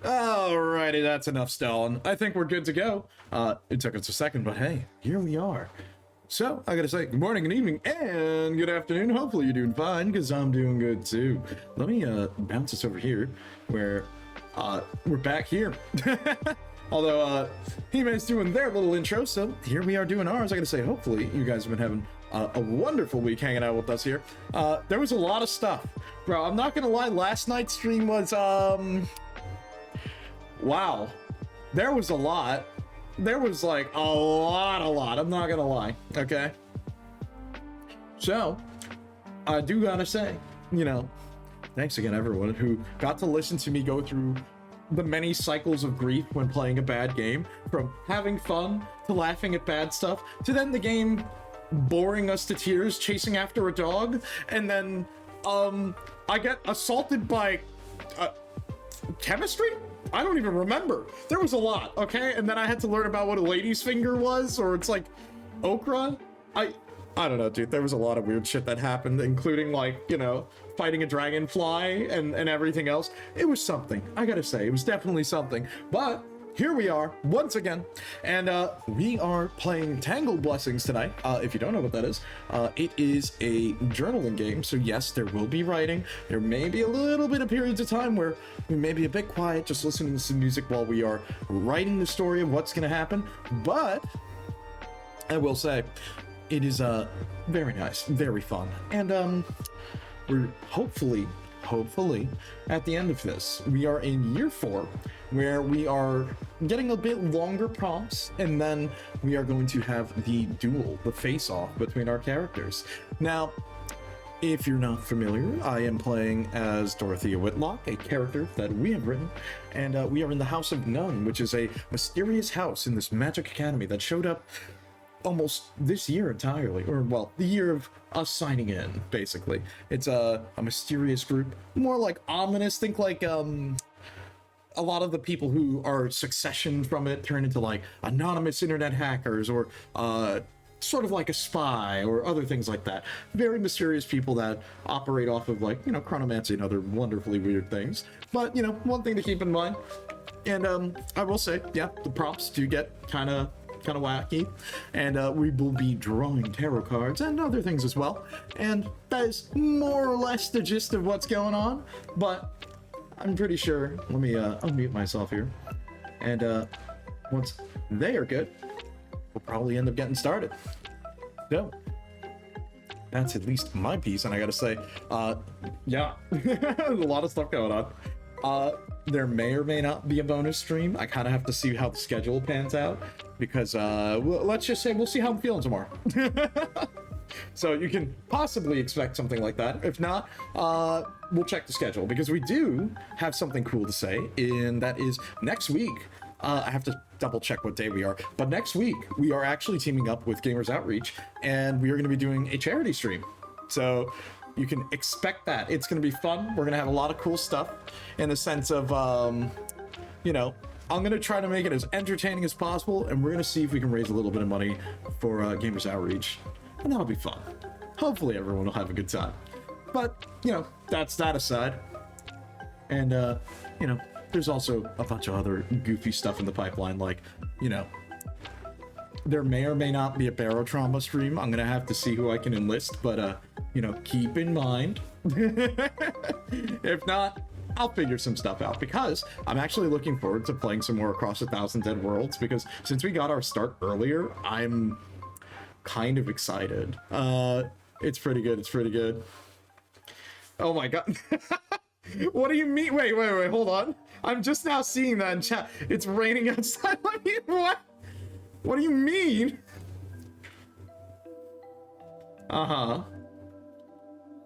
Alrighty, that's enough stalling. I think we're good to go. It took us a second, but hey, here we are. So, I gotta say, good morning, good evening, and good afternoon. Hopefully you're doing fine, because I'm doing good too. Let me bounce us over here, where we're back here. Although He-Man's doing their little intro, so here we are doing ours. I gotta say, hopefully you guys have been having a wonderful week hanging out with us here. There was a lot of stuff. Bro, I'm not gonna lie, last night's stream was, wow. There was a lot. There was like a lot. I'm not gonna lie, okay? So, I do gotta say, you know, thanks again everyone who got to listen to me go through the many cycles of grief when playing a bad game, from having fun to laughing at bad stuff to then the game boring us to tears chasing after a dog, and then I get assaulted by chemistry? I don't even remember. There was a lot, okay? And then I had to learn about what a lady's finger was, or it's like okra. I don't know, dude. There was a lot of weird shit that happened, including like, you know, fighting a dragonfly and everything else. It was something. I gotta say, it was definitely something. But here we are once again, and we are playing Tangled Blessings tonight. If you don't know what that is, it is a journaling game. So yes, there will be writing. There may be a little bit of periods of time where we may be a bit quiet, just listening to some music while we are writing the story of what's going to happen. But I will say, it is very nice, very fun, and we're hopefully at the end of this, we are in year 4, where we are getting a bit longer prompts, and then we are going to have the duel, the face-off between our characters. Now, if you're not familiar, I am playing as Dorothea Whitlock, a character that we have written, and we are in the House of None, which is a mysterious house in this magic academy that showed up almost this year entirely, or well, the year of us signing in, basically. It's a mysterious group, more like ominous. Think like a lot of the people who are succession from it turn into like anonymous internet hackers, or sort of like a spy, or other things like that. Very mysterious people that operate off of, like, you know, chronomancy and other wonderfully weird things. But, you know, one thing to keep in mind, and I will say, yeah, the prompts do get kind of wacky, and we will be drawing tarot cards and other things as well, and that is more or less the gist of what's going on. But I'm pretty sure, let me unmute myself here, and once they are good, we'll probably end up getting started. So that's at least my piece, and I gotta say, yeah, there's a lot of stuff going on. There may or may not be a bonus stream. I kind of have to see how the schedule pans out, because let's just say we'll see how I'm feeling tomorrow. So you can possibly expect something like that. If not, we'll check the schedule, because we do have something cool to say, and that is next week. I have to double check what day we are, but next week we are actually teaming up with Gamers Outreach, and we are going to be doing a charity stream. So you can expect that. It's going to be fun. We're going to have a lot of cool stuff, in the sense of, you know, I'm going to try to make it as entertaining as possible, and we're going to see if we can raise a little bit of money for Gamers Outreach, and that'll be fun. Hopefully everyone will have a good time. But, you know, that's that aside. And, you know, there's also a bunch of other goofy stuff in the pipeline, like, you know, there may or may not be a barotrauma stream. I'm gonna have to see who I can enlist, but you know, keep in mind. If not, I'll figure some stuff out, because I'm actually looking forward to playing some more Across a Thousand Dead Worlds, because since we got our start earlier, I'm kind of excited. It's pretty good. It's pretty good. Oh my god. What do you mean? Wait, hold on. I'm just now seeing that in chat. It's raining outside. What? What do you mean? Uh-huh.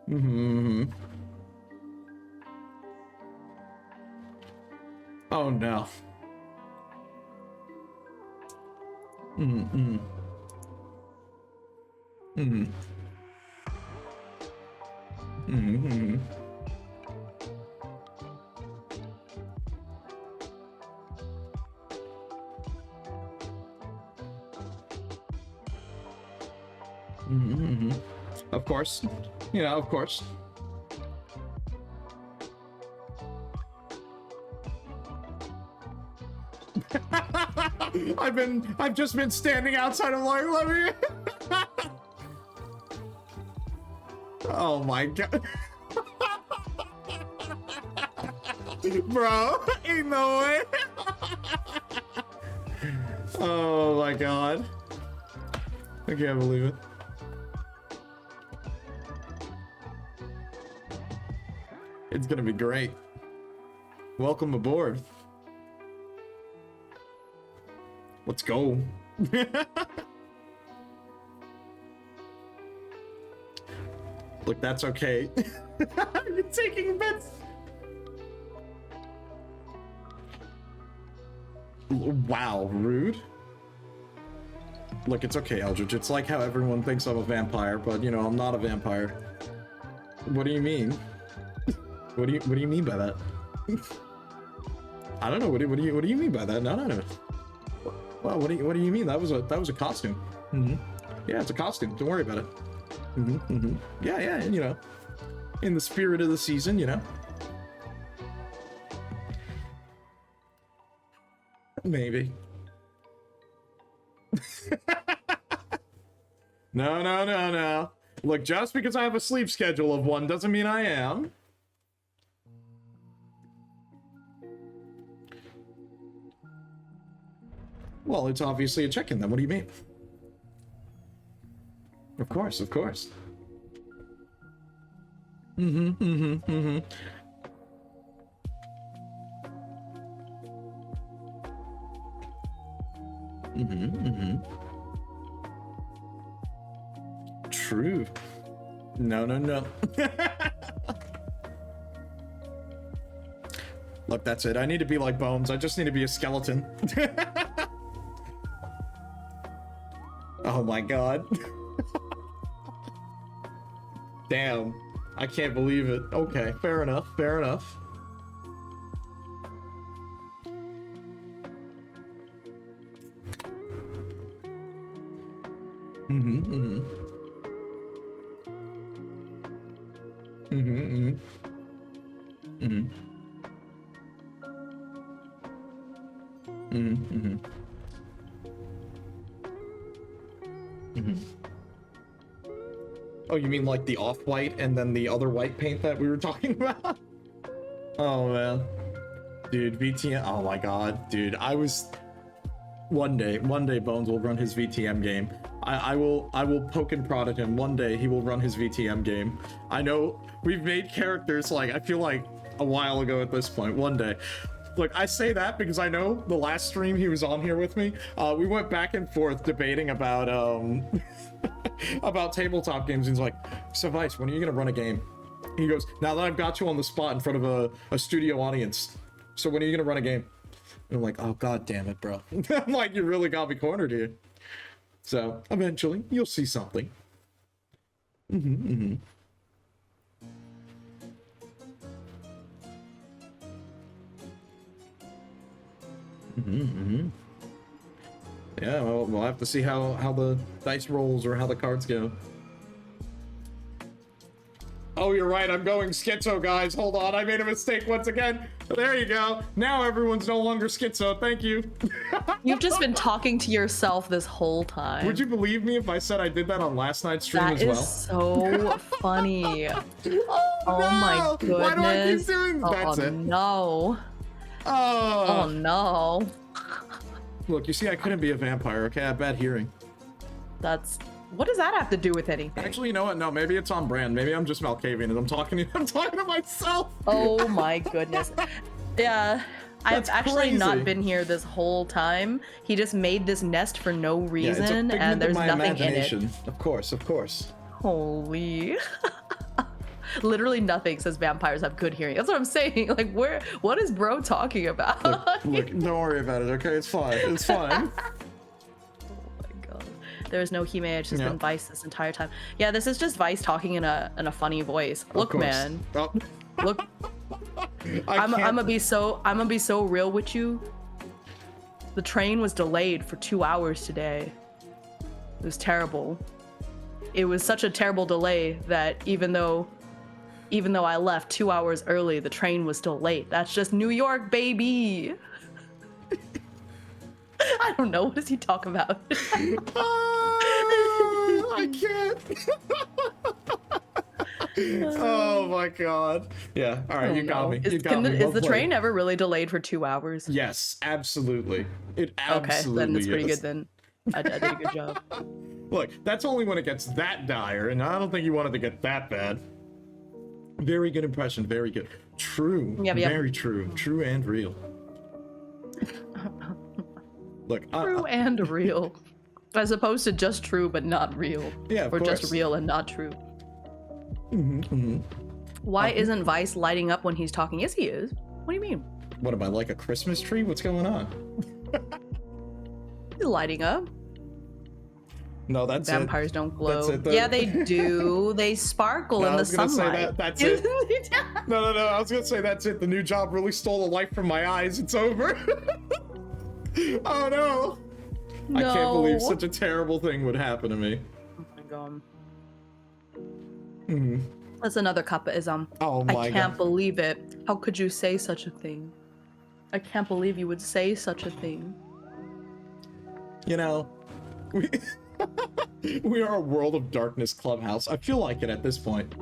Mm-hmm. Oh no. Mm-hmm. Mm-hmm. Mm-hmm. Mm-hmm. Of course. You know, of course. I've just been standing outside of like, let me. Oh my god. Bro, ain't no way. Oh my god. I can't believe it. It's gonna be great. Welcome aboard. Let's go. Look, that's okay. You're taking bets. Wow, rude. Look, it's okay, Eldridge. It's like how everyone thinks I'm a vampire, but you know, I'm not a vampire. What do you mean? What do you mean by that? I don't know. What do you mean by that? No. Well, what do you mean? That was a costume. Yeah, it's a costume. Don't worry about it. Yeah, you know, in the spirit of the season, you know. Maybe. No. Look, just because I have a sleep schedule of one doesn't mean I am. Well, it's obviously a check-in then. What do you mean? Of course. True. No. Look, that's it. I need to be like Bones. I just need to be a skeleton. Oh my god. Damn. I can't believe it. Okay, fair enough. Oh, you mean like the off-white and then the other white paint that we were talking about? Oh man. Dude, VTM, oh my god, dude, I was... One day Bones will run his VTM game. I will poke and prod at him. One day he will run his VTM game. I know we've made characters like, I feel like a while ago at this point, one day. Look, I say that because I know the last stream he was on here with me, we went back and forth debating about, about tabletop games. He's like, so Vice, when are you gonna run a game? He goes, now that I've got you on the spot in front of a studio audience, so when are you gonna run a game? And I'm like, oh god damn it, bro. I'm like, you really got me cornered here. So eventually you'll see something. Yeah, well, we'll have to see how the dice rolls or how the cards go. Oh, you're right, I'm going schizo, guys. Hold on, I made a mistake once again. There you go. Now everyone's no longer schizo, thank you. You've just been talking to yourself this whole time. Would you believe me if I said I did that on last night's stream as well? That is so funny. Oh no! My goodness. Why do I keep doing that? That's it. No. Oh no. Look, you see, I couldn't be a vampire, okay? I have bad hearing. What does that have to do with anything? Actually, you know what? No, maybe it's on brand. Maybe I'm just Malkavian and I'm talking to myself. Oh my goodness. Yeah. That's I've actually crazy. not been here this whole time. He just made this nest for no reason, yeah, and there's nothing in it. Of course. Holy. Literally nothing says vampires have good hearing. That's what I'm saying. Like, what is bro talking about? Look, don't worry about it, okay? It's fine. Oh my god. There's no Hime, it's just been Vice this entire time. Yeah, this is just Vice talking in a funny voice. Look, man. Oh. Look. I'm gonna be so real with you. The train was delayed for 2 hours today. It was terrible. It was such a terrible delay that even though I left 2 hours early, the train was still late. That's just New York, baby. I don't know. What does he talk about? I can't. Oh my god. Yeah. All right. You got me. You got me. Is the train ever really delayed for 2 hours? Yes, absolutely. It absolutely Okay, then it's pretty is. good then. I did a good job. Look, that's only when it gets that dire, and I don't think you wanted to get that bad. Very good impression. Very good. True. Yep. Very true. True and real. Look. True and real. As opposed to just true but not real. Yeah, of or course. just real and not true. Why isn't Vice lighting up when he's talking? Yes, he is. What do you mean? What am I, like a Christmas tree? What's going on? He's lighting up. No, that's Vampires it. don't glow. That's it, though. Yeah, they do. They sparkle in the sunlight. That's it. No. I was gonna say that's it. The new job really stole the light from my eyes. It's over. Oh no. I can't believe such a terrible thing would happen to me. Oh my god. Mm-hmm. That's another Kappaism. Oh my god. I can't believe it. How could you say such a thing? I can't believe you would say such a thing. You know, we are a World of Darkness clubhouse. I feel like it at this point.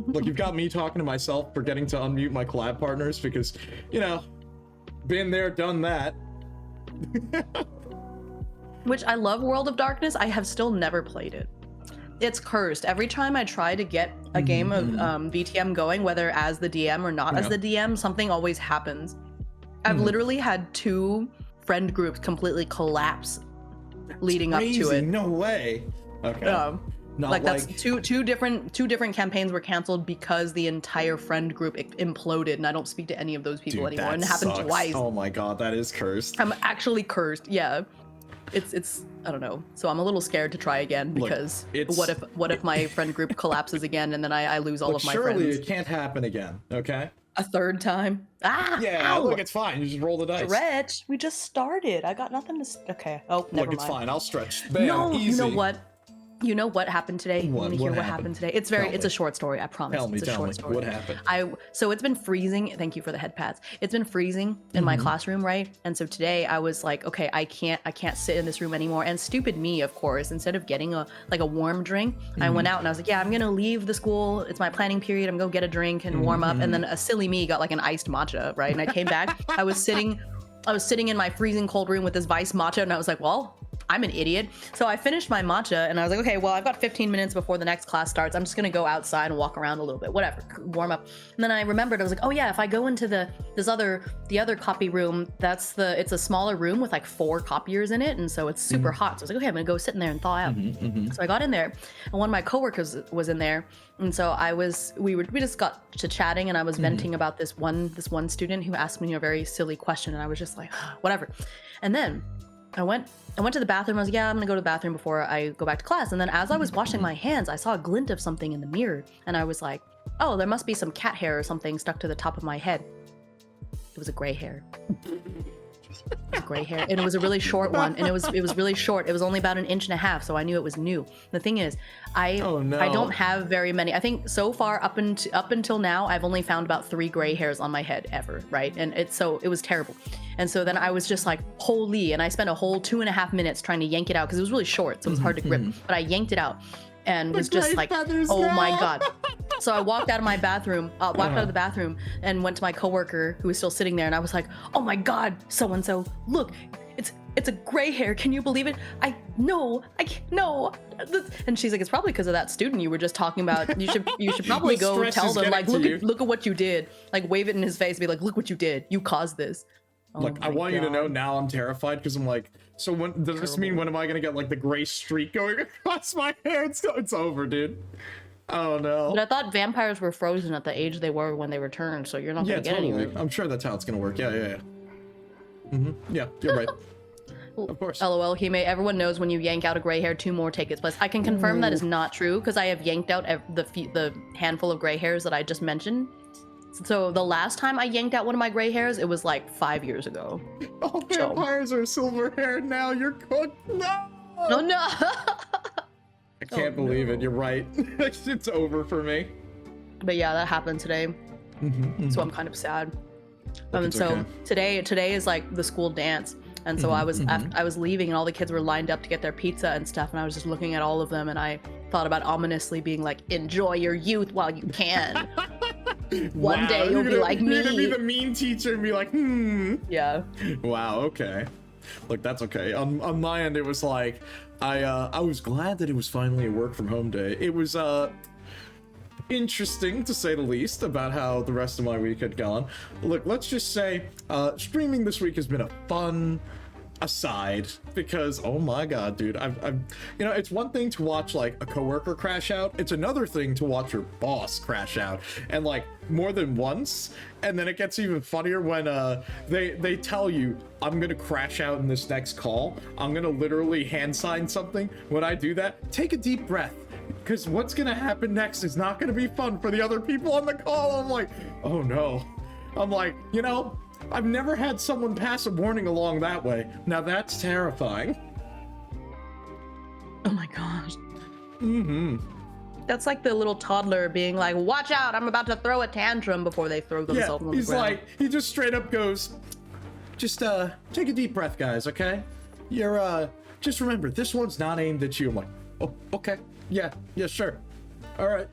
Look, you've got me talking to myself, forgetting to unmute my collab partners because, you know, been there, done that. Which I love World of Darkness. I have still never played it. It's cursed. Every time I try to get a game of VTM going, whether as the DM or not as the DM, something always happens. I've literally had 2 friend groups completely collapse leading up to it. No way. Okay. Like that's two different campaigns were canceled because the entire friend group imploded, and I don't speak to any of those people anymore. And it happened twice. Oh my god, that is cursed. I'm actually cursed. Yeah, it's I don't know. So I'm a little scared to try again because what if my friend group collapses again and then I lose all of my friends? Surely it can't happen again. Okay. A third time. Yeah, look, it's fine. You just roll the dice. Stretch. We just started. I got nothing to. Okay. Oh, never mind. Look, it's fine. I'll stretch. Bam, no, easy. you know what? You know what happened today? You What? want to hear What what happened today? It's a short story, I promise. Tell me. It's a short story. What happened? So it's been freezing. Thank you for the head pads. It's been freezing in my classroom, right? And so today I was like, okay, I can't sit in this room anymore. And stupid me, of course, instead of getting a warm drink, I went out and I was like, yeah, I'm gonna leave the school. It's my planning period. I'm gonna go get a drink and warm up. And then a silly me got like an iced matcha, right? And I came back. I was sitting in my freezing cold room with this Vice matcha, and I was like, well, I'm an idiot. So I finished my matcha and I was like, okay, well, I've got 15 minutes before the next class starts. I'm just gonna go outside and walk around a little bit, whatever, warm up. And then I remembered, I was like, oh yeah, if I go into the other copy room, it's a smaller room with like 4 copiers in it, and so it's super hot. So I was like, okay, I'm gonna go sit in there and thaw out. So I got in there, and one of my coworkers was in there, and so we just got to chatting, and I was venting about this one student who asked me a very silly question, and I was just like, whatever. And then I went to the bathroom. I was like, yeah, I'm gonna go to the bathroom before I go back to class. And then as I was washing my hands, I saw a glint of something in the mirror. And I was like, oh, there must be some cat hair or something stuck to the top of my head. It was a gray hair. It was gray hair. And it was a really short one. And it was really short. It was only about 1.5 inches, so I knew it was new. The thing is, I don't have very many. I think so far up until now, I've only found about 3 gray hairs on my head ever, right? And it was terrible. And so then I was just like, holy, and I spent a whole 2.5 minutes trying to yank it out because it was really short, so it was hard to grip. But I yanked it out and was just like, oh my god. So I walked out of my bathroom, out of the bathroom and went to my coworker who was still sitting there, and I was like, oh my god, so-and-so, look, it's a gray hair. Can you believe it? I can't, no. And she's like, it's probably because of that student you were just talking about. You should probably go tell them, like, look at what you did. Like, wave it in his face, be like, look what you did. You caused this. Look, I want you to know now I'm terrified because I'm like, so when does this mean when am I gonna get like the gray streak going across my hair? It's over, dude. Oh no. But I thought vampires were frozen at the age they were when they returned, so you're not gonna get any. I'm sure that's how it's gonna work. Yeah. Yeah, you're right. Of course. LOL, Hime. Everyone knows when you yank out a gray hair, 2 more tickets. Plus, I can confirm that is not true because I have yanked out the handful of gray hairs that I just mentioned. So the last time I yanked out one of my gray hairs, it was like 5 years ago. All vampires are silver haired now. You're cooked. No. Oh no. I can't believe it. You're right. It's over for me. But yeah, that happened today. So I'm kind of sad. So okay. today is like the school dance. And so I was leaving, and all the kids were lined up to get their pizza and stuff, and I was just looking at all of them, and I thought about ominously being like, enjoy your youth while you can. One day you'll be like me. You're gonna be the mean teacher and be like, Yeah. Wow, okay. Look, that's okay. On my end, it was like, I was glad that it was finally a work from home day. It was, interesting to say the least about how the rest of my week had gone. Look, let's just say streaming this week has been a fun aside, because oh my god, dude, I've you know, it's one thing to watch like a coworker crash out, it's another thing to watch your boss crash out, and like more than once. And then it gets even funnier when they tell you, I'm gonna crash out in this next call, I'm gonna literally hand sign something. When I do that, take a deep breath, because what's gonna happen next is not gonna be fun for the other people on the call. I'm like, oh no. I'm like, you know, I've never had someone pass a warning along that way. Now that's terrifying. Oh my gosh. That's like the little toddler being like, watch out, I'm about to throw a tantrum, before they throw themselves on the he's ground. like, he just straight up goes, just take a deep breath, guys, okay? You're just remember, this one's not aimed at you. I'm like, oh, okay. Yeah, sure. All right.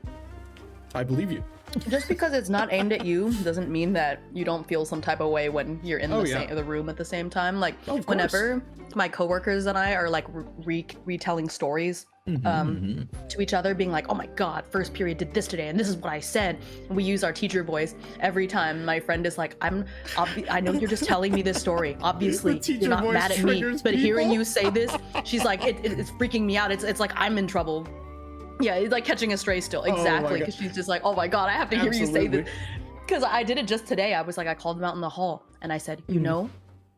I believe you. Just because it's not aimed at you doesn't mean that you don't feel some type of way when you're in the room at the same time. Like, whenever my coworkers and I are like retelling stories to each other, being like, oh my god, first period did this today and this is what I said, and we use our teacher voice every time. My friend is like, I know you're just telling me this story, obviously you're not mad at me, but hearing you say this, she's like, it's freaking me out. It's like I'm in trouble. Yeah, it's like catching a stray still. Exactly, because she's just like, oh my god, I have to hear you say this. Because I did it just today. I was like, I called them out in the hall and I said, you know,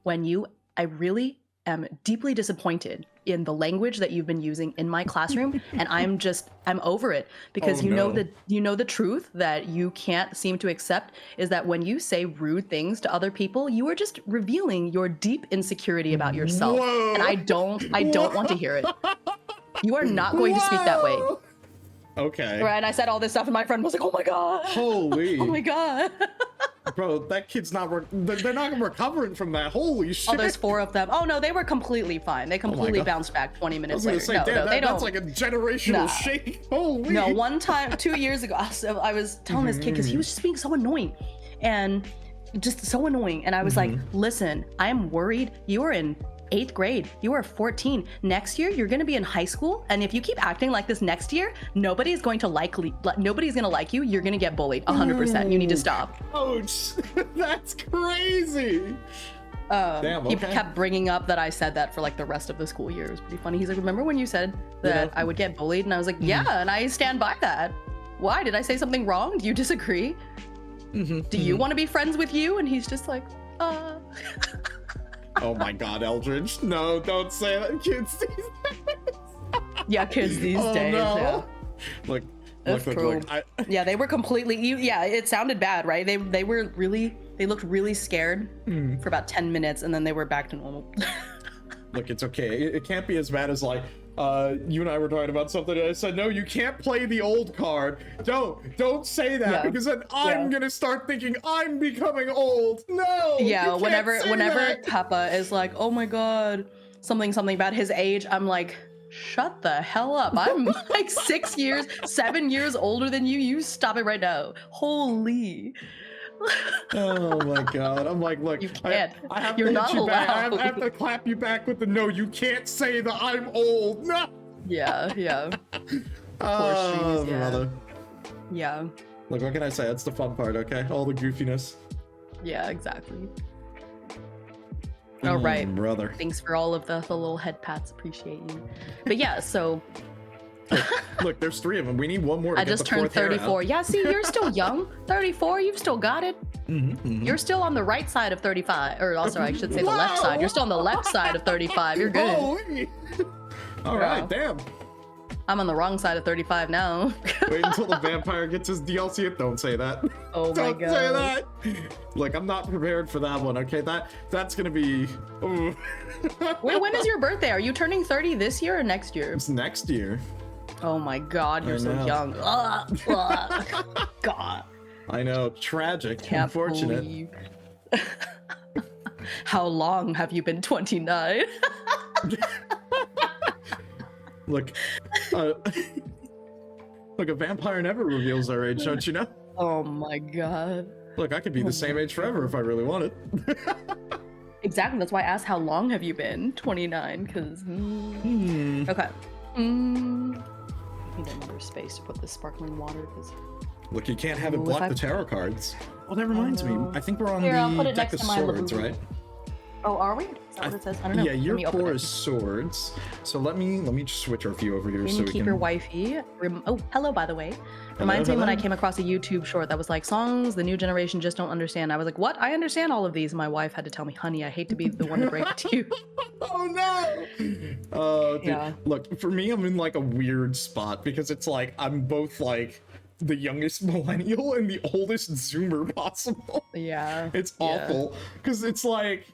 I really am deeply disappointed in the language that you've been using in my classroom, and I'm over it, because you know the truth that you can't seem to accept is that when you say rude things to other people, you are just revealing your deep insecurity about yourself. Whoa. And I don't want to hear it. You are not going to speak that way. Okay. Right, and I said all this stuff, and my friend was like, oh my god. Holy. Oh my god. Bro, that kid's they're not recovering from that. Holy shit. Oh, there's 4 of them. Oh no, they were completely fine. They completely bounced back 20 minutes later. Say, that's like a generational shake. Holy. No, one time, 2 years ago, I was telling this kid, because he was just being so annoying. And just so annoying. And I was like, listen, I'm worried. You are in 8th grade. You are 14. Next year, you're going to be in high school. And if you keep acting like this next year, nobody's going to like you. You're going to get bullied 100%. You need to stop. Ouch. That's crazy. Damn, okay. He kept bringing up that I said that for like the rest of the school year. It was pretty funny. He's like, remember when you said that I would get bullied? And I was like, yeah, and I stand by that. Why? Did I say something wrong? Do you disagree? Do you want to be friends with you? And he's just like, Oh my god, Eldridge. No, don't say that. Kids these days. Yeah, kids these days. No. Yeah. Look. Yeah, they were completely, it sounded bad, right? They looked really scared for about 10 minutes, and then they were back to normal. Look, it's okay. It can't be as bad as like, you and I were talking about something, and I said, no, you can't play the old card. Don't say that, because then I'm gonna start thinking I'm becoming old. No. Yeah, whenever Kappa is like, oh my god, something about his age, I'm like, shut the hell up. I'm like 7 years older than you. You stop it right now. Holy. Oh my god. I'm like, look, you can't. I have You're to not hit you back. allowed. I have to clap you back with the no, you can't say that I'm old. No. Yeah. Oh, brother. Yeah. Look, what can I say? That's the fun part, okay? All the goofiness. Yeah, exactly. All right, brother. Thanks for all of the little head pats. Appreciate you. But yeah, so. Look, there's 3 of them. We need one more. I just turned 34. Yeah, see, you're still young. 34, you've still got it. You're still on the right side of 35. Or, also, I should say the left side. You're still on the left side of 35. You're good. Holy. All right, damn. I'm on the wrong side of 35 now. Wait until the vampire gets his DLC. Don't say that. Oh my god. Don't say that. Look, I'm not prepared for that one, okay? That's gonna be... Ooh. Wait, when is your birthday? Are you turning 30 this year or next year? It's next year. Oh my god, you're so young. God. I know, tragic, Can't unfortunate. Believe. How long have you been 29? Look, look, a vampire never reveals their age, don't you know? Oh my god. Look, I could be the same age forever if I really wanted. Exactly, that's why I asked how long have you been 29, because... Okay. Need another space to put the sparkling water, because... Look, you can't have it block the tarot cards. Oh, that reminds me. I think we're on Here, I'll put the it deck next of to my swords, Labubu. right? Oh, are we? Is that what it says? I don't know. Yeah, your Let me open core it. is swords. So let me just switch our view over here so we Keep can... your wifey. Oh, hello, by the way. Reminds me when I came across a YouTube short that was like, songs the new generation just don't understand. I was like, what? I understand all of these. My wife had to tell me, honey, I hate to be the one to break it to you. Oh no! Dude, Yeah. Look, for me, I'm in like a weird spot because it's like I'm both like the youngest millennial and the oldest zoomer possible. Yeah. It's awful because it's like,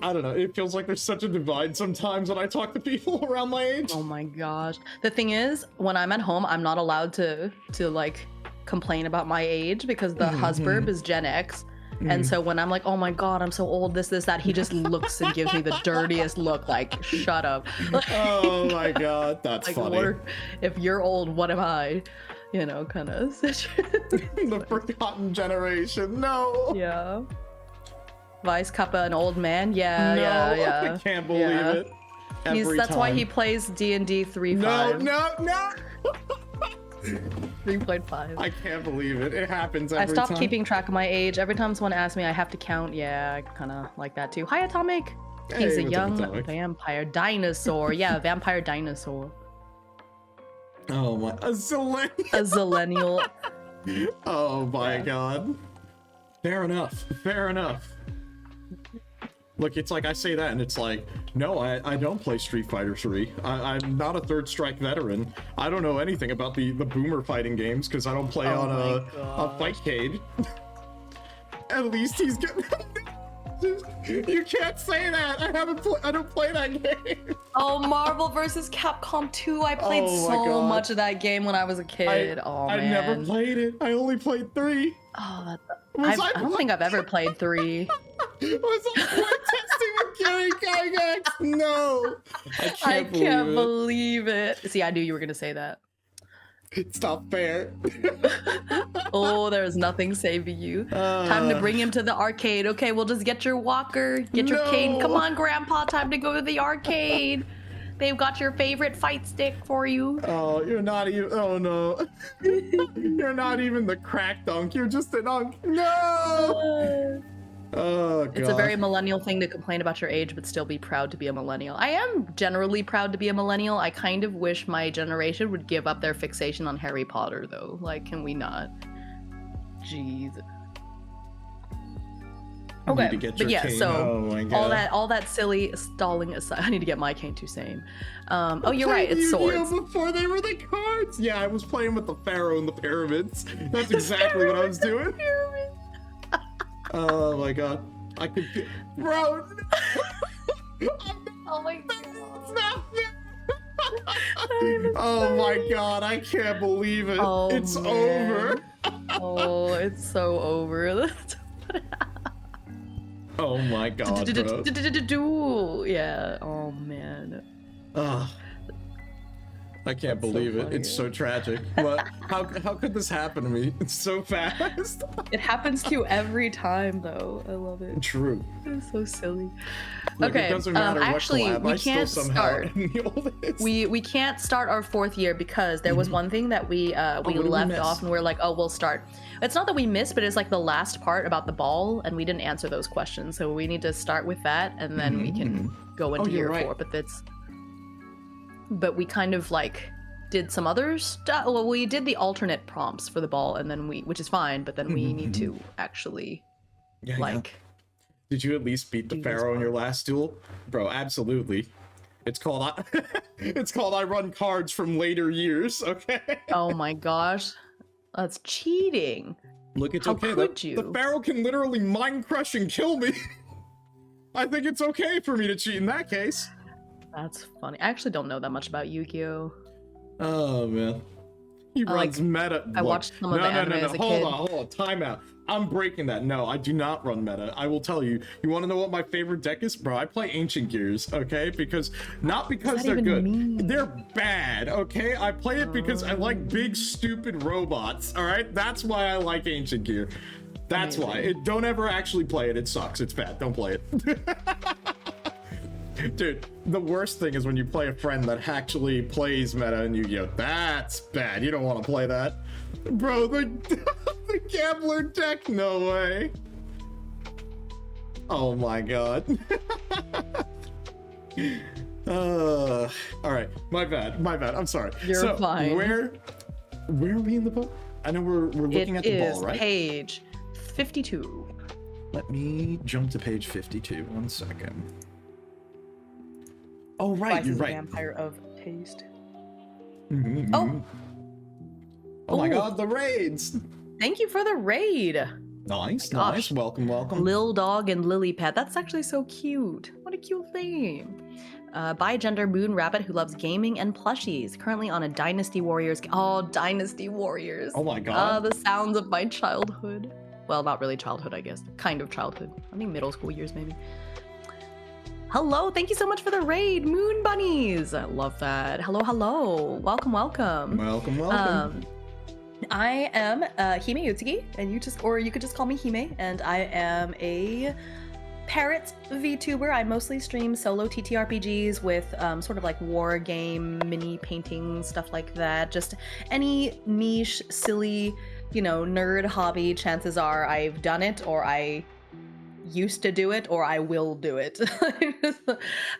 I don't know, it feels like there's such a divide sometimes when I talk to people around my age. Oh my gosh. The thing is, when I'm at home, I'm not allowed to like complain about my age because the husband is Gen X. And so when I'm like, oh my god, I'm so old, this, that, he just looks and gives me the dirtiest look, like, shut up. Oh my god, that's like, funny. If you're old, what am I? You know, kind of. The forgotten generation, no! Yeah. Vice Kappa, an old man? Yeah, No, yeah. I can't believe it. That's why he plays D&D 3.5. No! 3.5. I can't believe it. It happens every time. I stopped keeping track of my age. Every time someone asks me, I have to count. Yeah, I kind of like that too. Hi, Atomic. He's Hey, a what's up, young Atomic? vampire dinosaur. Yeah, vampire dinosaur. Oh my, a zillennial. A zillennial. Oh my god. Fair enough. Fair enough. Look, it's like I say that and it's like, no, I don't play Street Fighter 3. I'm not a Third Strike veteran. I don't know anything about the boomer fighting games because I don't play on a Fightcade. At least he's getting... You can't say that. I don't play that game. Oh, Marvel vs. Capcom 2. I played so much of that game when I was a kid. I never played it. I only played 3. Oh, I don't think I've ever played 3. Was I testing with Gary Gygax? No. I can't believe it. See, I knew you were going to say that. It's not fair. Oh, there's nothing saving you. Time to bring him to the arcade. Okay, we'll just get your walker, get your cane. Come on, Grandpa, time to go to the arcade. They've got your favorite fight stick for you. Oh, you're not even... Oh, no. You're not even the crack dunk. You're just an unk. No! Oh, God. It's a very millennial thing to complain about your age, but still be proud to be a millennial. I am generally proud to be a millennial. I kind of wish my generation would give up their fixation on Harry Potter, though. Like, can we not? Jeez. Okay, but yeah, cane. So all that silly stalling aside, I need to get my cane to same. Oh, you're right, it's swords. Before they were the cards. Yeah, I was playing with the pharaoh and the pyramids. That's exactly what I was doing. Oh my god, I could, bro. Oh my god. Oh my god, I can't believe it. Oh, it's over. Oh, it's so over. Oh my god, bro. Yeah, oh man. Ugh. I can't believe it. It's so tragic. But how could this happen to me? It's so fast. It happens to you every time, though. I love it. True. It's so silly. Look, okay. It doesn't matter actually, what collab, we I can't still start. We can't start our 4th year because there was one thing that we left off, and we're like, oh, we'll start. It's not that we missed, but it's like the last part about the ball, and we didn't answer those questions. So we need to start with that, and then we can go into year 4. But we kind of like did some other stuff. Well, we did the alternate prompts for the ball, and then which is fine, but then we need to actually Did you at least beat the pharaoh in your last duel? Bro, absolutely. It's called I run cards from later years, okay? Oh my gosh. That's cheating. Look, it's How okay. could you? The pharaoh can literally mind crush and kill me. I think it's okay for me to cheat in that case. That's funny. I actually don't know that much about Yu-Gi-Oh. Oh man. He runs meta. I watched some of the anime as a kid. Hold on, time out. I'm breaking that. No, I do not run meta. I will tell you. You want to know what my favorite deck is? Bro, I play Ancient Gears, okay? Not because they're good. Mean? They're bad, okay? I play it because I like big, stupid robots, all right? That's why I like Ancient Gear. That's why. Don't ever actually play it. It sucks. It's bad. Don't play it. Dude, the worst thing is when you play a friend that actually plays meta and you go, that's bad. You don't want to play that. Bro, the gambler deck, no way. Oh my god. All right, my bad. I'm sorry. You're fine. Where are we in the book? I know we're looking at the ball, right? Page 52. Let me jump to page 52. 1 second. Oh, right, you're right. Vampire of Taste. Mm-hmm. Oh my god, the raids! Thank you for the raid. Nice, Gosh. nice. Welcome. Lil Dog and Lily Pad. That's actually so cute. What a cute thing. Bi-gender Moon Rabbit who loves gaming and plushies. Currently on a Dynasty Warriors. Oh, Dynasty Warriors. Oh my god. The sounds of my childhood. Well, not really childhood, I guess. Kind of childhood. I think middle school years, maybe. Hello, thank you so much for the raid, Moon Bunnies. I love that. Hello. Welcome. Welcome. I am Hime Utsugi, and you could just call me Hime, and I am a parrot VTuber. I mostly stream solo TTRPGs with sort of like war game, mini painting, stuff like that. Just any niche, silly, nerd hobby. Chances are I've done it, or I used to do it, or I will do it.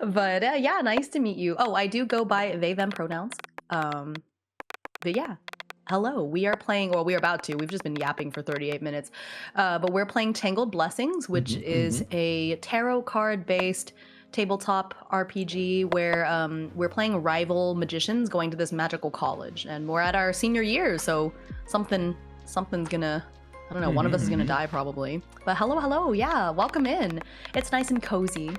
But yeah, nice to meet you. Oh, I do go by they them pronouns. But yeah, hello. We are playing, or we're about to. We've just been yapping for 38 minutes. But we're playing Tangled Blessings, which is a tarot card based tabletop RPG where we're playing rival magicians going to this magical college, and we're at our senior year, so something's gonna, I don't know, one of us is gonna die probably. But hello, yeah, welcome in. It's nice and cozy.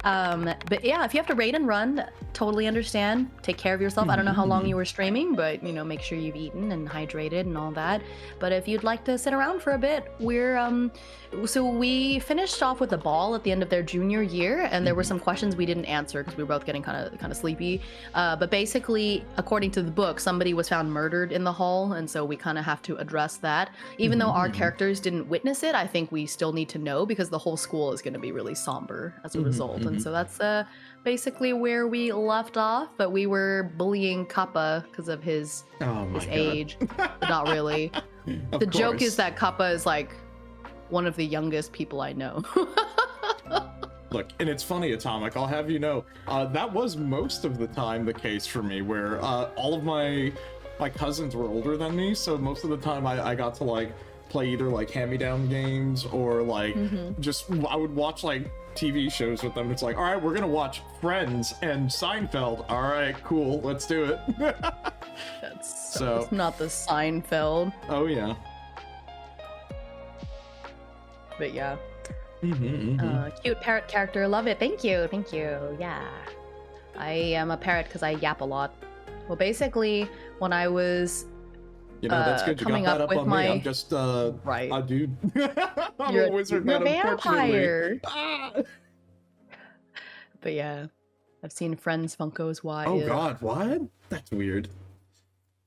But yeah, if you have to raid and run, totally understand. Take care of yourself. I don't know how long you were streaming, but make sure you've eaten and hydrated and all that. But if you'd like to sit around for a bit, so we finished off with a ball at the end of their junior year, and there were some questions we didn't answer because we were both getting kind of sleepy. But basically, according to the book, somebody was found murdered in the hall, and so we kind of have to address that. Even though our characters didn't witness it, I think we still need to know because the whole school is going to be really somber as a result. And so that's basically where we left off. But we were bullying Kappa because of his age. But not really. The joke is that Kappa is like one of the youngest people I know. Look, and it's funny, Atomic, I'll have you know, that was most of the time the case for me, where all of my cousins were older than me, so most of the time I got to like play either like hand-me-down games or like just I would watch like TV shows with them. It's like, all right, we're gonna watch Friends and Seinfeld. All right, cool, let's do it. That's not the Seinfeld. Oh yeah. But yeah. Cute parrot character, love it. Thank you. Yeah, I am a parrot because I yap a lot. Well, basically, when I was that's good. You got that up on me. I'm just right. a dude. I'm You're a wizard. You're a vampire. Ah! But yeah, I've seen Friends Funkos. Why? Oh god, what? That's weird.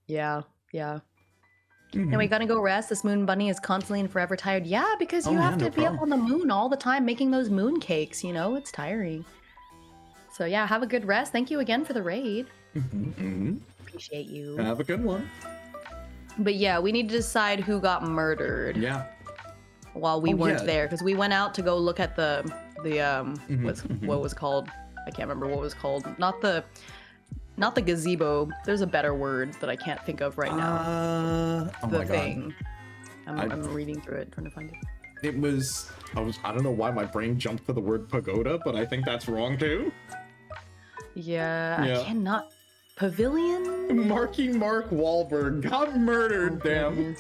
Yeah. And we gotta go rest. This moon bunny is constantly and forever tired. Yeah, because you have to be up on the moon all the time making those moon cakes. It's tiring. So yeah, have a good rest. Thank you again for the raid. Appreciate you. Have a good one. But yeah, we need to decide who got murdered. Yeah. While we weren't there, because we went out to go look at the what was called? I can't remember what it was called. Not the gazebo. There's a better word that I can't think of right now. The thing. I'm reading through it, trying to find it. I don't know why my brain jumped to the word pagoda, but I think that's wrong too. Yeah. I cannot. Pavilion? Marky Mark Wahlberg got murdered, damn.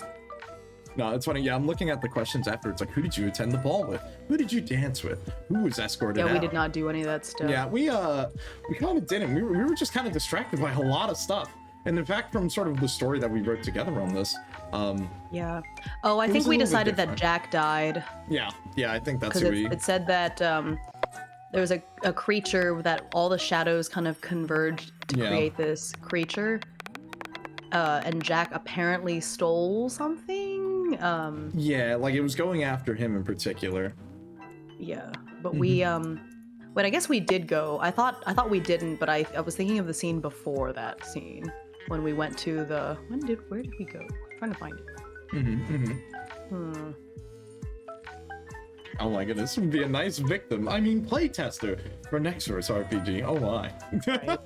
No, it's funny. Yeah, I'm looking at the questions afterwards. Like, who did you attend the ball with? Who did you dance with? Who was escorted out? Yeah, we did not do any of that stuff. Yeah, we kind of didn't. We were just kind of distracted by a lot of stuff. And in fact, from sort of the story that we wrote together on this, yeah. Oh, I think we decided that Jack died. Yeah, I think that's who we... It said that there was a creature that all the shadows kind of converged to create this creature. And Jack apparently stole something. Yeah, like it was going after him in particular. Yeah, but we but I guess we did go. I thought we didn't, but I was thinking of the scene before that scene when we went to the where did we go? I'm trying to find it. Oh my goodness, this would be a nice victim. I mean, playtester for next year's RPG. Oh my. Right.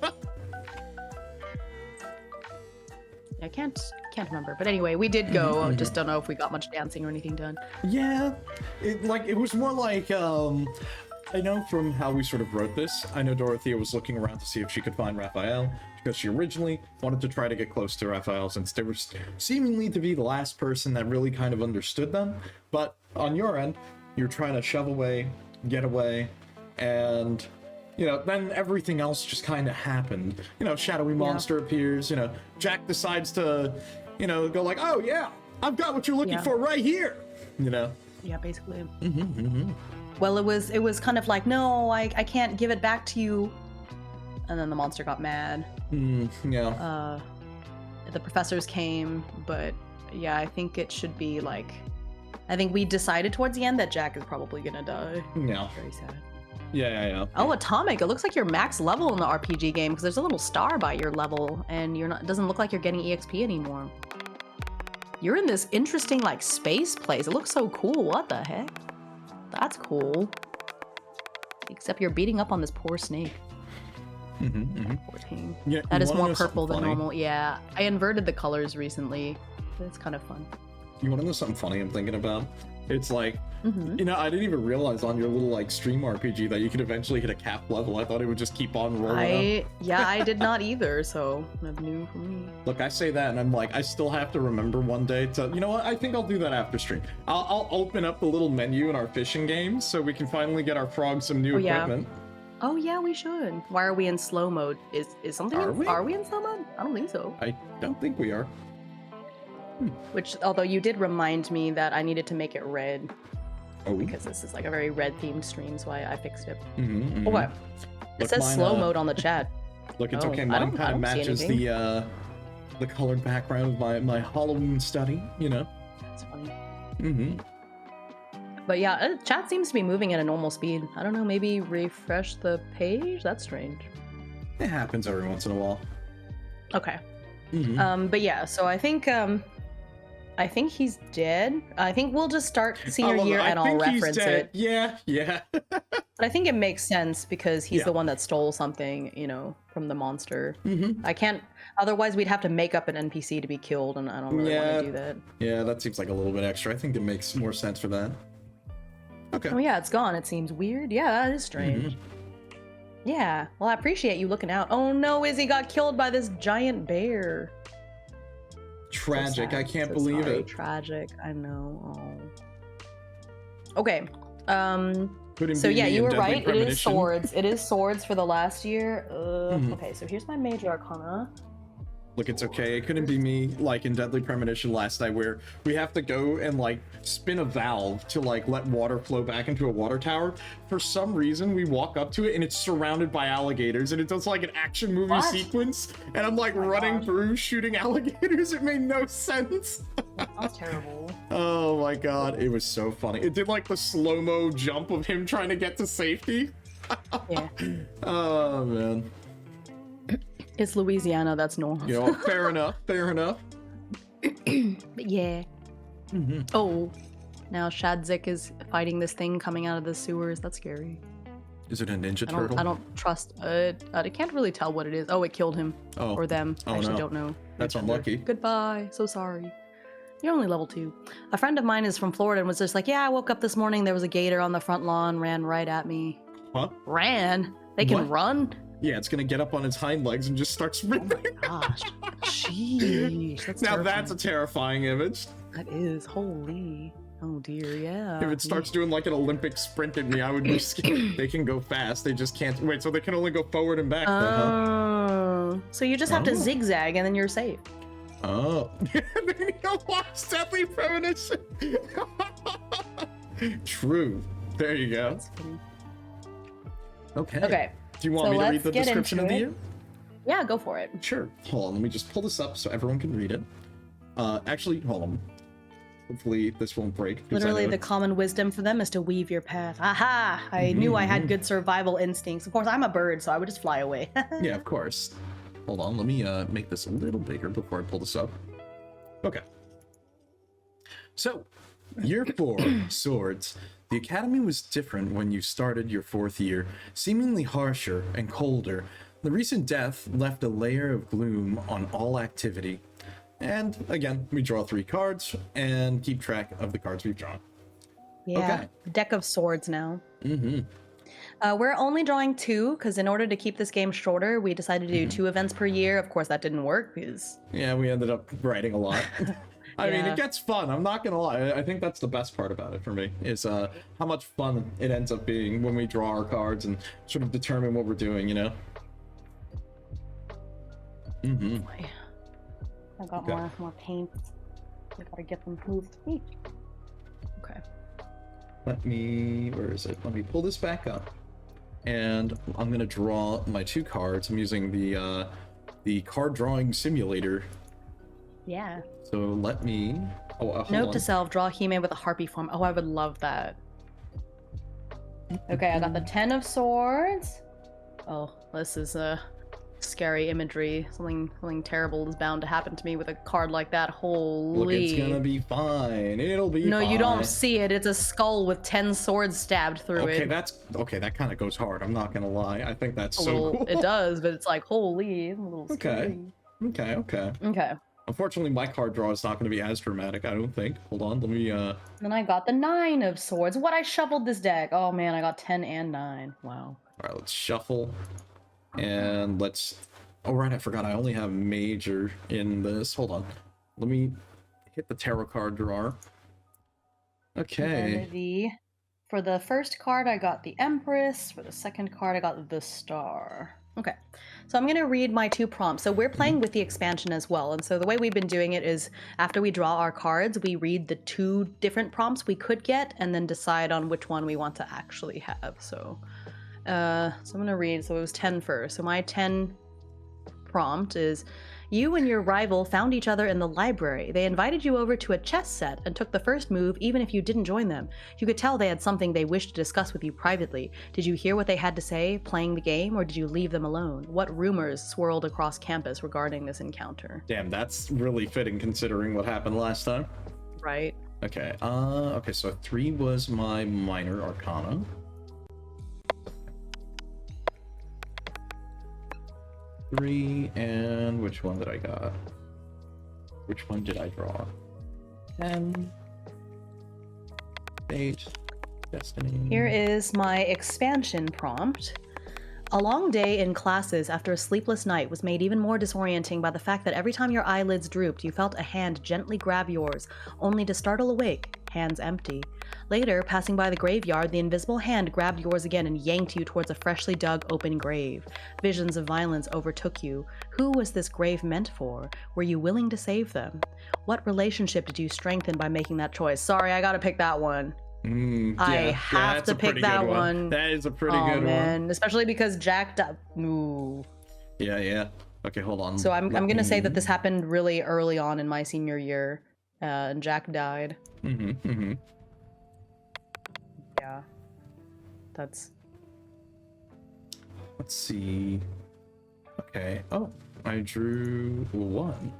I can't remember, but anyway, we did go. I just don't know if we got much dancing or anything done. Yeah, it was more like I know from how we sort of wrote this, I know Dorothea was looking around to see if she could find Raphael, because she originally wanted to try to get close to Raphael since they were seemingly to be the last person that really kind of understood them. But on your end, you're trying to shove away, get away, and then everything else just kind of happened. Shadowy monster appears, Jack decides to, go like, oh yeah, I've got what you're looking for right here, Yeah, basically. Well, it was kind of like, no, I can't give it back to you. And then the monster got mad. The professors came, but yeah, I think it should be like, I think we decided towards the end that Jack is probably gonna die. Yeah. Very sad. Yeah. Oh, Atomic, it looks like you're max level in the RPG game because there's a little star by your level and you're not, it doesn't look like you're getting EXP anymore. You're in this interesting like space place. It looks so cool. What the heck? That's cool. Except you're beating up on this poor snake. Poor thing. Yeah, that is more purple than normal. Yeah, I inverted the colors recently. It's kind of fun. You want to know something funny I'm thinking about? It's like, I didn't even realize on your little like stream RPG that you could eventually hit a cap level. I thought it would just keep on rolling up. Yeah, I did not either, so that's new for me. Look, I say that and I'm like, I still have to remember one day to, you know what, I think I'll do that after stream. I'll open up the little menu in our fishing game so we can finally get our frog some new equipment. Oh yeah, we should. Why are we in slow mode? Is something are we in slow mode? I don't think so. I don't think we are. Which, although you did remind me that I needed to make it red. Oh. Because this is like a very red themed stream, so I fixed it. What? It says slow mode on the chat. Look, it's okay. Mine kind of matches the colored background of my Halloween study, That's funny. But yeah, chat seems to be moving at a normal speed. I don't know, maybe refresh the page? That's strange. It happens every once in a while. Okay. But yeah, so I think he's dead. I think we'll just start senior year and I'll reference it. Yeah. But I think it makes sense because he's the one that stole something, from the monster. I can't, otherwise we'd have to make up an NPC to be killed and I don't really want to do that. Yeah, that seems like a little bit extra. I think it makes more sense for that. Okay. Oh yeah, it's gone. It seems weird. Yeah, that is strange. Yeah, well I appreciate you looking out. Oh no, Izzy got killed by this giant bear. Tragic. So I can't believe it. Tragic. I know. Oh. Okay. Couldn't so be yeah, you were right. It is premonition. swords. It is swords for the last year. Okay, so here's my major arcana. Look, it's okay. It couldn't be me, like in Deadly Premonition last night, where we have to go and like spin a valve to like let water flow back into a water tower. For some reason, we walk up to it and it's surrounded by alligators, and it does like an action movie sequence. And I'm like running through, shooting alligators. It made no sense. That sounds terrible. Oh my god, it was so funny. It did like the slow-mo jump of him trying to get to safety. Yeah. Oh man. It's Louisiana, that's normal. Fair enough, fair enough. But yeah. Oh, now Shadzik is fighting this thing coming out of the sewers. That's scary. Is it a ninja turtle? I don't trust it. I can't really tell what it is. Oh, it killed him. Oh. Or them. I actually don't know. That's unlucky. Goodbye. So sorry. You're only level 2. A friend of mine is from Florida and was just like, yeah, I woke up this morning, there was a gator on the front lawn, ran right at me. Huh? Ran? They can run? Yeah, it's gonna get up on its hind legs and just start sprinting. Oh my gosh. Jeez. That's now terrifying. that's a terrifying image. That is. Holy. Oh dear, yeah. If it starts doing like an Olympic sprint at me, I would be scared. They can go fast, they just can't. Wait, so they can only go forward and back then, huh? you. So you just have to zigzag and then you're safe. Oh. Then you'll watch Deadly Premonition. True. There you go. That's funny. Okay. Okay. Do you want me to read the description of the year? Yeah, go for it. Sure. Hold on, let me just pull this up so everyone can read it. Actually, hold on. Hopefully this won't break. Literally, the common wisdom for them is to weave your path. Aha! I knew I had good survival instincts. Of course, I'm a bird, so I would just fly away. Yeah, of course. Hold on, let me make this a little bigger before I pull this up. Okay. So, year 4, Swords. The Academy was different when you started your 4th year, seemingly harsher and colder. The recent death left a layer of gloom on all activity. And again, we draw 3 cards and keep track of the cards we've drawn. Yeah, okay. Deck of Swords now. Mm-hmm. We're only drawing 2 because in order to keep this game shorter, we decided to do 2 events per year. Of course, that didn't work because... Yeah, we ended up writing a lot. I mean, it gets fun. I'm not gonna lie. I think that's the best part about it for me, is how much fun it ends up being when we draw our cards and sort of determine what we're doing, you know? Mm-hmm. I got more paint. I gotta get them moved. Okay. Where is it? Let me pull this back up. And I'm gonna draw my 2 cards. I'm using the card drawing simulator. Yeah. So let me... Note to self, draw He-Man with a harpy form. Oh, I would love that. Okay, I got the 10 of Swords. Oh, this is scary imagery. Something terrible is bound to happen to me with a card like that. Holy. Look, it's gonna be fine. It'll be fine. No, you don't see it. It's a skull with 10 swords stabbed through it. Okay, that kind of goes hard. I'm not gonna lie. I think that's so cool. It does, but it's like, holy, it's a little scary. Okay. Unfortunately, my card draw is not going to be as dramatic, I don't think. Hold on, let me, Then I got the 9 of Swords. What, I shuffled this deck. Oh man, I got 10 and 9. Wow. Alright, let's shuffle. And let's... Oh, right, I forgot I only have Major in this. Hold on. Let me hit the tarot card drawer. Okay. For the first card, I got the Empress. For the second card, I got the Star. Okay, so I'm going to read my 2 prompts. So we're playing with the expansion as well. And so the way we've been doing it is after we draw our cards, we read the 2 different prompts we could get and then decide on which one we want to actually have. So, I'm going to read. So it was 10 first. So my 10 prompt is... You and your rival found each other in the library. They invited you over to a chess set and took the first move even if you didn't join them. You could tell they had something they wished to discuss with you privately. Did you hear what they had to say playing the game, or did you leave them alone? What rumors swirled across campus regarding this encounter? Damn, that's really fitting considering what happened last time. Right. Okay, okay, so 3 was my minor arcana. 3, and which one did I got? Which one did I draw? 10, 8, Destiny. Here is my expansion prompt. A long day in classes after a sleepless night was made even more disorienting by the fact that every time your eyelids drooped, you felt a hand gently grab yours, only to startle awake, hands empty. Later, passing by the graveyard, the invisible hand grabbed yours again and yanked you towards a freshly dug open grave. Visions of violence overtook you. Who was this grave meant for? Were you willing to save them? What relationship did you strengthen by making that choice? Sorry, I gotta pick that one. I have to pick that one. That is a pretty good one. Especially because Jack died. Ooh. Yeah. Okay, hold on. So I'm gonna say that this happened really early on in my senior year, and Jack died. Yeah. That's... Let's see. Okay. Oh, I drew 1.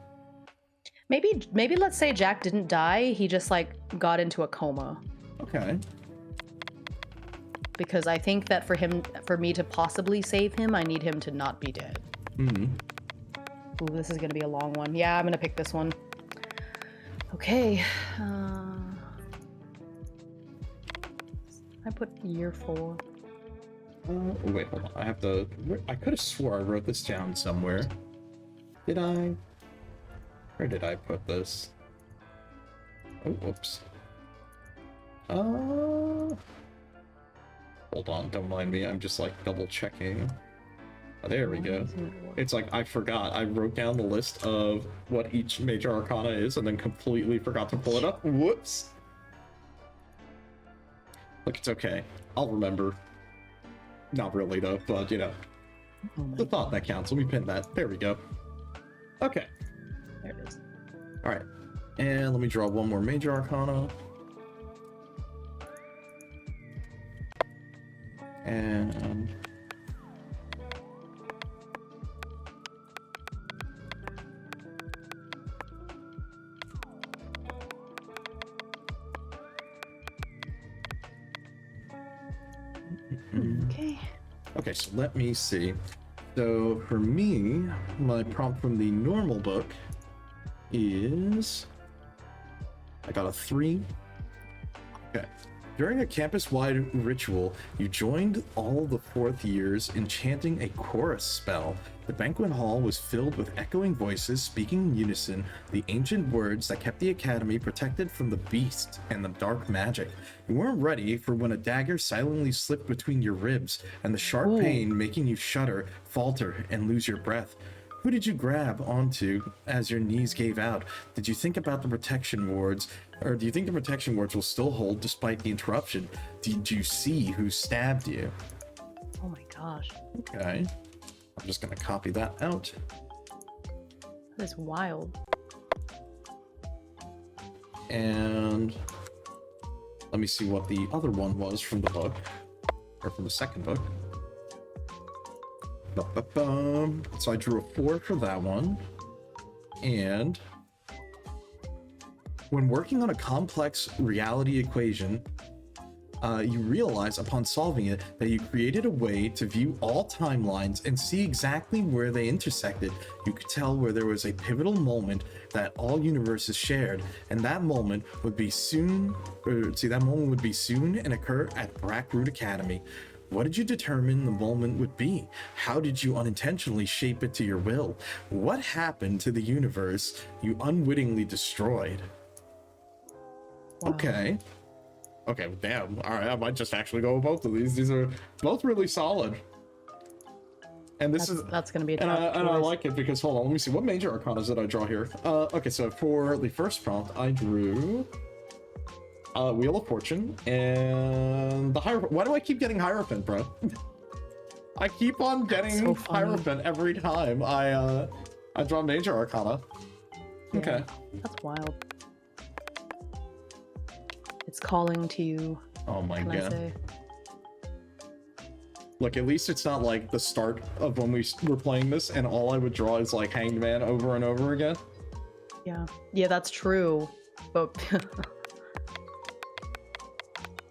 Maybe let's say Jack didn't die. He just like got into a coma. Okay. Because I think that for me to possibly save him, I need him to not be dead. Ooh, this is gonna be a long one. Yeah, I'm gonna pick this one. Okay. I put year 4. Wait, hold on. I have to... I could have swore I wrote this down somewhere. Did I? Where did I put this? Oh, whoops. Hold on, don't mind me. I'm just like double checking. There we go. It's like, I forgot. I wrote down the list of what each major arcana is and then completely forgot to pull it up. Whoops. Look, it's okay. I'll remember. Not really, though, but, you know. The thought that counts. Let me pin that. There we go. Okay. There it is. Alright. And let me draw one more major arcana. And... Okay. Okay, so let me see. So for me, my prompt from the normal book is... I got a 3. Okay. During a campus-wide ritual, you joined all the 4th years in chanting a chorus spell. The banquet hall was filled with echoing voices speaking in unison the ancient words that kept the academy protected from the beast and the dark magic. You weren't ready for when a dagger silently slipped between your ribs and the sharp pain making you shudder, falter, and lose your breath. Who did you grab onto as your knees gave out? Did you think about the protection wards, or do you think the protection wards will still hold despite the interruption? Did you see who stabbed you? Oh my gosh. Okay. I'm just gonna copy that out. That is wild. And let me see what the other one was from the book, or from the second book. So I drew a 4 for that one. And when working on a complex reality equation, you realize upon solving it that you created a way to view all timelines and see exactly where they intersected. You could tell where there was a pivotal moment that all universes shared, and that moment would be soon, and occur at Brackroot Academy. What did you determine the moment would be? How did you unintentionally shape it to your will? What happened to the universe you unwittingly destroyed? Wow. Okay, damn. All right, I might just actually go with both of these. These are both really solid. And that's gonna be a tough and I like it because, hold on, let me see. What major arcana did I draw here? Okay, so for the first prompt, I drew... Wheel of Fortune, and the Hierophant. Why do I keep getting Hierophant, bro? I keep on getting Hierophant every time I draw major arcana. Yeah, okay. That's wild. It's calling to you. Oh my god. I say? Look, at least it's not like the start of when we were playing this and all I would draw is like Hanged Man over and over again. Yeah, that's true. But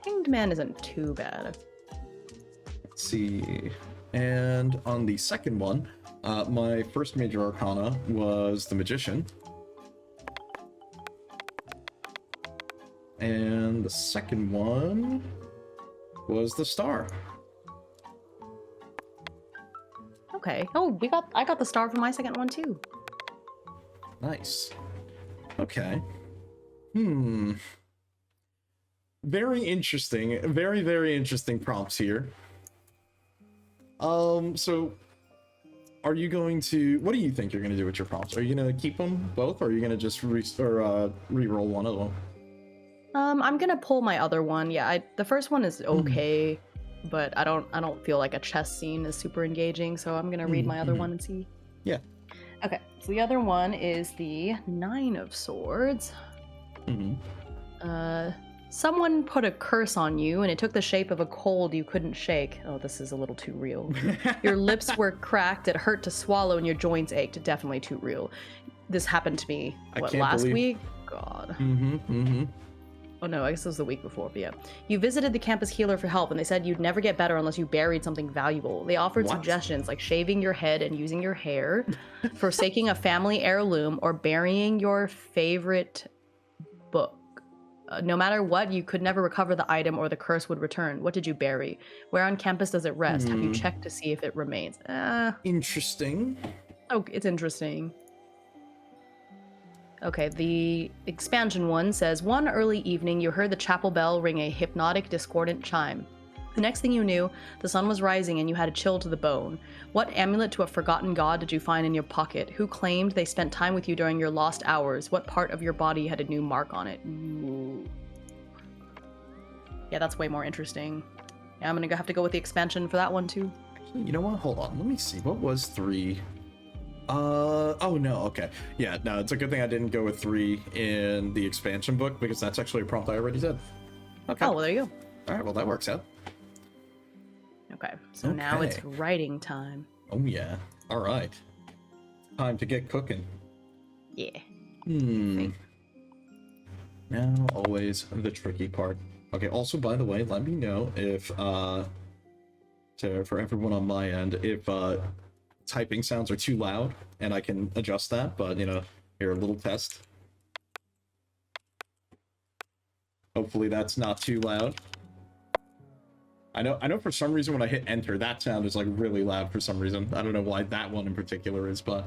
Hanged Man isn't too bad. Let's see. And on the second one, my first major arcana was the Magician. And the second one was the Star. Okay. Oh, I got the Star for my second one too. Nice. Okay. Very interesting. Very, very interesting prompts here. So are you going to, what do you think you're going to do with your prompts? Are you going to keep them both, or are you going to just re-roll one of them? I'm going to pull my other one. Yeah, the first one is okay, but I don't feel like a chess scene is super engaging, so I'm going to read my other one and see. Yeah. Okay, so the other one is the 9 of Swords. Someone put a curse on you, and it took the shape of a cold you couldn't shake. Oh, this is a little too real. Your lips were cracked, it hurt to swallow, and your joints ached. Definitely too real. This happened to me, last week? God. Oh no, I guess it was the week before, but yeah. You visited the campus healer for help, and they said you'd never get better unless you buried something valuable. They offered suggestions like shaving your head and using your hair, forsaking a family heirloom, or burying your favorite book. No matter what, you could never recover the item or the curse would return. What did you bury? Where on campus does it rest? Have you checked to see if it remains? Interesting. Oh, it's interesting. Okay, the expansion one says, one early evening you heard the chapel bell ring a hypnotic, discordant chime. The next thing you knew, the sun was rising and you had a chill to the bone. What amulet to a forgotten god did you find in your pocket? Who claimed they spent time with you during your lost hours? What part of your body had a new mark on it? Ooh. Yeah, that's way more interesting. Yeah, I'm gonna have to go with the expansion for that one too. You know what? Hold on. Let me see. What was 3? Oh no, okay. Yeah, no, it's a good thing I didn't go with 3 in the expansion book because that's actually a prompt I already did. Okay. Oh, well, there you go. All right, well, that works out. Okay, so now it's writing time. Oh yeah. All right. Time to get cooking. Yeah. Now, always the tricky part. Okay, also, by the way, let me know if, for everyone on my end, if, typing sounds are too loud, and I can adjust that, but, you know, here, a little test. Hopefully that's not too loud. I know for some reason when I hit enter, that sound is, like, really loud for some reason. I don't know why that one in particular is, but...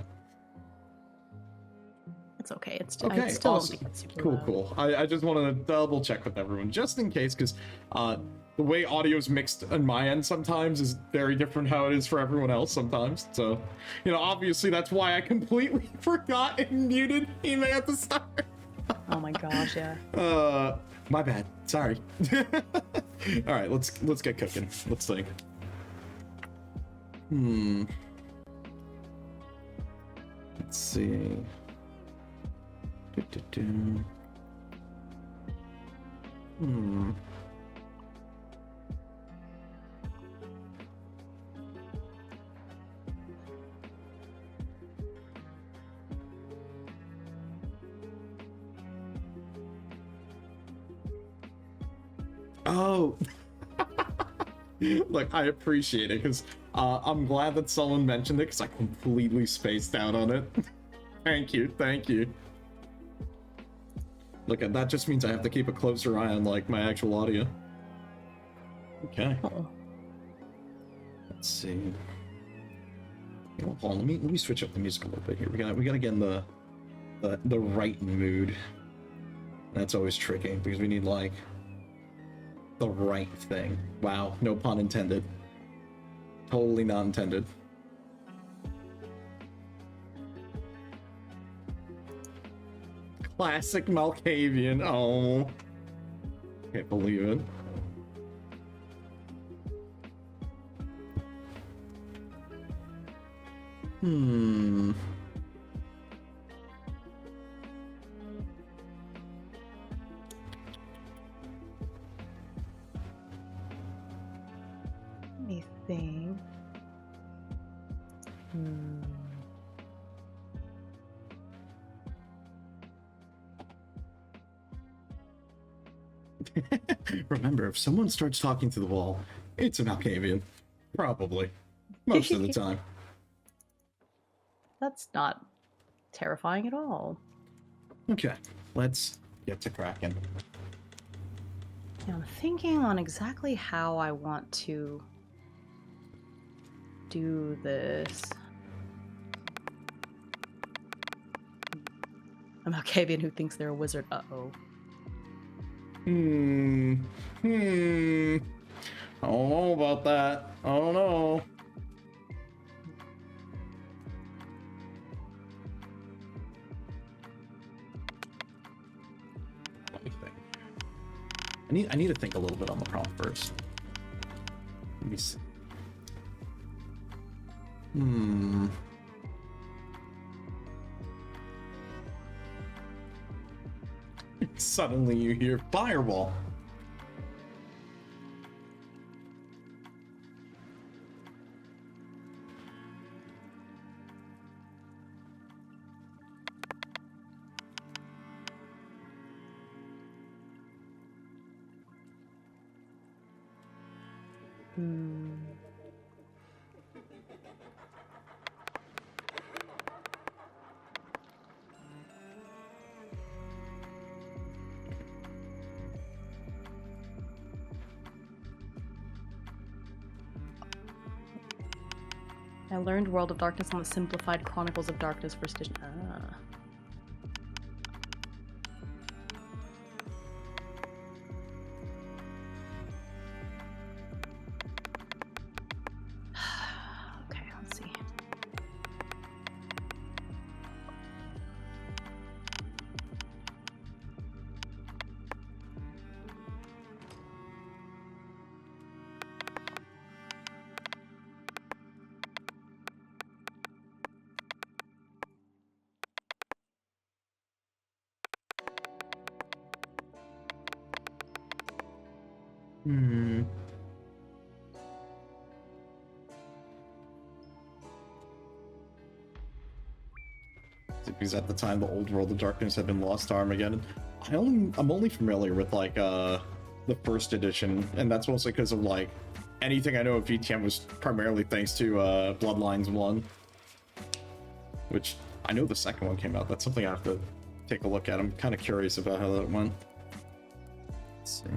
It's okay. It's okay, I still awesome. don't think it's super loud. Cool. I just wanted to double check with everyone, just in case, because the way audio is mixed on my end sometimes is very different how it is for everyone else sometimes. So, you know, obviously that's why I completely forgot and muted Hime at the start. Oh my gosh, yeah. My bad. Sorry. All right, let's get cooking. Let's think. Let's see. Oh. Look, I appreciate it because I'm glad that someone mentioned it because I completely spaced out on it. Thank you. Look, that just means I have to keep a closer eye on, like, my actual audio. Okay. Let's see. Hold on, let me switch up the music a little bit here. We gotta get in the right mood. That's always tricky because we need, like, the right thing. Wow, no pun intended. Totally not intended. Classic Malkavian. Oh, can't believe it. Let me think. Remember, if someone starts talking to the wall, it's an Malkavian. Probably. Most of the time. That's not terrifying at all. Okay, let's get to cracking. Yeah, I'm thinking on exactly how I want to do this. A Malkavian who thinks they're a wizard. Uh-oh. I don't know about that. I don't know. Let me think. I need to think a little bit on the prompt first. Let me see. Suddenly you hear fireball. I learned World of Darkness on the simplified Chronicles of Darkness first edition. Hmm. Because at the time, the old World of Darkness had been lost to Armageddon. I'm only familiar with like the first edition, and that's mostly because of like anything I know of VTM was primarily thanks to Bloodlines 1, which I know the second one came out. That's something I have to take a look at. I'm kind of curious about how that went. Let's see.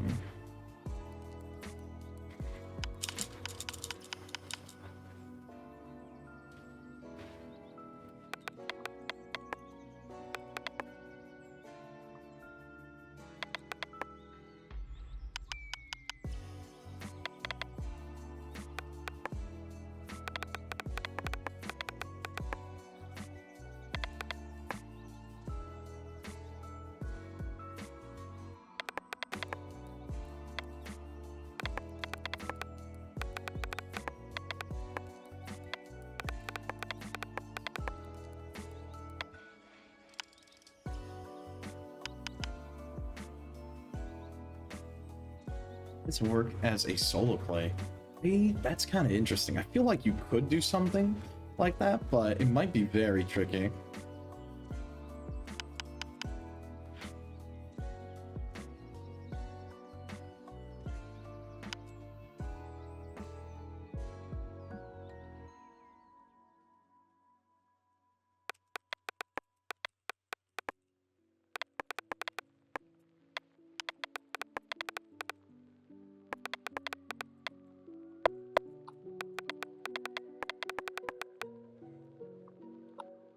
This work as a solo play. Hey, that's kind of interesting. I feel like you could do something like that, but it might be very tricky.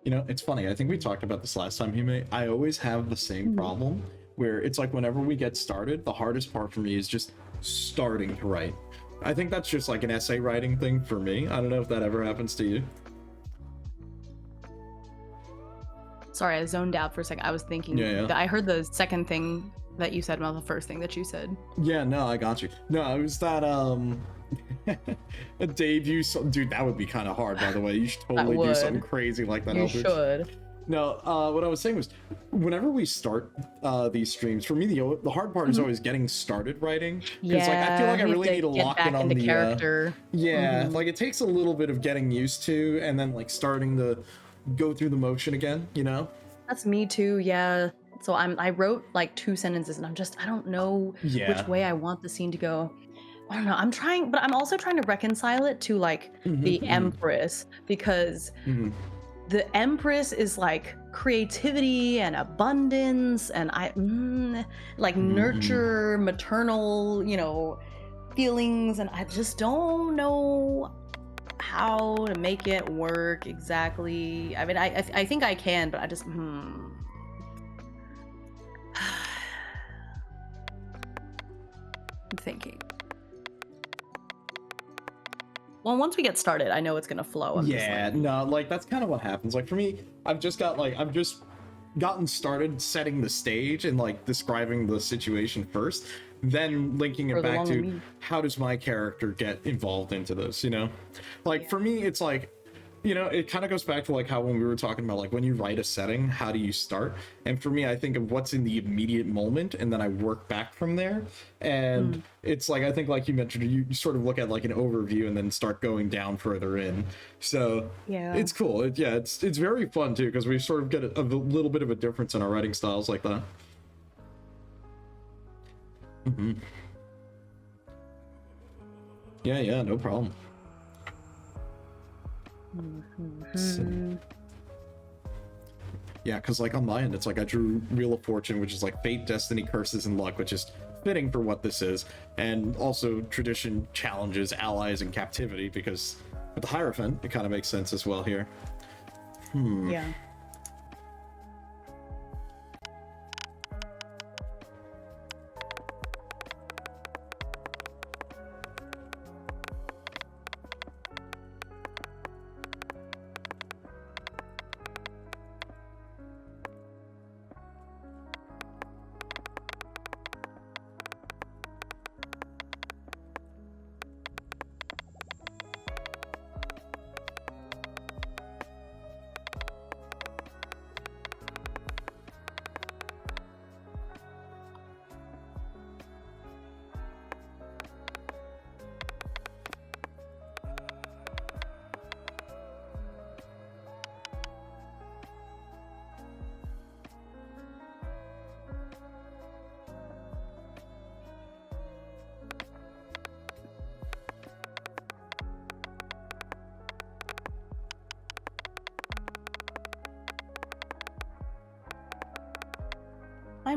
You know, it's funny. I think we talked about this last time, Hime. I always have the same problem where it's like whenever we get started, the hardest part for me is just starting to write. I think that's just like an essay writing thing for me. I don't know if that ever happens to you. Sorry, I zoned out for a second. I was thinking. Yeah. I heard the second thing that you said about the first thing that you said. Yeah, no, I got you. No, it was that a debut. Dude, that would be kind of hard, by the way. You should totally do something crazy like that. You should. No, what I was saying was, whenever we start these streams, for me the hard part is always getting started writing. Because like I feel like I really need to lock in on the character. Like it takes a little bit of getting used to, and then like starting to go through the motion again. You know. That's me too. Yeah. So I wrote like 2 sentences, and I don't know which way I want the scene to go. I don't know. I'm trying, but I'm also trying to reconcile it to like the Empress, because the Empress is like creativity and abundance, and nurture, maternal, feelings, and I just don't know how to make it work exactly. I mean, I think I can, but I just I'm thinking. Well, once we get started, I know it's gonna flow. That's kind of what happens. Like for me, I've just gotten started setting the stage and like describing the situation first, then linking it back to how does my character get involved into this, for me it's like, it kind of goes back to like how when we were talking about like when you write a setting, how do you start? And for me, I think of what's in the immediate moment, and then I work back from there. And it's like, I think like you mentioned, you sort of look at like an overview and then start going down further in. So yeah, it's cool. It's very fun too, because we sort of get a little bit of a difference in our writing styles like that. Yeah, no problem. Yeah, because like on my end, it's like I drew Wheel of Fortune, which is like fate, destiny, curses, and luck, which is fitting for what this is, and also tradition, challenges, allies, and captivity, because with the Hierophant, it kind of makes sense as well here. Yeah.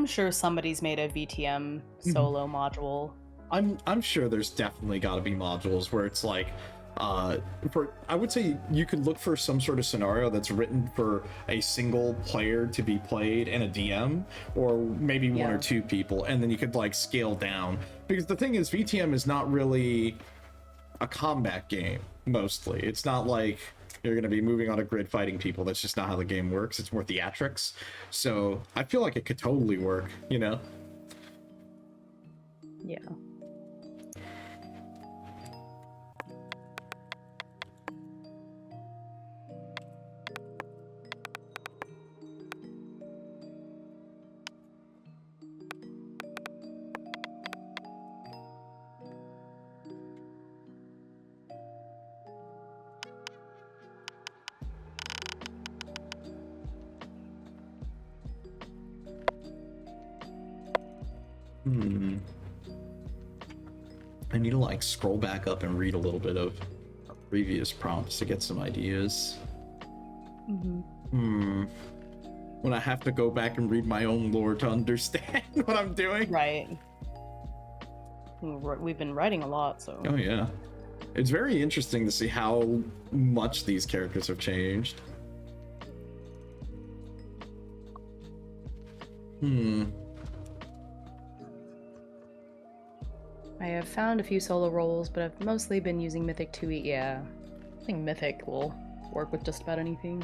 sure somebody's made a VTM solo module. I'm sure there's definitely got to be modules where it's like, I would say you could look for some sort of scenario that's written for a single player to be played and a DM, or maybe one or two people, and then you could like scale down. Because the thing is, VTM is not really a combat game, mostly. It's not like you're going to be moving on a grid fighting people. That's just not how the game works. It's more theatrics. So I feel like it could totally work, you know? Yeah. I need to like scroll back up and read a little bit of previous prompts to get some ideas. When I have to go back and read my own lore to understand what I'm doing. Right. We've been writing a lot, so. Oh yeah. It's very interesting to see how much these characters have changed. I have found a few solo roles, but I've mostly been using Mythic to eat. Yeah. I think Mythic will work with just about anything.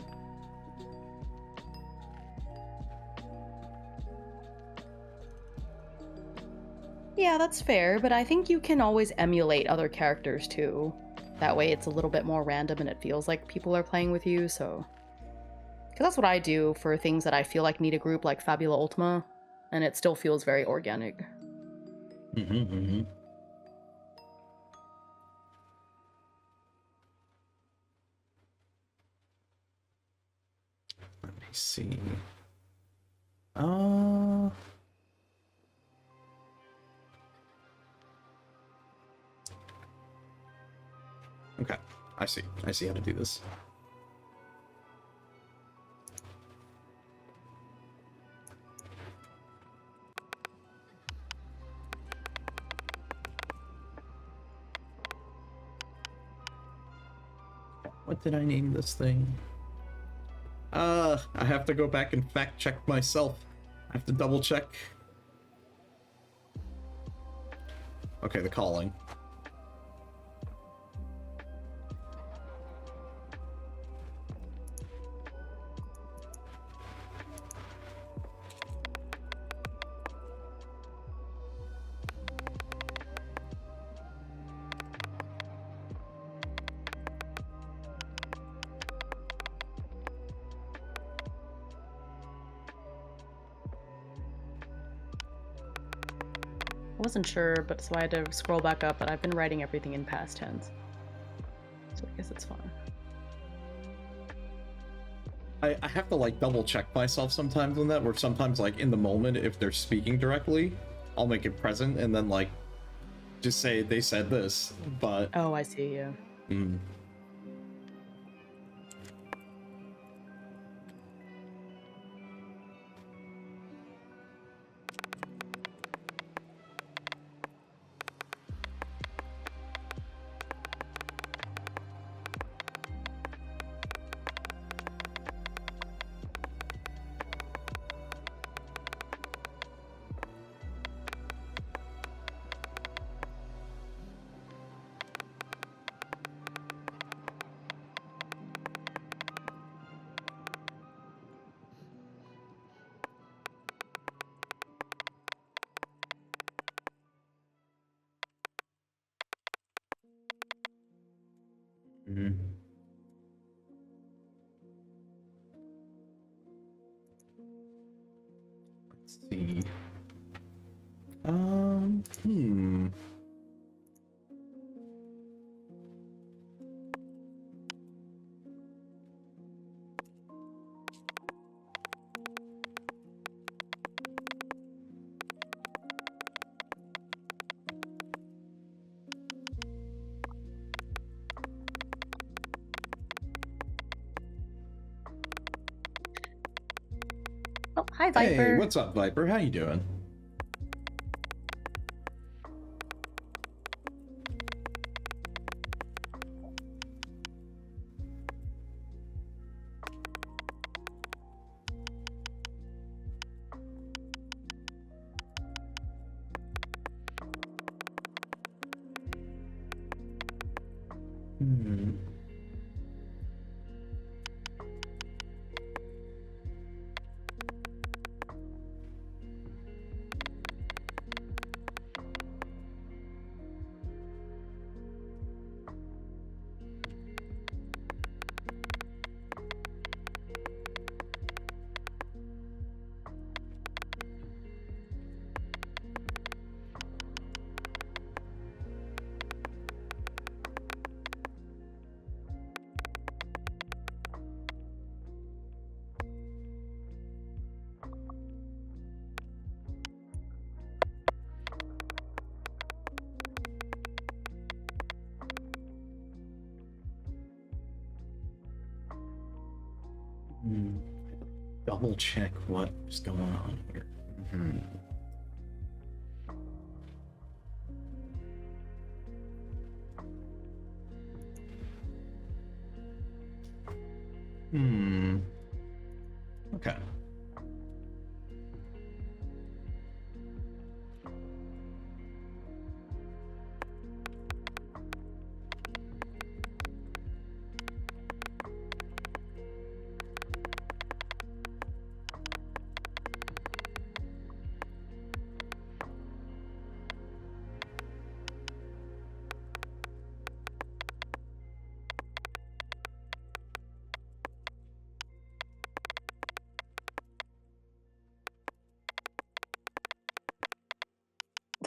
Yeah, that's fair, but I think you can always emulate other characters too. That way it's a little bit more random and it feels like people are playing with you, so. Because that's what I do for things that I feel like need a group like Fabula Ultima, and it still feels very organic. Let me see. Okay, I see. I see how to do this. What did I name this thing? I have to go back and fact check myself. I have to double check. Okay, the calling. I wasn't sure, but so I had to scroll back up, but I've been writing everything in past tense. So I guess it's fine. I have to like double check myself sometimes on that, where sometimes like in the moment, if they're speaking directly, I'll make it present and then like just say they said this, but... Oh, I see, yeah. Let's see. Hi, Viper. Hey, what's up, Viper? How you doing? Double check what's going on here. Okay.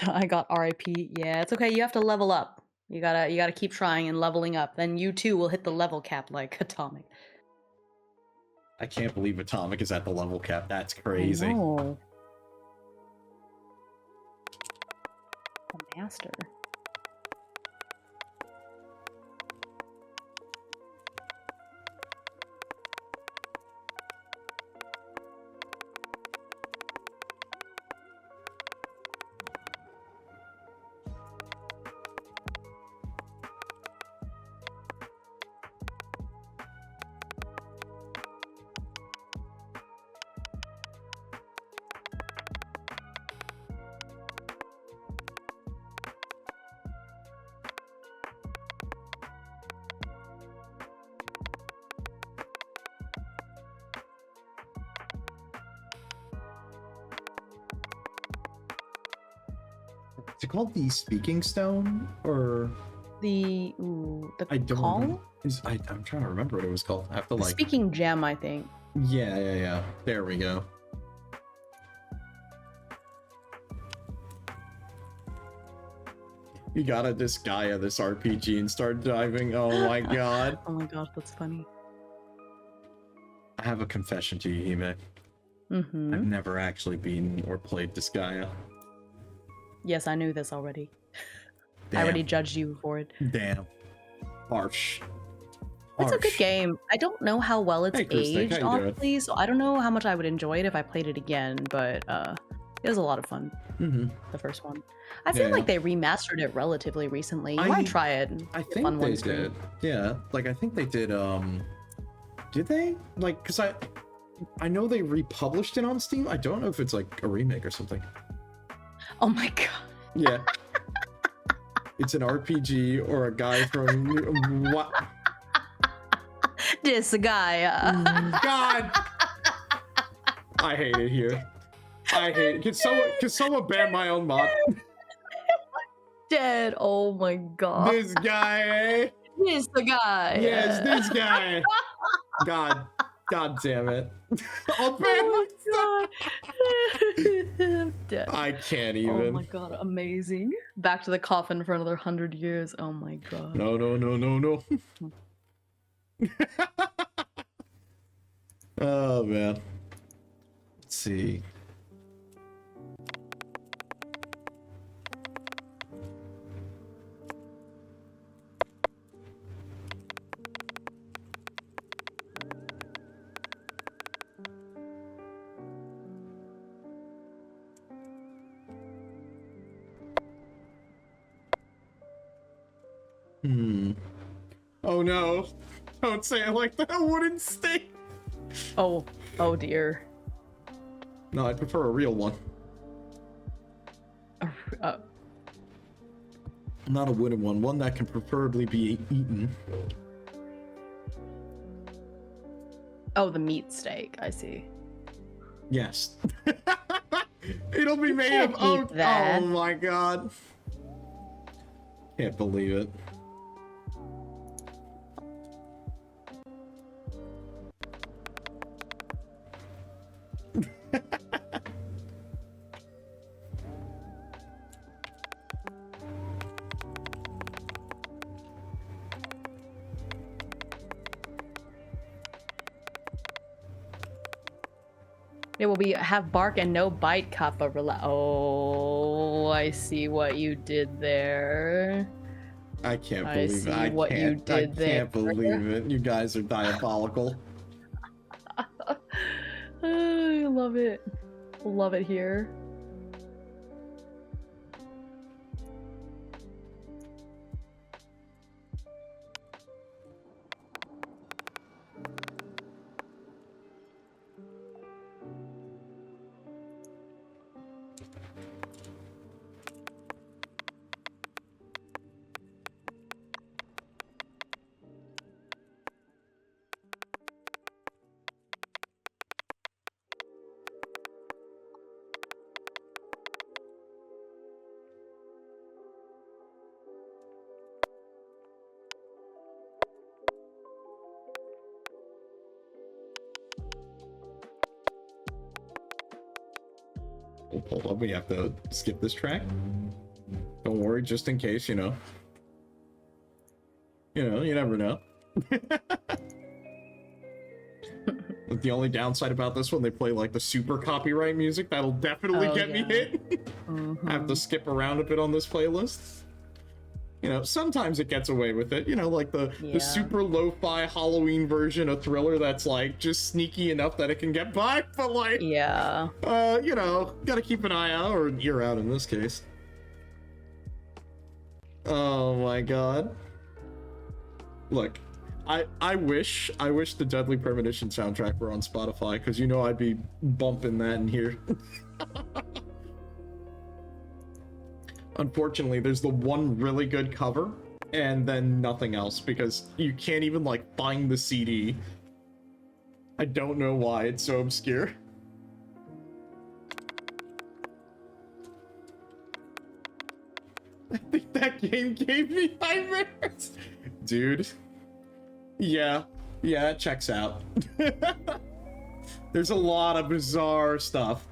I got RIP. Yeah, it's okay. You have to level up. You gotta keep trying and leveling up. Then you too will hit the level cap like Atomic. I can't believe Atomic is at the level cap. That's crazy. I know. The master. Is it called the Speaking Stone or The I don't call? remember. I'm trying to remember what it was called. I have to The like speaking gem, I think. Yeah. There we go. You gotta Disgaea this RPG and start diving. Oh my god. Oh my gosh, that's funny. I have a confession to you, Hime. I've never actually been or played Disgaea. Yes, I knew this already. Damn. I already judged you for it. Damn. Harsh. It's a good game. I don't know how well it's aged, honestly, so I don't know how much I would enjoy it if I played it again, but it was a lot of fun. The first one. I feel like they remastered it relatively recently. You might try it. I think they did. Yeah, like I think they did. Did they? Like, cause I know they republished it on Steam. I don't know if it's like a remake or something. Oh my god. Yeah. It's an RPG or a guy from what? This guy. God. I hate it here. I hate it. Can someone ban my own mod? Dead. Oh my god. This guy, eh? This the guy. Yes, this guy. God damn it. I'll ban myself. I'm dead. I can't even. Oh my god, amazing. Back to the coffin for another 100 years. Oh my god. No. Oh man. Let's see. Hmm. Oh no. Don't say it like that. Wooden stake. Oh dear. No, I prefer a real one. Not a wooden one. One that can preferably be eaten. Oh, the meat steak. I see. Yes. It'll be made of oak. Oh my god. Can't believe it. It will have bark and no bite, Kappa. Oh, I see what you did there. I can't believe it. I can't believe it. You guys are diabolical. I love it. Love it here. Hold on, we have to skip this track. Don't worry, just in case, you know. You never know. The only downside about this one, they play like the super copyright music. That'll definitely get me hit. I have to skip around a bit on this playlist. You know, sometimes it gets away with it. You know, like the super lo-fi Halloween version of Thriller that's like just sneaky enough that it can get by. But like, you know, gotta keep an eye out or an ear out in this case. Oh my god. Look, I wish the Deadly Premonition soundtrack were on Spotify, because you know I'd be bumping that in here. Unfortunately, there's the one really good cover, and then nothing else, because you can't even, like, find the CD. I don't know why, it's so obscure. I think that game gave me nightmares. Dude. Yeah, it checks out. There's a lot of bizarre stuff.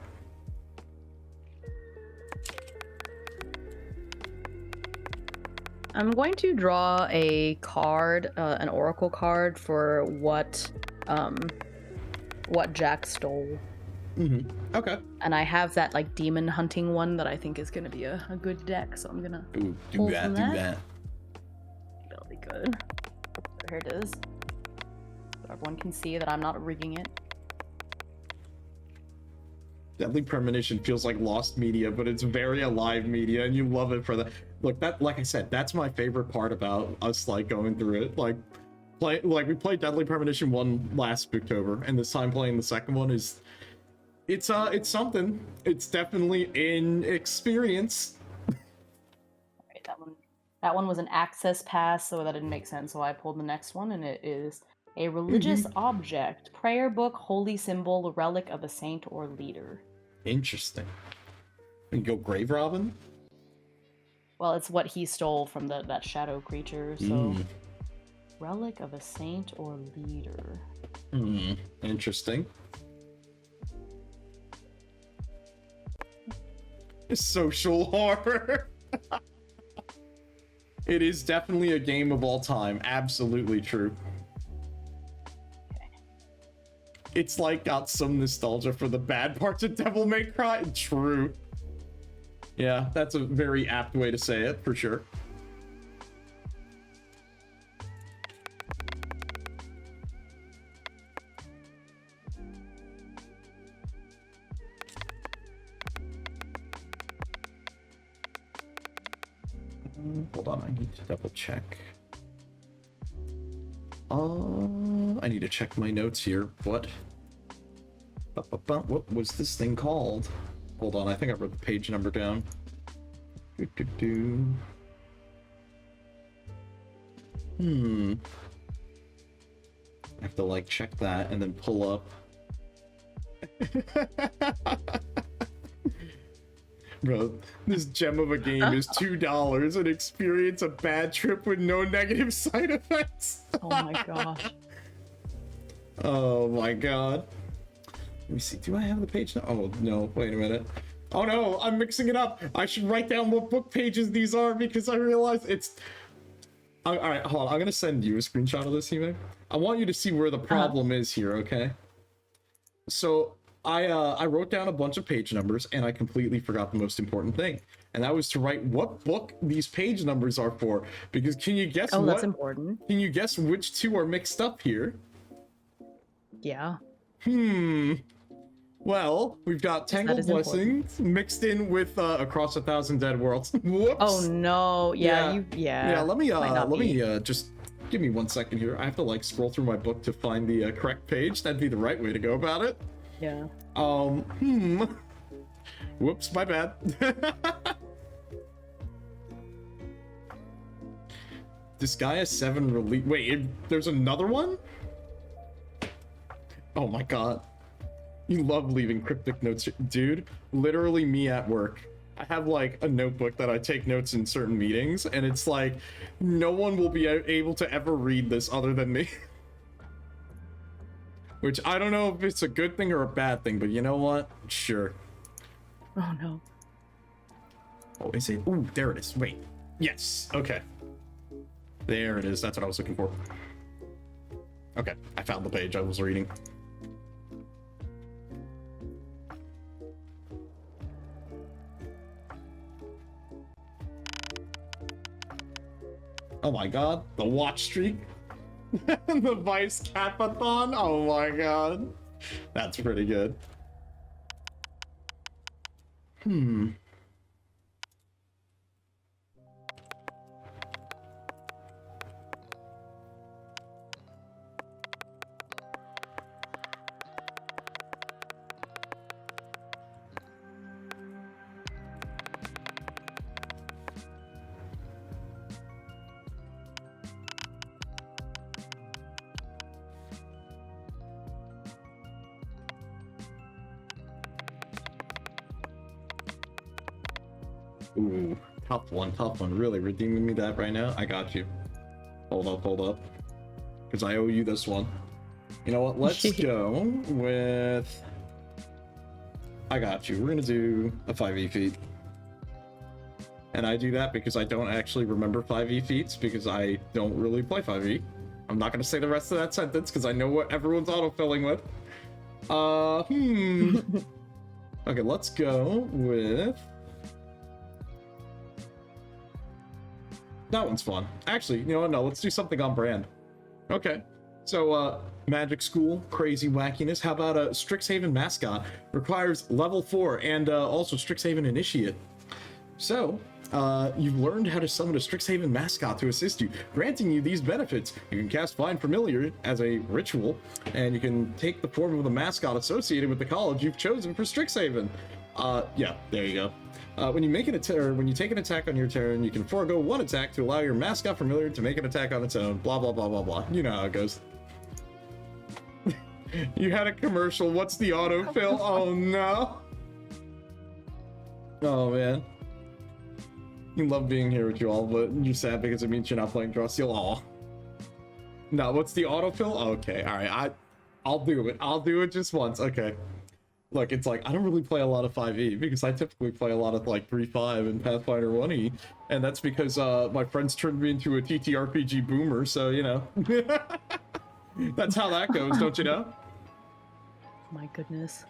I'm going to draw a card, an oracle card for what Jack stole. Mm-hmm. Okay. And I have that like demon hunting one that I think is gonna be a good deck, so I'm gonna do that. That'll be good. Here it is. So everyone can see that I'm not rigging it. Deadly Premonition feels like lost media, but it's very alive media, and you love it for that. Look, that, like I said, that's my favorite part about us, like, going through it. Like we played Deadly Premonition 1 last Spooktober, and this time playing the second one is, it's something. It's definitely an experience. Alright, that one was an access pass, so that didn't make sense, so I pulled the next one, and it is a religious object, prayer book, holy symbol, relic of a saint or leader. Interesting. And go grave robbing? Well, it's what he stole from that shadow creature, so... Relic of a saint or leader. Interesting. Social horror. It is definitely a game of all time. Absolutely true. It's like got some nostalgia for the bad parts of Devil May Cry. True. Yeah, that's a very apt way to say it, for sure. Hold on, I need to double check. I need to check my notes here. What was this thing called? Hold on, I think I wrote the page number down. I have to like check that and then pull up. Bro, this gem of a game is $2 and experience a bad trip with no negative side effects. Oh my gosh. Oh my god. Let me see, do I have the page now? Oh no, wait a minute. Oh no, I'm mixing it up. I should write down what book pages these are because I realized it's... Alright, hold on, I'm gonna send you a screenshot of this, Hime. I want you to see where the problem is here, okay? So, I wrote down a bunch of page numbers and I completely forgot the most important thing. And that was to write what book these page numbers are for. Because can you guess that's important. Can you guess which two are mixed up here? Yeah. Well, we've got Tangled Blessings mixed in with Across a Thousand Dead Worlds. Whoops. Oh no. Yeah. Let me just give me 1 second here. I have to like scroll through my book to find the correct page. That'd be the right way to go about it. Yeah. Whoops, my bad. Disgaea 7 release. Wait, there's another one? Oh my god. You love leaving cryptic notes. Dude, literally me at work. I have like a notebook that I take notes in certain meetings, and it's like, no one will be able to ever read this other than me. Which I don't know if it's a good thing or a bad thing, but you know what? Sure. Oh no. Oh, is it? Ooh, there it is. Wait. Yes. Okay. There it is. That's what I was looking for. Okay. I found the page I was reading. Oh my god. The watch streak. The Vice Kappatain. Oh my god. That's pretty good. Ooh, tough one. Really redeeming me that right now? I got you. Hold up. Because I owe you this one. You know what? Let's go with... I got you. We're going to do a 5e feat. And I do that because I don't actually remember 5e feats because I don't really play 5e. I'm not going to say the rest of that sentence because I know what everyone's autofilling with. Okay, let's go with... That one's fun. Actually, you know what? No, let's do something on brand. Okay. So, Magic School, crazy wackiness. How about a Strixhaven mascot? Requires level 4 and also Strixhaven Initiate. So, you've learned how to summon a Strixhaven mascot to assist you, granting you these benefits. You can cast Find Familiar as a ritual, and you can take the form of the mascot associated with the college you've chosen for Strixhaven. Yeah, there you go. When you make an when you take an attack on your turn, you can forego one attack to allow your mascot familiar to make an attack on its own. Blah, blah, blah, blah, blah. You know how it goes. You had a commercial. What's the autofill? Oh, no. Oh, man. You love being here with you all, but you're sad because it means you're not playing Draw Steel. Aw. No, what's the autofill? Okay, all right. I'll do it. I'll do it just once. Okay. Look, it's like, I don't really play a lot of 5e because I typically play a lot of like 3.5 and Pathfinder 1e. And that's because my friends turned me into a ttrpg boomer, so, you know. That's how that goes, don't you know? My goodness.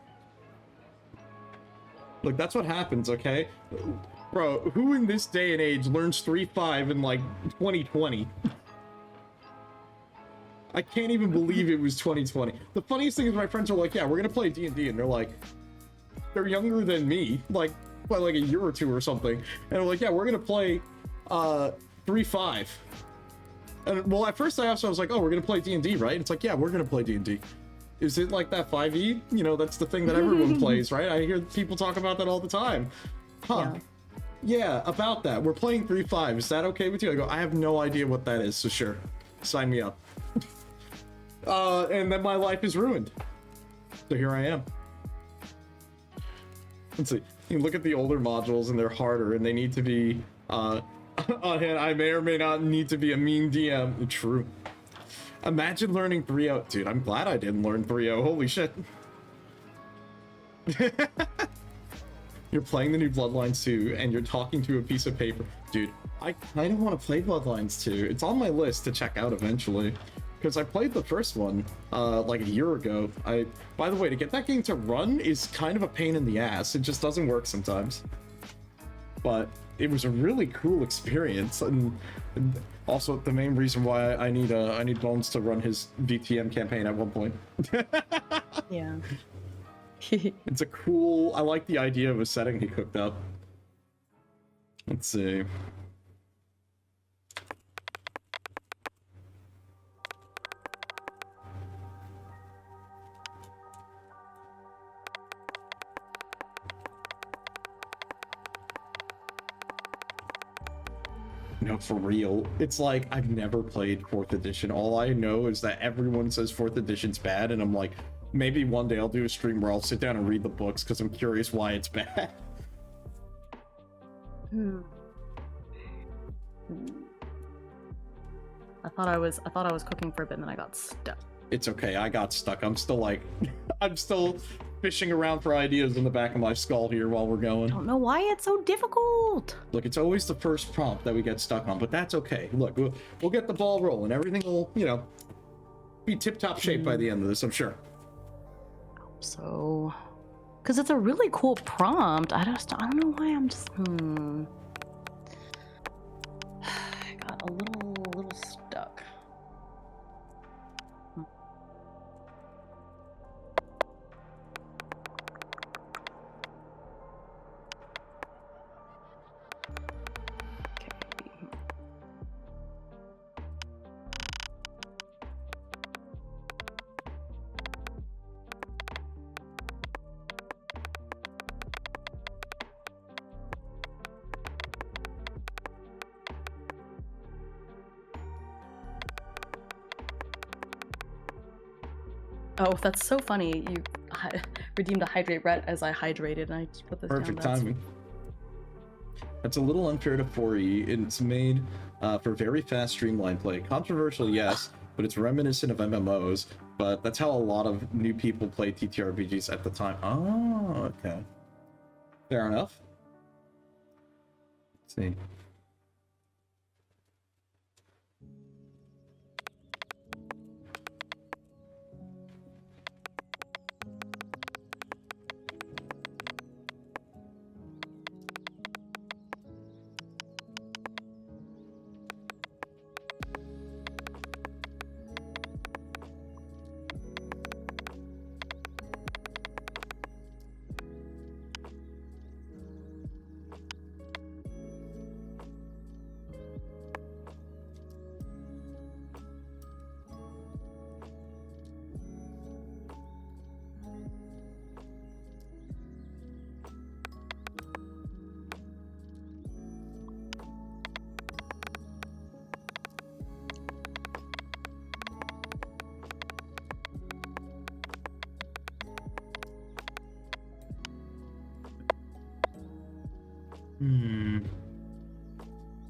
Look, that's what happens, okay? Bro, who in this day and age learns 3.5 in like 2020? I can't even believe it was 2020. The funniest thing is my friends are like, yeah, we're gonna play D&D, and they're like, they're younger than me, like by like a year or two or something, and they're like, yeah, we're gonna play 3-5. And well, at first I was like, oh, we're gonna play D&D, right? It's like, yeah, we're gonna play D&D. Is it like that 5e? You know, that's the thing that everyone plays, right? I hear people talk about that all the time. Huh. Yeah, about that. We're playing 3-5. Is that okay with you? I go, I have no idea what that is, so sure. Sign me up. And then my life is ruined. So here I am. Let's see. You look at the older modules and they're harder and they need to be on hand. I may or may not need to be a mean DM. True. Imagine learning 3.0. Dude, I'm glad I didn't learn 3.0. Holy shit. You're playing the new Bloodlines 2 and you're talking to a piece of paper. Dude, I kind of want to play Bloodlines 2. It's on my list to check out eventually. Because I played the first one like a year ago. By the way, to get that game to run is kind of a pain in the ass. It just doesn't work sometimes. But it was a really cool experience, and also the main reason why I need Bones to run his VTM campaign at one point. Yeah. It's a cool. I like the idea of a setting he cooked up. Let's see. No, for real. It's like, I've never played 4th edition. All I know is that everyone says 4th edition's bad, and I'm like, maybe one day I'll do a stream where I'll sit down and read the books, because I'm curious why it's bad. I thought I was cooking for a bit and then I got stuck. It's okay, I got stuck. I'm still like, I'm still fishing around for ideas in the back of my skull here while we're going. I don't know why it's so difficult. Look, it's always the first prompt that we get stuck on, but that's okay. Look, we'll get the ball rolling. Everything will, you know, be tip-top shape by the end of this, I'm sure. So, because it's a really cool prompt. I don't know why I'm just, I got a little stuck. Oh, that's so funny. You redeemed a hydrate ret as I hydrated, and I just put this Perfect down. timing. That's a little unfair to 4E. It's made for very fast streamlined play. Controversial, yes, but it's reminiscent of MMOs. But that's how a lot of new people play TTRPGs at the time. Oh, okay. Fair enough. Let's see.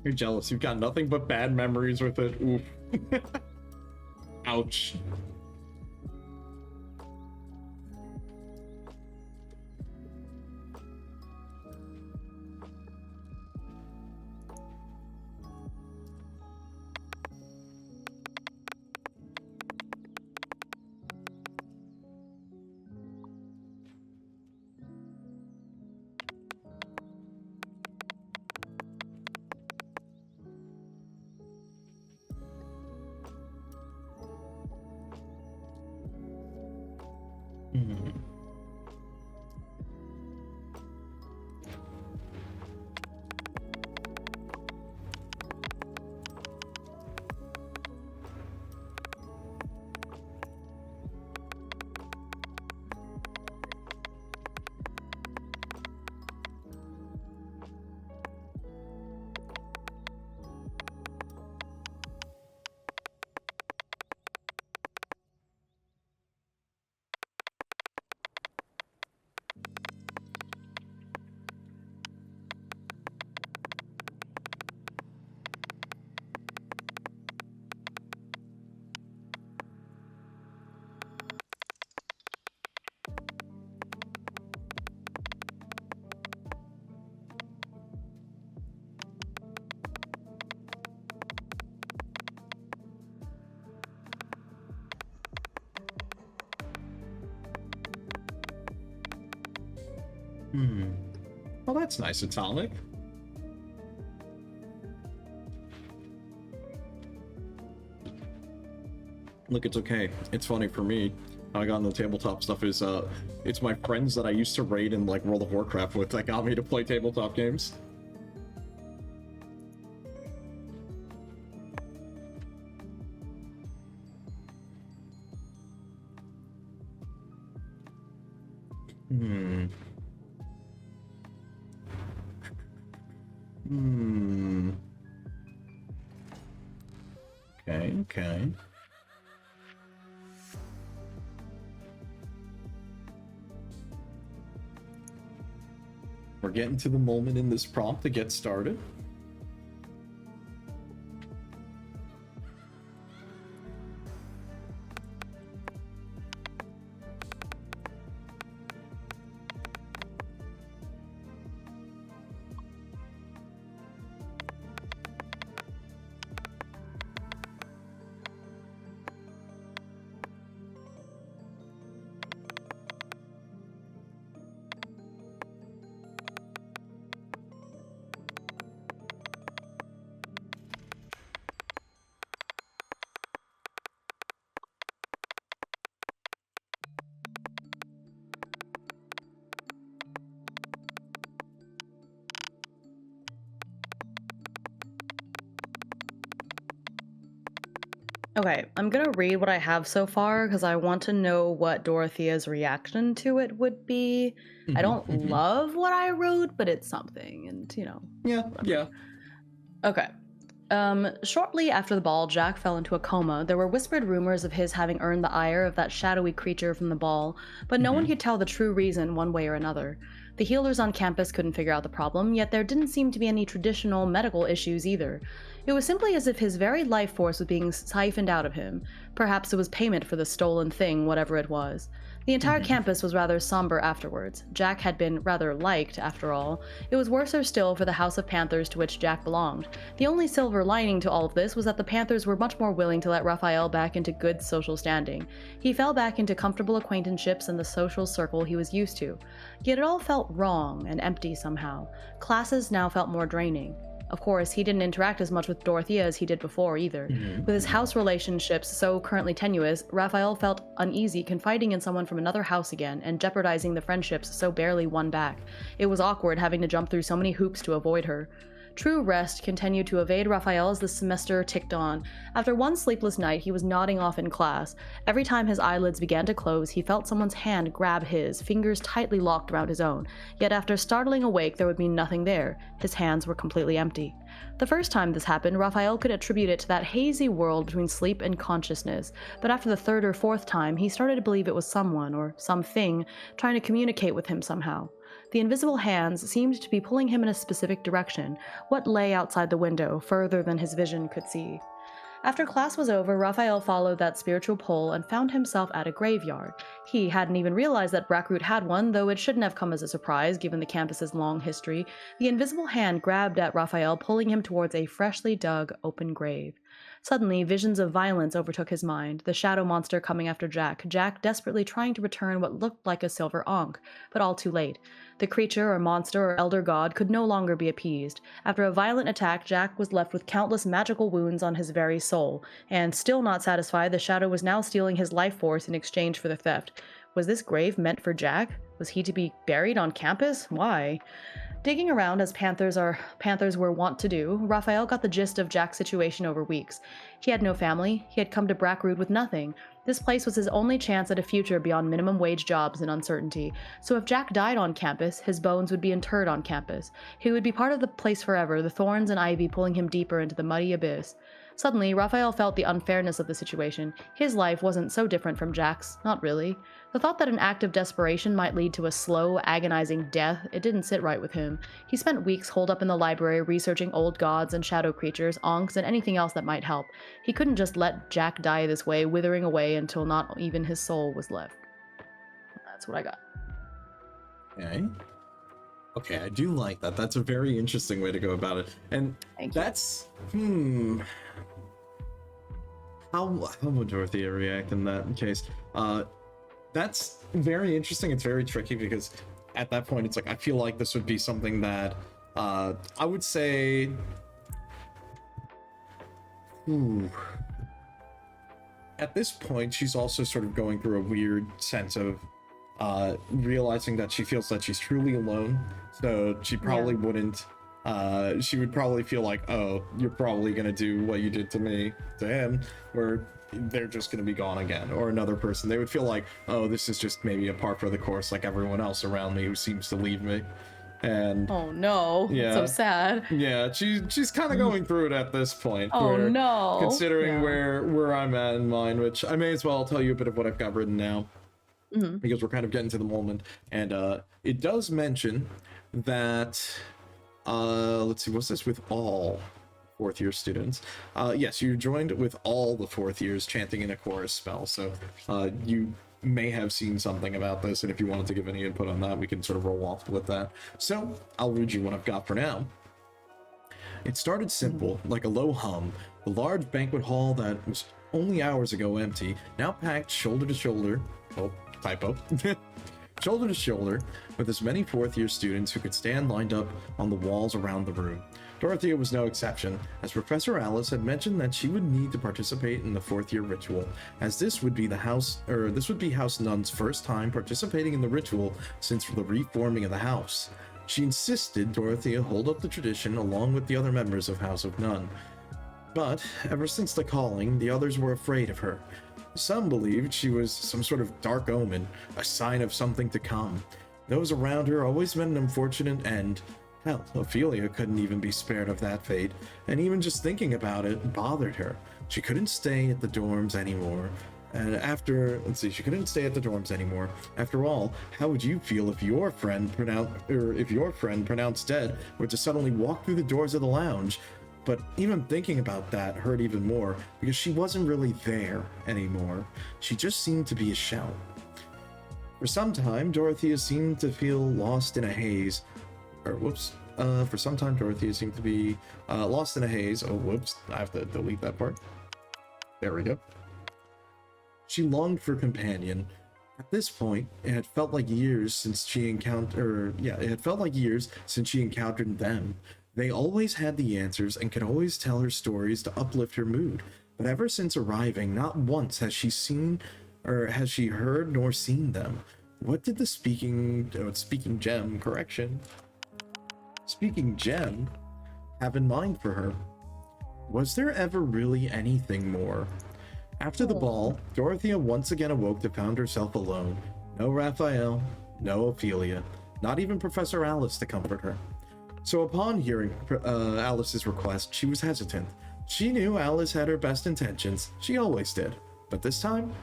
You're jealous. You've got nothing but bad memories with it. Oof. Ouch. Well, that's nice, Atomic. Look, it's okay. It's funny for me. How I got into tabletop stuff is, it's my friends that I used to raid in, like, World of Warcraft with that got me to play tabletop games. Okay. We're getting to the moment in this prompt to get started. Okay, I'm gonna read what I have so far because I want to know what Dorothea's reaction to it would be. I don't love what I wrote, but it's something, and you know. Yeah. Okay. Shortly after the ball, Jack fell into a coma. There were whispered rumors of his having earned the ire of that shadowy creature from the ball, but no one could tell the true reason one way or another. The healers on campus couldn't figure out the problem, yet there didn't seem to be any traditional medical issues either. It was simply as if his very life force was being siphoned out of him. Perhaps it was payment for the stolen thing, whatever it was. The entire campus was rather somber afterwards. Jack had been rather liked, after all. It was worser still for the House of Panthers to which Jack belonged. The only silver lining to all of this was that the Panthers were much more willing to let Raphael back into good social standing. He fell back into comfortable acquaintanceships and the social circle he was used to. Yet it all felt wrong and empty somehow. Classes now felt more draining. Of course, he didn't interact as much with Dorothea as he did before either. With his house relationships so currently tenuous, Raphael felt uneasy confiding in someone from another house again and jeopardizing the friendships so barely won back. It was awkward having to jump through so many hoops to avoid her. True rest continued to evade Raphael as the semester ticked on. After one sleepless night, he was nodding off in class. Every time his eyelids began to close, he felt someone's hand grab his, fingers tightly locked around his own. Yet after startling awake, there would be nothing there. His hands were completely empty. The first time this happened, Raphael could attribute it to that hazy world between sleep and consciousness, but after the third or fourth time, he started to believe it was someone, or something, trying to communicate with him somehow. The invisible hands seemed to be pulling him in a specific direction, what lay outside the window, further than his vision could see. After class was over, Raphael followed that spiritual pull and found himself at a graveyard. He hadn't even realized that Brackroot had one, though it shouldn't have come as a surprise given the campus's long history. The invisible hand grabbed at Raphael, pulling him towards a freshly dug, open grave. Suddenly, visions of violence overtook his mind, the shadow monster coming after Jack desperately trying to return what looked like a silver ankh, but all too late. The creature or monster or elder god could no longer be appeased. After a violent attack, Jack was left with countless magical wounds on his very soul, and still not satisfied, the shadow was now stealing his life force in exchange for the theft. Was this grave meant for Jack? Was he to be buried on campus? Why? Digging around as panthers were wont to do, Raphael got the gist of Jack's situation over weeks. He had no family, he had come to Brackroot with nothing. This place was his only chance at a future beyond minimum wage jobs and uncertainty. So if Jack died on campus, his bones would be interred on campus. He would be part of the place forever, the thorns and ivy pulling him deeper into the muddy abyss. Suddenly, Raphael felt the unfairness of the situation. His life wasn't so different from Jack's, not really. The thought that an act of desperation might lead to a slow, agonizing death, it didn't sit right with him. He spent weeks holed up in the library researching old gods and shadow creatures, ankhs, and anything else that might help. He couldn't just let Jack die this way, withering away until not even his soul was left. That's what I got. Okay, I do like that. That's a very interesting way to go about it. And that's... How would Dorothea react in that case? That's very interesting. It's very tricky because at that point, it's like, I feel like this would be something that, I would say, at this point, she's also sort of going through a weird sense of realizing that she feels that she's truly alone. So she probably wouldn't, she would probably feel like, oh, you're probably going to do what you did to me, to him, where they're just going to be gone again. Or another person, they would feel like, oh, this is just maybe a par for the course, like everyone else around me who seems to leave me. And oh no, yeah, so sad. Yeah, she's kind of going through it at this point. Oh no, considering where I'm at in mind, which I may as well tell you a bit of what I've got written now, because we're kind of getting to the moment. And it does mention that let's see, what's this with all fourth year students? Yes, you joined with all the fourth years chanting in a chorus spell. So you may have seen something about this, and if you wanted to give any input on that, we can sort of roll off with that. So I'll read you what I've got for now. It started simple, like a low hum. The large banquet hall that was only hours ago empty, now packed shoulder to shoulder. Oh, typo. Shoulder to shoulder with as many fourth year students who could stand lined up on the walls around the room. Dorothea was no exception, as Professor Alice had mentioned that she would need to participate in the fourth year ritual, as this would be House Nun's first time participating in the ritual since the reforming of the house. She insisted Dorothea hold up the tradition along with the other members of House of Nun. But ever since the calling, the others were afraid of her. Some believed she was some sort of dark omen, a sign of something to come. Those around her always met an unfortunate end. Hell, Ophelia couldn't even be spared of that fate, and even just thinking about it bothered her. She couldn't stay at the dorms anymore. She couldn't stay at the dorms anymore. After all, how would you feel if your friend pronounced dead were to suddenly walk through the doors of the lounge? But even thinking about that hurt even more, because she wasn't really there anymore. She just seemed to be a shell. For some time, Dorothea seemed to feel lost in a haze. For some time, Dorothea seemed to be lost in a haze. Oh, whoops. I have to delete that part. There we go. She longed for a companion. At this point, it had felt like years since she encountered them. They always had the answers and could always tell her stories to uplift her mood. But ever since arriving, not once has she heard nor seen them. What did the speaking gem have in mind for her? Was there ever really anything more? After the ball, Dorothea once again awoke to find herself alone. No Raphael, no Ophelia, not even Professor Alice to comfort her. So upon hearing Alice's request, she was hesitant. She knew Alice had her best intentions. She always did. But this time,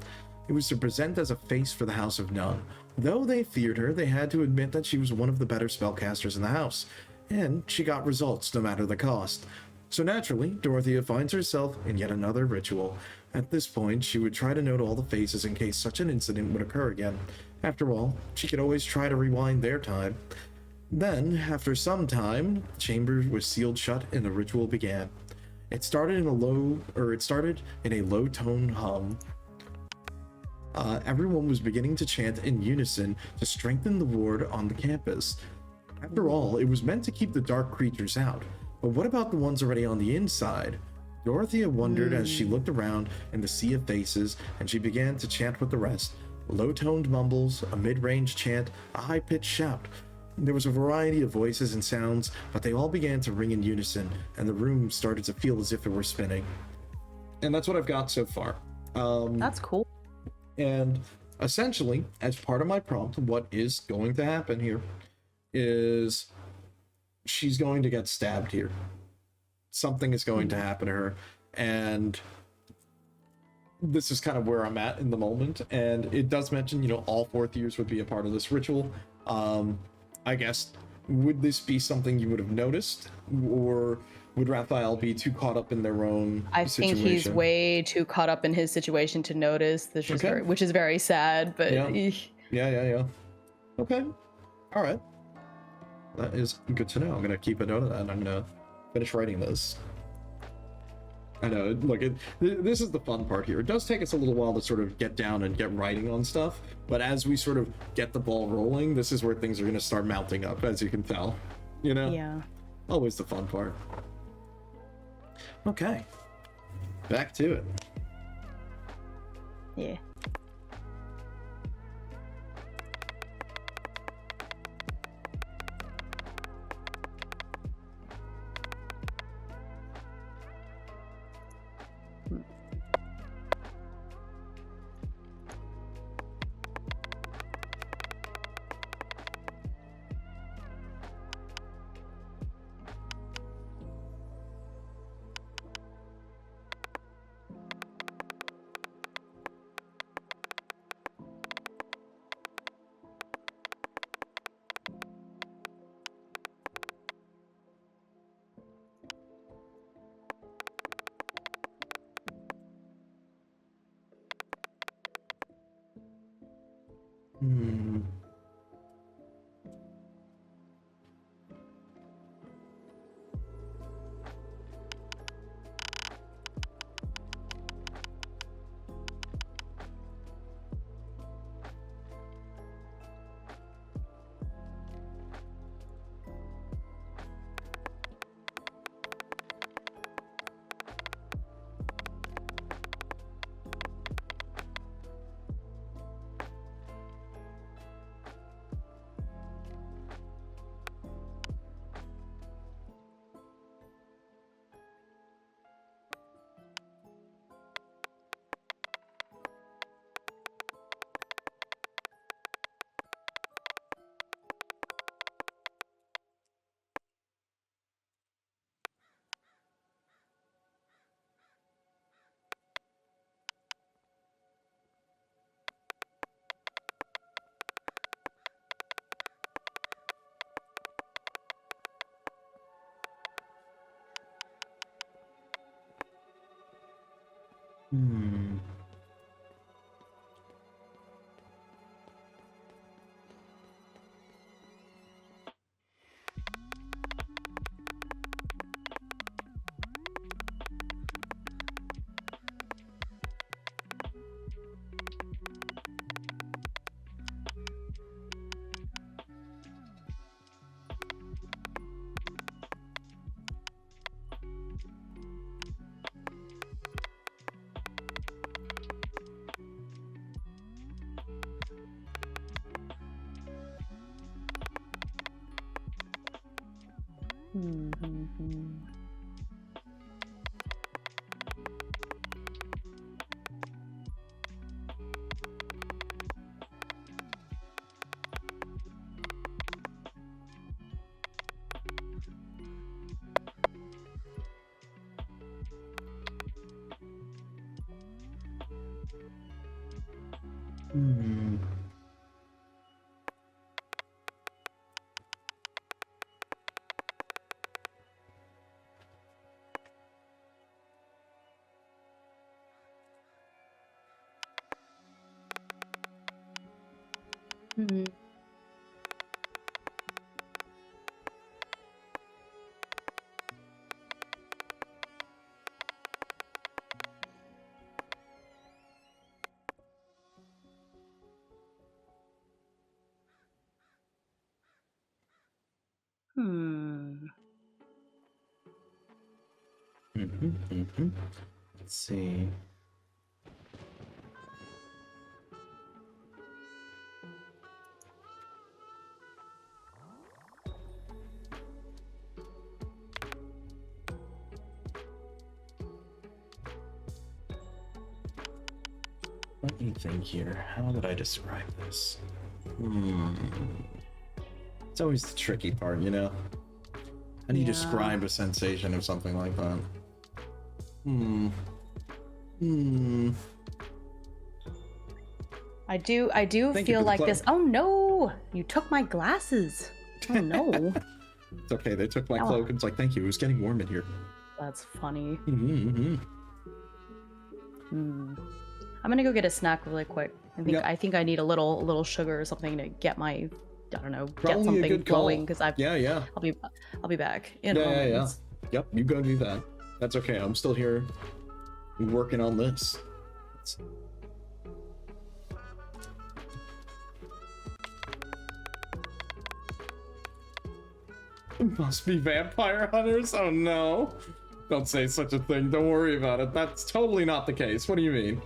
it was to present as a face for the House of Nun. Though they feared her, they had to admit that she was one of the better spellcasters in the house. And she got results no matter the cost. So naturally, Dorothea finds herself in yet another ritual. At this point, she would try to note all the faces in case such an incident would occur again. After all, she could always try to rewind their time. Then, after some time, the chamber was sealed shut and the ritual began. It started in a low-tone hum. Everyone was beginning to chant in unison to strengthen the ward on the campus. After all, it was meant to keep the dark creatures out. But what about the ones already on the inside? Dorothea wondered as she looked around in the sea of faces, and she began to chant with the rest. Low-toned mumbles, a mid-range chant, a high-pitched shout. There was a variety of voices and sounds, but they all began to ring in unison, and the room started to feel as if it were spinning. And that's what I've got so far. That's cool. And essentially, as part of my prompt, what is going to happen here is she's going to get stabbed here. Something is going to happen to her, and this is kind of where I'm at in the moment. And it does mention, all fourth years would be a part of this ritual. I guess, would this be something you would have noticed, or would Raphael be too caught up in their own situation? I think he's way too caught up in his situation to notice this, which is very sad, but yeah. Okay, all right, that is good to know. I'm gonna keep a note of that, and I'm gonna finish writing this. I know, look, this is the fun part here. It does take us a little while to sort of get down and get writing on stuff, but as we sort of get the ball rolling, this is where things are going to start mounting up, as you can tell. You know? Yeah. Always the fun part. Okay. Back to it. Yeah. Hmm. Hmm. Hmm. Hmm. Hmm. Let's see. Let me think here. How would I describe this? It's always the tricky part, you know? How do you describe a sensation of something like that? I do feel like this. Oh no! You took my glasses. Oh no. It's okay, they took my cloak and it's like, thank you, it was getting warm in here. That's funny. I'm gonna go get a snack really quick. I think I need a little sugar or something to get my, I don't know, Probably get something going because I'll be I'll be back in a moment. Yep, you go do that. That's okay. I'm still here working on this. Must be vampire hunters? Oh no. Don't say such a thing. Don't worry about it. That's totally not the case. What do you mean?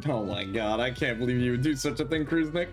Oh my god, I can't believe you would do such a thing, Kruznik.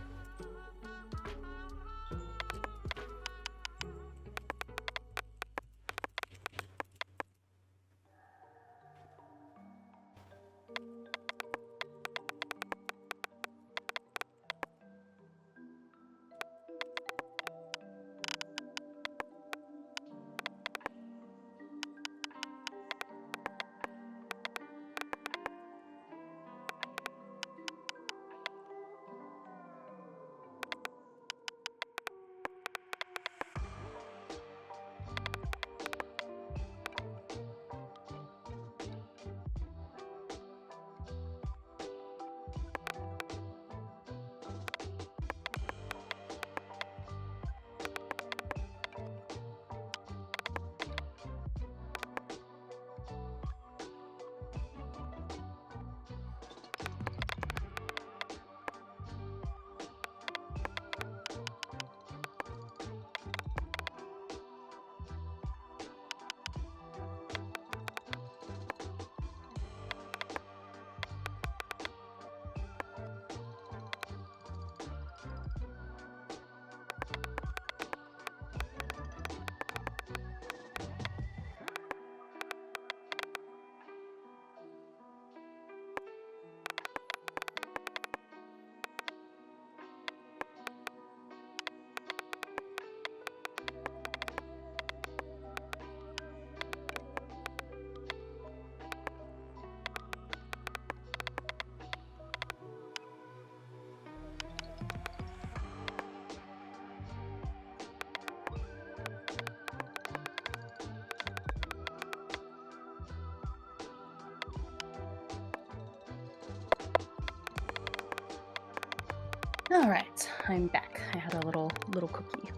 All right, I'm back. I had a little cookie.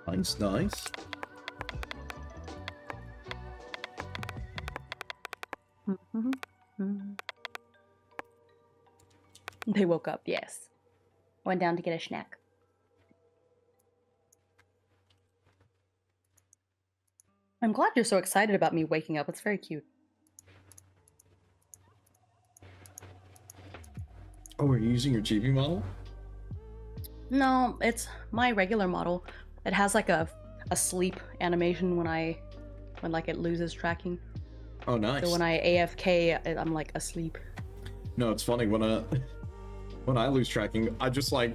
Nice, nice. They woke up, yes. Went down to get a snack. I'm glad you're so excited about me waking up. It's very cute. Oh, are you using your GB model? No, it's my regular model. It has like a sleep animation when like it loses tracking. Oh, nice. So when I AFK, I'm like asleep. No, it's funny when I lose tracking, I just like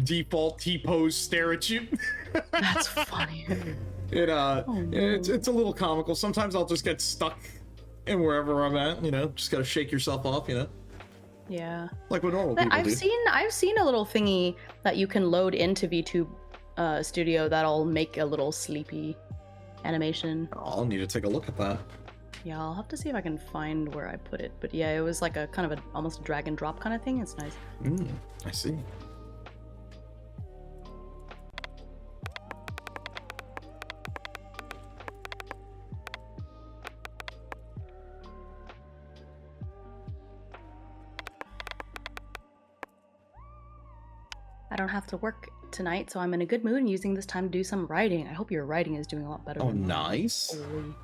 default T-pose stare at you. That's funny. No. It's a little comical. Sometimes I'll just get stuck in wherever I'm at, you know, just gotta shake yourself off, you know. Yeah. Like what normal But people I've do. seen a little thingy that you can load into VTube Studio that'll make a little sleepy animation. I'll need to take a look at that. Yeah, I'll have to see if I can find where I put it. But yeah, it was like a kind of almost a drag and drop kind of thing. It's nice. I see. I don't have to work tonight, so I'm in a good mood and using this time to do some writing. I hope your writing is doing a lot better. Oh, than nice. mine.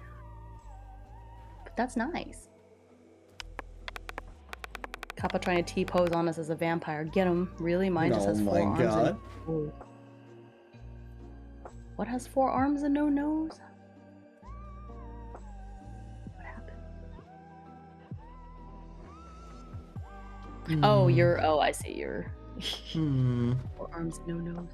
But that's nice. Kappa trying to T-pose on us as a vampire. Get him. Really? Mine just has 4 arms. God. And... What has 4 arms and no nose? What happened? Oh, you're... Oh, I see. You're... 4 arms, no nose.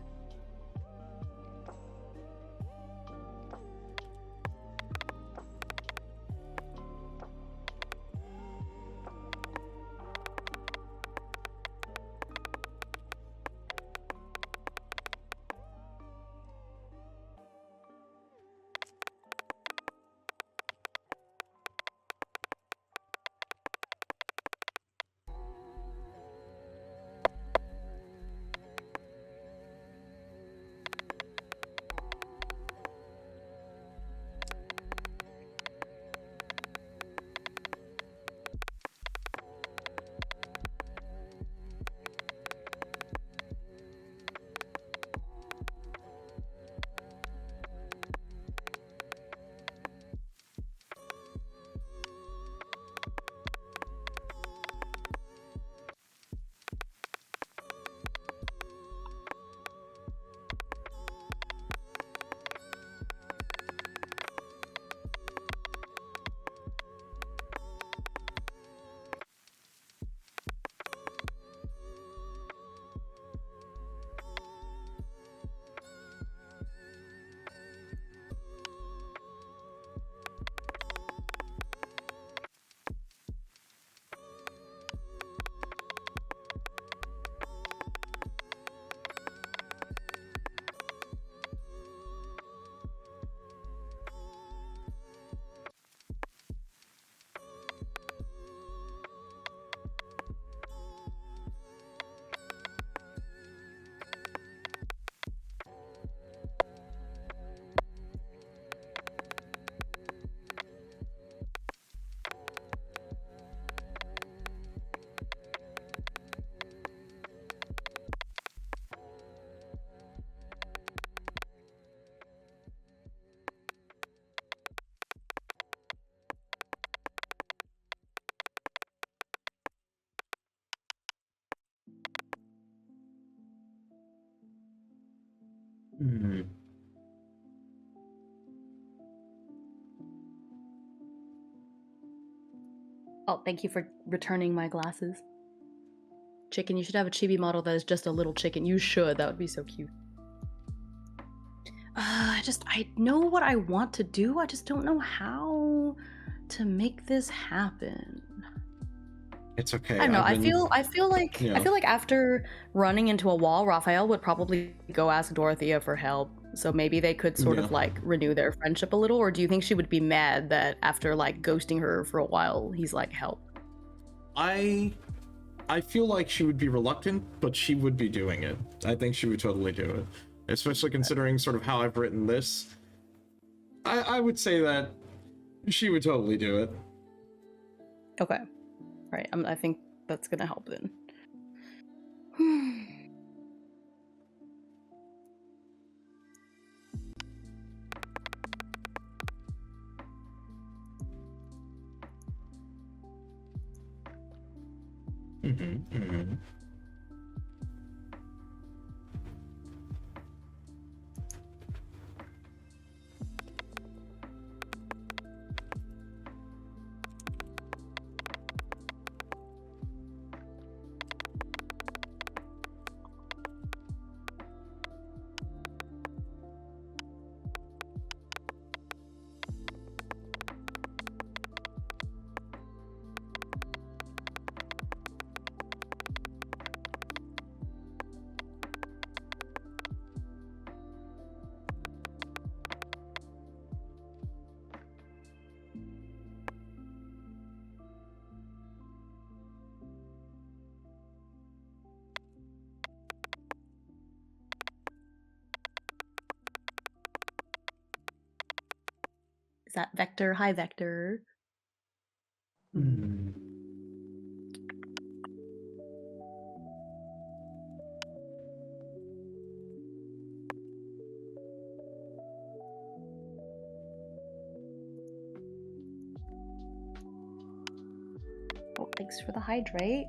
Hmm. Oh, thank you for returning my glasses. Chicken, you should have a chibi model that is just a little chicken. You should. That would be so cute. I know what I want to do. I just don't know how to make this happen. It's okay. I don't know. I feel like after running into a wall, Raphael would probably go ask Dorothea for help. So maybe they could sort of like renew their friendship a little. Or do you think she would be mad that after like ghosting her for a while, he's like, help? I feel like she would be reluctant, but she would be doing it. I think she would totally do it. Especially considering sort of how I've written this. I would say that she would totally do it. Okay. Right. I think that's gonna help then. Is that Vector? Hi, Vector. Oh, thanks for the hydrate.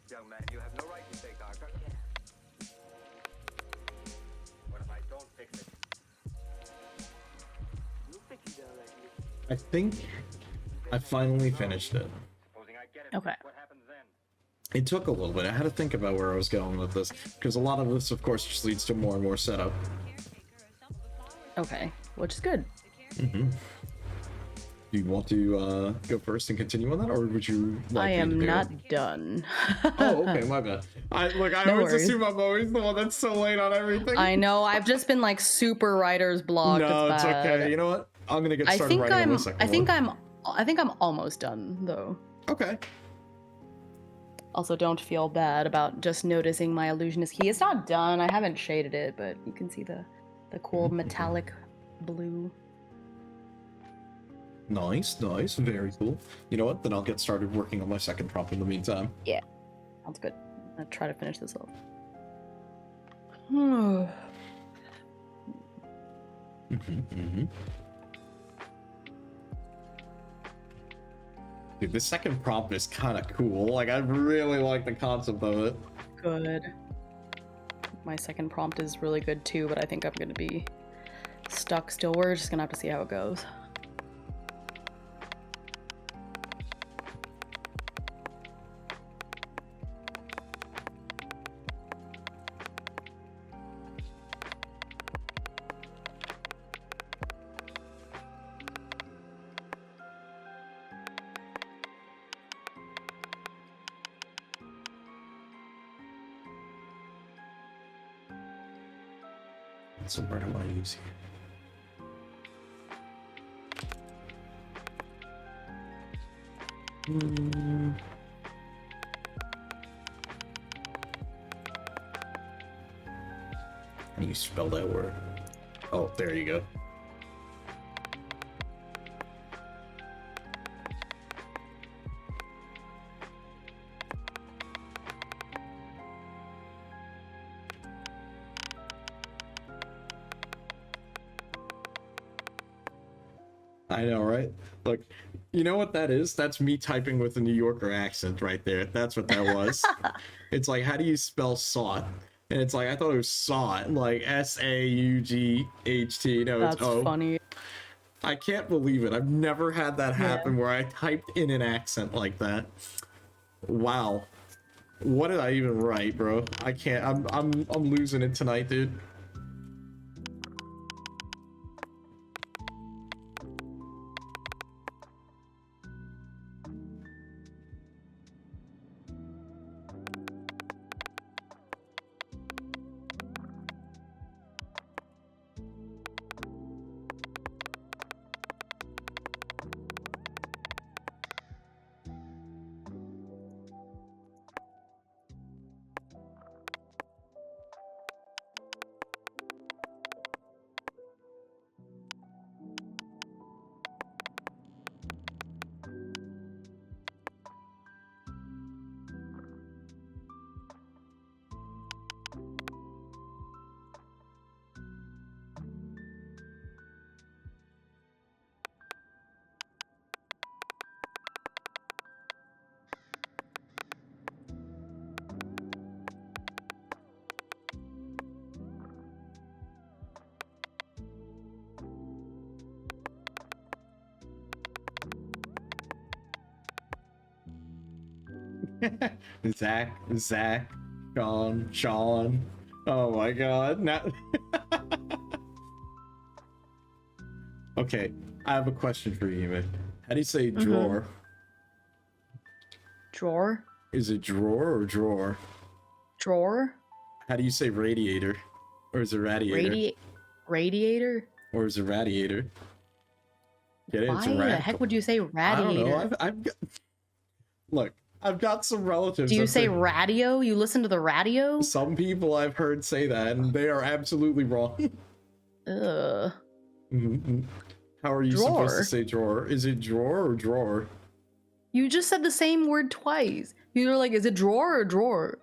Young man, you have no right to take our car. What if I don't fix it? You fix it already. I think I finally finished it. Supposing I get it. Okay. What happens then? It took a little bit. I had to think about where I was going with this, because a lot of this, of course, just leads to more and more setup. Okay, which is good. Do you want to go first and continue on that, or would you like I me to am do not it? done. Oh, okay, my bad. I No always worries. assume I'm always the one that's so late on everything. I know, I've just been like super writer's block. No, it's bad. okay. You know what? I'm gonna get started writing on the second one. I think I'm almost done though. Okay. Also, don't feel bad about just noticing my illusionist key. It's not done. I haven't shaded it, but you can see the cool metallic blue. Nice, nice, very cool. You know what? Then I'll get started working on my second prompt in the meantime. Yeah, sounds good. I'm gonna try to finish this off. Hmm. Dude, this second prompt is kind of cool. Like, I really like the concept of it. Good. My second prompt is really good too, but I think I'm gonna be stuck still. We're just gonna have to see how it goes. So where do I use here? How do you spell that word? Oh, there you go. I know, right? Look, you know what that is? That's me typing with a New Yorker accent right there. That's what that was. It's like, how do you spell sought? And it's like, I thought it was sought, like S-A-U-G-H-T. No, That's it's O. funny. I can't believe it. I've never had that happen where I typed in an accent like that. Wow. What did I even write, bro? I can't. I'm losing it tonight, dude. Zach, Sean. Oh my god. Now okay, I have a question for you, man. How do you say drawer? Drawer? Is it drawer or drawer? Drawer? How do you say radiator? Or is it radiator? Radiator? Or is it radiator? Get it? Why the heck would you say radiator? I don't know. I've got... Look, I've got some relatives. Do you that say radio? You listen to the radio? Some people I've heard say that, and they are absolutely wrong. Ugh. How are you supposed to say drawer? Is it drawer or drawer? You just said the same word twice. You were like, is it drawer or drawer?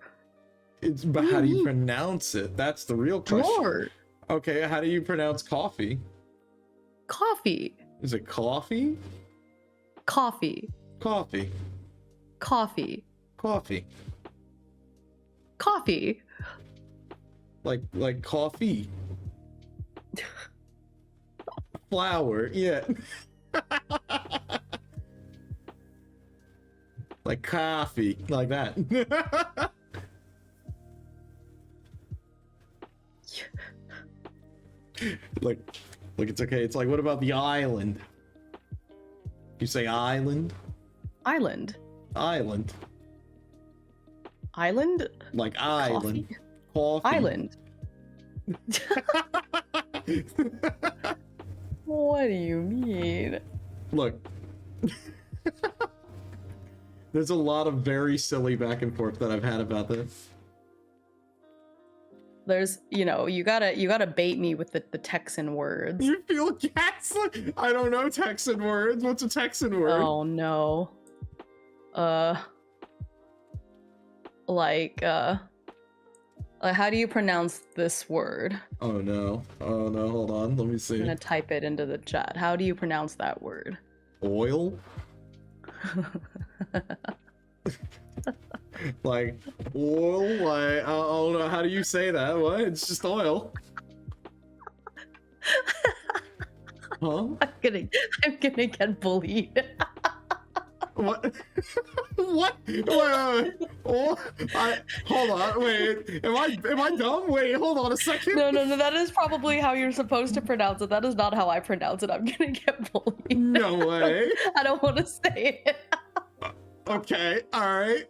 But how do you pronounce it? That's the real question. Drawer. Okay, how do you pronounce coffee? Coffee. Is it coffee? Coffee. Coffee. Coffee. Coffee. Coffee. Like coffee. Flour, yeah. Like coffee, like that. Look, it's okay. It's like, what about the island? You say island? Island. Island. Island? Like island. Coffee. Island. What do you mean? Look. There's a lot of very silly back and forth that I've had about this. There's, you know, you gotta bait me with the Texan words. You feel gaslit? I don't know Texan words. What's a Texan word? Oh no. Like how do you pronounce this word? Oh no, hold on, let me see. I'm gonna type it into the chat. How do you pronounce that word? Oil? Like, oil? Like, I don't know, how do you say that? What? It's just oil. Huh? I'm gonna get bullied. What? What? Wait. Oh, hold on. Wait. Am I dumb? Wait. Hold on a second. No. That is probably how you're supposed to pronounce it. That is not how I pronounce it. I'm gonna get bullied. No way. I don't want to say it. Okay. All right.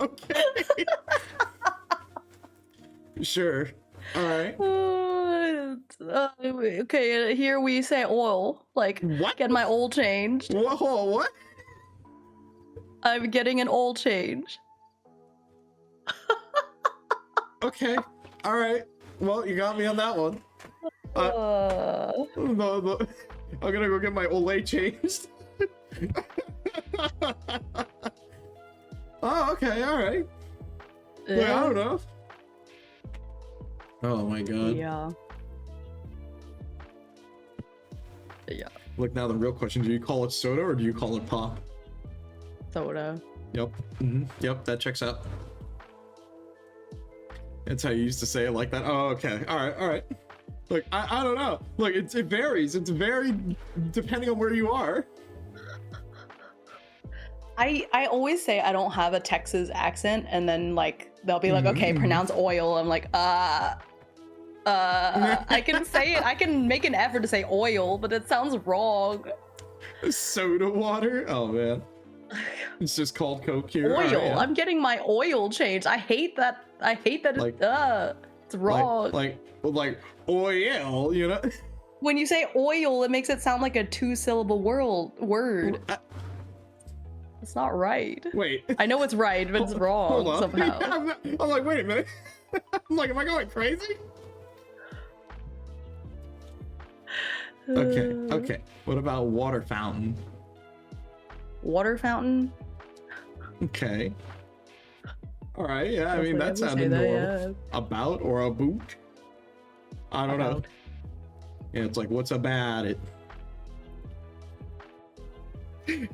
Okay. Sure. All right. Okay. Here we say oil. Like, What? get my oil changed. Whoa, what? I'm getting an oil change. Okay. All right. Well, you got me on that one. No. I'm gonna go get my Olay changed. Oh, okay. All right. Yeah, I don't know. Oh my god. Yeah. Look, now the real question, do you call it soda or do you call it pop? Soda. Yep. Yep, that checks out. That's how you used to say it, like that. Oh, okay. All right. Look, I don't know. Look, it varies. It's very depending on where you are. I always say I don't have a Texas accent, and then like they'll be like, okay, pronounce oil. I'm like, I can say it. I can make an effort to say oil, but it sounds wrong. Soda water? Oh man. It's just called Coke here. Oil. Right, yeah. I'm getting my oil changed. I hate that. Like- it's wrong. Like oil, you know? When you say oil, it makes it sound like a 2-syllable word. It's not right. Wait. I know it's right, but it's wrong Hold on. somehow. I'm like, wait a minute. I'm like, am I going crazy? Okay. What about water fountain? Water fountain? Okay. All right. Yeah. I mean, that Say sounded that, normal. yeah. About or a boot? I don't know. About. Yeah. It's like, what's about it?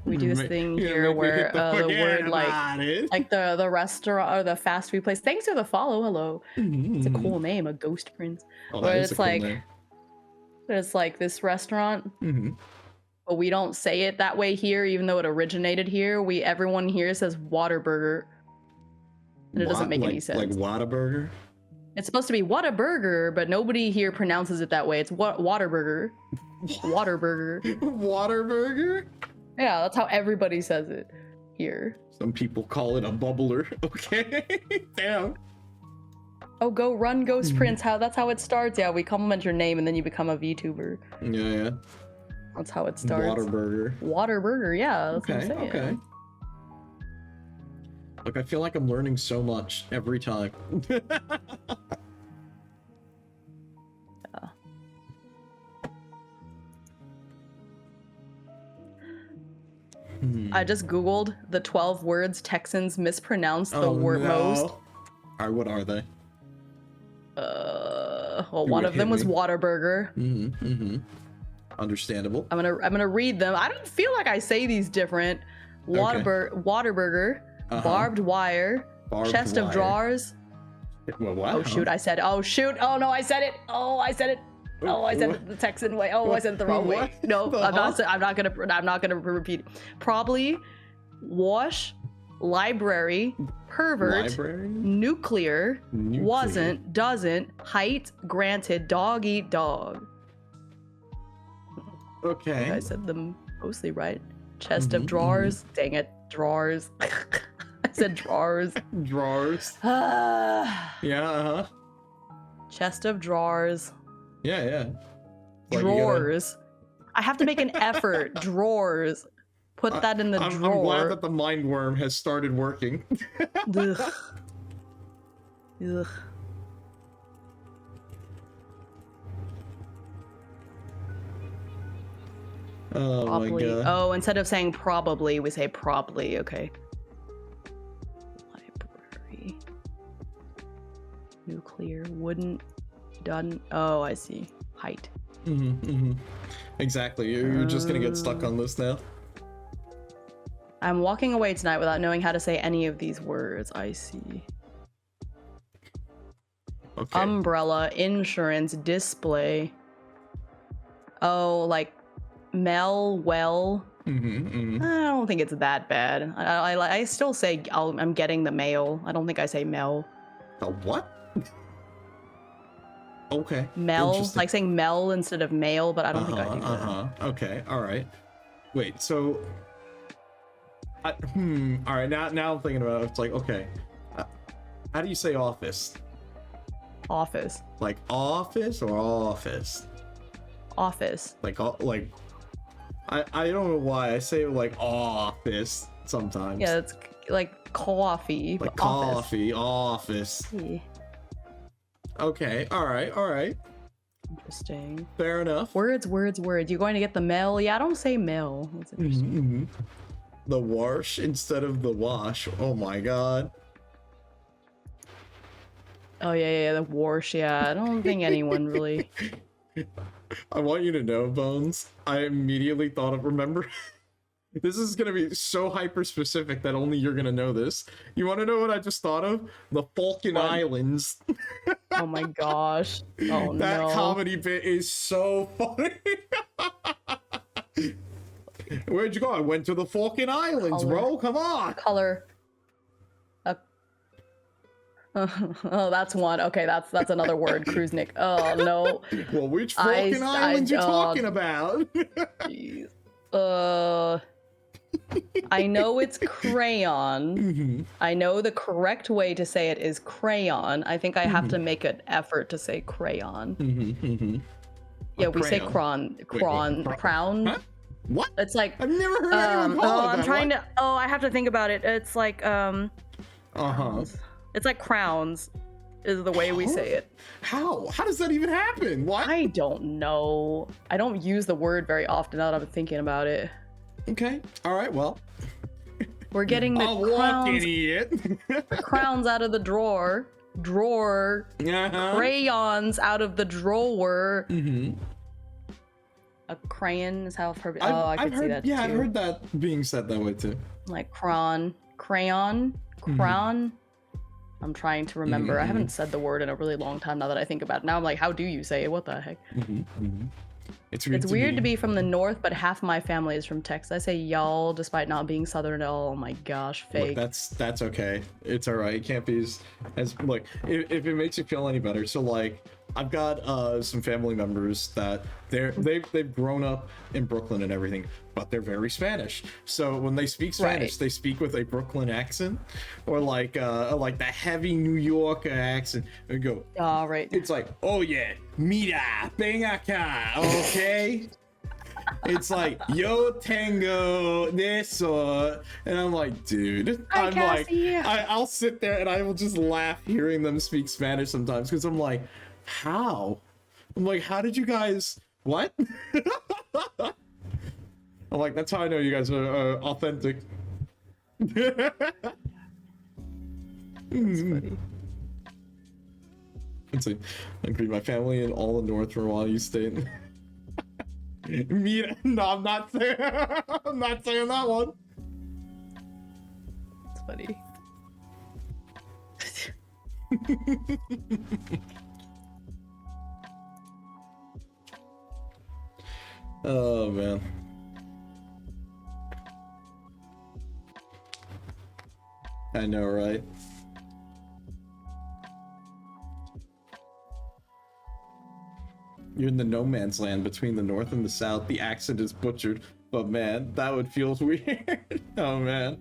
We do this thing here where the word like the restaurant or the fast food place. Thanks for the follow. Hello. It's a cool name, a ghost prince. Oh, Where that is it's a cool like name. it's like this restaurant, but we don't say it that way here, even though it originated here. Everyone here says Waterburger, and it doesn't make any sense. Like Whataburger? It's supposed to be Whataburger, but nobody here pronounces it that way. It's Waterburger. Waterburger. Waterburger? Yeah, that's how everybody says it here. Some people call it a bubbler. Okay. Damn. Oh, go run, Ghost Prince. That's how it starts. Yeah, we compliment your name and then you become a VTuber. Yeah. That's how it starts. Waterburger. Waterburger, yeah. That's what I'm saying. Okay. Look, I feel like I'm learning so much every time. Yeah. I just googled the 12 words Texans mispronounce the word most. All right, what are they? Well, one of them was Waterburger. Understandable. I'm gonna read them. I don't feel like I say these different. Waterburger, barbed wire, chest of drawers. Well, wow. Oh shoot! I said. Oh shoot! Oh no! I said it. Oh, I said it. Oh, I said it the Texan way. Oh, I said it the wrong way. No, I'm not gonna repeat. Probably, wash, library, pervert, nuclear, wasn't, doesn't, height, granted, dog eat dog. Okay. I said them mostly right. Chest of drawers. Dang it, drawers. I said drawers. Drawers. Yeah. Chest of drawers. Yeah. Drawers. I have to make an effort. Drawers. Put that in the I'm drawer. glad that the mind worm has started working. Ugh. Ugh. Oh Probably. my god. Oh, instead of saying probably, we say probably. Okay. Library. Nuclear. Wooden. Done. Oh, I see. Height. Exactly. You're just gonna get stuck on this now. I'm walking away tonight without knowing how to say any of these words. I see. Okay. Umbrella. Insurance. Display. Oh, like well. I don't think it's that bad. I still say I'm getting the mail. I don't think I say Mel. The what? Okay. Mel, Interesting. like saying Mel instead of mail, but I don't think I do that. Okay. All right. Wait. So. All right. Now I'm thinking about it. It's like, okay. How do you say office? Office. Like office or office? Office. Like I don't know why I say it like office sometimes. Yeah, it's like coffee. Like but office. coffee, office. Yeah. Okay, all right. Interesting. Fair enough. Words. You're going to get the mail? Yeah, I don't say mail. That's interesting. The wash instead of the wash. Oh my god. Oh yeah, the wash. Yeah, I don't think anyone really. I want you to know, Bones, I immediately thought of, remember, this is going to be so hyper specific that only you're going to know this. You want to know what I just thought of? The Falkland Islands. Oh my gosh. Oh That no. comedy bit is so funny. Where'd you go? I went to the Falkland Islands, bro. Come on. Color. Oh, that's one. Okay, that's another word. Cruisenik. Oh no. Well, which Falkland Islands you talking about? Jeez. I know it's crayon. I know the correct way to say it is crayon. I think I have to make an effort to say crayon. Yeah, we say crown. Huh? What? It's like I've never heard anyone call it that. I'm trying to. Oh, I have to think about it. It's like It's like crowns, is the way we say it. How? How does that even happen? What? I don't know. I don't use the word very often now that I'm thinking about it. Okay. All right. Well. We're getting the crowns out of the drawer. Crayons out of the drawer. A crayon is how I've heard it. I could see that too. Yeah, I've heard that being said that way too. Like crayon. I'm trying to remember. I haven't said the word in a really long time now that I think about it. Now I'm like, how do you say it? What the heck? It's weird to be from the north, but half my family is from Texas. I say y'all despite not being southern at all. Oh my gosh, fake. Look, that's okay. It's all right. It can't be as like if it makes you feel any better. So like I've got some family members that they've grown up in Brooklyn and everything, but they're very Spanish. So when they speak Spanish, they speak with a Brooklyn accent or like the heavy New York accent. They go, oh, right. It's like, oh yeah, mira, ven acá, okay. It's like, yo tengo eso, and I'm like, dude, I'll sit there and I will just laugh hearing them speak Spanish sometimes because I'm like, how? I'm like, how did you guys? What? I'm like, that's how I know you guys are authentic. That's funny. It's like, I greet my family in all the North Rwanda State. No, I'm not saying. I'm not saying that one. It's funny. Oh man. I know, right? You're in the no man's land between the north and the south. The accent is butchered, but man, that would feel weird. Oh man.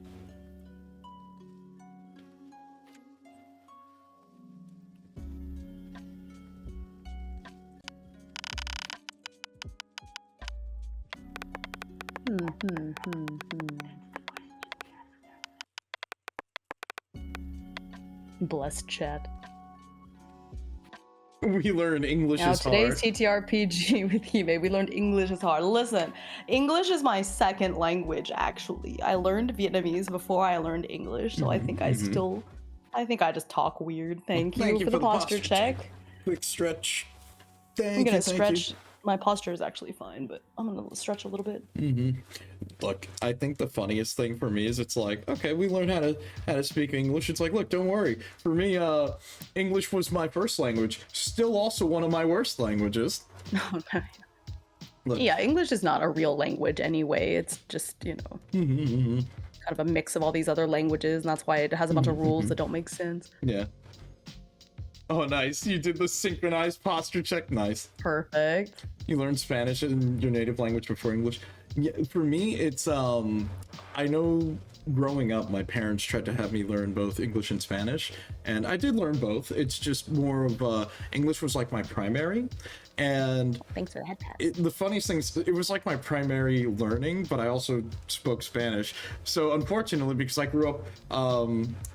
Bless chat. We learned English Now is today's hard. TTRPG with Hime, we learned English is hard. Listen, English is my second language, actually. I learned Vietnamese before I learned English, so I think I just talk weird. Thank you for the posture check. Quick stretch. I'm gonna stretch. My posture is actually fine, but I'm gonna stretch a little bit. Look, I think the funniest thing for me is it's like, okay, we learned how to speak English. It's like, look, don't worry. For me, English was my first language. Still also one of my worst languages. Oh, no. Look. Yeah, English is not a real language anyway. It's just, you know, kind of a mix of all these other languages, and that's why it has a bunch of rules that don't make sense. Yeah. Oh, nice. You did the synchronized posture check. Nice. Perfect. You learned Spanish in your native language before English. Yeah, for me, it's I know growing up, my parents tried to have me learn both English and Spanish, and I did learn both. It's just more of English was like my primary, and thanks for the head pat. the funniest thing is it was like my primary learning, but I also spoke Spanish. So unfortunately, because I grew up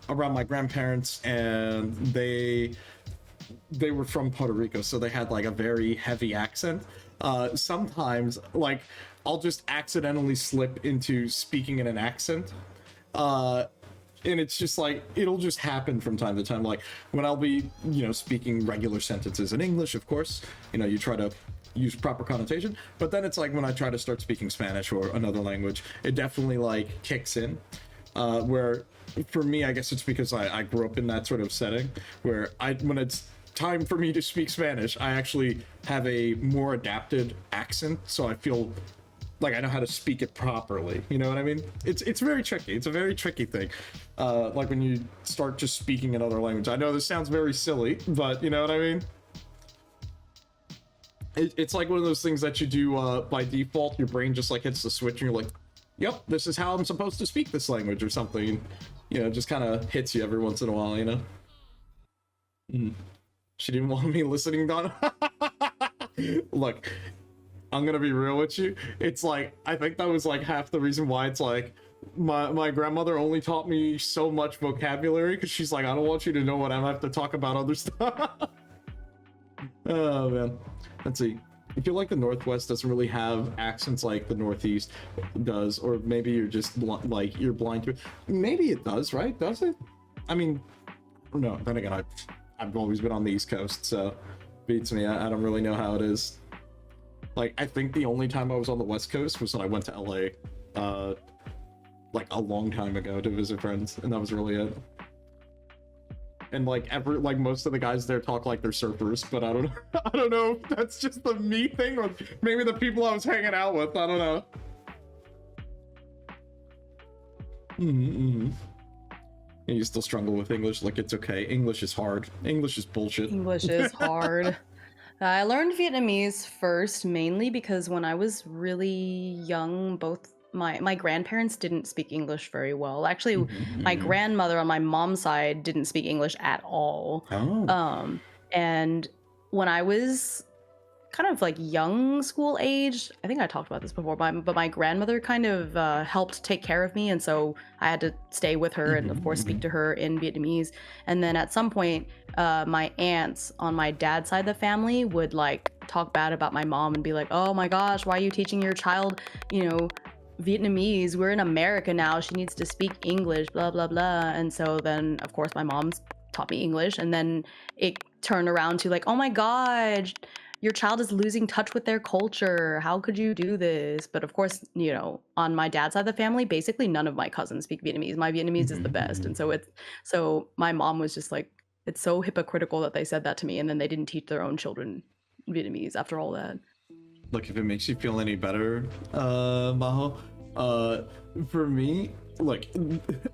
around my grandparents, and they were from Puerto Rico, so they had like a very heavy accent. Sometimes, like, I'll just accidentally slip into speaking in an accent. And it's just like, it'll just happen from time to time. Like, when I'll be, you know, speaking regular sentences in English, of course, you know, you try to use proper connotation. But then it's like when I try to start speaking Spanish or another language, it definitely, like, kicks in. Where, for me, I guess it's because I grew up in that sort of setting, where when it's time for me to speak Spanish, I actually have a more adapted accent, so I feel like I know how to speak it properly. You know what I mean? It's very tricky. It's a very tricky thing. Like when you start just speaking another language. I know this sounds very silly, but you know what I mean? It's like one of those things that you do by default. Your brain just like hits the switch, and you're like, "Yep, this is how I'm supposed to speak this language," or something. You know, just kind of hits you every once in a while. You know. She didn't want me listening, Donna. Look, I'm gonna be real with you. It's like, I think that was like half the reason why it's like my grandmother only taught me so much vocabulary, because she's like, I don't want you to know what I have to talk about other stuff. Oh man. Let's see. I feel like the Northwest doesn't really have accents like the Northeast does, or maybe you're just like you're blind to it. Maybe it does, right? Does it? I mean, no. Then again, I've always been on the East Coast, so beats me. I don't really know how it is. Like, I think the only time I was on the West Coast was when I went to LA, like a long time ago to visit friends, and that was really it. And like most of the guys there talk like they're surfers, but I don't know if that's just the me thing, or maybe the people I was hanging out with. I don't know. And you still struggle with English? Like, it's okay. English is hard. English is bullshit. English is hard. I learned Vietnamese first, mainly because when I was really young, both my grandparents didn't speak English very well. Actually, my grandmother on my mom's side didn't speak English at all. Oh. And when I was kind of like young school age, I think I talked about this before, but my grandmother kind of helped take care of me, and so I had to stay with her and of course speak to her in Vietnamese. And then at some point, my aunts on my dad's side of the family would like talk bad about my mom and be like, oh my gosh, why are you teaching your child, you know, Vietnamese? We're in America now, she needs to speak English, blah blah blah. And so then of course my mom's taught me English, and then it turned around to like, oh my god, your child is losing touch with their culture. How could you do this? But of course, you know, on my dad's side of the family, basically none of my cousins speak Vietnamese. My Vietnamese is the best. And so my mom was just like, it's so hypocritical that they said that to me, and then they didn't teach their own children Vietnamese after all that. Look, if it makes you feel any better, Maho, for me, look,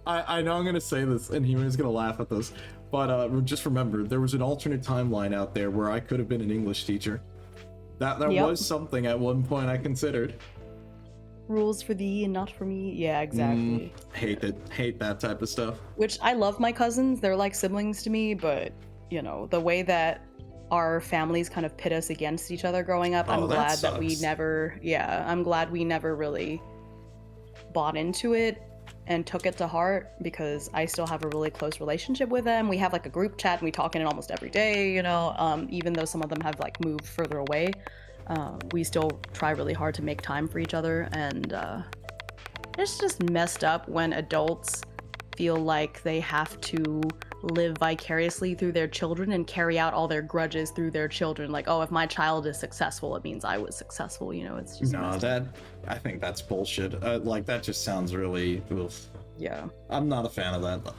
I know I'm gonna say this and Human is gonna laugh at this, but just remember, there was an alternate timeline out there where I could have been an English teacher. That was something at one point I considered. Rules for thee and not for me. Yeah, exactly. Hate that type of stuff. Which, I love my cousins, they're like siblings to me, but you know, the way that our families kind of pit us against each other growing up, I'm glad that we never really bought into it and took it to heart because I still have a really close relationship with them. We have like a group chat and we talk in it almost every day, you know, even though some of them have like moved further away. We still try really hard to make time for each other, and it's just messed up when adults feel like they have to live vicariously through their children and carry out all their grudges through their children. Like, oh, if my child is successful, it means I was successful, you know? It's just no, that I think that's bullshit. Like, that just sounds really oof. Yeah, I'm not a fan of that.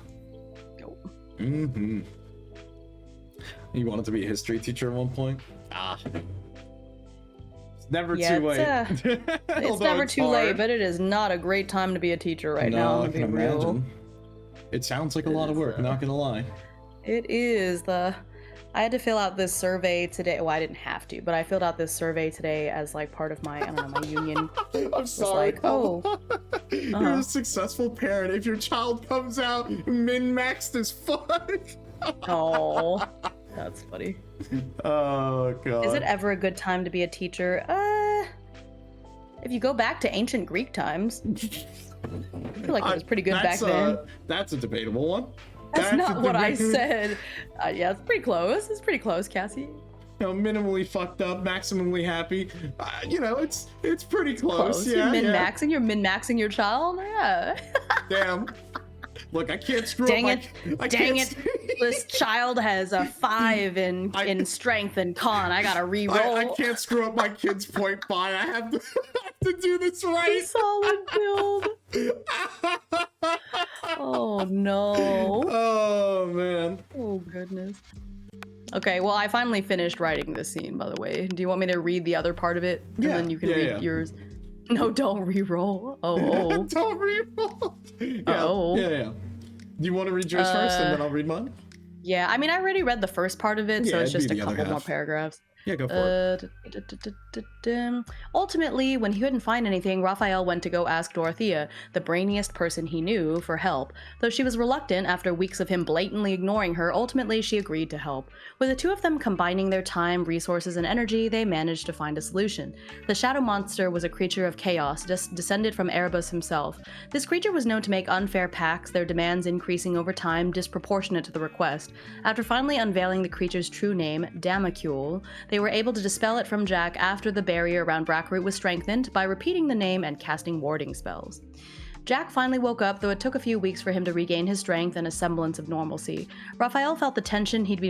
nope. Mm-hmm. You wanted to be a history teacher at one point? Never Yeah, too late. it's Although never too hard. late, but it is not a great time to be a teacher right now. No, I To can be real. imagine. It sounds like a lot of work, not gonna lie. It is. I had to fill out this survey today. Well, I didn't have to, but I filled out this survey today as like part of my, I don't know, my union. I'm sorry. Like, oh, You're a successful parent. If your child comes out min-maxed as fuck. oh, that's funny. Oh god. Is it ever a good time to be a teacher? If you go back to ancient Greek times, I feel like it was pretty good back then. That's a debatable one. That's not a what I debatable- said. Yeah, it's pretty close. It's pretty close, Cassie. You know, minimally fucked up, maximally happy. You know, it's pretty close. Yeah, You're min-maxing. You're min-maxing your child. Yeah. Damn. Look, I can't screw Dang up. Dang it! This child has a 5 in strength and con. I gotta re-roll. I can't screw up my kid's point buy. I have to do this right. Solid build. Oh no. Oh man. Oh goodness. Okay, well I finally finished writing this scene, by the way. Do you want me to read the other part of it? And Yeah, then you can yeah, read yeah. yours. No, don't re-roll. Oh. Don't re-roll. Yeah, Oh. yeah. Do you want to read yours first, and then I'll read mine? Yeah, I mean I already read the first part of it, so Yeah, it's it'd just be a the other couple more half. paragraphs. Yeah, go for it. Ultimately, when he couldn't find anything, Raphael went to go ask Dorothea, the brainiest person he knew, for help. Though she was reluctant after weeks of him blatantly ignoring her, ultimately she agreed to help. With the two of them combining their time, resources, and energy, they managed to find a solution. The shadow monster was a creature of chaos, descended from Erebus himself. This creature was known to make unfair pacts, their demands increasing over time, disproportionate to the request. After finally unveiling the creature's true name, Damacule, they were able to dispel it from Jack after the barrier around Brackroot was strengthened by repeating the name and casting warding spells. Jack finally woke up, though it took a few weeks for him to regain his strength and a semblance of normalcy. Raphael felt the tension he'd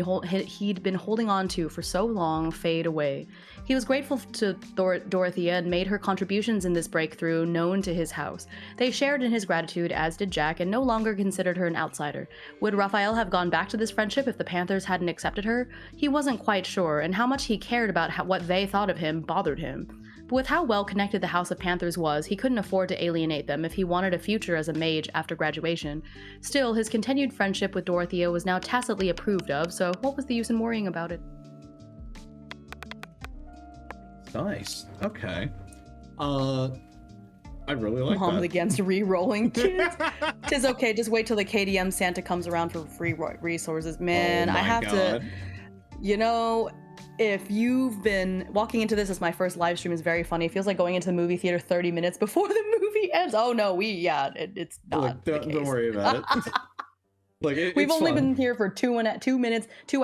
been holding on to for so long fade away. He was grateful to Dorothea and made her contributions in this breakthrough known to his house. They shared in his gratitude, as did Jack, and no longer considered her an outsider. Would Raphael have gone back to this friendship if the Panthers hadn't accepted her? He wasn't quite sure, and how much he cared about what they thought of him bothered him. But with how well connected the House of Panthers was, he couldn't afford to alienate them if he wanted a future as a mage after graduation. Still, his continued friendship with Dorothea was now tacitly approved of, so what was the use in worrying about it? Nice. Okay. I really like Mom that. against re-rolling kids. Tis okay, just wait till the KDM Santa comes around for free resources. Man, Oh I my have God. to, you know, if you've been walking into this as my first live stream is very funny. It feels like going into the movie theater 30 minutes before the movie ends. Oh no, it's not. Look, the don't case. worry about it. Like We've it's only fun. been here for 2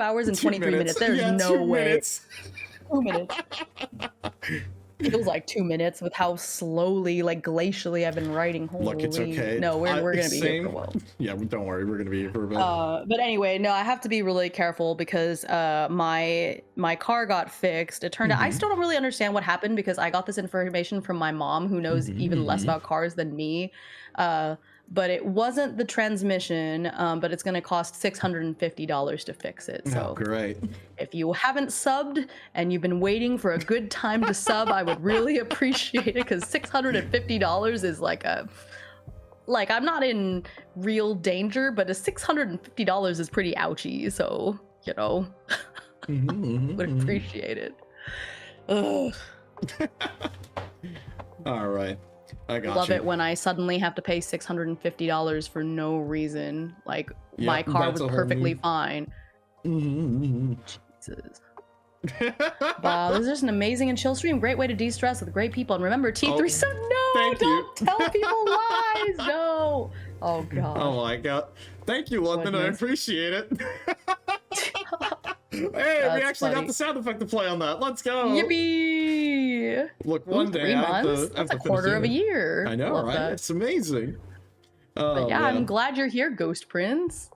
hours and 2 23 minutes. There's Yeah, no 2 way. minutes. 2 minutes. Feels like 2 minutes with how slowly, like glacially, I've been writing. Holy. Look, it's okay. No, we're gonna be here for a while. Yeah, don't worry, we're gonna be here for a bit. But anyway, no, I have to be really careful because my car got fixed. It turned out I still don't really understand what happened because I got this information from my mom, who knows even less about cars than me. But it wasn't the transmission, but it's going to cost $650 to fix it. So Oh, great. if you haven't subbed and you've been waiting for a good time to sub, I would really appreciate it because $650 is like I'm not in real danger, but a $650 is pretty ouchy. So, you know, would appreciate it. Ugh. All right. I got Love you. it when I suddenly have to pay $650 for no reason. Like my car that's was a whole perfectly new- fine. Jesus. Wow, this is just an amazing and chill stream. Great way to de-stress with great people. And remember, T3 Oh, so no! thank you. Don't tell people lies. No. Oh god. Oh my god. Thank you, London. I Goodness. appreciate it. Hey, we That's actually got funny. the sound effect to play on that. Let's go. Yippee! Look, one Ooh, day 3 I have months. to, That's a finish quarter of a it. year. I know, Love right? that. It's amazing. Oh, But yeah, man. I'm glad you're here, Ghost Prince.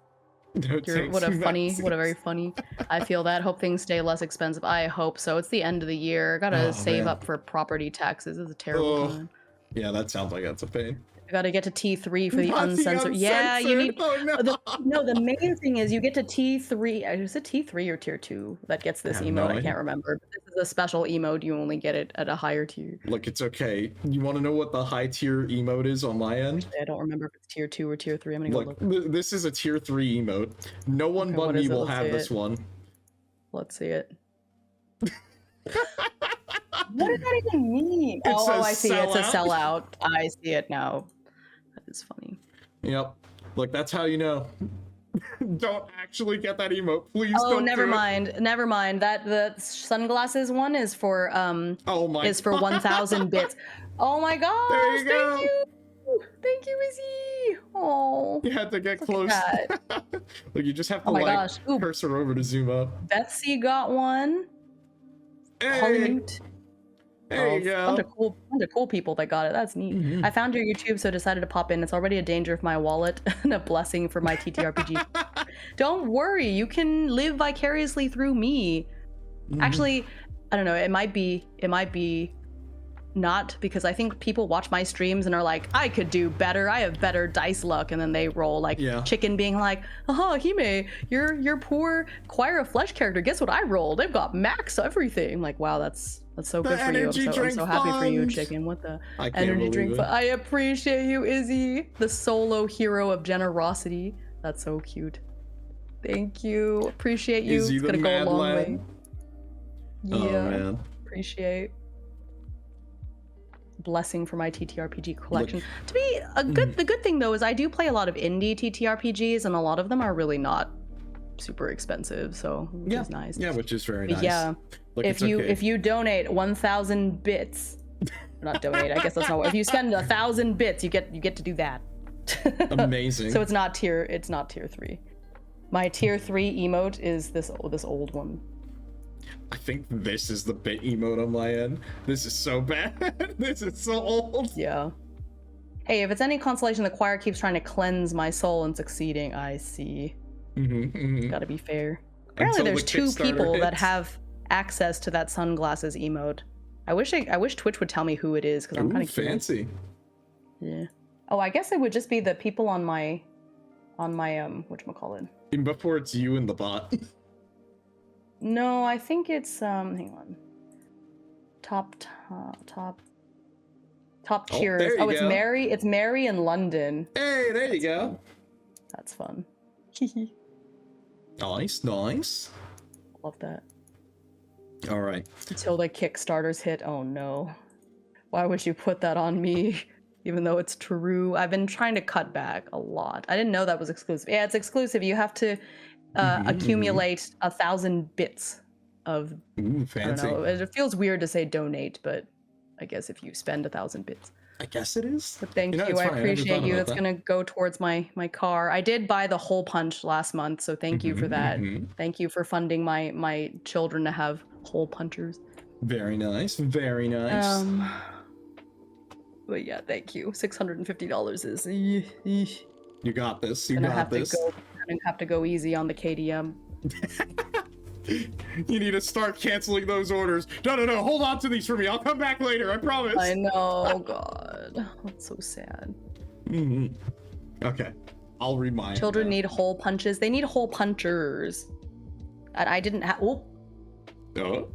What a very funny. I feel that. Hope things stay less expensive. I hope so. It's the end of the year. Gotta Oh, save man. up for property taxes. It's a terrible time. Yeah, that sounds like that's a pain. I gotta get to T3 for the Not the uncensored. Yeah, you need. uncensored. Oh, no. The main thing is you get to T3. Is it T3 or Tier 2 that gets this I have no emote? I idea. can't remember. But this is a special emote. You only get it at a higher tier. Look, it's okay. You want to know what the high tier emote is on my end? I don't remember if it's Tier 2 or Tier 3. I'm gonna go Look, look. this is a tier 3 emote. No one Okay, but what me is it? will Let's have see this it. one. Let's see it. What does that even mean? It Oh, says I see. It's a sellout. sellout. I see it now. That is funny. Yep. Look, that's how you know. Don't actually get that emote, please. Oh, don't never do it. mind. Never mind. That the sunglasses one is for Oh my. is for 1,000 bits. Oh my gosh! There you go. Thank you, Izzy. Oh, You had to get Look close. at Look, you just have to Oh my like gosh. Ooh. cursor over to zoom up. Betsy got one. Hey, Hollywood. there you Bunch go. of cool people that got it. That's neat. Mhm. I found your YouTube, so decided to pop in. It's already a danger for my wallet and a blessing for my TTRPG. Don't worry, you can live vicariously through me. Mhm. Actually, I don't know. It might be not, because I think people watch my streams and are like, I could do better. I have better dice luck, and then they roll like Yeah. chicken, being like, "Oh, Hime, your poor Choir of Flesh character. Guess what I rolled? They've got max everything." I'm like, wow, that's so The good for you. energy I'm drink so happy for you, fund. chicken. What the I can't energy believe drink? it. I appreciate you, Izzy, the solo hero of generosity. That's so cute. Thank you. Appreciate you. Izzy It's the gonna go a mad long lad. way. Oh Yeah. man. Appreciate. Blessing for my TTRPG collection. Look- To be a good, the good thing though is I do play a lot of indie TTRPGs, and a lot of them are really not super expensive, so which is nice. Yeah, which is very But nice. yeah, Look, if it's you okay. if you donate 1,000 bits, not donate, I guess that's not what. If you spend 1,000 bits, you get to do that. Amazing. So it's not tier 3. My tier 3 emote is this old one. I think this is the bit emote on my end. This is so bad. This is so old. Yeah. Hey, if it's any consolation, the choir keeps trying to cleanse my soul and succeeding. I see. Gotta be fair. Apparently, Until there's the 2 Kickstarter people that hits. have access to that sunglasses emote. I wish Twitch would tell me who it is, because I'm Ooh, kind of curious. fancy. Yeah. Oh, I guess it would just be the people on my whatchamacallit. Even before it's you and the bot. No, I think it's hang on. Top tiers. there you Oh, it's go. Mary. It's Mary in London. Hey, there you go. That's fun. Nice, nice. Love that. All right. Until the Kickstarters hit. Oh no. Why would you put that on me? Even though it's true. I've been trying to cut back a lot. I didn't know that was exclusive. Yeah, it's exclusive. You have to accumulate 1,000 bits of, Ooh, I don't fancy. know. It feels weird to say donate, but I guess if you spend 1,000 bits. I guess it is. But thank you. it's I fine. never appreciate thought you. about It's that. gonna go towards my car. I did buy the hole punch last month, so thank you for that. Thank you for funding my children to have hole punchers. Very nice. Very nice. But yeah, thank you. $650 is You got this. You gonna got this. gonna have to go easy on the KDM. You need to start canceling those orders. No. Hold on to these for me. I'll come back later. I promise. I know, God, that's so sad. Okay. I'll read mine. Children need hole punches. They need hole punchers. And I didn't have. Oh, Oh?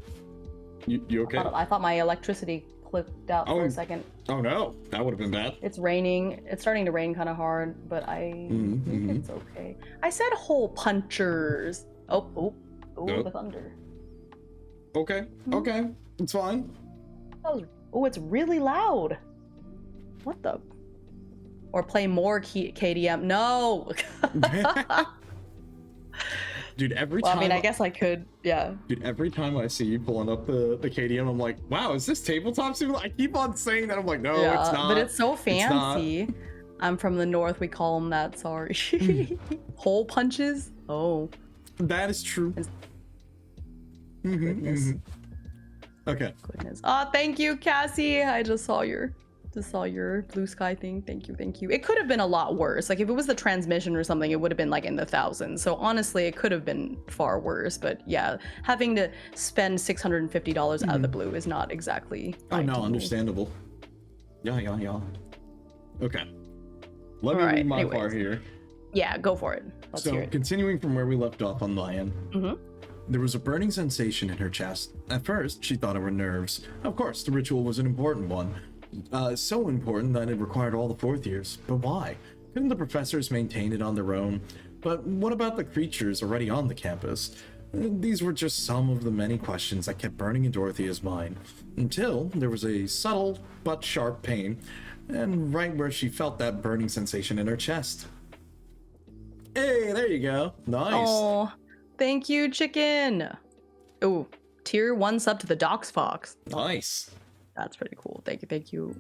You okay? I thought my electricity clicked out for Oh. a second. Oh no. That would have been bad. It's raining. It's starting to rain kind of hard, but I think it's okay. I said hole punchers. Oh, the thunder. Okay. Okay. It's fine. Oh, it's really loud. What the? Or play more KDM. No. Dude, every Well, time. I mean, I guess I could, yeah. Dude, every time I see you pulling up the KDM, I'm like, wow, is this tabletop simulator? I keep on saying that. I'm like, no, it's not. But it's so It's fancy. I'm from the north. We call them that. Sorry. Hole punches. Oh. That is true. Goodness. Okay. Goodness. Oh, thank you, Cassie. I just saw your blue sky thing. Thank you. It could have been a lot worse. Like if it was the transmission or something, it would have been like in the thousands. So honestly, it could have been far worse. But yeah, having to spend $650 out of the blue is not exactly. Oh no, ideal. understandable. Yeah. Okay. Let me All right, read my anyways. part here. Yeah, go for it. Let's hear So, it. continuing from where we left off on my end, there was a burning sensation in her chest. At first, she thought it were nerves. Of course, the ritual was an important one. So important that it required all the fourth years. But why? Couldn't the professors maintain it on their own? But what about the creatures already on the campus? These were just some of the many questions that kept burning in Dorothea's mind, until there was a subtle but sharp pain, and right where she felt that burning sensation in her chest. Hey, there you go. Nice. Oh, thank you, chicken. Oh, tier 1 sub to the Docs Fox. Nice. That's pretty cool. Thank you.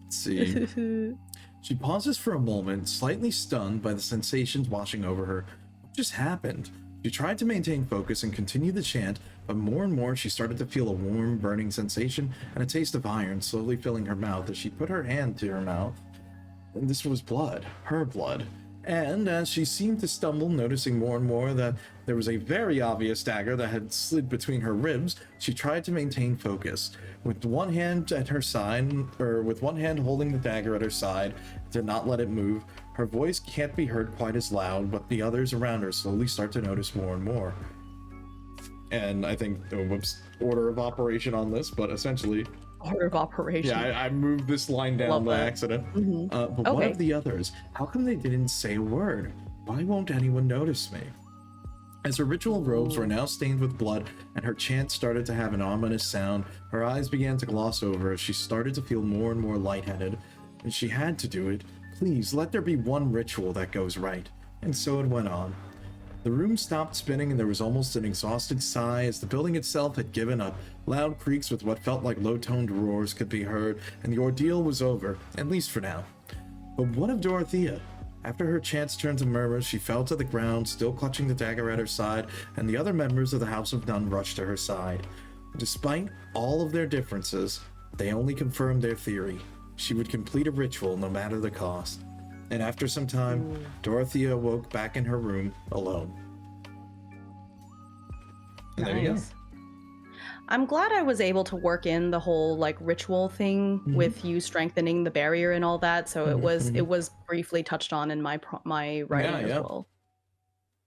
Let's see. She pauses for a moment, slightly stunned by the sensations washing over her. What just happened? She tried to maintain focus and continue the chant, but more and more she started to feel a warm, burning sensation and a taste of iron slowly filling her mouth as she put her hand to her mouth. And this was blood, her blood. And as she seemed to stumble, noticing more and more that there was a very obvious dagger that had slid between her ribs, she tried to maintain focus. With one hand at her side, or with one hand holding the dagger at her side, to not let it move, her voice can't be heard quite as loud, but the others around her slowly start to notice more and more. And I think, whoops, order of operation on this, but essentially, Order of operation. yeah, I moved this line down Love by that. accident. But what Okay. of the others? How come they didn't say a word? Why won't anyone notice me? As her ritual robes were now stained with blood and her chant started to have an ominous sound, her eyes began to gloss over as she started to feel more and more lightheaded. And she had to do it. Please, let there be one ritual that goes right. And so it went on. The room stopped spinning and there was almost an exhausted sigh as the building itself had given up. Loud creaks with what felt like low-toned roars could be heard, and the ordeal was over, at least for now. But what of Dorothea? After her chants turned to murmurs, she fell to the ground, still clutching the dagger at her side, and the other members of the House of None rushed to her side. Despite all of their differences, they only confirmed their theory. She would complete a ritual no matter the cost. And after some time, Dorothea awoke back in her room, alone. And there you go. Nice. I'm glad I was able to work in the whole like ritual thing with you strengthening the barrier and all that. So it was briefly touched on in my writing as well.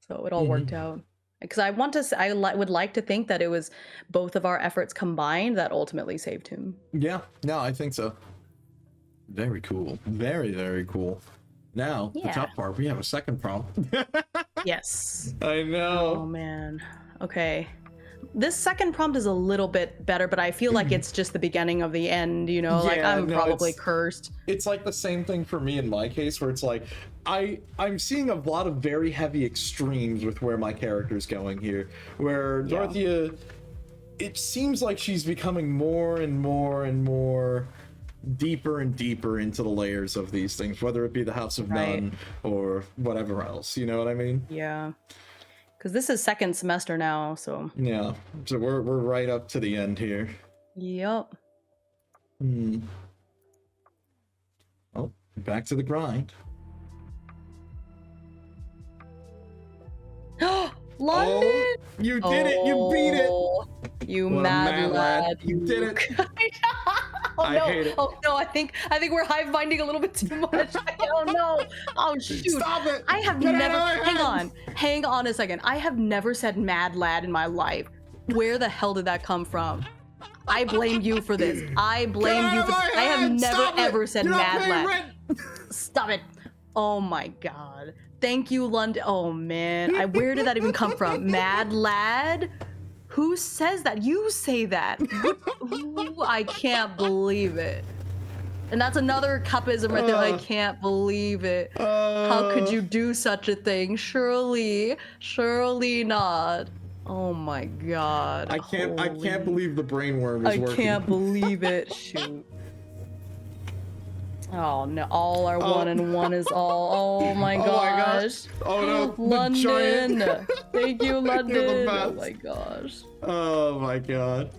So it all worked out. Because I would like to think that it was both of our efforts combined that ultimately saved him. Yeah, no, I think so. Very cool. Very, very cool. Now, the top part, we have a second prompt. Yes. I know. Oh man. Okay. This second prompt is a little bit better, but I feel like it's just the beginning of the end, you know? Like I'm probably cursed. It's like the same thing for me in my case, where it's like I'm seeing a lot of very heavy extremes with where my character's going here. Where Dorothea, it seems like she's becoming more and more and more deeper and deeper into the layers of these things, whether it be the House of None or whatever else, you know what I mean? Yeah. Because this is second semester now, so. Yeah, so we're right up to the end here. Yep. Oh, back to the grind. London! Oh, you did it! You beat it! You What a mad lad! You did it! I hate it. Oh no! I think we're hive binding a little bit too much. Oh no! Oh shoot! Stop it! I have Get never. out of my Hang on a second. I have never said mad lad in my life. Where the hell did that come from? I blame you for this. I blame you for. I have never ever said mad lad. Stop it! Oh my god! Thank you, London. Oh man, where did that even come from? Mad lad? Who says that? You say that. Ooh, I can't believe it. And that's another cupism right there. I can't believe it. How could you do such a thing? Surely not. Oh my god. I can't believe the brainworm is working. I can't believe it. Shoot. Oh no, all are one and one is all. Oh my gosh. Oh no, London. Thank you, London. You're the Oh best. my gosh. Oh my god.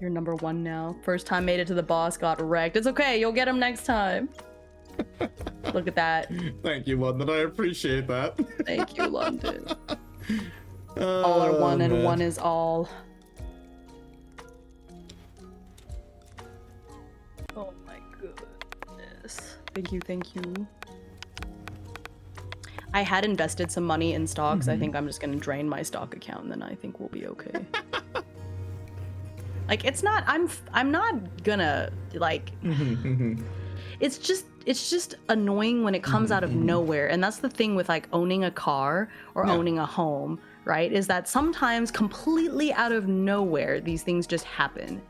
You're number one now. First time made it to the boss, got wrecked. It's okay, you'll get him next time. Look at that. Thank you, London. I appreciate that. Thank you, London. All are one and one is all. Oh my goodness. Thank you. I had invested some money in stocks. I think I'm just gonna drain my stock account and then I think we'll be okay. Like it's not I'm not gonna like it's just annoying when it comes out of nowhere. And that's the thing with like owning a car or owning a home, right? Is that sometimes completely out of nowhere these things just happen.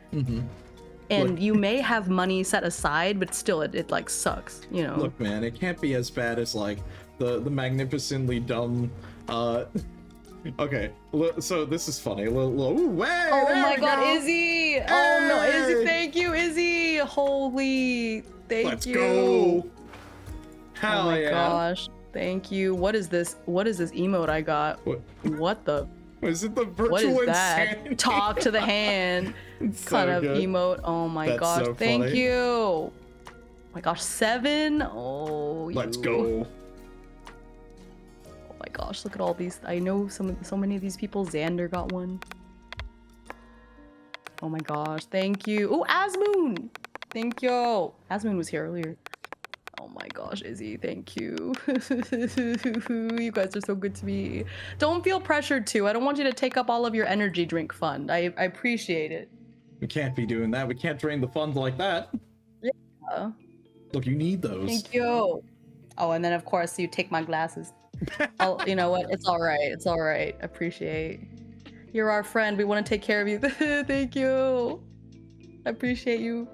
And you may have money set aside, but still it like sucks, you know. Look, man, it can't be as bad as like the magnificently dumb okay, so this is funny. Ooh, way, oh there my we god, go. Izzy! Hey! Oh no, Izzy, thank you, Izzy! Holy, thank Let's you. go. Hell oh my yeah. gosh, thank you. What is this emote I got? What the? Is it the virtual What is that? insanity? Talk to the hand It's so kind of good. emote. Oh my That's gosh, so thank funny. you. Oh my gosh, 7. Oh, Let's you. go. Oh my gosh, look at all these. I know so many of these people. Xander got one. Oh my gosh, thank you. Oh, Asmoon! Thank you. Asmoon was here earlier. Oh my gosh, Izzy, thank you. You guys are so good to me. Don't feel pressured to. I don't want you to take up all of your energy drink fund. I appreciate it. We can't be doing that. We can't drain the funds like that. Yeah. Look, you need those. Thank you. Oh, and then of course you take my glasses. Oh, you know what? It's all right. It's all right. Appreciate. You're our friend. We want to take care of you. Thank you. I appreciate you.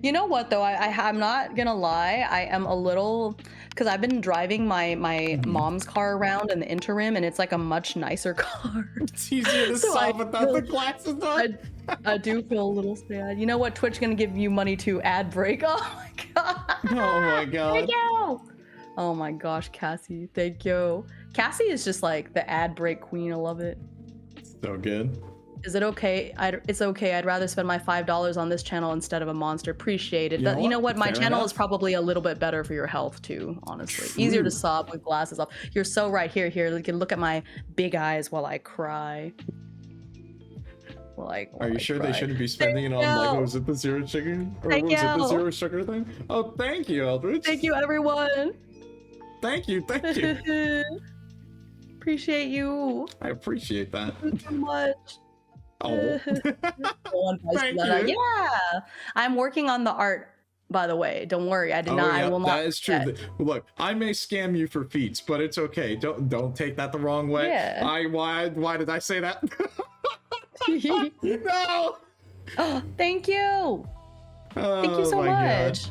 You know what though? I'm not gonna lie. I am a little, because I've been driving my mom's car around in the interim, and it's like a much nicer car. It's easier to So solve I without feel- the glasses on. I do feel a little sad. You know what? Twitch gonna give you money to ad break. Oh my god. Oh my god. Thank you. Oh my gosh, Cassie. Thank you. Cassie is just like the ad break queen. I love it. So good. Is it okay? It's okay. I'd rather spend my $5 on this channel instead of a monster. Appreciate it. You know what? My Fair channel enough. is probably a little bit better for your health too, honestly. Easier to sob with glasses off. You're so right. Here. You can look at my big eyes while I cry. Are you sure they shouldn't be spending it on like, what was it, the zero sugar? Or Thank was it the you. zero sugar thing? Oh, thank you, Eldridge. Thank you, everyone. Thank you. Appreciate you I appreciate that. so much. Oh. Thank you. Yeah, I'm working on the art. By the way, don't worry. I did not. I will not. That is true. forget. Look, I may scam you for feats, but it's okay. Don't take that the wrong way. Yeah. Why did I say that? No. Oh, thank you. Thank you so Oh my much.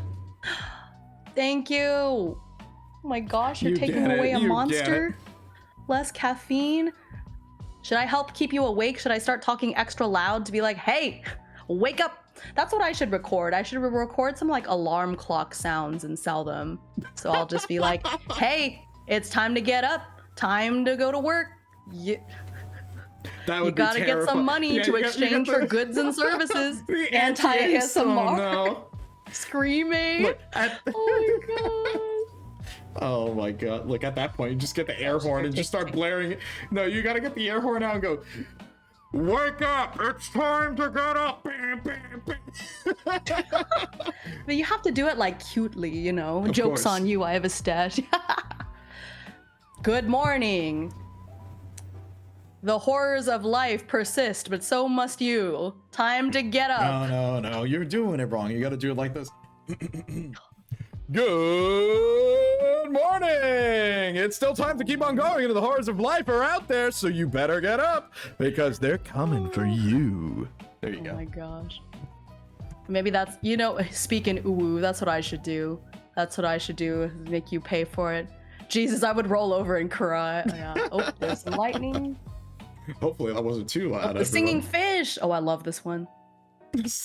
Thank you. Oh my gosh, you're You taking get it, away a you get monster. Less caffeine. Should I help keep you awake? Should I start talking extra loud to be like, hey, wake up? That's what I should record. I should record some like alarm clock sounds and sell them. So I'll just be like, hey, it's time to get up. Time to go to work. That You would gotta be get some terrifying. money Yeah, to you got exchange the- for goods and services. the Anti-ASMR. Oh, no. Screaming. Look, Oh my god. oh my god. Look, at that point, you just get the air horn and just start blaring it. No, you gotta get the air horn out and go, wake up! It's time to get up! Bam, bam, bam. But you have to do it like cutely, you know. Of Joke's course. on you, I have a stash. Good morning. The horrors of life persist, but so must you. Time to get up. No, you're doing it wrong. You gotta do it like this. Good morning! It's still time to keep on going, and the horrors of life are out there, so you better get up, because they're coming for you. There you Oh go. my gosh. Maybe that's, you know, speaking ooh, that's what I should do. That's what I should do, make you pay for it. Jesus, I would roll over and cry. Yeah. Oh, there's some lightning. Hopefully that wasn't too loud. Oh, the singing fish. Oh, I love this one.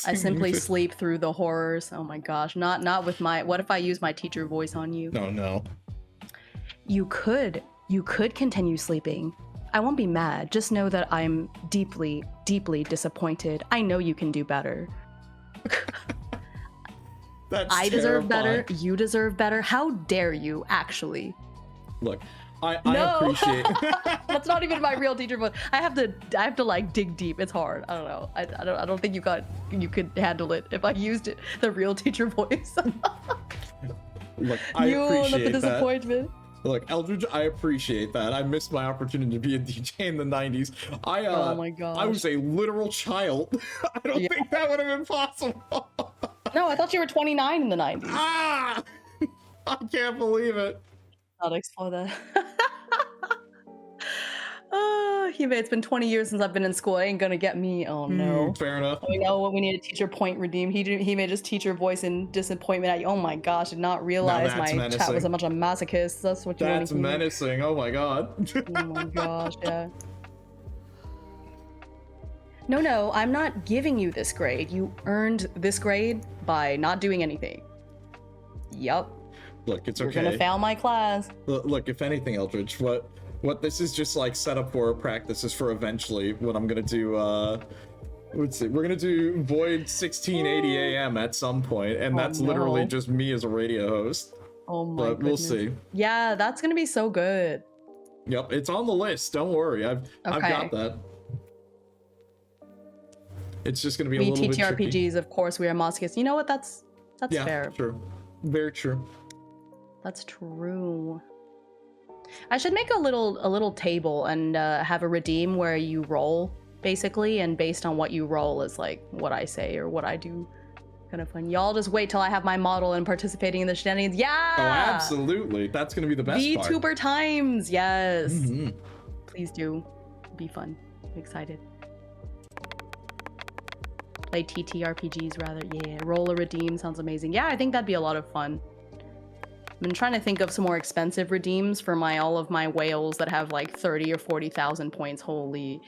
I simply sleep through the horrors. Oh my gosh. Not with my, what if I use my teacher voice on you? No. You could continue sleeping. I won't be mad. Just know that I'm deeply, deeply disappointed. I know you can do better. I deserve better. You deserve better. How dare you, actually? Look, I appreciate. That's not even my real teacher voice. I have to like dig deep. It's hard. I don't know. I don't think you could handle it if I used it the real teacher voice. Look, I appreciate the disappointment. That. Look, Eldridge, I appreciate that. I missed my opportunity to be a DJ in the 90s. Oh my god. I was a literal child. I don't think that would have been possible. No, I thought you were 29 in the 90s. Ah! I can't believe it. I'll explore that. It's been 20 years since I've been in school. It ain't gonna get me. Oh no. Fair enough. We know what we need a teacher point redeem. He made his teacher voice in disappointment at you. Oh my gosh, did not realize my menacing. chat was a bunch of masochists. That's what you want to hear. That's menacing. Oh my god. Oh my gosh, yeah. No, I'm not giving you this grade. You earned this grade by not doing anything. Yup. Look, it's okay. You're gonna fail my class. Look, if anything, Eldridge, what this is just like set up for practice is for eventually what I'm gonna do. Let's see, we're gonna do Void 1680 AM at some point, and that's literally just me as a radio host. Oh my But we'll see. Yeah, that's gonna be so good. Yep, it's on the list. Don't worry, I've got that. It's just gonna be a little bit tricky. ttrpgs, of course, we are masochists. You know what? That's yeah, fair. True. Very true. That's true. I should make a little table and have a redeem where you roll, basically, and based on what you roll is like what I say or what I do. Kind of fun. Y'all just wait till I have my model and participating in the shenanigans. Yeah! Oh, absolutely. That's gonna be the best part. VTuber times, yes. Mm-hmm. Please do. Be fun. I'm excited. Play ttrpgs rather. Yeah, roll a redeem sounds amazing. Yeah, I think that'd be a lot of fun. I've been trying to think of some more expensive redeems for all of my whales that have like 30 or 40,000 points. Holy.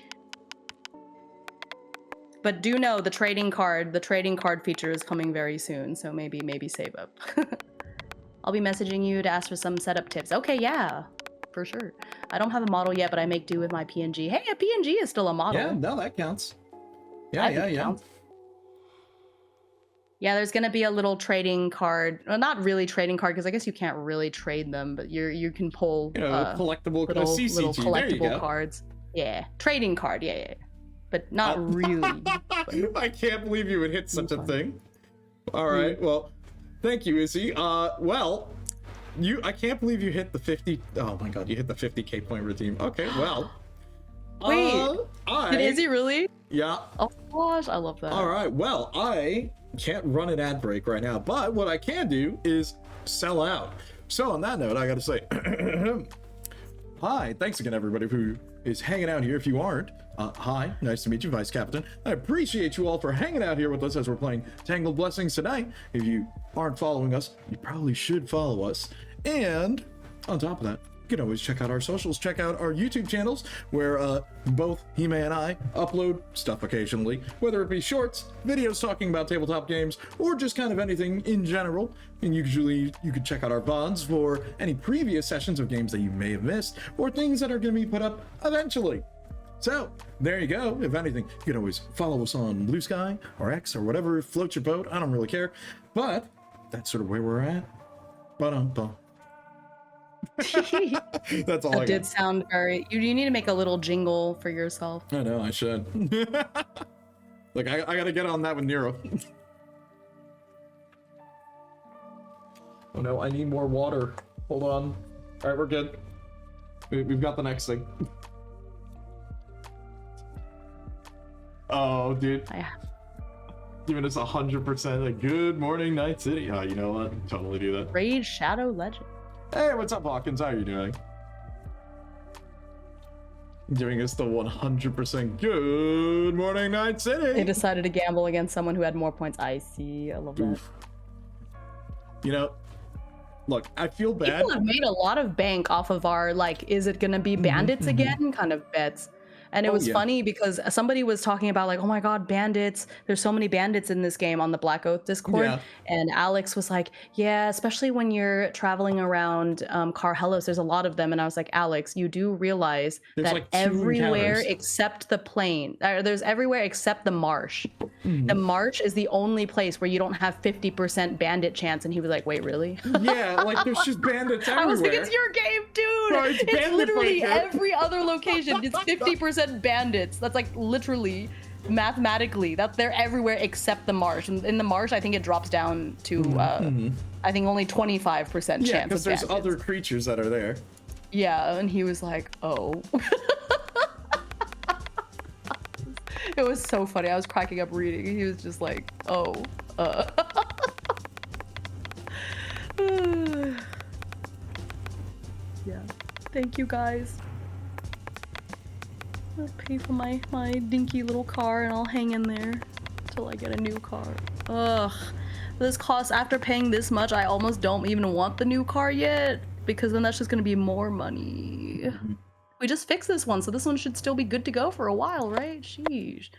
But do know the trading card feature is coming very soon, so maybe save up. I'll be messaging you to ask for some setup tips. Okay, yeah, for sure. I don't have a model yet, but I make do with my PNG. Hey, a PNG is still a model. Yeah, no, that counts. Yeah. Counts. Yeah, there's gonna be a little trading card. Well, not really trading card, because I guess you can't really trade them, but you can pull collectible little CCG. collectible cards. Yeah, trading card. Yeah. But not really. I can't believe you would hit such a thing. All right, well, thank you, Izzy. I can't believe you hit the 50. Oh my god, you hit the 50k point redeem. Okay, well. Wait, did Izzy really? Yeah. Oh gosh, I love that. All right, well, I can't run an ad break right now, but what I can do is sell out. So on that note, I gotta say, hi, thanks again everybody who is hanging out here. If you aren't, hi, nice to meet you, Vice Kappatain. I appreciate you all for hanging out here with us as we're playing Tangled Blessings tonight. If you aren't following us, you probably should follow us. And on top of that, you can always check out our socials, check out our YouTube channels, where both Hime and I upload stuff occasionally, whether it be shorts, videos talking about tabletop games, or just kind of anything in general. And usually you can check out our VODs for any previous sessions of games that you may have missed, or things that are going to be put up eventually. So there you go. If anything, you can always follow us on Blue Sky or X or whatever floats your boat. I don't really care, but that's sort of where we're at. Ba-dum-bum. That's all I got. Did sound very. You need to make a little jingle for yourself. I know, I should. Look, I gotta get on that with Nero. Oh no, I need more water. Hold on. All right, we're good. We've got the next thing. Oh, dude. Giving us 100% a good morning, Night City. Oh, you know what? Totally do that. Raid Shadow Legend. Hey, what's up, Hawkins? How are you doing? Giving us the 100% good morning, Night City. They decided to gamble against someone who had more points. I see. I love that. Oof. You know, look, I feel bad. People have made a lot of bank off of our, like, is it gonna be bandits again kind of bets. And it was funny because somebody was talking about, like, oh my god, bandits. There's so many bandits in this game on the Black Oath Discord. Yeah. And Alex was like, yeah, especially when you're traveling around Carhelos, there's a lot of them. And I was like, Alex, you do realize There's that like 2 everywhere encounters. except the plain, there's everywhere except the marsh. The marsh is the only place where you don't have 50% bandit chance. And he was like, wait, really? Yeah, like there's just bandits everywhere. I was thinking it's your game, dude. Bro, it's it's bandit literally fight, dude. every other location. It's 50% bandits. That's like literally, mathematically, that they're everywhere except the marsh. And in the marsh, I think it drops down to, I think only 25% chance of Yeah, because there's bandits. other creatures that are there. Yeah, and he was like, oh. It was so funny. I was cracking up reading. He was just like, oh. Yeah. Thank you, guys. I'll pay for my dinky little car and I'll hang in there till I get a new car. Ugh. This costs, after paying this much, I almost don't even want the new car yet because then that's just gonna be more money. We just fixed this one, so this one should still be good to go for a while, right? Sheesh.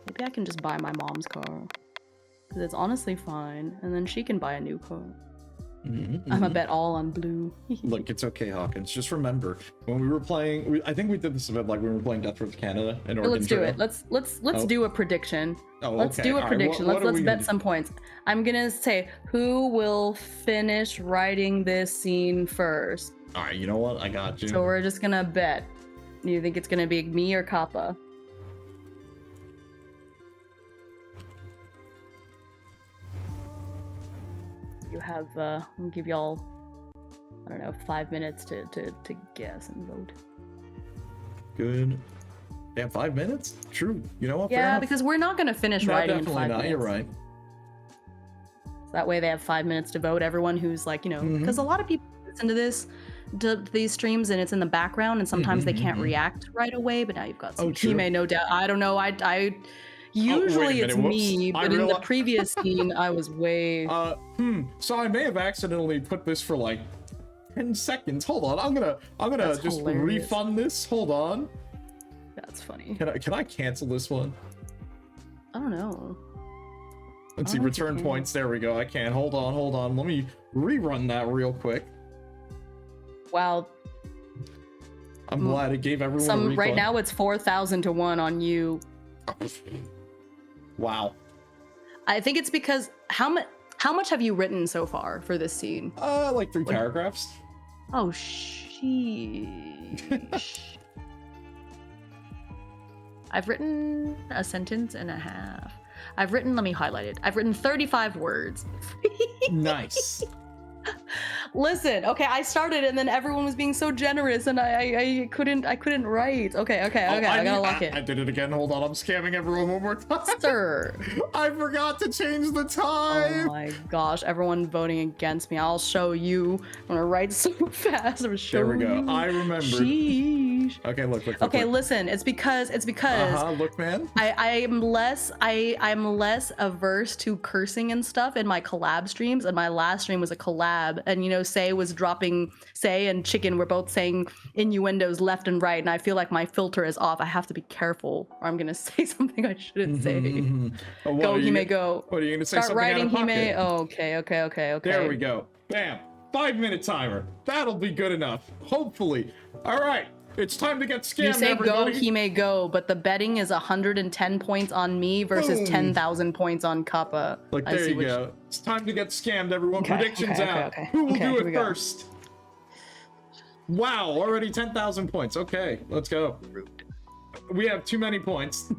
Maybe I can just buy my mom's car. Because it's honestly fine, and then she can buy a new car. I'm a bet all on blue. Look, it's okay, Hawkins. Just remember, when we were playing, I think we did this a bit like when we were playing Death Road to Canada and Oregon Let's do Trail. it. Let's do a prediction. Oh, Let's okay. do a All right, prediction. what are Let's we bet gonna some points. I'm gonna say who will finish writing this scene first. All right, you know what? I got you. So we're just gonna bet. Do you think it's gonna be me or Kappa? You have I'll give y'all, I don't know, 5 minutes to guess and vote. Good. Damn, 5 minutes? True. You know what? Fair Yeah, enough. because we're not gonna finish No, writing in definitely 5 not. minutes. You're right. That way they have 5 minutes to vote. Everyone who's like, you know, because a lot of people listen to this, to these streams, and it's in the background, and sometimes they can't react right away. But now you've got some true. Hime, no doubt. I don't know. I usually minute, it's whoops. me, I but in the reali- previous scene, I was way. So I may have accidentally put this for like 10 seconds. Hold on. I'm gonna That's just hilarious. refund this. Hold on. That's funny. Can I cancel this one? I don't know. Let's I see, don't think you return can. points. There we go. I can. Hold on. Let me rerun that real quick. Wow. I'm glad it gave everyone a Some refund. right now it's 4,000 to 1 on you. Wow. I think it's because how much have you written so far for this scene? Like 3 paragraphs. Oh, sheesh. I've written a sentence and a half. Let me highlight it. I've written 35 words. Nice. Listen, okay, I started and then everyone was being so generous and I couldn't write. Okay, Oh, I gotta lock I it. did it again. Hold on. I'm scamming everyone one more time. Sir. I forgot to change the Oh time. my gosh, everyone voting against me. I'll show you. I'm gonna write so fast. I'm gonna show There we go. you. I remembered. Sheesh. Okay, look. Okay, listen, it's because Look, man. I'm less averse to cursing and stuff in my collab streams, and my last stream was a collab, and you know, Say and Chicken were both saying innuendos left and right, and I feel like my filter is off. I have to be careful, or I'm gonna say something I shouldn't say. Oh, Go, Hime, go. What are you gonna say? Start Something writing, out of Hime. pocket? Oh, okay. There we go. Bam. 5-minute timer. That'll be good enough. Hopefully. All right. It's time to get scammed, You say everybody. go, Hime, go, but the betting is 110 points on me versus Boom. 10,000 points on Kappa. Like, I there see you which- go. It's time to get scammed, everyone. Okay, Predictions okay, out. okay. Who will Okay, do here it we go. first? Wow, already 10,000 points. Okay, let's go. We have too many points.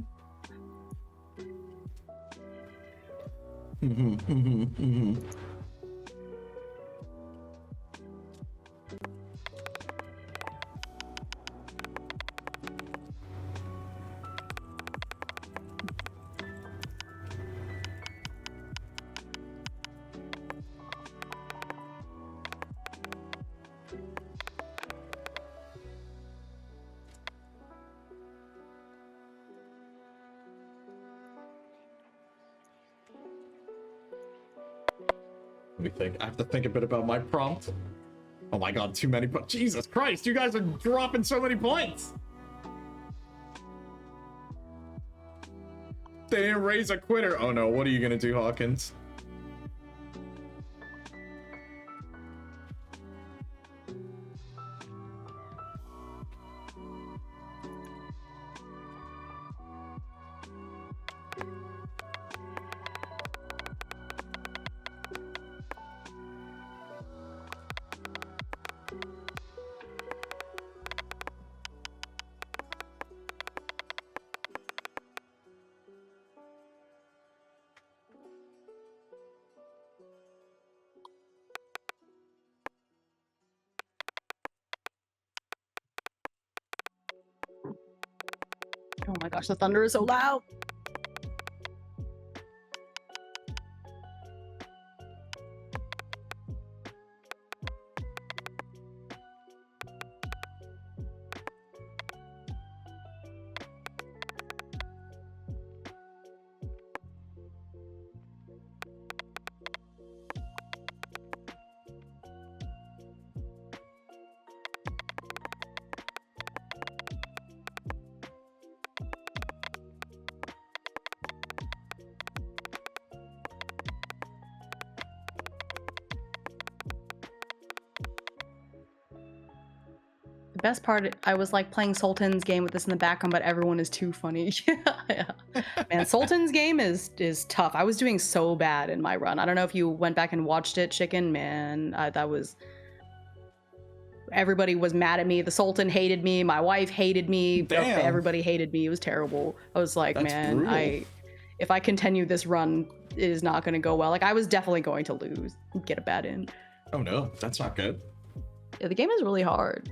me think. I have to think a bit about my prompt. Oh my god, too many, but Jesus Christ, you guys are dropping so many points. They didn't raise a quitter. Oh no, what are you gonna do, Hawkins? Oh my gosh, the thunder is so loud. Best part, I was like playing Sultan's game with this in the background, but everyone is too funny. Yeah. Man, Sultan's game is tough. I was doing so bad in my run. I don't know if you went back and watched it, Chicken. Man, that was... Everybody was mad at me. The Sultan hated me. My wife hated me. Damn. Everybody hated me. It was terrible. I was like, That's man, brutal. if I continue this run, it is not going to go well. Like, I was definitely going to lose. Get a bad in. Oh no, that's not good. Yeah, the game is really hard.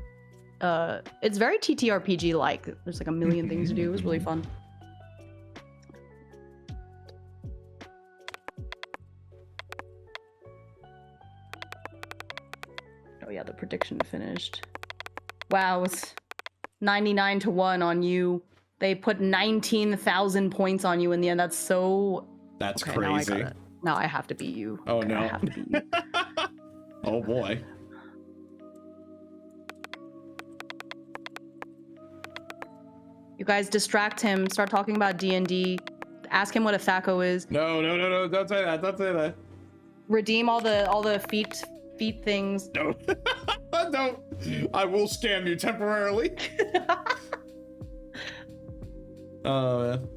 It's very ttrpg like. There's like a million things to do. It was really fun. Oh yeah, the prediction finished. Wow, it's 99-1 on you. They put 19,000 points on you in the end. That's so... That's Okay, crazy. Now I have to beat you. Oh Okay, no. I have to beat you. Oh boy. You guys distract him. Start talking about D&D. Ask him what a thaco is. No, don't say that, don't say that. Redeem all the feet things. No. Don't. I will scam you temporarily. Oh, man.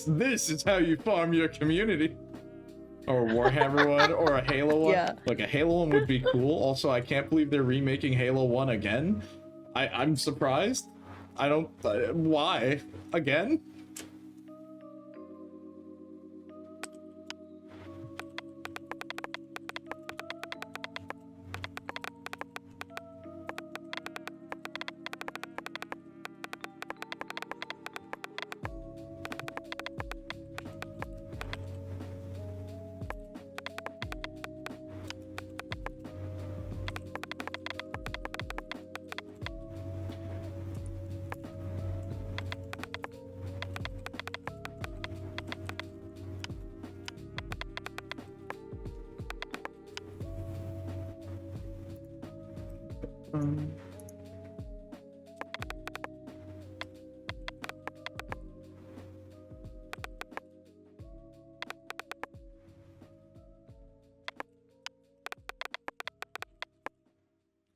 This is how you farm your community. Or a Warhammer one, or a Halo one. Yeah. Like a Halo one would be cool. Also, I can't believe they're remaking Halo 1 again. I'm surprised. I don't... why? Again?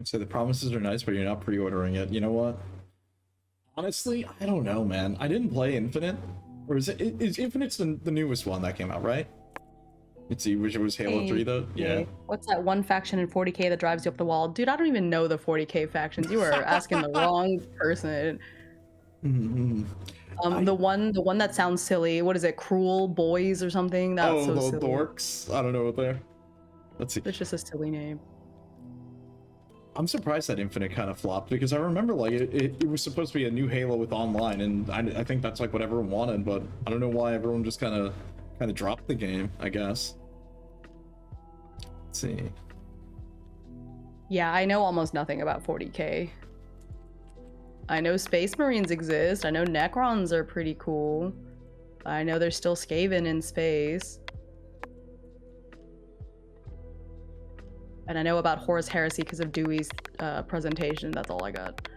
So the promises are nice, but you're not pre-ordering it. You know what? Honestly, I don't know, man. I didn't play Infinite. Or is Infinite's the newest one that came out, right? Let's see, which was Halo 3 though? Yeah. What's that one faction in 40k that drives you up the wall? Dude, I don't even know the 40k factions. You are asking the wrong person. The one that sounds silly. What is it? Cruel Boys or something? That's so silly. Dorks. I don't know what they're. Let's see. It's just a silly name. I'm surprised that Infinite kind of flopped, because I remember like it was supposed to be a new Halo with online, and I think that's like what everyone wanted, but I don't know why everyone just kind of dropped the game, I guess. Let's see. Yeah, I know almost nothing about 40K. I know Space Marines exist. I know Necrons are pretty cool. I know there's still Skaven in space. And I know about Horus Heresy because of Dewey's presentation. That's all I got.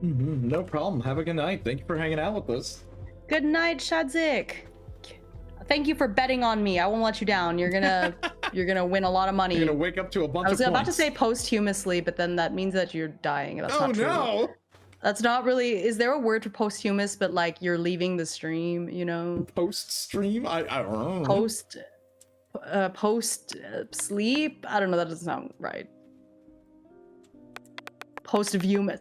No problem. Have a good night. Thank you for hanging out with us. Good night, Shadzik. Thank you for betting on me. I won't let you down. You're gonna win a lot of money. You're gonna wake up to a bunch of I was about to points. say posthumously, but then that means that you're dying. That's Oh not true. no! That's not really. Is there a word for posthumous? But like you're leaving the stream, you know. Post stream? I don't know. Post sleep. I don't know. That doesn't sound right. Post human.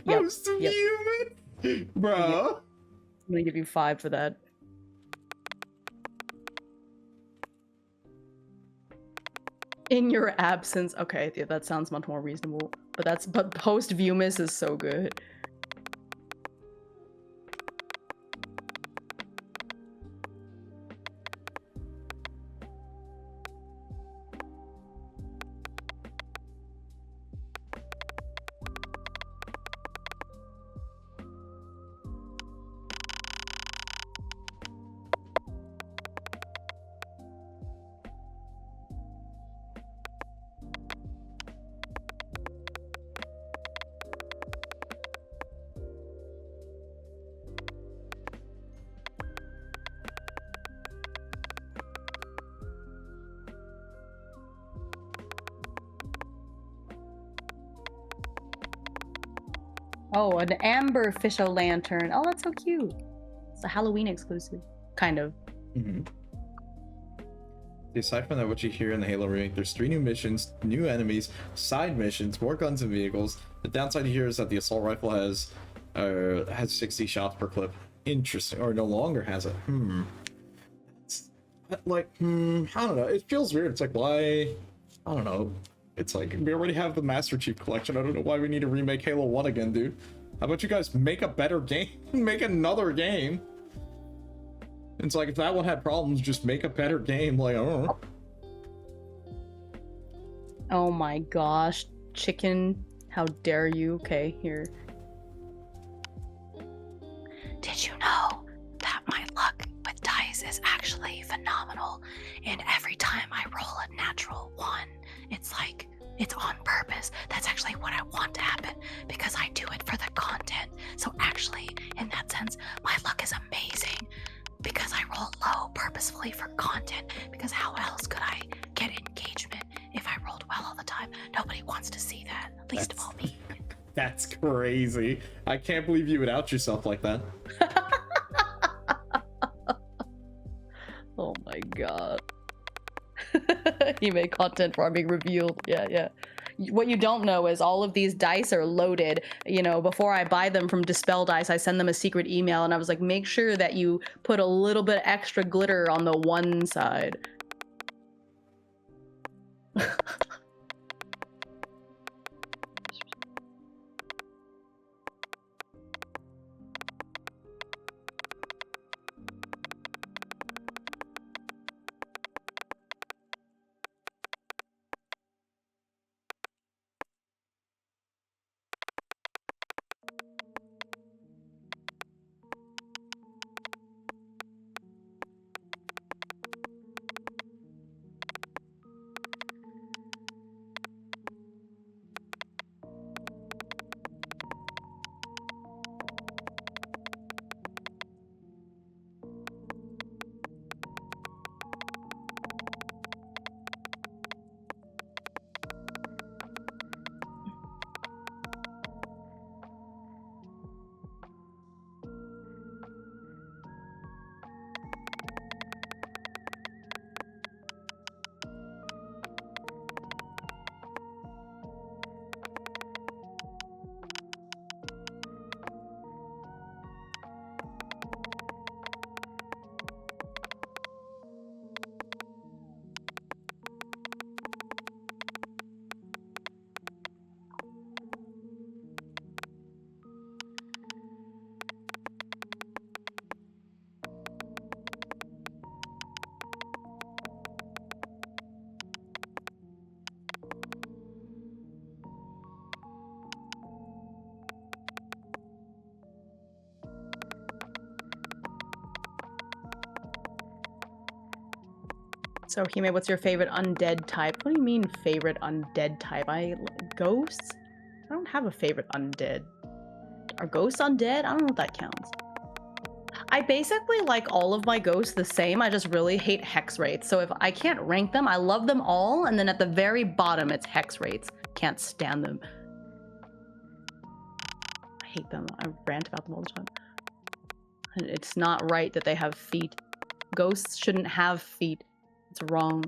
Post human, bro. Yep. I'm gonna give you 5 for that. In your absence. Okay, yeah, that sounds much more reasonable. But post Vumis is so good. Oh, an amber fish-o-lantern. Oh, that's so cute. It's a Halloween exclusive. Kind of. Mm-hmm. Aside from that, what you hear in the Halo remake, there's 3 new missions, new enemies, side missions, more guns and vehicles. The downside here is that the assault rifle has 60 shots per clip. Interesting. Or no longer has it. It's like, I don't know. It feels weird. It's like, why? I don't know. It's like, we already have the Master Chief Collection. I don't know why we need to remake Halo 1 again, dude. How about you guys make a better game? Make another game. It's like, if that one had problems, just make a better game. Like, I don't know. Oh my gosh. Chicken. How dare you? Okay, here. Did you know that my luck with dice is actually phenomenal? And every time I roll a natural 1, it's like, it's on purpose. That's actually what I want to happen because I do it for the content. So actually, in that sense, my luck is amazing because I roll low purposefully for content, because how else could I get engagement if I rolled well all the time? Nobody wants to see that, least of all me. That's crazy. I can't believe you would out yourself like that. Oh my god. He made content farming revealed. Yeah. What you don't know is all of these dice are loaded. You know, before I buy them from Dispel Dice, I send them a secret email and I was like, make sure that you put a little bit extra glitter on the one side. So, Hime, what's your favorite undead type? What do you mean favorite undead type? Ghosts? I don't have a favorite undead. Are ghosts undead? I don't know if that counts. I basically like all of my ghosts the same. I just really hate hex rates. So if I can't rank them, I love them all. And then at the very bottom, it's hex rates. Can't stand them. I hate them. I rant about them all the time. And it's not right that they have feet. Ghosts shouldn't have feet. It's wrong.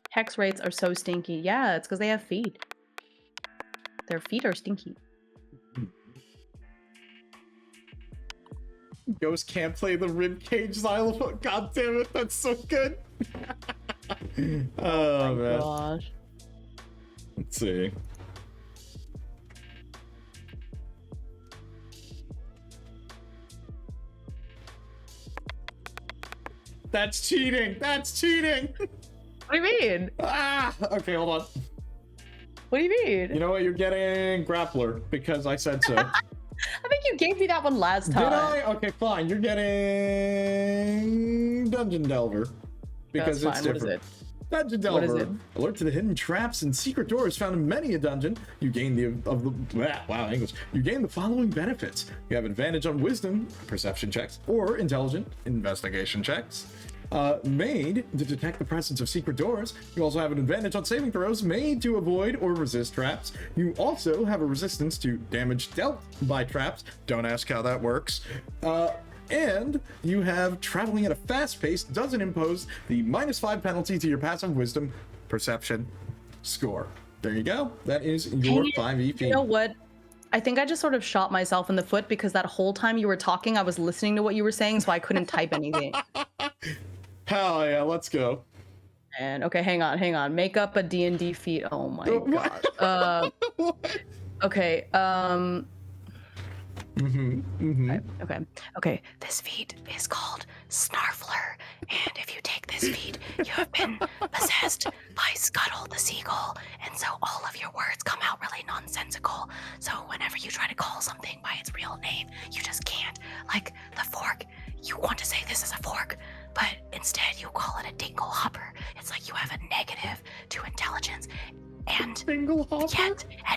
Hex rates are so stinky. Yeah, it's because they have feet. Their feet are stinky. Ghost can't play the ribcage xylophone. God damn it, that's so good. Oh man. Gosh. Let's see. That's cheating. That's cheating. What do you mean? Ah, okay, hold on. What do you mean? You know what? You're getting grappler because I said so. I think you gave me that one last time. Did I? Okay, fine. You're getting dungeon delver because That's it's fine. different. What is it? Dungeon delver. What is it? Alert to the hidden traps and secret doors found in many a dungeon. You gain English. You gain the following benefits. You have advantage on wisdom, perception checks, or intelligent investigation checks. Made to detect the presence of secret doors. You also have an advantage on saving throws made to avoid or resist traps. You also have a resistance to damage dealt by traps. Don't ask how that works. And you have traveling at a fast pace doesn't impose the -5 penalty to your passive wisdom perception score. There you go. That is your 5 EP. You know what? I think I just sort of shot myself in the foot because that whole time you were talking, I was listening to what you were saying, so I couldn't type anything. Hell yeah, let's go. And okay, hang on. Make up a D&D feat. Oh my god. Okay. Okay, this feat is called Snarfler, and if you take this feat, you have been possessed by Scuttle the Seagull, and so all of your words come out really nonsensical. So whenever you try to call something by its real name, you just can't. Like the fork, you want to say this is a fork, but instead you call it a dingle hopper. It's like you have a negative to intelligence. And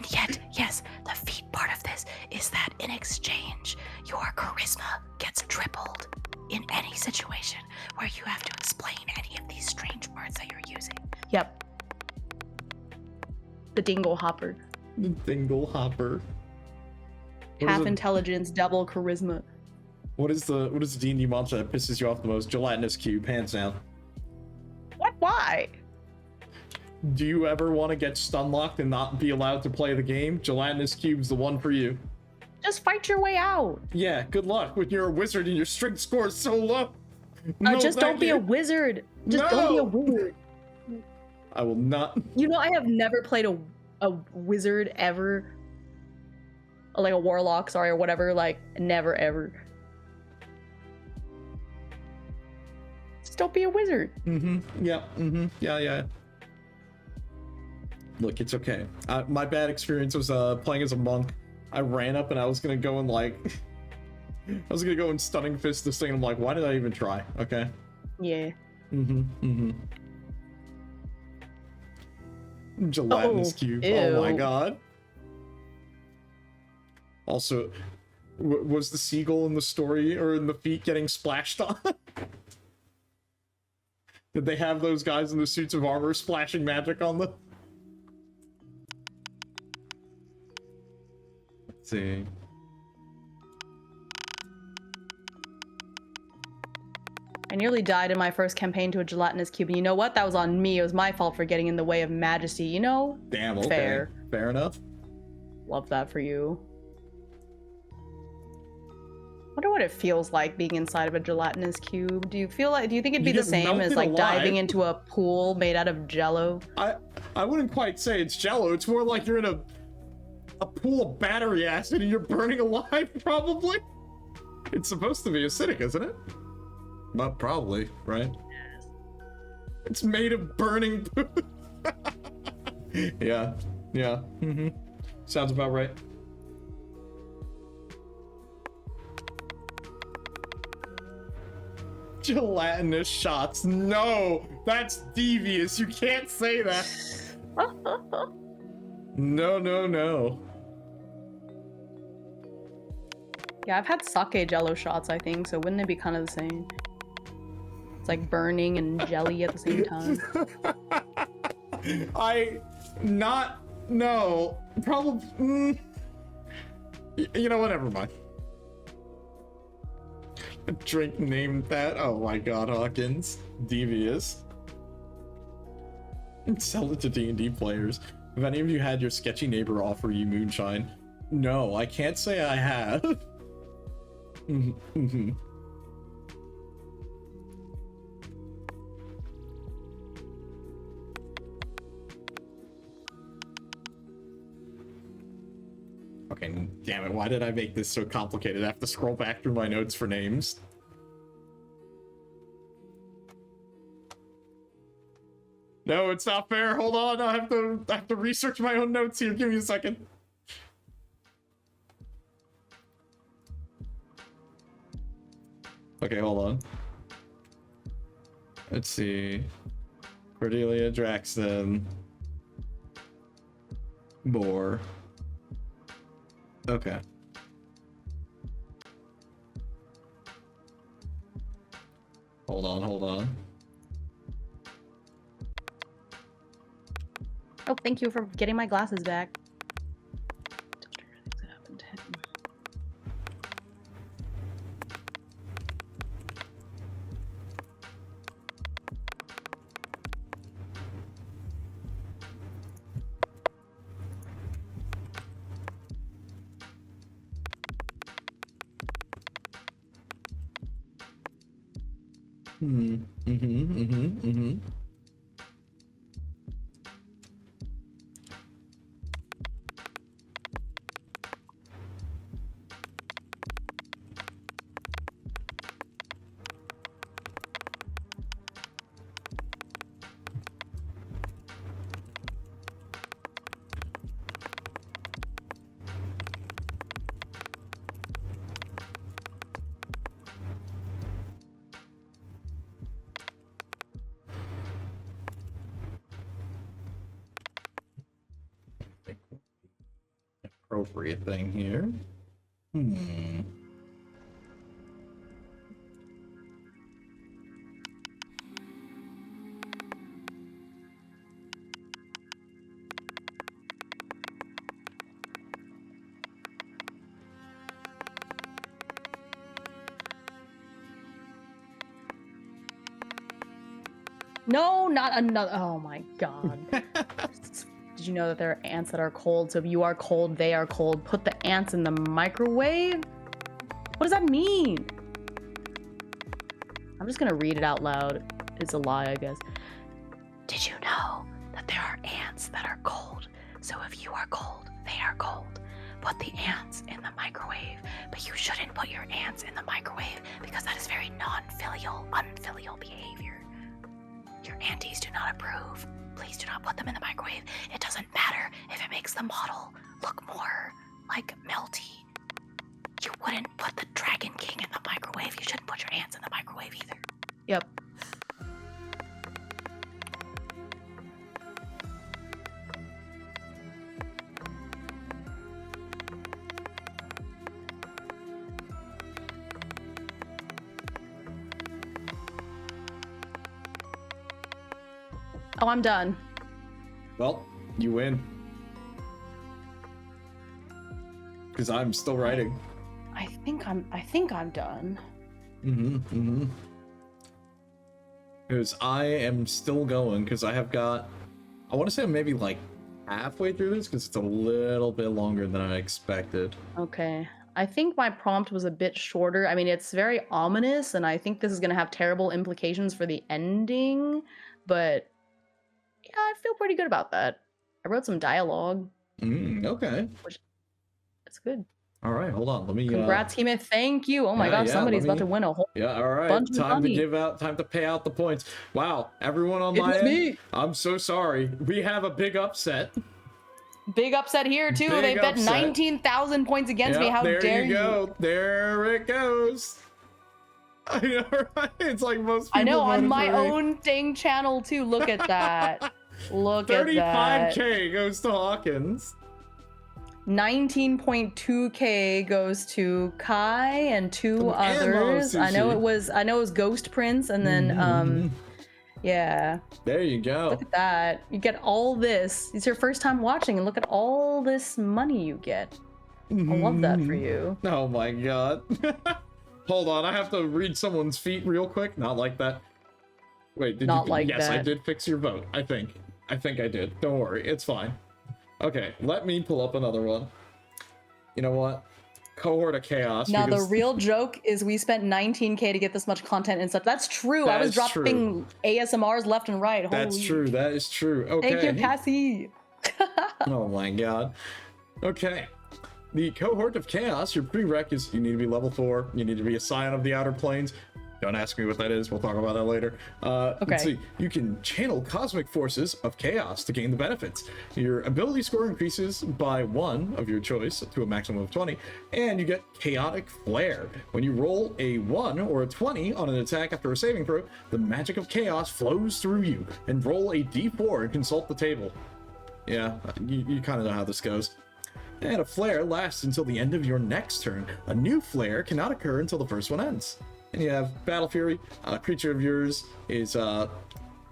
yet, yes, the feat part of this is that in exchange, your charisma gets tripled in any situation where you have to explain any of these strange words that you're using. Yep. The dingle hopper. The dingle hopper. Half intelligence, double charisma. What is the D&D monster that pisses you off the most? Gelatinous cube, hands down. What? Why? Do you ever want to get stun locked and not be allowed to play the game? Gelatinous cube's the one for you. Just fight your way out. Yeah, good luck when you're a wizard and your strength score is so low. No, just don't be a wizard. Just don't be a wizard. I will not. You know, I have never played a wizard ever. Like a warlock, sorry, or whatever. Like, never ever. Just don't be a wizard. Yeah. Look, it's okay. My bad experience was playing as a monk. I ran up and I was gonna go and stunning fist this thing. And I'm like, why did I even try? Okay. Yeah. Gelatinous cube. Ew. Oh my god. Also, was the seagull in the story or in the feat getting splashed on? Did they have those guys in the suits of armor splashing magic on them? Let's see. I nearly died in my first campaign to a gelatinous cube, and you know what? That was on me. It was my fault for getting in the way of majesty, you know? Damn, okay. Fair enough. Love that for you. Wonder what it feels like being inside of a gelatinous cube. Do you think it'd be the same as like diving into a pool made out of jello? I wouldn't quite say it's jello. It's more like you're in a pool of battery acid and you're burning alive, probably. It's supposed to be acidic, isn't it? But probably, right? Yes. It's made of burning poo. Yeah. Sounds about right. Gelatinous shots. No, that's devious. You can't say that. No, no, no. Yeah, I've had sake jello shots, I think, so wouldn't it be kind of the same? It's like burning and jelly at the same time. No, probably, you know what, never mind. A drink named that? Oh my god, Hawkins. Devious. Sell it to D&D players. Have any of you had your sketchy neighbor offer you moonshine? No, I can't say I have. Okay, damn it, why did I make this so complicated? I have to scroll back through my notes for names. No, it's not fair. Hold on, I have to research my own notes here. Give me a second. Okay, hold on. Let's see. Cordelia Draxton. Moore. Okay. Hold on. Oh, thank you for getting my glasses back. Appropriate thing here. No, not another. Oh my god. Did you know that there are ants that are cold? So if you are cold, they are cold. Put the ants in the microwave? What does that mean? I'm just gonna read it out loud. It's a lie, I guess. Did you know that there are ants that are cold? So if you are cold, they are cold. Put the ants in the microwave, but you shouldn't put your ants in the microwave because that is very non-filial, unfilial behavior. Your aunties do not approve. Please do not put them in the microwave. It doesn't matter if it makes the model look more like melty. You wouldn't put the Dragon King in the microwave. You shouldn't put your ants in the microwave either. Yep. Oh, I'm done. Well, you win. Because I'm still writing. I think I'm done. Because I am still going, because I have got, I want to say I'm maybe like halfway through this, because it's a little bit longer than I expected. Okay. I think my prompt was a bit shorter. I mean, it's very ominous, and I think this is going to have terrible implications for the ending, but yeah, I feel pretty good about that. I wrote some dialogue. Okay. Which, that's good. All right, hold on. Let me. Congrats, Hema. Thank you. Oh my God, somebody's about to win a whole. Yeah. All right. Bunch of Time to money. time to pay out the points. Wow, everyone on my end. Me. I'm so sorry. We have a big upset. Big upset here too. Big They bet upset. 19,000 points against me. How dare you? There you go. There it goes. I know, right? It's like most people. I know, on voted my for me. own dang channel too. Look at that. Look at that. 35K goes to Hawkins. 19.2K goes to Kai and two others. I know it was Ghost Prince, and then yeah. There you go. Look at that. You get all this. It's your first time watching, and look at all this money you get. I love that for you. Oh my god. Hold on, I have to read someone's feet real quick. Not like that. Wait, did Not you? like yes, I that. did fix your vote. I think I did. Don't worry, it's fine. Okay, let me pull up another one. You know what? Cohort of Chaos. Now because- the real joke is we spent 19K to get this much content and stuff. That's true. I was That is dropping ASMRs left and right. That's Holy. true. That is true. Okay. Thank you, Cassie. Oh my god. Okay. The Cohort of Chaos, your prereq is you need to be level 4, you need to be a Scion of the Outer Planes. Don't ask me what that is, we'll talk about that later. Let's see. You can channel cosmic forces of chaos to gain the benefits. Your ability score increases by 1 of your choice to a maximum of 20, and you get Chaotic Flare. When you roll a 1 or a 20 on an attack after a saving throw, the magic of chaos flows through you, and roll a d4 and consult the table. Yeah, you kind of know how this goes. And a flare lasts until the end of your next turn. A new flare cannot occur until the first one ends. And you have Battle Fury. A creature of yours is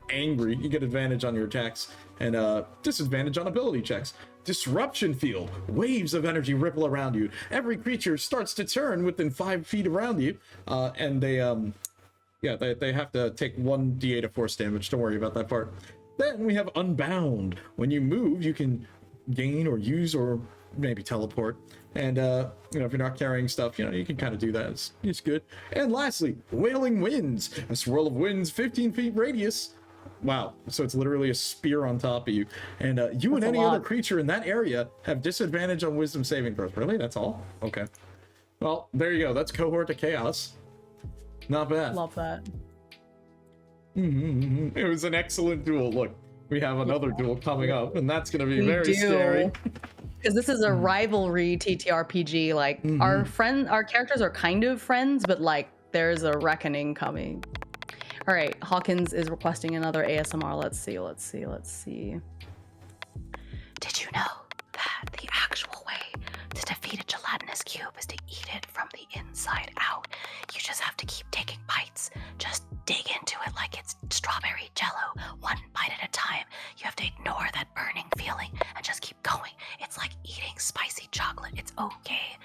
angry. You get advantage on your attacks and disadvantage on ability checks. Disruption Field. Waves of energy ripple around you. Every creature starts to turn within 5 feet around you. And they have to take 1d8 of force damage. Don't worry about that part. Then we have Unbound. When you move, you can gain or use or maybe teleport, and if you're not carrying stuff, you can kind of do that. It's good. And lastly, Wailing Winds, a swirl of winds 15 feet radius. Wow, so it's literally a spear on top of you, and you and any other creature in that area have disadvantage on wisdom saving throws. Really? That's all? Okay, well, there you go. That's Cohort of Chaos. Not bad. Love that. It was an excellent duel. Look, we have another duel coming up, and that's going to be very scary. Because this is a rivalry TTRPG. Like our characters are kind of friends, but like there's a reckoning coming. All right, Hawkins is requesting another ASMR. Let's see. Did you know that the actual way to defeat a gelatinous cube is to eat it from the inside out? You just have to keep taking bites. Just dig into it like it's strawberry jello, one bite at a time. You have to ignore that burning feeling and just keep going. It's like eating spicy chocolate. It's okay.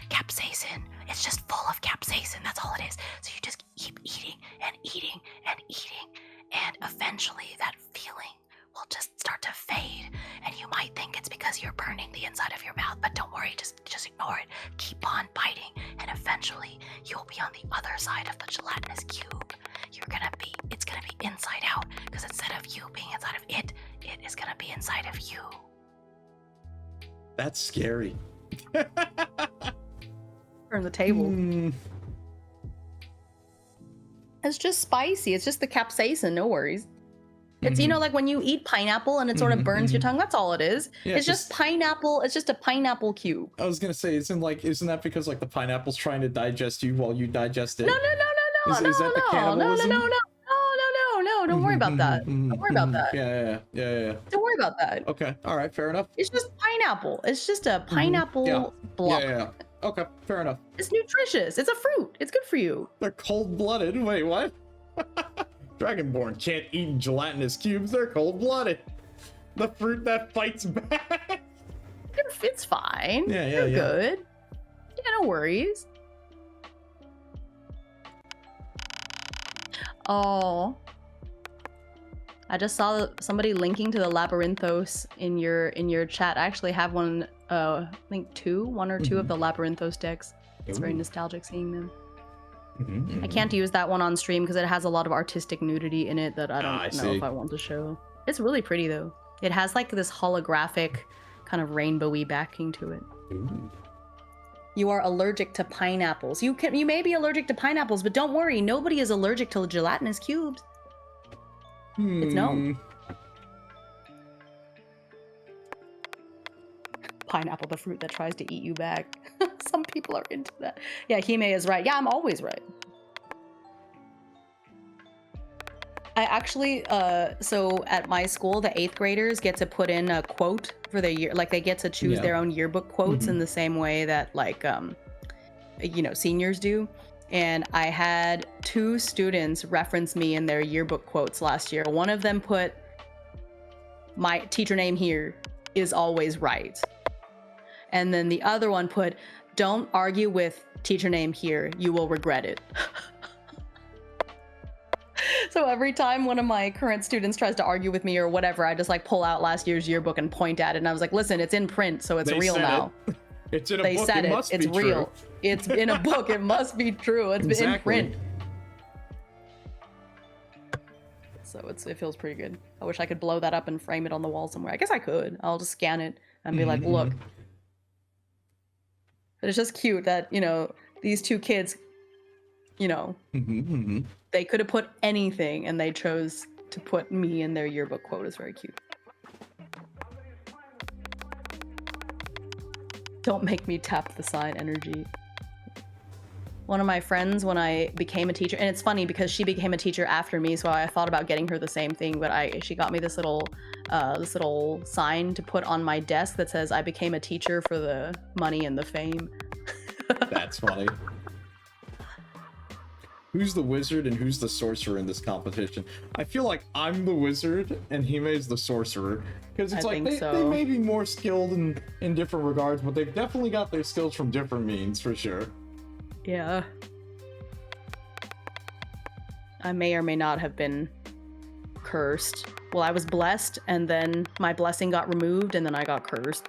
Capsaicin. It's just full of capsaicin. That's all it is. So you just keep eating and eating and eating. And eventually that feeling will just start to fade, and you might think it's because you're burning the inside of your mouth, but don't worry, just ignore it. Keep on biting, and eventually you'll be on the other side of the gelatinous cube. It's gonna be inside out, because instead of you being inside of it, it is gonna be inside of you. That's scary. Turn the table. It's just spicy. It's just the capsaicin. No worries. It's like when you eat pineapple and it sort of burns your tongue. That's all it is. Yeah, it's just pineapple. It's just a pineapple cube. I was gonna say, isn't that because like the pineapple's trying to digest you while you digest it? No. Is that the cannibalism? No. Don't worry about that. Don't worry about that. Yeah. Don't worry about that. Okay. All right. Fair enough. It's just pineapple. It's just a pineapple block. Yeah. Okay. Fair enough. It's nutritious. It's a fruit. It's good for you. They're cold-blooded. Wait, what? Dragonborn can't eat gelatinous cubes. They're cold-blooded. The fruit that fights back. It's fine. Yeah. You're good. Yeah, no worries. Oh, I just saw somebody linking to the Labyrinthos in your chat. I actually have one. I think one or two of the Labyrinthos decks. It's very nostalgic seeing them. I can't use that one on stream because it has a lot of artistic nudity in it that I don't know if I want to show. It's really pretty though. It has like this holographic kind of rainbowy backing to it. You are allergic to pineapples. You may be allergic to pineapples, but don't worry, nobody is allergic to gelatinous cubes. It's known. Pineapple, the fruit that tries to eat you back. Some people are into that. Yeah, Hime is right. Yeah, I'm always right. I actually, so at my school, the 8th graders get to put in a quote for their year. Like they get to choose their own yearbook quotes in the same way that like, seniors do. And I had 2 students reference me in their yearbook quotes last year. One of them put, "My teacher name here is always right." And then the other one put, "Don't argue with teacher name here, you will regret it." So every time one of my current students tries to argue with me or whatever, I just like pull out last year's yearbook and point at it. And I was like, listen, it's in print, so it's real now. It's in a They book, said it must it's be real. true. It's in a book, it must be true. It's in print. So it feels pretty good. I wish I could blow that up and frame it on the wall somewhere. I guess I could. I'll just scan it and be like, look. But it's just cute that, these 2 kids, they could have put anything and they chose to put me in their yearbook quote. It's very cute. Don't make me tap the sign energy. One of my friends, when I became a teacher, and it's funny because she became a teacher after me, so I thought about getting her the same thing, but she got me this little sign to put on my desk that says, "I became a teacher for the money and the fame." That's funny. Who's the wizard and who's the sorcerer in this competition? I feel like I'm the wizard and Hime's the sorcerer. Because it's like they may be more skilled in different regards, but they've definitely got their skills from different means, for sure. Yeah. I may or may not have been cursed. Well, I was blessed, and then my blessing got removed, and then I got cursed.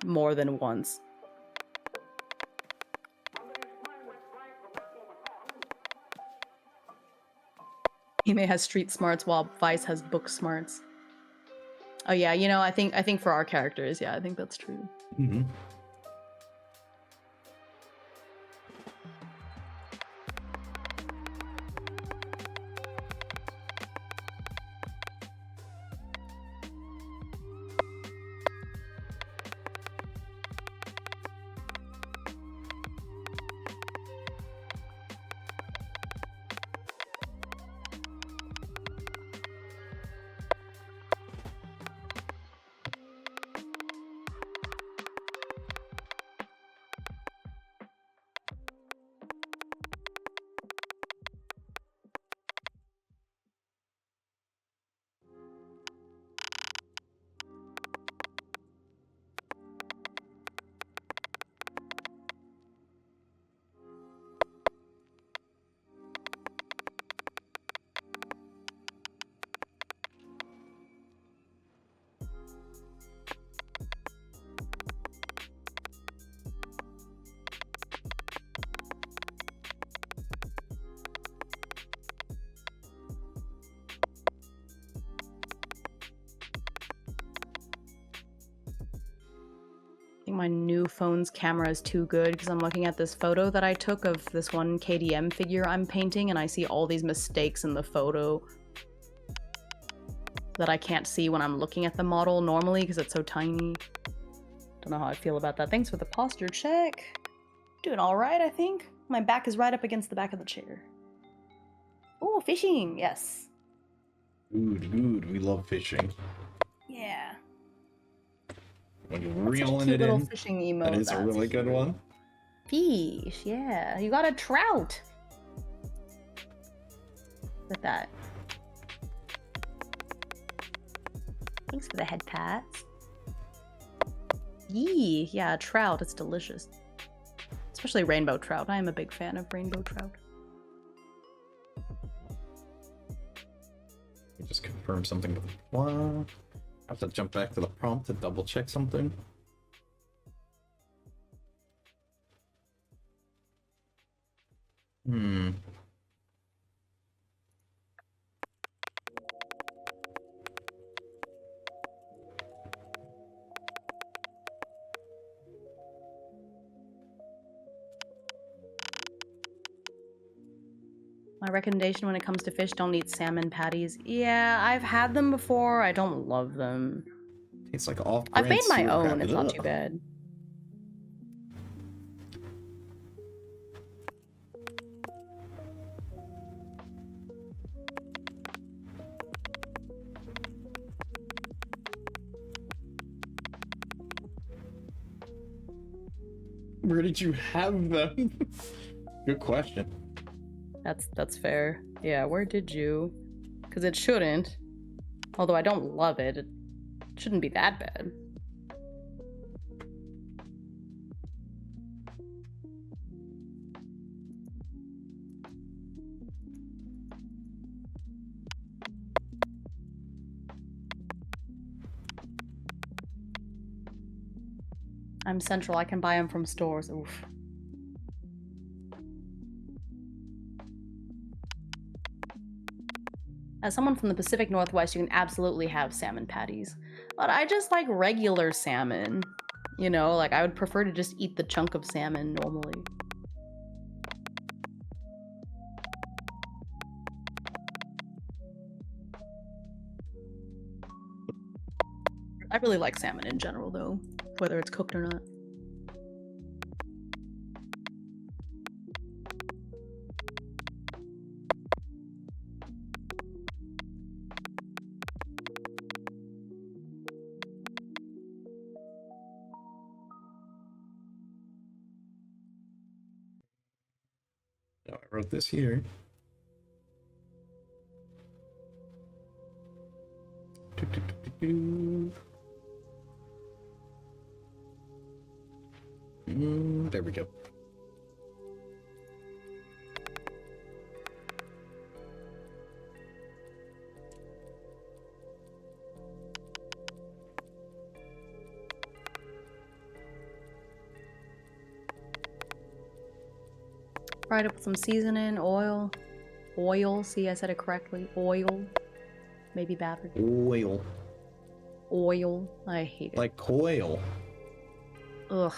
More than once. Hime has street smarts while Vice has book smarts. Oh yeah, I think for our characters, yeah, I think that's true. My new phone's camera is too good because I'm looking at this photo that I took of this one KDM figure I'm painting, and I see all these mistakes in the photo that I can't see when I'm looking at the model normally because it's so tiny. Don't know how I feel about that. Thanks for the posture check. Doing all right, I think. My back is right up against the back of the chair. Oh, fishing, yes. Good. We love fishing. Yeah. When you're reeling it in, fishing emote, that is a really good one. Fish, yeah. You got a trout. With that. Thanks for the head pats. Yee, yeah, trout. It's delicious. Especially rainbow trout. I am a big fan of rainbow trout. Just confirm something with one. I have to jump back to the prompt to double check something. My recommendation when it comes to fish, don't eat salmon patties. Yeah, I've had them before. I don't love them. It's like off. I've made my own. It's not too bad. Where did you have them? Good question. That's fair. Yeah, where did you? Because it shouldn't. Although I don't love it. It shouldn't be that bad. I'm central. I can buy them from stores. Oof. As someone from the Pacific Northwest, you can absolutely have salmon patties. But I just like regular salmon. You know, like I would prefer to just eat the chunk of salmon normally. I really like salmon in general, though, whether it's cooked or not. I wrote this here. There we go. Fried it with some seasoning, oil. Oil, see, I said it correctly. Oil. Maybe battered. Oil. Oil. I hate it. Like coil. Ugh.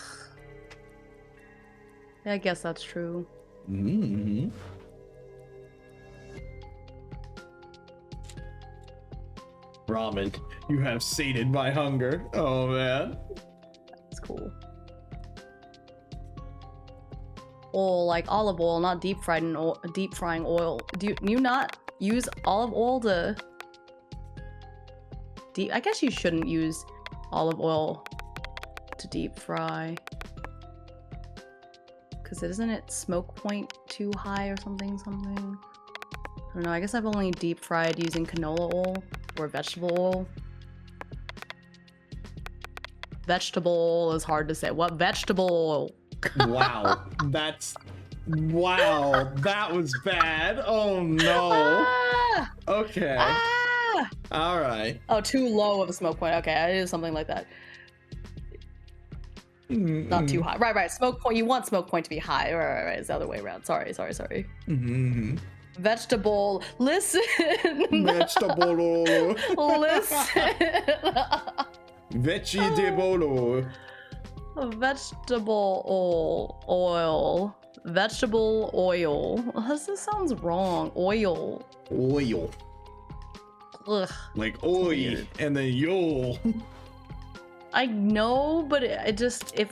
I guess that's true. Mm-hmm. Ramen. You have sated my hunger. Oh, man. That's cool. Oil, like olive oil, not deep fried in oil, deep frying oil. Do you not use olive oil to deep? I guess you shouldn't use olive oil to deep fry. Because isn't it smoke point too high or something? I don't know. I guess I've only deep fried using canola oil or vegetable oil. Vegetable oil is hard to say. What vegetable oil? Wow. Wow. That was bad. Oh, no. Ah! Okay. Ah! All right. Oh, too low of a smoke point. Okay, I did something like that. Not too high. Right. Smoke point. You want smoke point to be high. Right. It's the other way around. Sorry. Mm-hmm. Vegetable. Listen. Vegetable. Listen. Vegetable. Vegetable oil. Vegetable oil. This sounds wrong. Oil. Ugh. Like oi and then yo. I know, but it just, if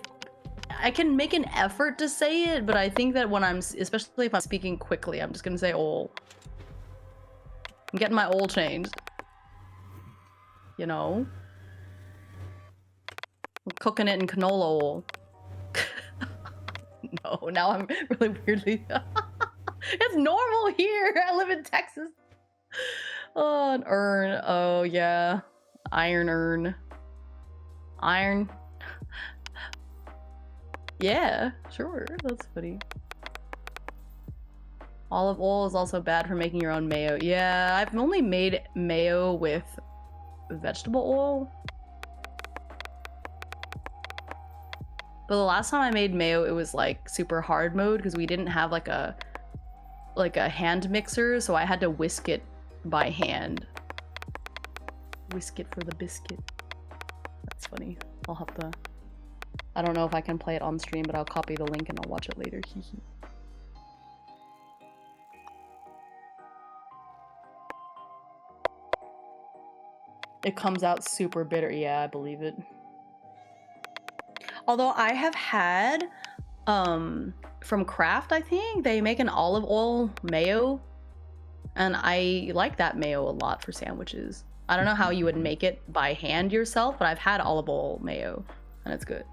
I can make an effort to say it, but I think that when especially if I'm speaking quickly, I'm just gonna say oil. I'm getting my oil changed. You know? I'm cooking it in canola oil. No, now I'm really weirdly... It's normal here! I live in Texas! Oh, an urn. Oh, yeah. Iron urn. Iron. Yeah, sure. That's funny. Olive oil is also bad for making your own mayo. Yeah, I've only made mayo with vegetable oil. But the last time I made mayo, it was like super hard mode because we didn't have like a hand mixer, so I had to whisk it by hand. Whisk it for the biscuit. That's funny. I'll have to... I don't know if I can play it on stream, but I'll copy the link and I'll watch it later. It comes out super bitter. Yeah, I believe it. Although I have had, from Kraft, I think, they make an olive oil mayo. And I like that mayo a lot for sandwiches. I don't know how you would make it by hand yourself, but I've had olive oil mayo, and it's good.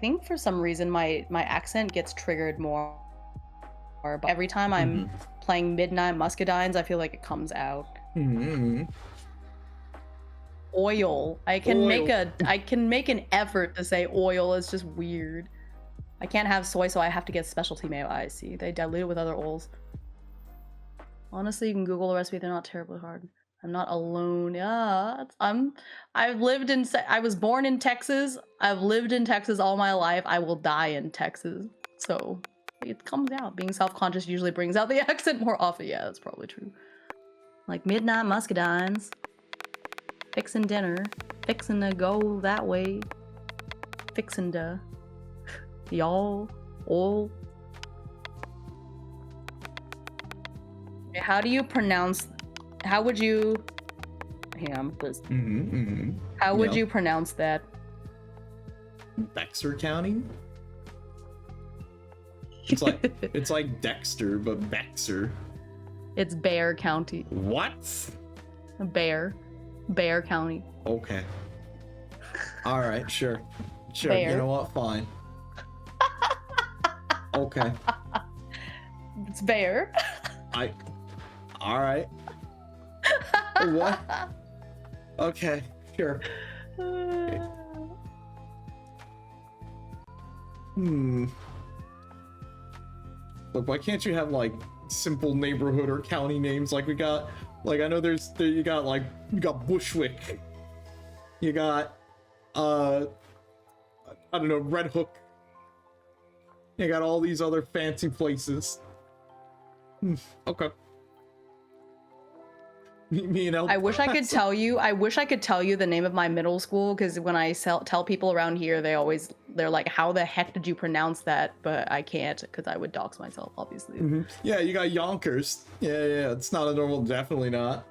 think for some reason my accent gets triggered more. But every time I'm playing Midnight Muscadines, I feel like it comes out. Oil. I can make an effort to say oil. It's just weird. I can't have soy, so I have to get specialty mayo. I see. They dilute it with other oils. Honestly, you can Google the recipe. They're not terribly hard. I'm not alone. Yeah, I was born in Texas. I've lived in Texas all my life. I will die in Texas. So it comes out. Being self-conscious usually brings out the accent more often. Yeah, that's probably true. Like Midnight Muscadines. Fixin' dinner. Fixin' to go that way. Fixin' to y'all. All. How do you pronounce? How would you? Hang on, please. How would you pronounce that? Bexar County. It's like Dexter, but Bexar. It's Bear County. What? Bear County. Okay. All right, sure. Bear. You know what? Fine. Okay. It's Bear. All right. What? Okay, sure. Look, why can't you have like simple neighborhood or county names like we got? Like I know you got Bushwick. You got I don't know, Red Hook. You got all these other fancy places. Okay. Me and El I wish I could Paso. tell you. I wish I could tell you the name of my middle school, because when I tell people around here, they're like, "How the heck did you pronounce that?" But I can't, because I would dox myself, obviously. Yeah, you got Yonkers. Yeah, it's not a normal. Definitely not.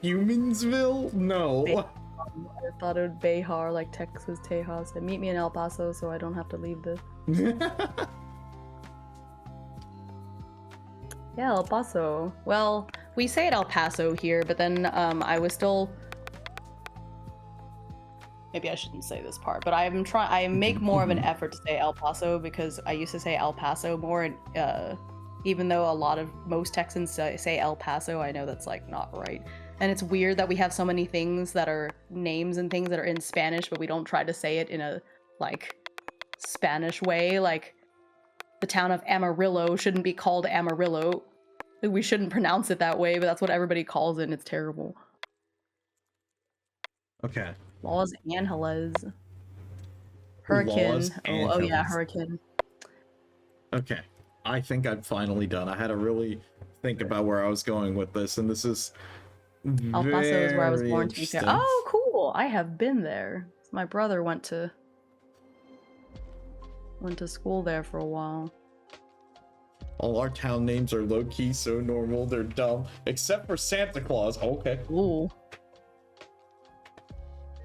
Humansville? No. I thought it would Behar, like Texas Tejas. And meet me in El Paso, so I don't have to leave this. Yeah, El Paso. Well, we say it El Paso here, but then I was still. Maybe I shouldn't say this part, but I make more of an effort to say El Paso, because I used to say El Paso more, and even though most Texans say El Paso, I know that's like not right. And it's weird that we have so many things that are names and things that are in Spanish, but we don't try to say it in a like Spanish way. Like the town of Amarillo shouldn't be called Amarillo. We shouldn't pronounce it that way, but that's what everybody calls it, and it's terrible. Okay. Los Angeles. Hurricane. Los Oh yeah, Angeles. hurricane. Okay. I think I'm finally done. I had to really think about where I was going with this, and this is El Paso is where I was born, to be interesting. fair. Oh, cool. I have been there. My brother went to school there for a while. All our town names are low-key so normal, they're dumb. Except for Santa Claus. Okay. Ooh.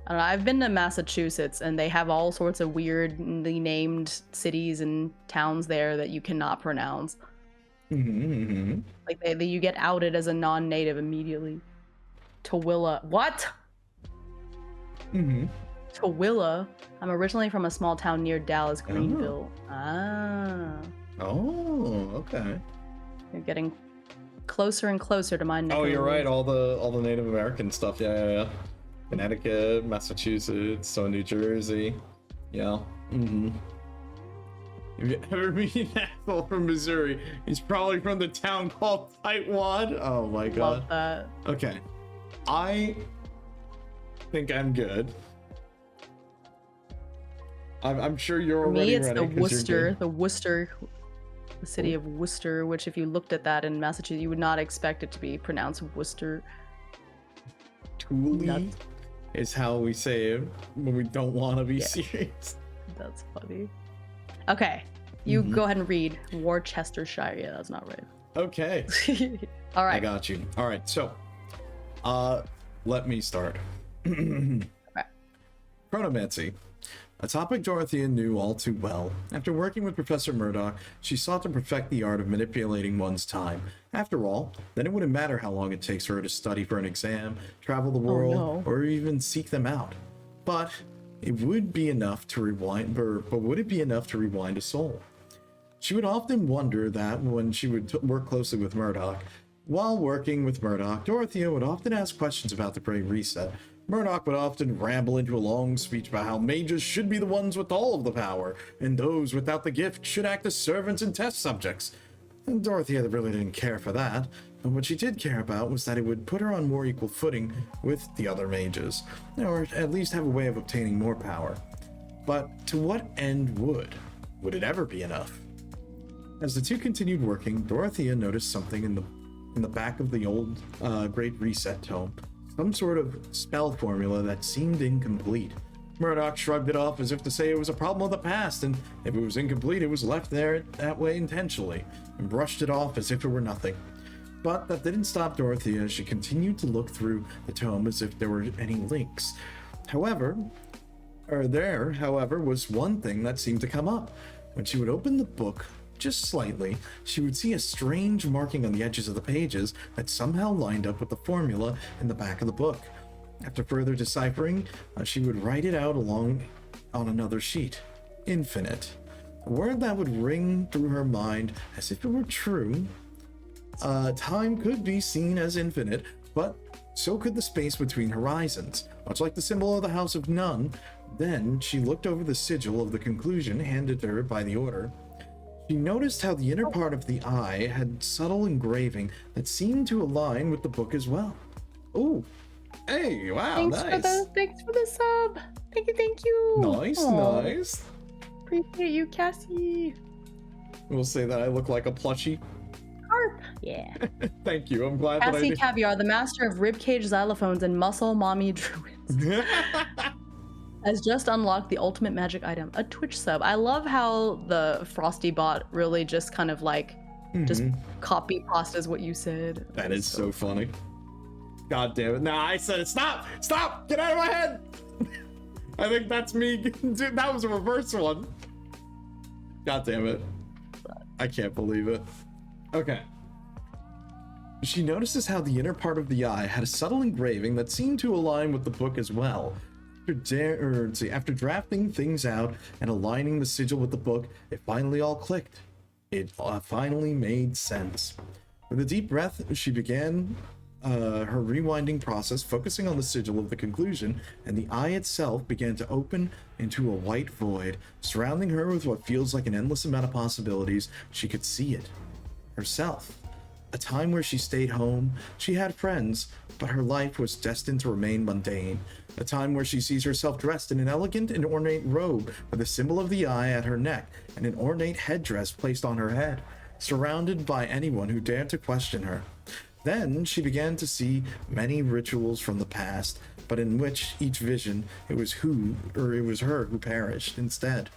I don't know, I've been to Massachusetts, and they have all sorts of weirdly named cities and towns there that you cannot pronounce. Like you get outed as a non-native immediately. Tooele. What? Tooele? I'm originally from a small town near Dallas, Greenville. Oh, okay. You're getting closer and closer to my neck. Oh, of the you're right. woods. All the Native American stuff. Yeah. Connecticut, Massachusetts, so New Jersey. Yeah. If you ever meet an asshole from Missouri, he's probably from the town called Tightwad. Oh my god. Love that. Okay. I think I'm good. I'm sure you're For already me, it's ready. the 'cause you're Worcester, the city of Worcester, which if you looked at that in Massachusetts, you would not expect it to be pronounced Worcester. Thule Nuts. is how we say it when we don't want to be Yeah. serious. That's funny. Okay, you go ahead and read Worcestershire. Yeah, that's not right. Okay. All right. I got you. All right, so, let me start. Chronomancy. A topic Dorothea knew all too well. After working with Professor Murdoch, she sought to perfect the art of manipulating one's time. After all, then it wouldn't matter how long it takes for her to study for an exam, travel the world, no. or even seek them out. But it would be enough to rewind, but would it be enough to rewind a soul? She would often wonder that when she would work closely with Murdoch. While working with Murdoch, Dorothea would often ask questions about the Great Reset. Murdoch would often ramble into a long speech about how mages should be the ones with all of the power, and those without the gift should act as servants and test subjects. And Dorothea really didn't care for that, but what she did care about was that it would put her on more equal footing with the other mages, or at least have a way of obtaining more power. But to what end would? Would it ever be enough? As the two continued working, Dorothea noticed something in the back of the old Great Reset tome. Some sort of spell formula that seemed incomplete. Murdoch shrugged it off as if to say it was a problem of the past, and if it was incomplete, it was left there that way intentionally, and brushed it off as if it were nothing. But that didn't stop Dorothea as she continued to look through the tome as if there were any links. However, was one thing that seemed to come up. When she would open the book just slightly, she would see a strange marking on the edges of the pages that somehow lined up with the formula in the back of the book. After further deciphering, she would write it out along on another sheet. Infinite. A word that would ring through her mind as if it were true. Time could be seen as infinite, but so could the space between horizons, much like the symbol of the House of None. Then she looked over the sigil of the conclusion handed to her by the Order. She noticed how the inner part of the eye had subtle engraving that seemed to align with the book as well. Ooh. Hey, wow, Thanks nice. Thanks for the sub. Thank you. Nice, Aw. nice. Appreciate you, Cassie. We'll say that I look like a plushie. Harp. Yeah. Thank you. I'm glad that I Cassie did. Caviar, the master of ribcage xylophones and muscle mommy druids, has just unlocked the ultimate magic item, a Twitch sub. I love how the Frosty bot really just kind of like just copy pastas what you said. That is so funny. God damn it. Nah, I said it. Stop! Stop! Get out of my head! I think that's me. Dude, that was a reverse one. God damn it. I can't believe it. Okay. She notices how the inner part of the eye had a subtle engraving that seemed to align with the book as well. After drafting things out and aligning the sigil with the book, it finally all clicked. It finally made sense. With a deep breath, she began her rewinding process, focusing on the sigil of the conclusion, and the eye itself began to open into a white void, surrounding her with what feels like an endless amount of possibilities. She could see it. Herself. A time where she stayed home, she had friends, but her life was destined to remain mundane. A time where she sees herself dressed in an elegant and ornate robe with a symbol of the eye at her neck and an ornate headdress placed on her head, surrounded by anyone who dared to question her. Then she began to see many rituals from the past, but in which each vision, it was her who perished instead.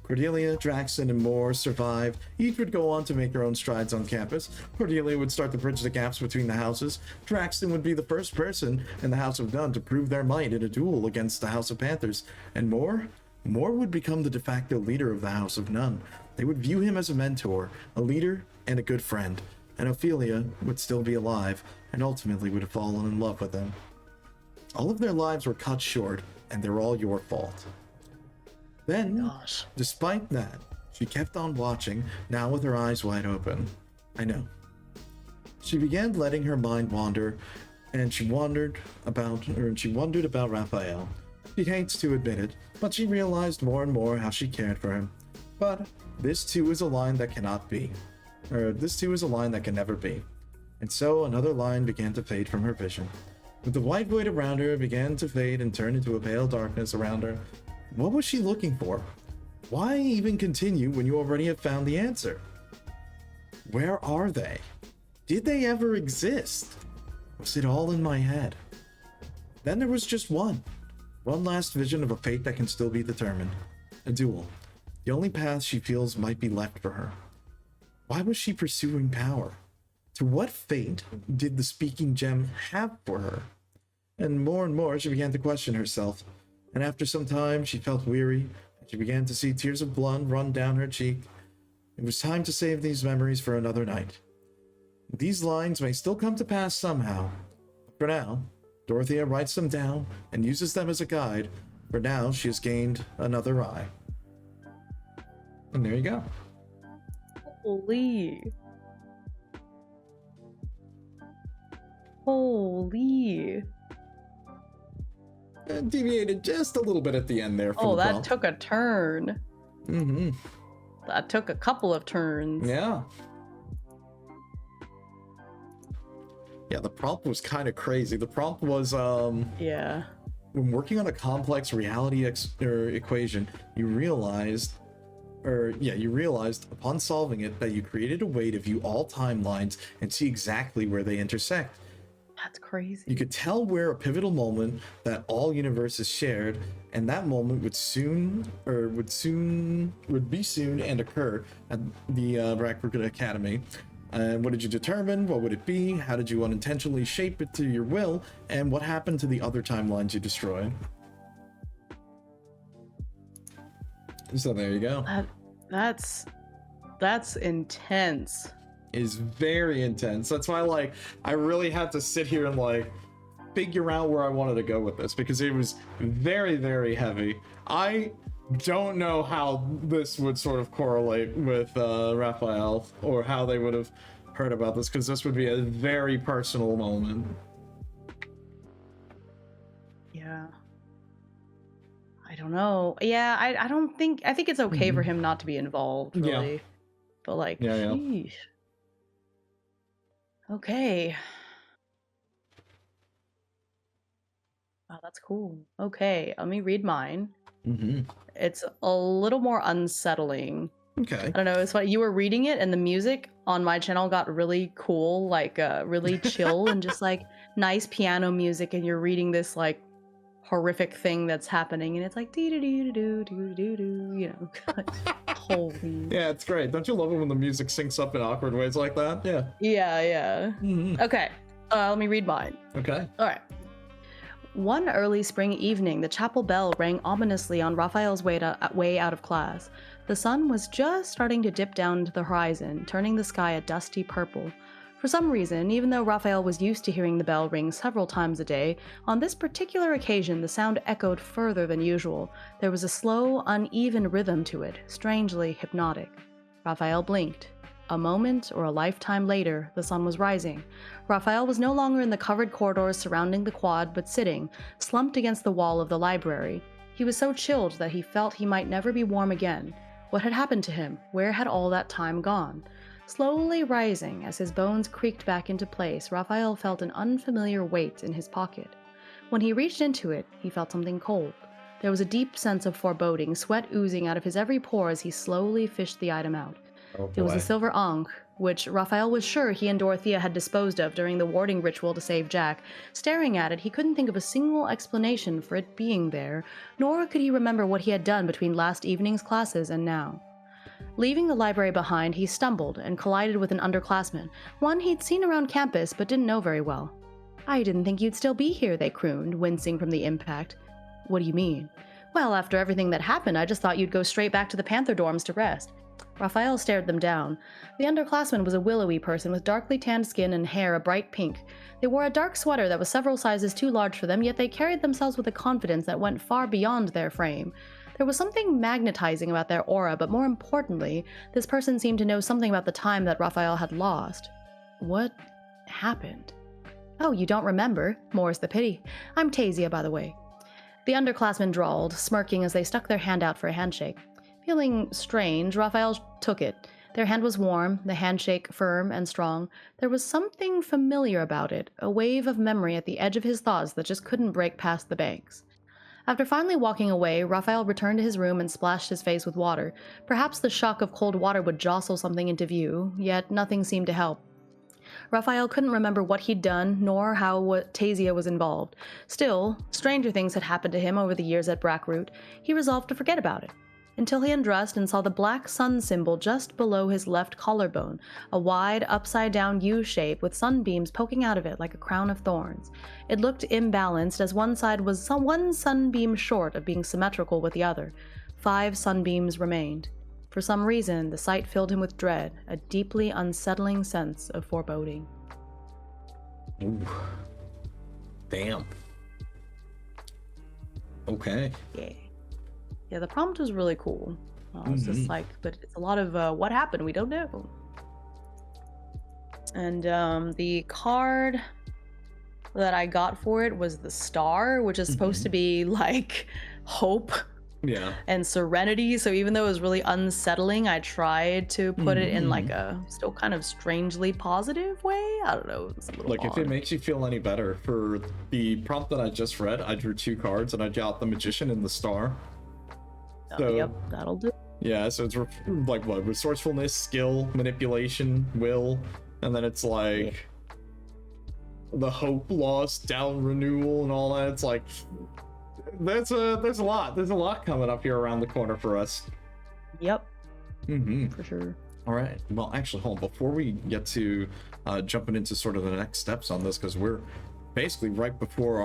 Cordelia, Draxton, and more survived. Each would go on to make their own strides on campus. Cordelia would start to bridge the gaps between the houses. Draxton would be the first person in the House of None to prove their might in a duel against the House of Panthers. And Moore would become the de facto leader of the House of None. They would view him as a mentor, a leader, and a good friend. And Ophelia would still be alive, and ultimately would have fallen in love with him. All of their lives were cut short, and they're all your fault. Then, despite that, she kept on watching, now with her eyes wide open. I know. She began letting her mind wander, and she wondered about Raphael. She hates to admit it, but she realized more and more how she cared for him. But this too is a line that cannot be. This too is a line that can never be. And so another line began to fade from her vision. With the white void around her began to fade and turn into a pale darkness around her. What was she looking for? Why even continue when you already have found the answer? Where are they? Did they ever exist? Was it all in my head? Then there was just one last vision of a fate that can still be determined. A duel. The only path she feels might be left for her. Why was she pursuing power? To what fate did the speaking gem have for her? And more she began to question herself. And after some time, she felt weary, and she began to see tears of blood run down her cheek. It was time to save these memories for another night. These lines may still come to pass somehow. For now, Dorothea writes them down and uses them as a guide For now, she has gained another eye. And there you go. Holy. Holy. Deviated just a little bit at the end there from Oh, the that prompt. took a turn. Mm-hmm. That took a couple of turns. Yeah. Yeah, the prompt was kind of crazy. The prompt was, Yeah. when working on a complex reality equation, you realized upon solving it that you created a way to view all timelines and see exactly where they intersect. That's crazy. You could tell where a pivotal moment that all universes shared, and that moment would be soon and occur at the Brackroot Academy. And what did you determine? What would it be? How did you unintentionally shape it to your will? And what happened to the other timelines you destroyed? So there you go. That's intense. Is very intense. That's why, I really had to sit here and figure out where I wanted to go with this, because it was very, very heavy. I don't know how this would sort of correlate with Raphael, or how they would have heard about this, because this would be a very personal moment. Yeah. I don't know. Yeah, I think it's okay for him not to be involved, really. Yeah. But Yeah. sheesh. Okay. Wow, that's cool. Okay, let me read mine. Mm-hmm. It's a little more unsettling. Okay. I don't know, it's funny. You were reading it and the music on my channel got really cool, really chill and just nice piano music, and you're reading this horrific thing that's happening, and it's dee doo doo doo doo doo doo, you know. Holy. Yeah, it's great. Don't you love it when the music syncs up in awkward ways like that? Yeah. Yeah. Mm-hmm. Okay, let me read mine. Okay. All right. One early spring evening, the chapel bell rang ominously on Raphael's way out of class. The sun was just starting to dip down to the horizon, turning the sky a dusty purple. For some reason, even though Raphael was used to hearing the bell ring several times a day, on this particular occasion the sound echoed further than usual. There was a slow, uneven rhythm to it, strangely hypnotic. Raphael blinked. A moment or a lifetime later, the sun was rising. Raphael was no longer in the covered corridors surrounding the quad, but sitting, slumped against the wall of the library. He was so chilled that he felt he might never be warm again. What had happened to him? Where had all that time gone? Slowly rising, as his bones creaked back into place, Raphael felt an unfamiliar weight in his pocket. When he reached into it, he felt something cold. There was a deep sense of foreboding, sweat oozing out of his every pore as he slowly fished the item out. Oh, It was a silver ankh, which Raphael was sure he and Dorothea had disposed of during the warding ritual to save Jack. Staring at it, he couldn't think of a single explanation for it being there, nor could he remember what he had done between last evening's classes and now. Leaving the library behind, he stumbled and collided with an underclassman, one he'd seen around campus but didn't know very well. "I didn't think you'd still be here," they crooned, wincing from the impact. "What do you mean?" "Well, after everything that happened, I just thought you'd go straight back to the Panther dorms to rest." Raphael stared them down. The underclassman was a willowy person with darkly tanned skin and hair a bright pink. They wore a dark sweater that was several sizes too large for them, yet they carried themselves with a confidence that went far beyond their frame. There was something magnetizing about their aura, but more importantly, this person seemed to know something about the time that Raphael had lost. What happened? "Oh, you don't remember? More's the pity. I'm Tasia, by the way." The underclassman drawled, smirking as they stuck their hand out for a handshake. Feeling strange, Raphael took it. Their hand was warm, the handshake firm and strong. There was something familiar about it, a wave of memory at the edge of his thoughts that just couldn't break past the banks. After finally walking away, Raphael returned to his room and splashed his face with water. Perhaps the shock of cold water would jostle something into view, yet nothing seemed to help. Raphael couldn't remember what he'd done, nor how Tasia was involved. Still, stranger things had happened to him over the years at Brackroot. He resolved to forget about it, until he undressed and saw the black sun symbol just below his left collarbone, a wide, upside-down U shape with sunbeams poking out of it like a crown of thorns. It looked imbalanced, as one side was one sunbeam short of being symmetrical with the other. 5 sunbeams remained. For some reason, the sight filled him with dread, a deeply unsettling sense of foreboding. Ooh. Damn. Okay. Yeah, the prompt was really cool. It's just like, but it's a lot of what happened, we don't know. And the card that I got for it was the star, which is supposed to be like hope and serenity. So even though it was really unsettling, I tried to put it in like a still kind of strangely positive way. I don't know. It's a little Like, odd. if it makes you feel any better, for the prompt that I just read, I drew 2 cards and I got the Magician and the Star. So, yep, that'll do. Yeah, so it's like what? Resourcefulness, skill, manipulation, will, and then it's like the hope lost, down renewal, and all that. It's like there's a lot coming up here around the corner for us. Yep. For sure. All right. Well, actually, hold on. Before we get to jumping into sort of the next steps on this, because we're basically right before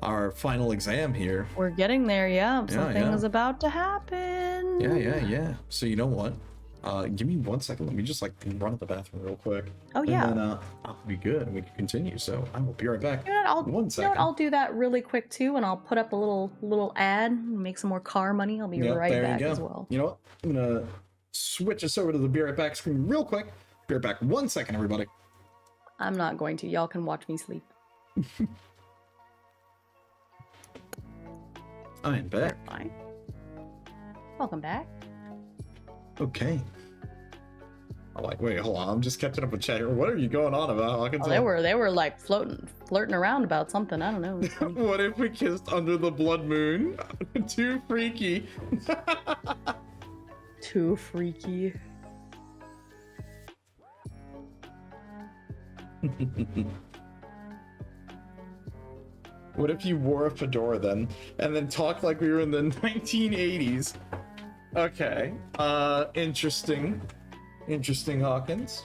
our final exam here. We're getting there, something was about to happen. Yeah. So you know what? Give me 1 second. Let me just like run to the bathroom real quick. Oh yeah. And then I'll be good and we can continue. So I will be right back. You know what, 1 second. I'll do that really quick too, and I'll put up a little ad, make some more car money. I'll be right back as well. You know what? I'm gonna switch us over to the Be Right Back screen real quick. Be right back. 1 second, everybody. I'm not going to. Y'all can watch me sleep. I'm back. Fine. Welcome back. Okay. I'm like, wait, hold on. I'm just catching up with chat here. What are you going on about? I can tell. They were like flirting around about something. I don't know. What if we kissed under the blood moon? Too freaky. Too freaky. What if you wore a fedora then, and then talked like we were in the 1980s? Okay. Interesting. Interesting, Hawkins.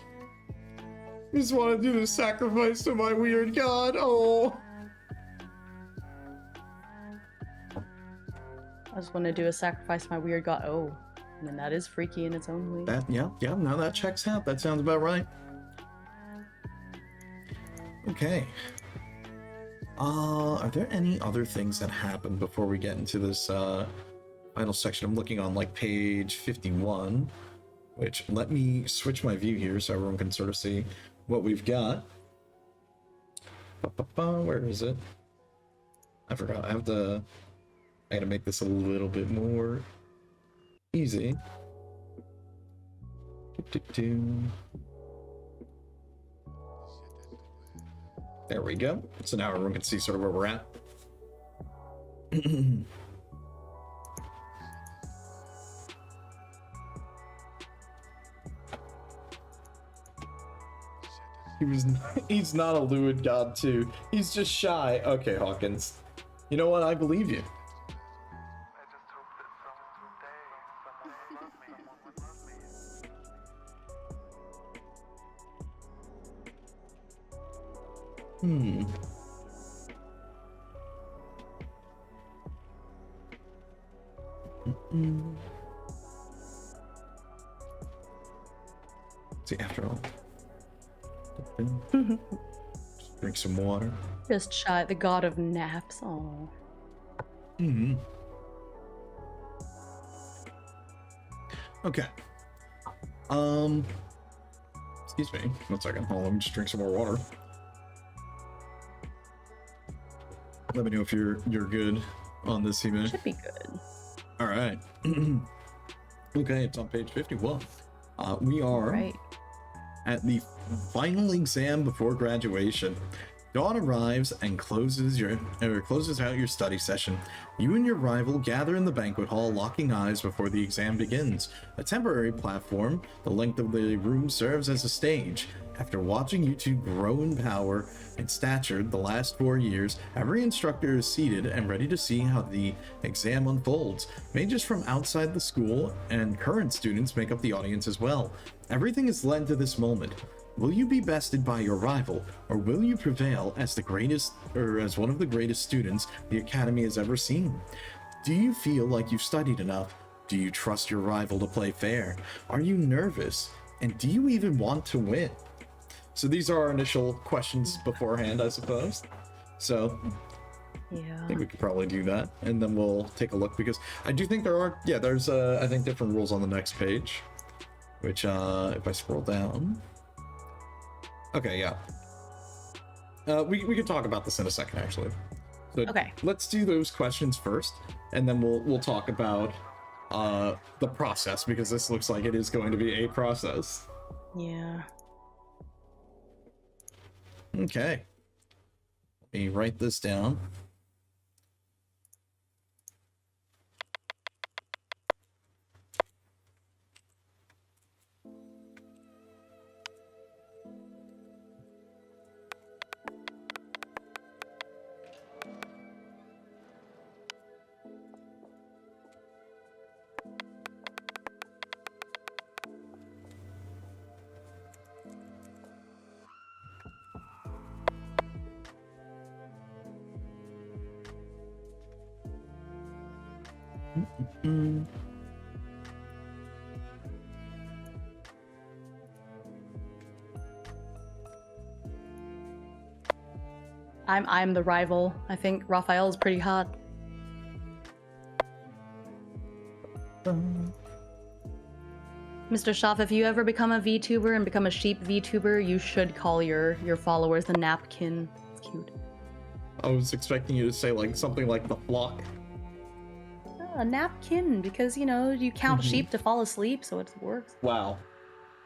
Just want to do the sacrifice to my weird god. Oh. I just want to do a sacrifice to my weird god. Oh. I mean, that is freaky in its own way. No, that checks out. That sounds about right. Okay. Are there any other things that happened before we get into this final section? I'm looking on like page 51, which let me switch my view here so everyone can sort of see what we've got. Where is it? I forgot. I gotta make this a little bit more easy. There we go. So now everyone can see sort of where we're at. He's not a Lewid god too. He's just shy. Okay, Hawkins. You know what? I believe you. See, after all. Just drink some water. Just shy, the god of naps. Oh. Okay. Excuse me. 1 second. Hold on. Let me just drink some more water. Let me know if you're good on this, Hime. Should be good. All right. Okay, it's on page 51. We are at the final exam before graduation. Dawn arrives and closes out your study session. You and your rival gather in the banquet hall, locking eyes before the exam begins. A temporary platform, the length of the room serves as a stage. After watching you two grow in power and stature the last 4 years, every instructor is seated and ready to see how the exam unfolds. Mages from outside the school and current students make up the audience as well. Everything is led to this moment. Will you be bested by your rival, or will you prevail as the greatest, or as one of the greatest students the Academy has ever seen? Do you feel like you've studied enough? Do you trust your rival to play fair? Are you nervous? And do you even want to win? So these are our initial questions beforehand, I suppose. So Yeah. I think we could probably do that, and then we'll take a look, because I do think there's I think different rules on the next page, which if I scroll down, okay, yeah, we can talk about this in a second, actually. So Okay. let's do those questions first, and then we'll talk about the process, because this looks like it is going to be a process. Yeah. Okay, let me write this down. Mm. I'm the rival. I think Raphael is pretty hot. Mr. Schaff, if you ever become a VTuber and become a sheep VTuber, you should call your followers the napkin. It's cute. I was expecting you to say like something like the flock. A napkin, because you know you count sheep to fall asleep, so it works. Wow.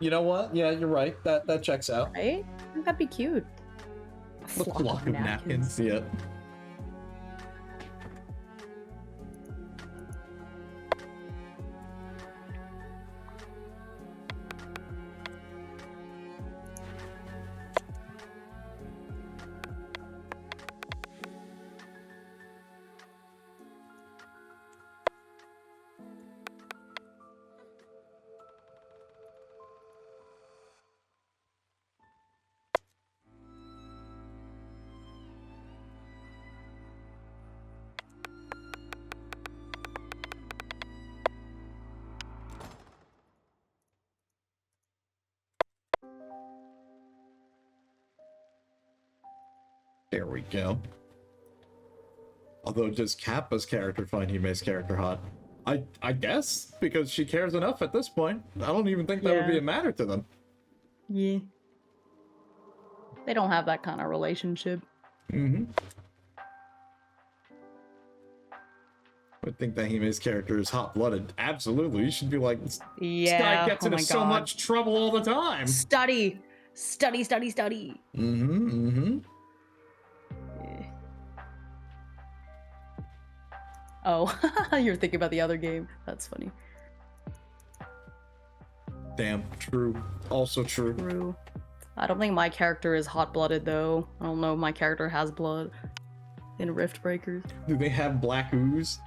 You know what? Yeah, you're right. That checks out. Right? That'd be cute. The flock of napkins. Yeah. There we go. Although, does Kappa's character find Hime's character hot? I guess, because she cares enough at this point. I don't even think that would be a matter to them. Yeah. They don't have that kind of relationship. Mm-hmm. I would think that Hime's character is hot-blooded. Absolutely. You should be like, this guy gets into so much trouble all the time. Study. Study, study, study. Mm-hmm, mm-hmm. Oh, you're thinking about the other game. That's funny. Damn, true. Also true. True. I don't think my character is hot-blooded, though. I don't know if my character has blood in Rift Breakers. Do they have black ooze?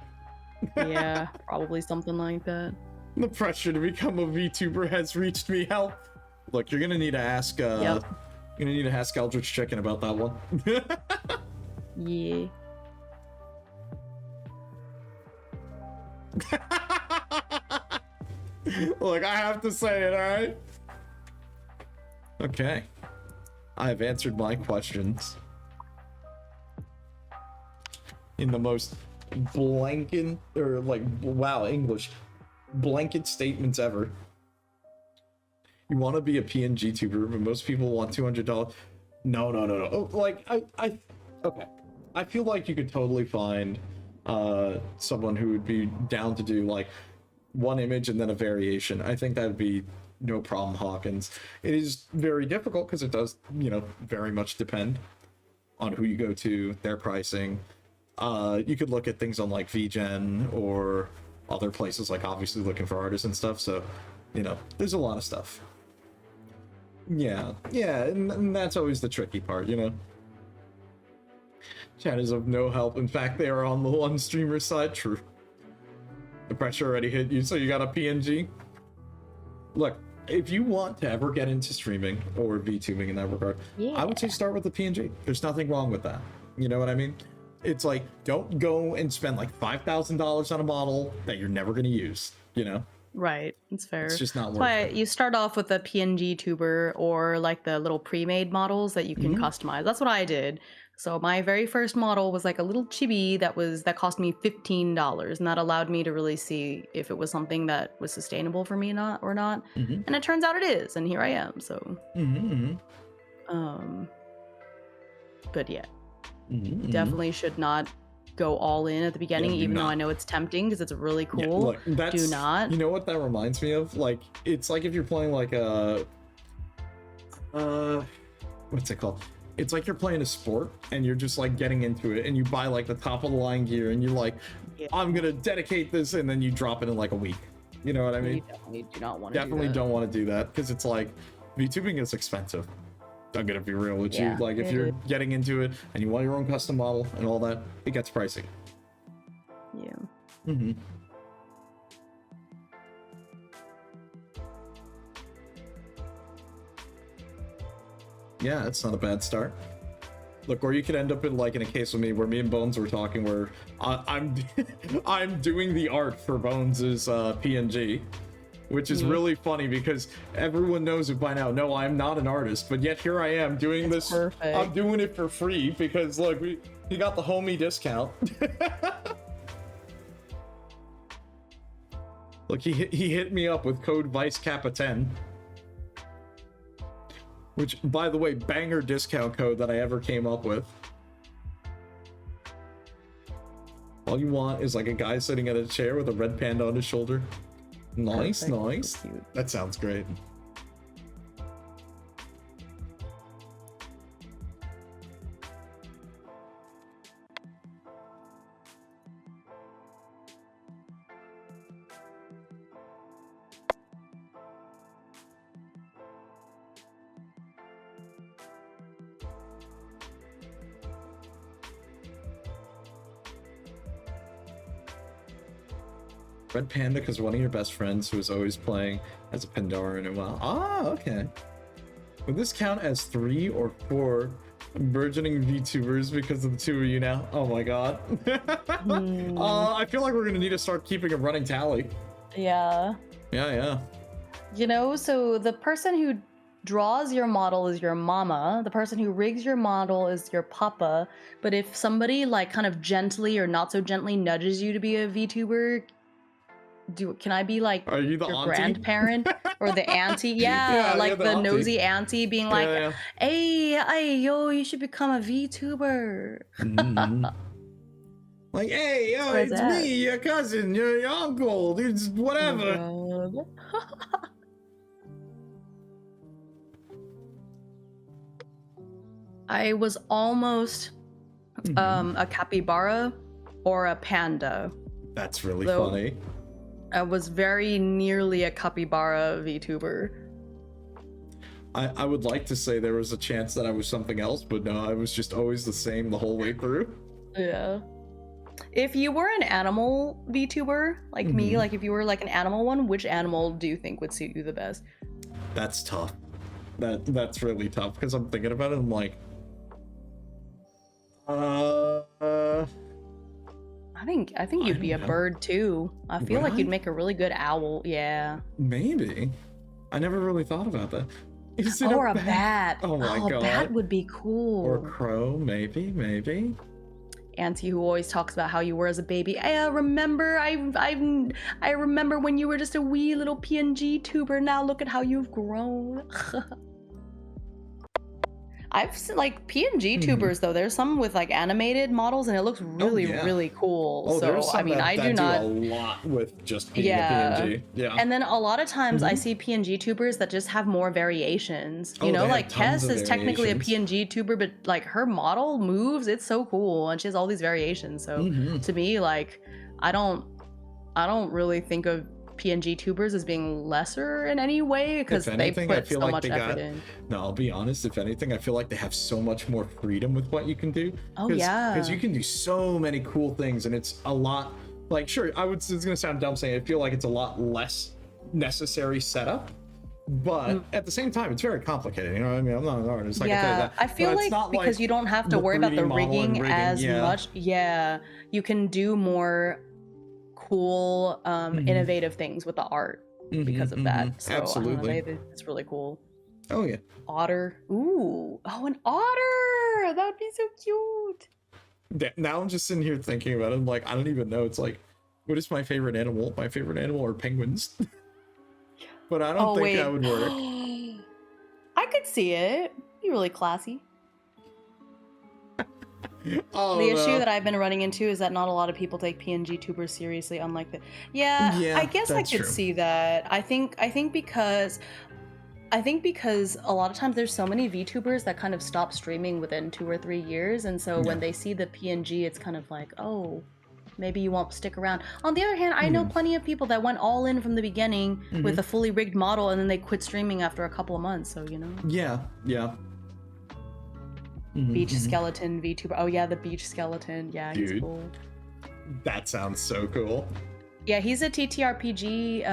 Yeah, probably something like that. The pressure to become a VTuber has reached me. Help! Look, you're gonna need to ask, you're gonna need to ask Eldritch Chicken about that one. Yeah. Look, I have to say it, alright? Okay. I have answered my questions in the most blanket, or like, wow, English, blanket statements ever. You want to be a PNG tuber, but most people want $200. No. Oh, like, okay. I feel like you could totally find someone who would be down to do like one image and then a variation. I think that would be no problem, Hawkins. It is very difficult because it does, you know, very much depend on who you go to, their pricing. You could look at things on like VGen or other places, like obviously looking for artists and stuff. So, you know, there's a lot of stuff. Yeah, and that's always the tricky part, you know. Chat is of no help. In fact, they are on the one streamer side. True. The pressure already hit you, so you got a PNG. Look, if you want to ever get into streaming or VTubing in that regard, I would say start with the PNG. There's nothing wrong with that. You know what I mean? It's like, don't go and spend like $5,000 on a model that you're never going to use, you know? Right, it's fair. It's just not worth But it. you start off with a PNG tuber or like the little pre-made models that you can customize. That's what I did. So my very first model was like a little chibi that cost me $15, and that allowed me to really see if it was something that was sustainable for me or not. Mm-hmm. And it turns out it is, and here I am. So, but yeah, definitely should not go all in at the beginning, even though I know it's tempting because it's really cool. Yeah, look, do not. You know what that reminds me of? Like, it's like if you're playing like a what's it called? It's like you're playing a sport and you're just like getting into it and you buy like the top of the line gear and you're like, I'm gonna dedicate this, and then you drop it in like a week. You know what I mean? You definitely do not want to don't want to do that because it's like VTubing is expensive. I'm gonna be real with you. Like if you're getting into it and you want your own custom model and all that, it gets pricey. Yeah. Yeah, it's not a bad start. Look, or you could end up in like in a case with me where me and Bones were talking where I'm I'm doing the art for Bones's PNG, which is really funny because everyone knows it by now. No, I'm not an artist, but yet here I am doing this. Perfect. I'm doing it for free because look, he got the homie discount. Look, he hit me up with code Vice Kappatain. Which, by the way, banger discount code that I ever came up with. All you want is like a guy sitting at a chair with a red panda on his shoulder. Nice, Perfect. nice. So cute. That sounds great. Red Panda, because one of your best friends who is always playing as a Pandora in a while. Ah, okay. Would this count as 3 or 4 burgeoning VTubers because of the 2 of you now? Oh my god. I feel like we're gonna need to start keeping a running tally. Yeah. Yeah. You know, so the person who draws your model is your mama. The person who rigs your model is your papa. But if somebody like kind of gently or not so gently nudges you to be a VTuber, can I be like Are you the your auntie? Grandparent or the auntie? Yeah, like the auntie. nosy auntie being like, Yeah. hey, yo, you should become a VTuber. Like, hey, yo, Where's it's that? me, your cousin, your uncle, it's whatever. Oh, God. I was almost a capybara or a panda. That's really Though- funny. I was very nearly a capybara VTuber. I would like to say there was a chance that I was something else, but no, I was just always the same the whole way through. Yeah. If you were an animal VTuber, like me, like if you were like an animal one, which animal do you think would suit you the best? That's tough. That's really tough because I'm thinking about it. I'm like, I think you'd be a bird too. I feel like you'd make a really good owl. Yeah. maybe. I never really thought about that. Is it Or a bat. Oh my A god. bat would be cool. Or crow, maybe. Auntie who always talks about how you were as a baby. I remember I remember when you were just a wee little PNG tuber. Now look at how you've grown. I've seen like PNG tubers though. There's some with like animated models and it looks really really cool. Oh, there's So some I mean that, I that do not a lot with just being a PNG. Yeah. And then a lot of times I see PNG tubers that just have more variations. You know, they have like tons Kess of is technically a variations. PNG tuber, but like her model moves, it's so cool, and she has all these variations. So to me, like, I don't really think of PNG tubers as being lesser in any way because they anything, I put feel so like much they effort got- in. No, I'll be honest. If anything, I feel like they have so much more freedom with what you can do. Oh, yeah. Because you can do so many cool things, and it's a lot. Like, sure, it's gonna sound dumb saying I feel like it's a lot less necessary setup, but at the same time, it's very complicated. You know what I mean? I'm not an artist. Like, I tell you that. I feel But it's like not because you don't have to the worry about the 3D model and rigging as yeah. much. Yeah, you can do more cool, innovative things with the art because of that. So, I don't know, Absolutely. it's really cool. Oh yeah. Otter. Ooh. Oh, an otter. vtuber. That would be so cute. Now I'm just sitting here thinking about it. I'm like, I don't even know. It's like, what is my favorite animal? My favorite animal are penguins. But I don't think that would work. I could see it. Be really classy. Oh, The issue that I've been running into is that not a lot of people take PNG tubers seriously, unlike the. Yeah, I guess I could see that. I think because a lot of times there's so many VTubers that kind of stop streaming within 2 or 3 years, and so when they see the PNG, it's kind of like, oh, maybe you won't stick around. On the other hand, I know plenty of people that went all in from the beginning with a fully rigged model, and then they quit streaming after a couple of months. So you know. Yeah. Beach skeleton VTuber. Oh yeah, the beach skeleton. Yeah, Dude, he's cool. That sounds so cool. Yeah, he's a TTRPG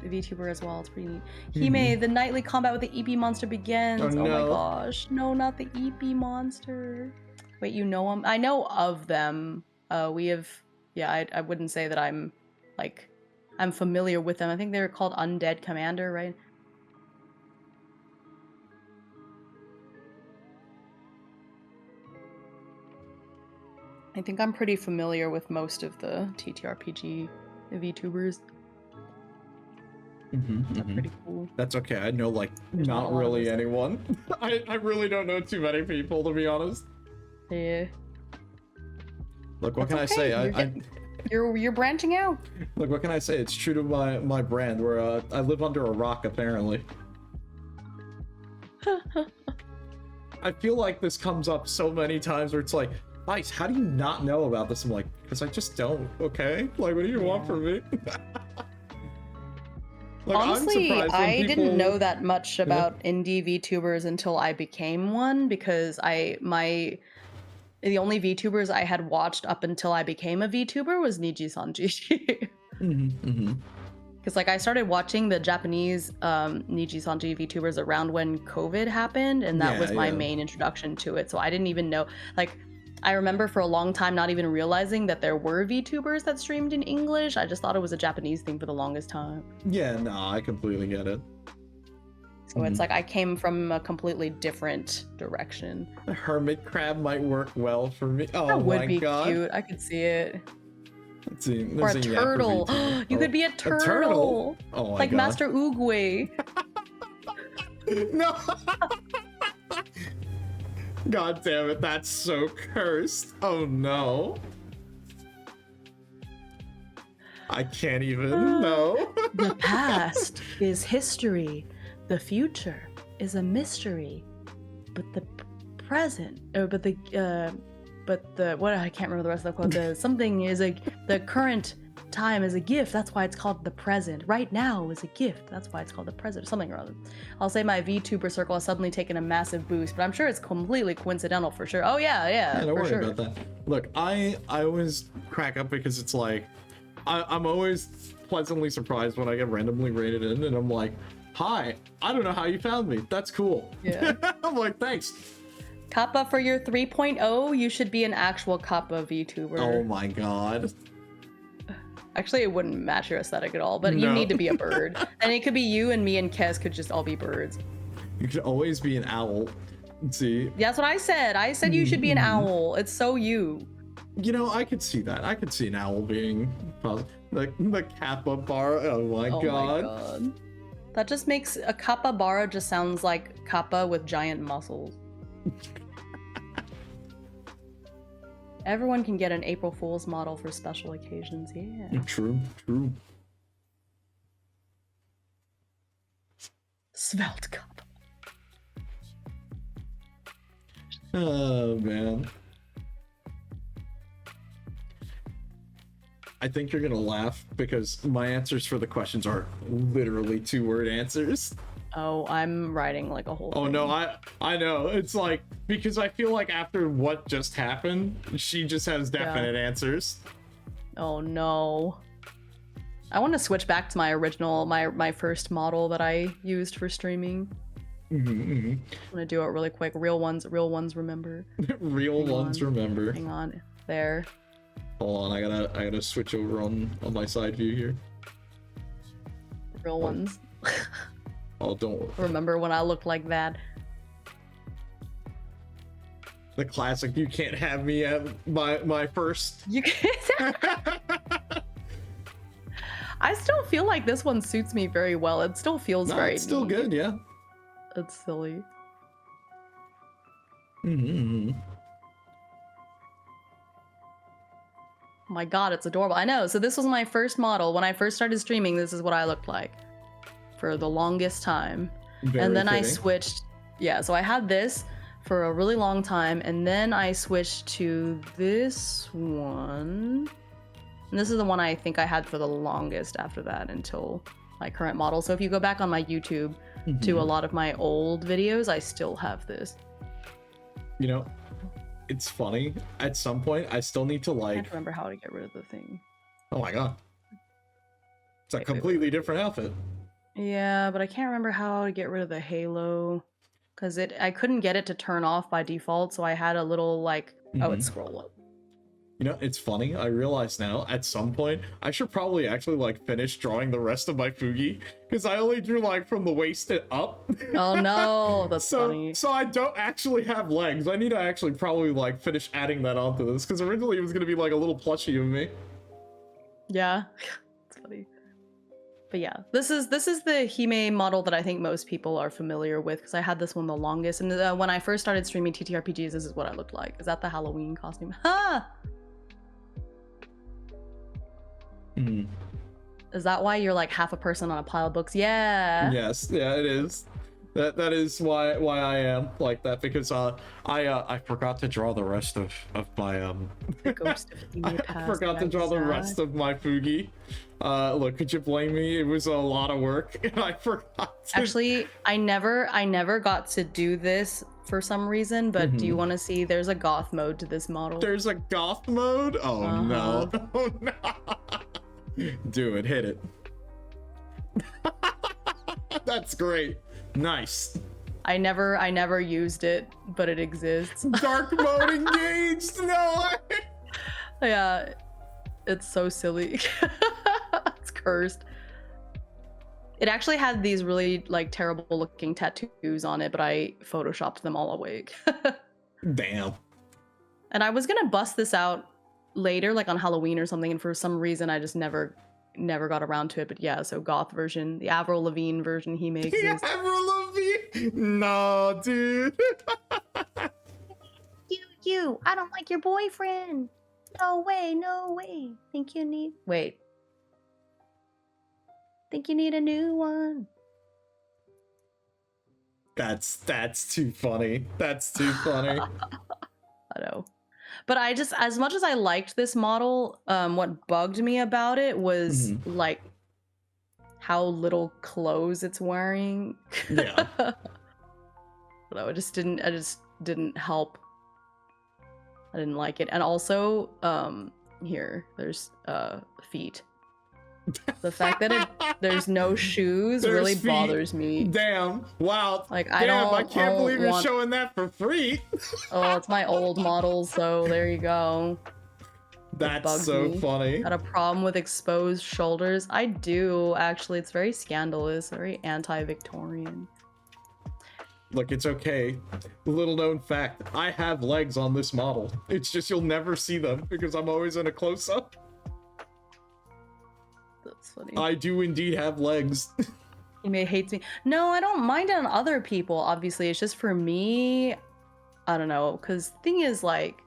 VTuber as well. It's pretty neat. He made the nightly combat with the EP monster begins. Oh my gosh. No, not the EP monster. Wait, you know him? I know of them. We have, yeah, I wouldn't say that I'm familiar with them. I think they're called Undead Commander, right? I think I'm pretty familiar with most of the TTRPG VTubers. Pretty cool. That's okay. I know not really anyone. I really don't know too many people, to be honest. Yeah. Look, what can I say? You're branching out. Look, what can I say? It's true to my brand, where I live under a rock, apparently. I feel like this comes up so many times where it's like, Ice, how do you not know about this? I'm like, because I just don't, okay? Like, what do you want from me? Honestly, I didn't know that much about indie VTubers until I became one, because the only VTubers I had watched up until I became a VTuber was Niji-sanji. Because I started watching the Japanese Niji-sanji VTubers around when COVID happened, and that was my main introduction to it. So I didn't even know, I remember for a long time not even realizing that there were VTubers that streamed in English. I just thought it was a Japanese thing for the longest time. Yeah, no, I completely get it. So it's like I came from a completely different direction. A hermit crab might work well for me. Oh that would my be god. Cute. I could see it. Let's see. Or a turtle. You could be a turtle. A turtle? Oh my like god. Master Oogway. No. God damn it, that's so cursed. Oh no. I can't even, no. The past is history. The future is a mystery. But the present, what, I can't remember the rest of the quote. Something is the current time is a gift. That's why it's called the present. Right now is a gift. That's why it's called the present. Something or other. I'll say my VTuber circle has suddenly taken a massive boost, but I'm sure it's completely coincidental for sure. Oh yeah, don't for worry sure. about that. Look, I always crack up because it's like, I'm always pleasantly surprised when I get randomly rated in, and I'm like, hi, I don't know how you found me. That's cool. Yeah. I'm like, thanks. Kappa, for your 3.0, you should be an actual Kappa VTuber. Oh my god. Actually, it wouldn't match your aesthetic at all, but you need to be a bird. And it could be you and me and Kez could just all be birds. You could always be an owl. Let's see. That's what I said. I said you should be an owl. It's so you. You know, I could see that. I could see an owl being the capybara. Oh my god. That just makes a capybara just sounds like kappa with giant muscles. Everyone can get an April Fool's model for special occasions. Yeah. True. Svelte kappa. Oh man. I think you're gonna laugh because my answers for the questions are literally 2-word answers. Oh, I'm writing like a whole thing. No, I know. It's like, because I feel like after what just happened, she just has definite answers. Oh no. I want to switch back to my original, my first model that I used for streaming. I'm gonna do it really quick. Real ones remember. Real ones remember. Hang on. There. Hold on, I gotta switch over on my side view here. Real ones. Oh, don't remember when I looked like that. The classic, you can't have me at my first. You can. I still feel like this one suits me very well. It still feels No, very it's still neat. good, yeah. It's silly. Mm-hmm. My god, it's adorable. I know. So this was my first model. When I first started streaming, this is what I looked like for the longest time. And then I switched. Yeah, so I had this for a really long time, and then I switched to this one. And this is the one I think I had for the longest after that until my current model. So if you go back on my YouTube to a lot of my old videos, I still have this. You know, it's funny. At some point, I still need to I like. can't remember how to get rid of the thing. Oh my god, it's a Wait, completely different outfit. Yeah, but I can't remember how to get rid of the halo. Because I couldn't get it to turn off by default, so I had a little like, oh, it's scroll up. You know, it's funny. I realize now, at some point, I should probably actually like finish drawing the rest of my Fugi, because I only drew like from the waist and up. Oh no, that's funny. So I don't actually have legs. I need to actually probably like finish adding that onto this, because originally it was gonna be like a little plushie of me. Yeah, it's funny. But yeah, this is the Hime model that I think most people are familiar with, because I had this one the longest. And when I first started streaming ttrpgs, this is what I looked like. Is that the Halloween costume? Ha! Is that why you're like half a person on a pile of books? Yeah. Yes, yeah, it is. That is why I am like that, because I forgot to draw the rest of my The ghost of Hime I passed, forgot to draw the rest of my Fugi. Look, could you blame me? It was a lot of work, and I forgot to... Actually, I never got to do this for some reason, but do you want to see? There's a goth mode to this model. There's a goth mode? Oh no. Oh no. Do it, hit it. That's great. Nice. I never used it, but it exists. Dark mode engaged. No. Yeah, it's so silly. It's cursed. It actually had these really like terrible looking tattoos on it, but I photoshopped them all away. Damn. And I was gonna bust this out later, like on Halloween or something, and for some reason I just never got around to it. But yeah, so goth version, the Avril Lavigne version he makes. Yeah, Avril Lavigne. No, dude. You, I don't like your boyfriend. No way. Think you need a new one. That's too funny. That's too funny. I know. But I just, as much as I liked this model, what bugged me about it was like how little clothes it's wearing. Yeah. No, it just didn't help. I didn't like it. And also, here, there's feet. The fact that there's no shoes really feet. Bothers me. Damn. Wow. Like, Damn, I can't believe you're want... showing that for free. Oh, it's my old model, so there you go. That's so funny. Got a problem with exposed shoulders? I do, actually. It's very scandalous, very anti-Victorian. Look, it's okay. Little known fact, I have legs on this model. It's just you'll never see them because I'm always in a close-up. That's funny. I do indeed have legs. He may hate me. No, I don't mind it on other people, obviously. It's just for me, I don't know. Because the thing is, like,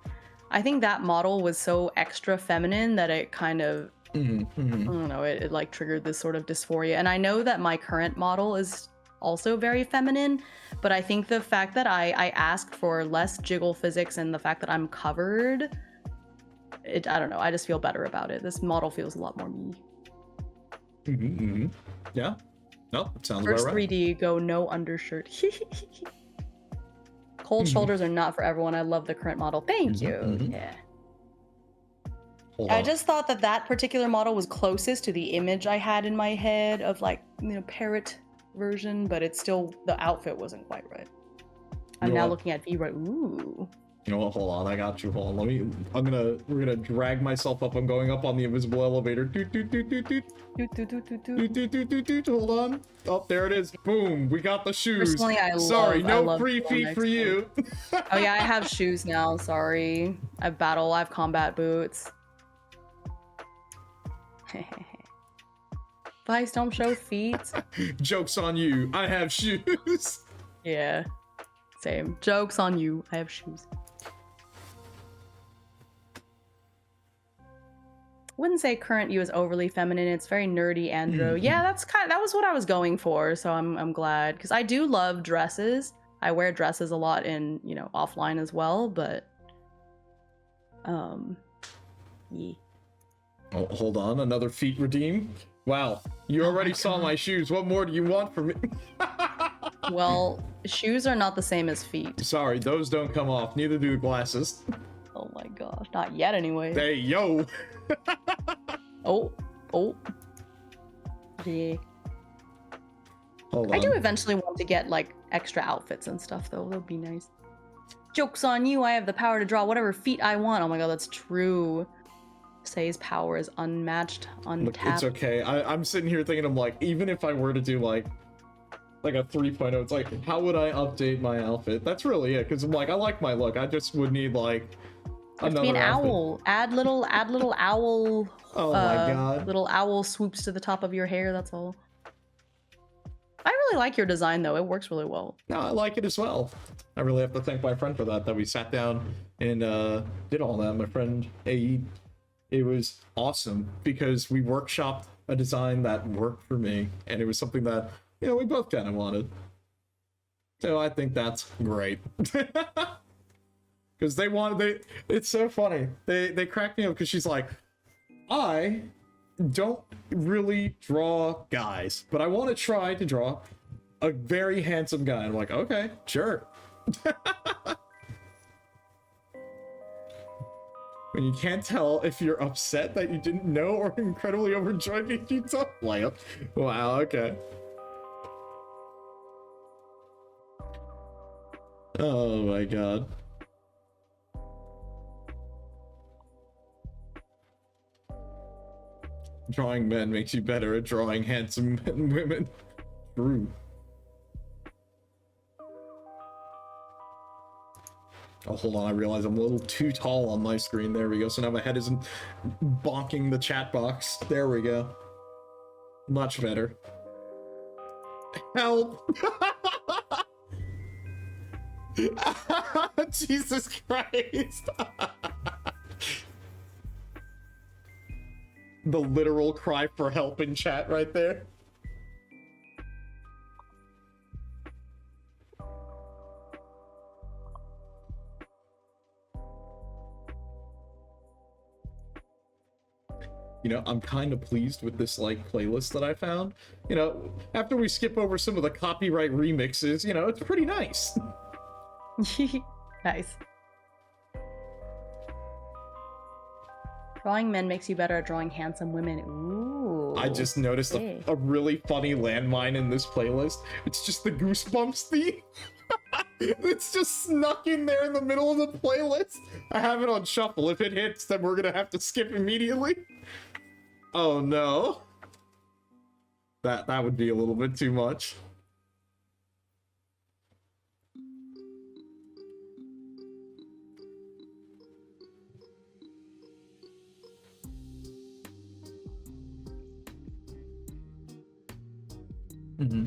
I think that model was so extra feminine that it kind of, I don't know, it like triggered this sort of dysphoria. And I know that my current model is also very feminine, but I think the fact that I asked for less jiggle physics and the fact that I'm covered, I don't know, I just feel better about it. This model feels a lot more me. Yeah. No, it sounds First about right. 3D, go no undershirt. Cold shoulders are not for everyone. I love the current model. Thank you. Yeah. I just thought that particular model was closest to the image I had in my head of, like, you know, parrot version, but it's still, the outfit wasn't quite right. I'm now looking at V right. Ooh. You know what? Hold on, I got you. Hold on. We're gonna drag myself up. I'm going up on the invisible elevator. Doot, doot, doot, doot, doot. Doot, doot, doot, doot, doot. Doot, doot, doot, doot, doot. Hold on. Oh, there it is. Boom. We got the shoes. Personally, Sorry, I no love free feet for you. Oh yeah, I have shoes now. Sorry, I have combat boots. Vice, don't show feet. Joke's on you. I have shoes. Yeah, same. Joke's on you. I have shoes. Wouldn't say current you is overly feminine. It's very nerdy andro. Yeah, that was what I was going for. So I'm glad, because I do love dresses. I wear dresses a lot in, you know, offline as well, but yeah. Oh, hold on, another feet redeem. Wow, you already saw my shoes. What more do you want from me? Well, shoes are not the same as feet. Sorry, those don't come off. Neither do the glasses. Oh my gosh, not yet anyway. Hey, yo. Oh. Yeah. Hold on. I do eventually want to get like extra outfits and stuff though. That would be nice. Joke's on you. I have the power to draw whatever feet I want. Oh my god, that's true. Say's power is unmatched, untapped. Look, it's okay. I'm sitting here thinking, I'm like, even if I were to do like a 3.0, it's like, how would I update my outfit? That's really it, because I'm like, I like my look. I just would need like another be an outfit. owl. Add little owl. Oh my god. Little owl swoops to the top of your hair. That's all. I really like your design though. It works really well. No, I like it as well. I really have to thank my friend for that we sat down and did all that. My friend A. It was awesome because we workshopped a design that worked for me, and it was something that, you know, we both kind of wanted. So I think that's great. Because it's so funny. They cracked me up because she's like, I don't really draw guys, but I want to try to draw a very handsome guy. I'm like, okay, sure. When you can't tell if you're upset that you didn't know or incredibly overjoyed that you don't play it. Wow, okay. Oh my god. Drawing men makes you better at drawing handsome men and women. True. Oh, hold on, I realize I'm a little too tall on my screen. There we go. So now my head isn't bonking the chat box. There we go. Much better. Help! Jesus Christ! The literal cry for help in chat right there. You know, I'm kind of pleased with this, like, playlist that I found. You know, after we skip over some of the copyright remixes, you know, it's pretty nice. Nice. Drawing men makes you better at drawing handsome women. Ooh. I just noticed a really funny landmine in this playlist. It's just the Goosebumps theme. It's just snuck in there in the middle of the playlist. I have it on shuffle. If it hits, then we're gonna have to skip immediately. Oh no. That would be a little bit too much. Mm-hmm.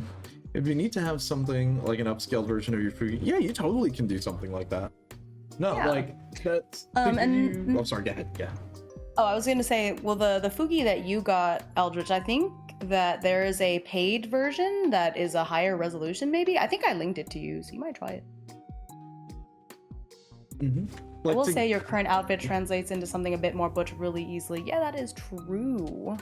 If you need to have something like an upscaled version of your food, yeah, you totally can do something like that. No, yeah. Like that's. Oh, sorry. Go ahead. Yeah. Oh, I was gonna say, well, the Fugi that you got, Eldritch, I think that there is a paid version that is a higher resolution. Maybe I think I linked it to you, so you might try it. Mm-hmm. I will say your current outfit translates into something a bit more butch really easily. Yeah, that is true.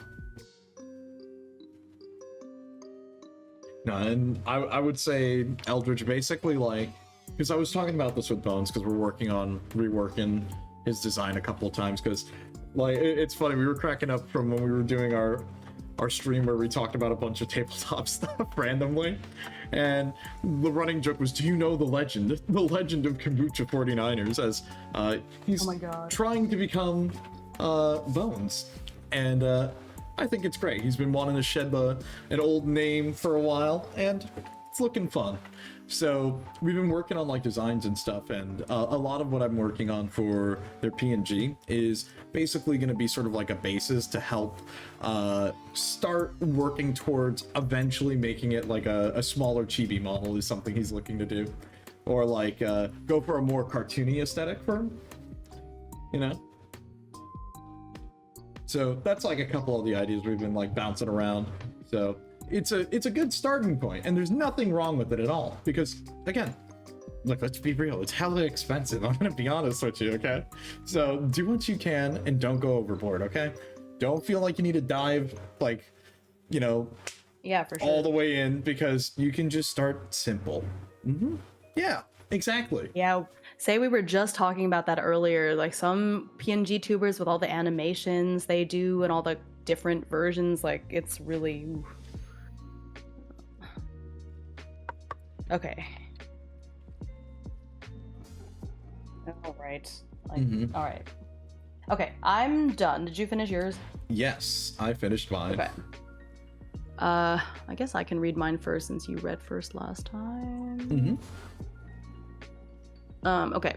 No, and I would say Eldritch basically, like, because I was talking about this with Bones, because we're working on reworking his design a couple of times, because like it's funny, we were cracking up from when we were doing our our stream where we talked about a bunch of tabletop stuff randomly, and the running joke was, do you know the legend of Kombucha 49ers, as he's Oh my God. trying to become Bones, and I think it's great. He's been wanting to shed an old name for a while, and it's looking fun. So we've been working on like designs and stuff, and a lot of what I'm working on for their PNG is basically going to be sort of like a basis to help start working towards eventually making it like a smaller chibi model is something he's looking to do, or like go for a more cartoony aesthetic for him, you know. So that's like a couple of the ideas we've been like bouncing around. So it's a good starting point, and there's nothing wrong with it at all, because again, look, let's be real, it's hella expensive. I'm gonna be honest with you, okay? So do what you can and don't go overboard, okay? Don't feel like you need to dive, like, you know, Yeah, for sure. all the way in, because you can just start simple. Yeah, exactly. Yeah, say we were just talking about that earlier. Like some PNG tubers with all the animations they do and all the different versions, like it's really... Okay. All right. All right. Okay, I'm done. Did you finish yours? Yes, I finished mine. Okay. I guess I can read mine first since you read first last time. Okay.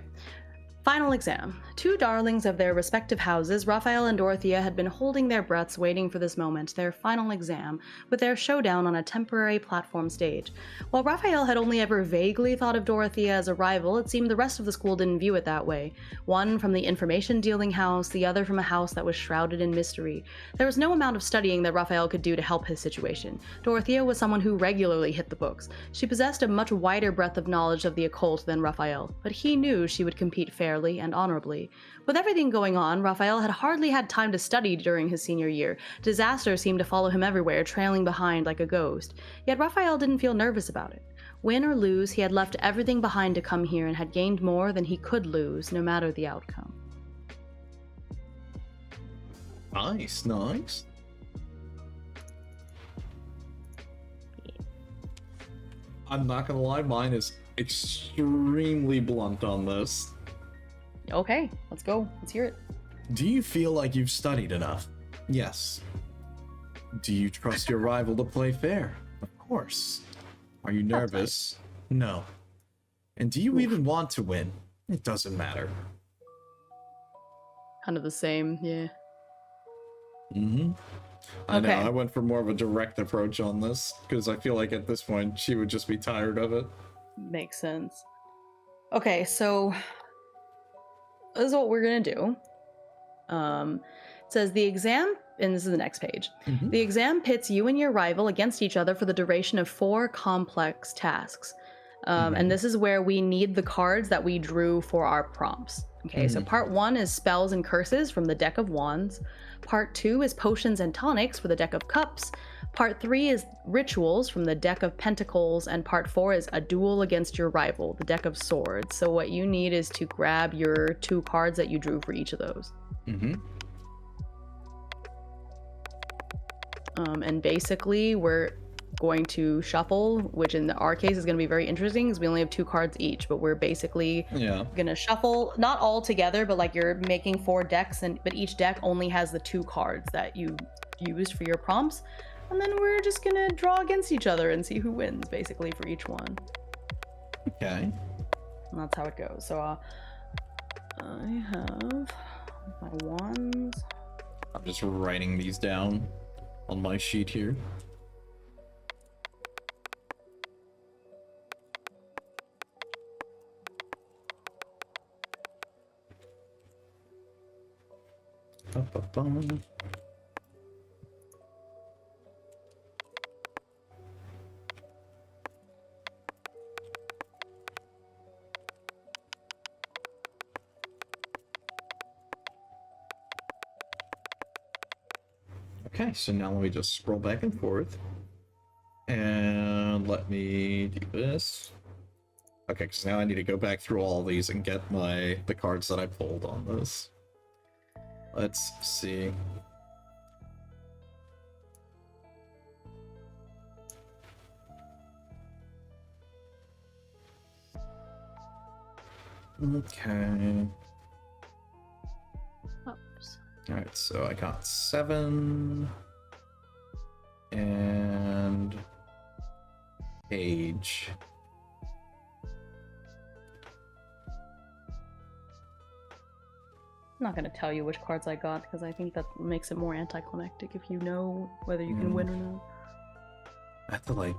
Final exam. Two darlings of their respective houses, Raphael and Dorothea, had been holding their breaths waiting for this moment, their final exam, with their showdown on a temporary platform stage. While Raphael had only ever vaguely thought of Dorothea as a rival, it seemed the rest of the school didn't view it that way. One from the information-dealing house, the other from a house that was shrouded in mystery. There was no amount of studying that Raphael could do to help his situation. Dorothea was someone who regularly hit the books. She possessed a much wider breadth of knowledge of the occult than Raphael, but he knew she would compete fairly and honorably. With everything going on, Raphael had hardly had time to study during his senior year. Disaster seemed to follow him everywhere, trailing behind like a ghost. Yet Raphael didn't feel nervous about it. Win or lose, he had left everything behind to come here and had gained more than he could lose, no matter the outcome. Nice, nice. I'm not gonna lie, mine is extremely blunt on this. Okay, let's go. Let's hear it. Do you feel like you've studied enough? Yes. Do you trust your rival to play fair? Of course. Are you nervous? No. And do you even want to win? It doesn't matter. Kind of the same, yeah. I know, Okay. I went for more of a direct approach on this, because I feel like at this point she would just be tired of it. Makes sense. Okay, so this is what we're gonna do. It says the exam, and this is the next page. The exam pits you and your rival against each other for the duration of 4 complex tasks. And this is where we need the cards that we drew for our prompts. Okay, so part 1 is spells and curses from the deck of wands. Part 2 is potions and tonics for the deck of cups. Part 3 is rituals from the deck of pentacles, and part 4 is a duel against your rival, the deck of swords. So what you need is to grab your 2 cards that you drew for each of those. And basically we're going to shuffle, which in our case is going to be very interesting because we only have 2 cards each, but we're basically going to shuffle, not all together, but like you're making 4 decks, but each deck only has the 2 cards that you used for your prompts. And then we're just going to draw against each other and see who wins, basically, for each one. Okay. And that's how it goes. So I have my wands. I'm just writing these down on my sheet here. Okay, so now let me just scroll back and forth. And let me do this. Okay, because now I need to go back through all these and get the cards that I pulled on this. Let's see. Okay. Oops. Alright, so I got 7. And... Age. I'm not gonna tell you which cards I got because I think that makes it more anticlimactic if you know whether you can win or not. I have to like...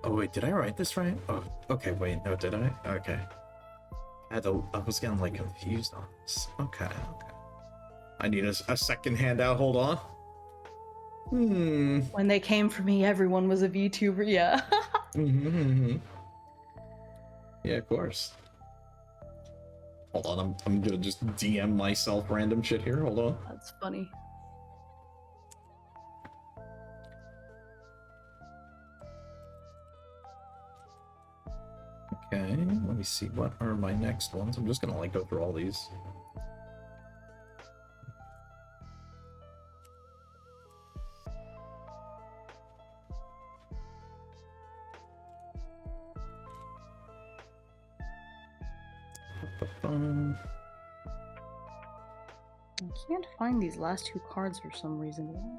Oh wait, did I write this right? Oh, okay, wait, no, did I? Okay. I was getting like confused on this. Okay. I need a second handout, hold on. When they came for me, everyone was a VTuber, yeah. Yeah, of course. Hold on, I'm gonna just DM myself random shit here, hold on. That's funny. Okay, let me see, what are my next ones? I'm just gonna like go through all these. I can't find these last 2 cards for some reason.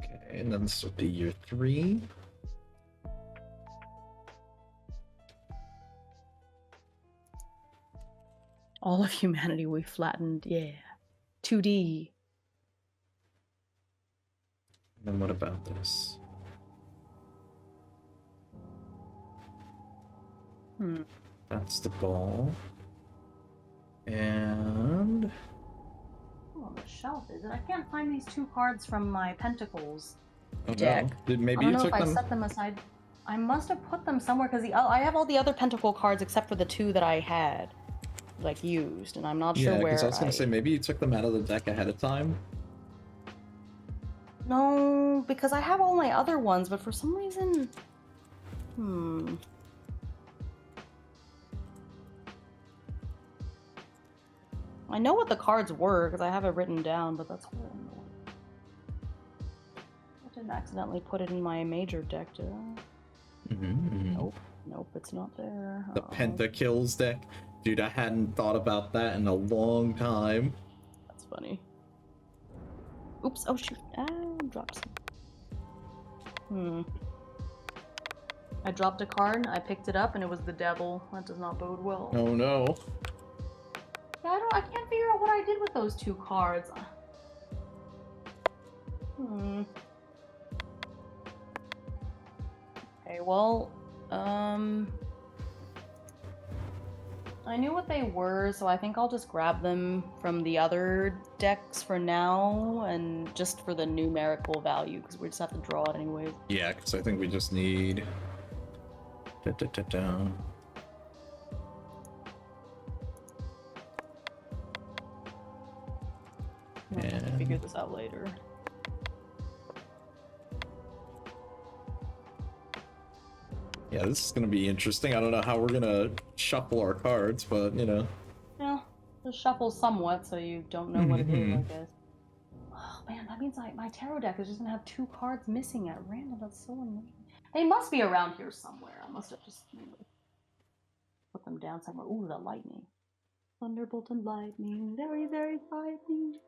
Okay, and then this will be year 3. All of humanity we flattened, yeah. 2D. And then what about this? That's the ball. And... Oh, on the shelf, is it? I can't find these 2 cards from my Pentacles deck. No. Maybe I don't you know took if them... I set them aside. I must have put them somewhere because I have all the other Pentacle cards except for the 2 that I had, like, used, and I'm not sure Yeah, where because I was gonna say, maybe you took them out of the deck ahead of time. No, because I have all my other ones, but for some reason... I know what the cards were, because I have it written down, but that's horrible. I didn't accidentally put it in my major deck, did I? Nope, it's not there. The Pentakills deck. Dude, I hadn't thought about that in a long time. That's funny. Oops, oh shoot. Ah, dropped some. I dropped a card, I picked it up, and it was the devil. That does not bode well. Oh no. Yeah, I can't figure out what I did with those 2 cards. Okay, well, I knew what they were, so I think I'll just grab them from the other decks for now, and just for the numerical value, because we just have to draw it anyways. Yeah, because I think we just need... I'll have to figure this out later. Yeah, this is gonna be interesting. I don't know how we're gonna shuffle our cards, but, you know. Yeah, just shuffle somewhat so you don't know what it is, I guess. Oh man, that means my tarot deck is just gonna have 2 cards missing at random. That's so annoying. They must be around here somewhere. I must have just put them down somewhere. Ooh, the lightning. Thunderbolt and lightning. Very, very frightening.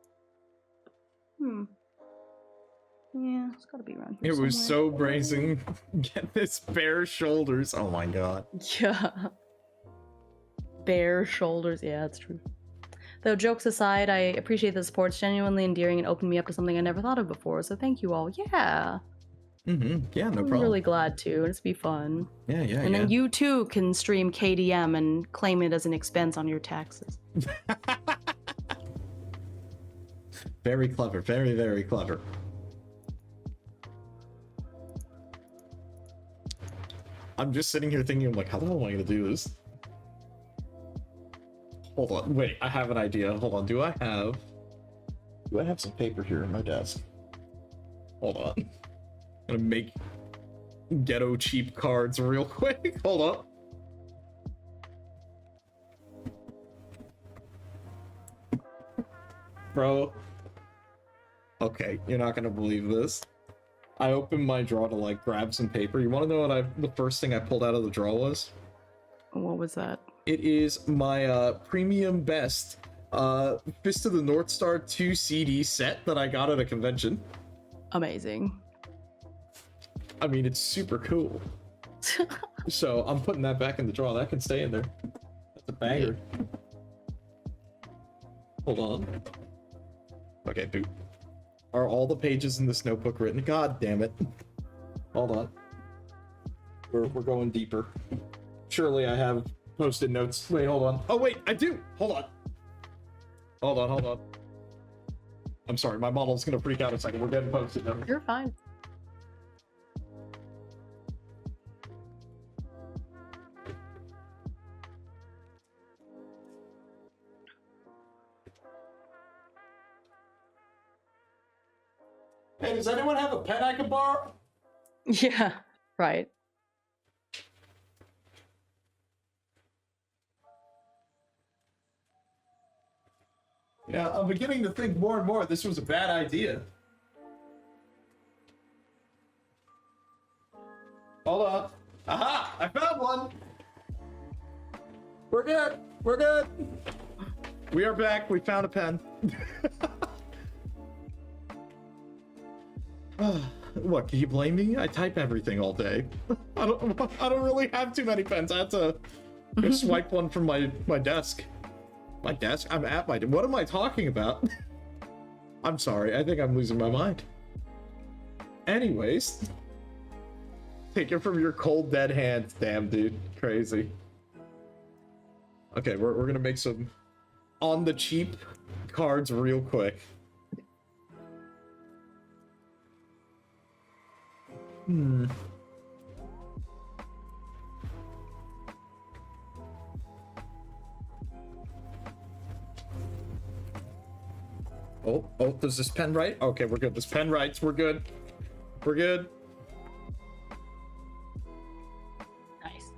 Yeah, it's gotta be around here It was somewhere. so brazen. Get this bare shoulders. Oh my god. Yeah. Bare shoulders. Yeah, that's true. Though jokes aside, I appreciate the support. It's genuinely endearing and opened me up to something I never thought of before. So thank you all. Yeah. Yeah, no problem. I'm really glad to. It's be fun. Yeah. And then you too can stream KDM and claim it as an expense on your taxes. Very clever. Very, very clever. I'm just sitting here thinking, I'm like, how the hell am I gonna do this? Hold on, wait, I have an idea. Hold on, do I have some paper here on my desk? Hold on. I'm gonna make ghetto cheap cards real quick. Hold up. Bro, Okay, you're not gonna believe this. I opened my drawer to like grab some paper. You want to know what the first thing I pulled out of the drawer was? What was that? It is my premium best Fist of the North Star 2 CD set that I got at a convention. Amazing. I mean, it's super cool. So I'm putting that back in the drawer. That can stay in there. That's a banger. Hold on. Okay, boot. Are all the pages in this notebook written? God damn it. Hold on. We're going deeper. Surely I have post-it notes. Wait, hold on. Oh, wait, I do. Hold on. Hold on. I'm sorry, my model's gonna freak out a second. We're getting post-it notes. You're fine. Hey, does anyone have a pen I can borrow? Yeah, right. Yeah, I'm beginning to think more and more this was a bad idea. Hold on. Aha! I found one! We're good! We're good! We are back. We found a pen. What, can you blame me? I type everything all day. I don't really have too many pens. I had to swipe one from my desk. My desk? I'm at my... What am I talking about? I'm sorry. I think I'm losing my mind. Anyways. Take it from your cold, dead hands. Damn, dude. Crazy. Okay, we're gonna make some on the cheap cards real quick. Oh, does this pen write? Okay, we're good. This pen writes. We're good. We're good. Nice.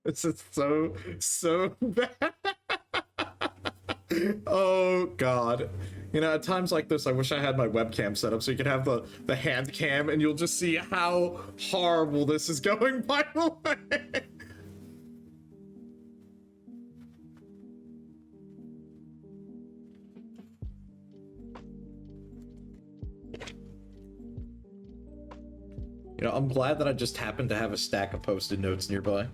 This is so bad. Oh god. You know, at times like this, I wish I had my webcam set up so you could have the hand cam and you'll just see how horrible this is going, by the way. You know, I'm glad that I just happened to have a stack of post-it notes nearby.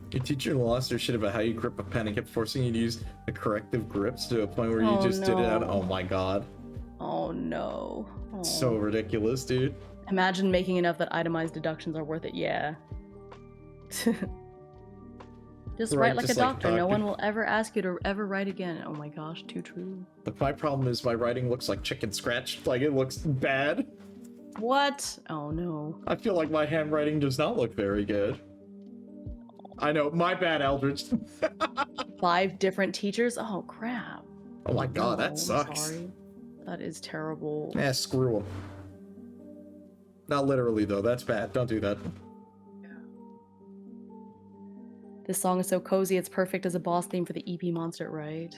Your teacher lost her shit about how you grip a pen and kept forcing you to use the corrective grips to a point where you just did it out. Oh my god. Oh no. Oh. So ridiculous, dude. Imagine making enough that itemized deductions are worth it. Yeah. Just Right, write like just a like a doctor. No doctor. one will ever ask you to ever write again. Oh my gosh, too true. But my problem is my writing looks like chicken scratch. Like, it looks bad. What? Oh no. I feel like my handwriting does not look very good. I know, my bad, Eldridge. 5 different teachers? Oh crap. Oh my god, No, that I'm sucks. sorry. That is terrible. Yeah, screw them. Not literally, though. That's bad. Don't do that. This song is so cozy, it's perfect as a boss theme for the EP monster, right?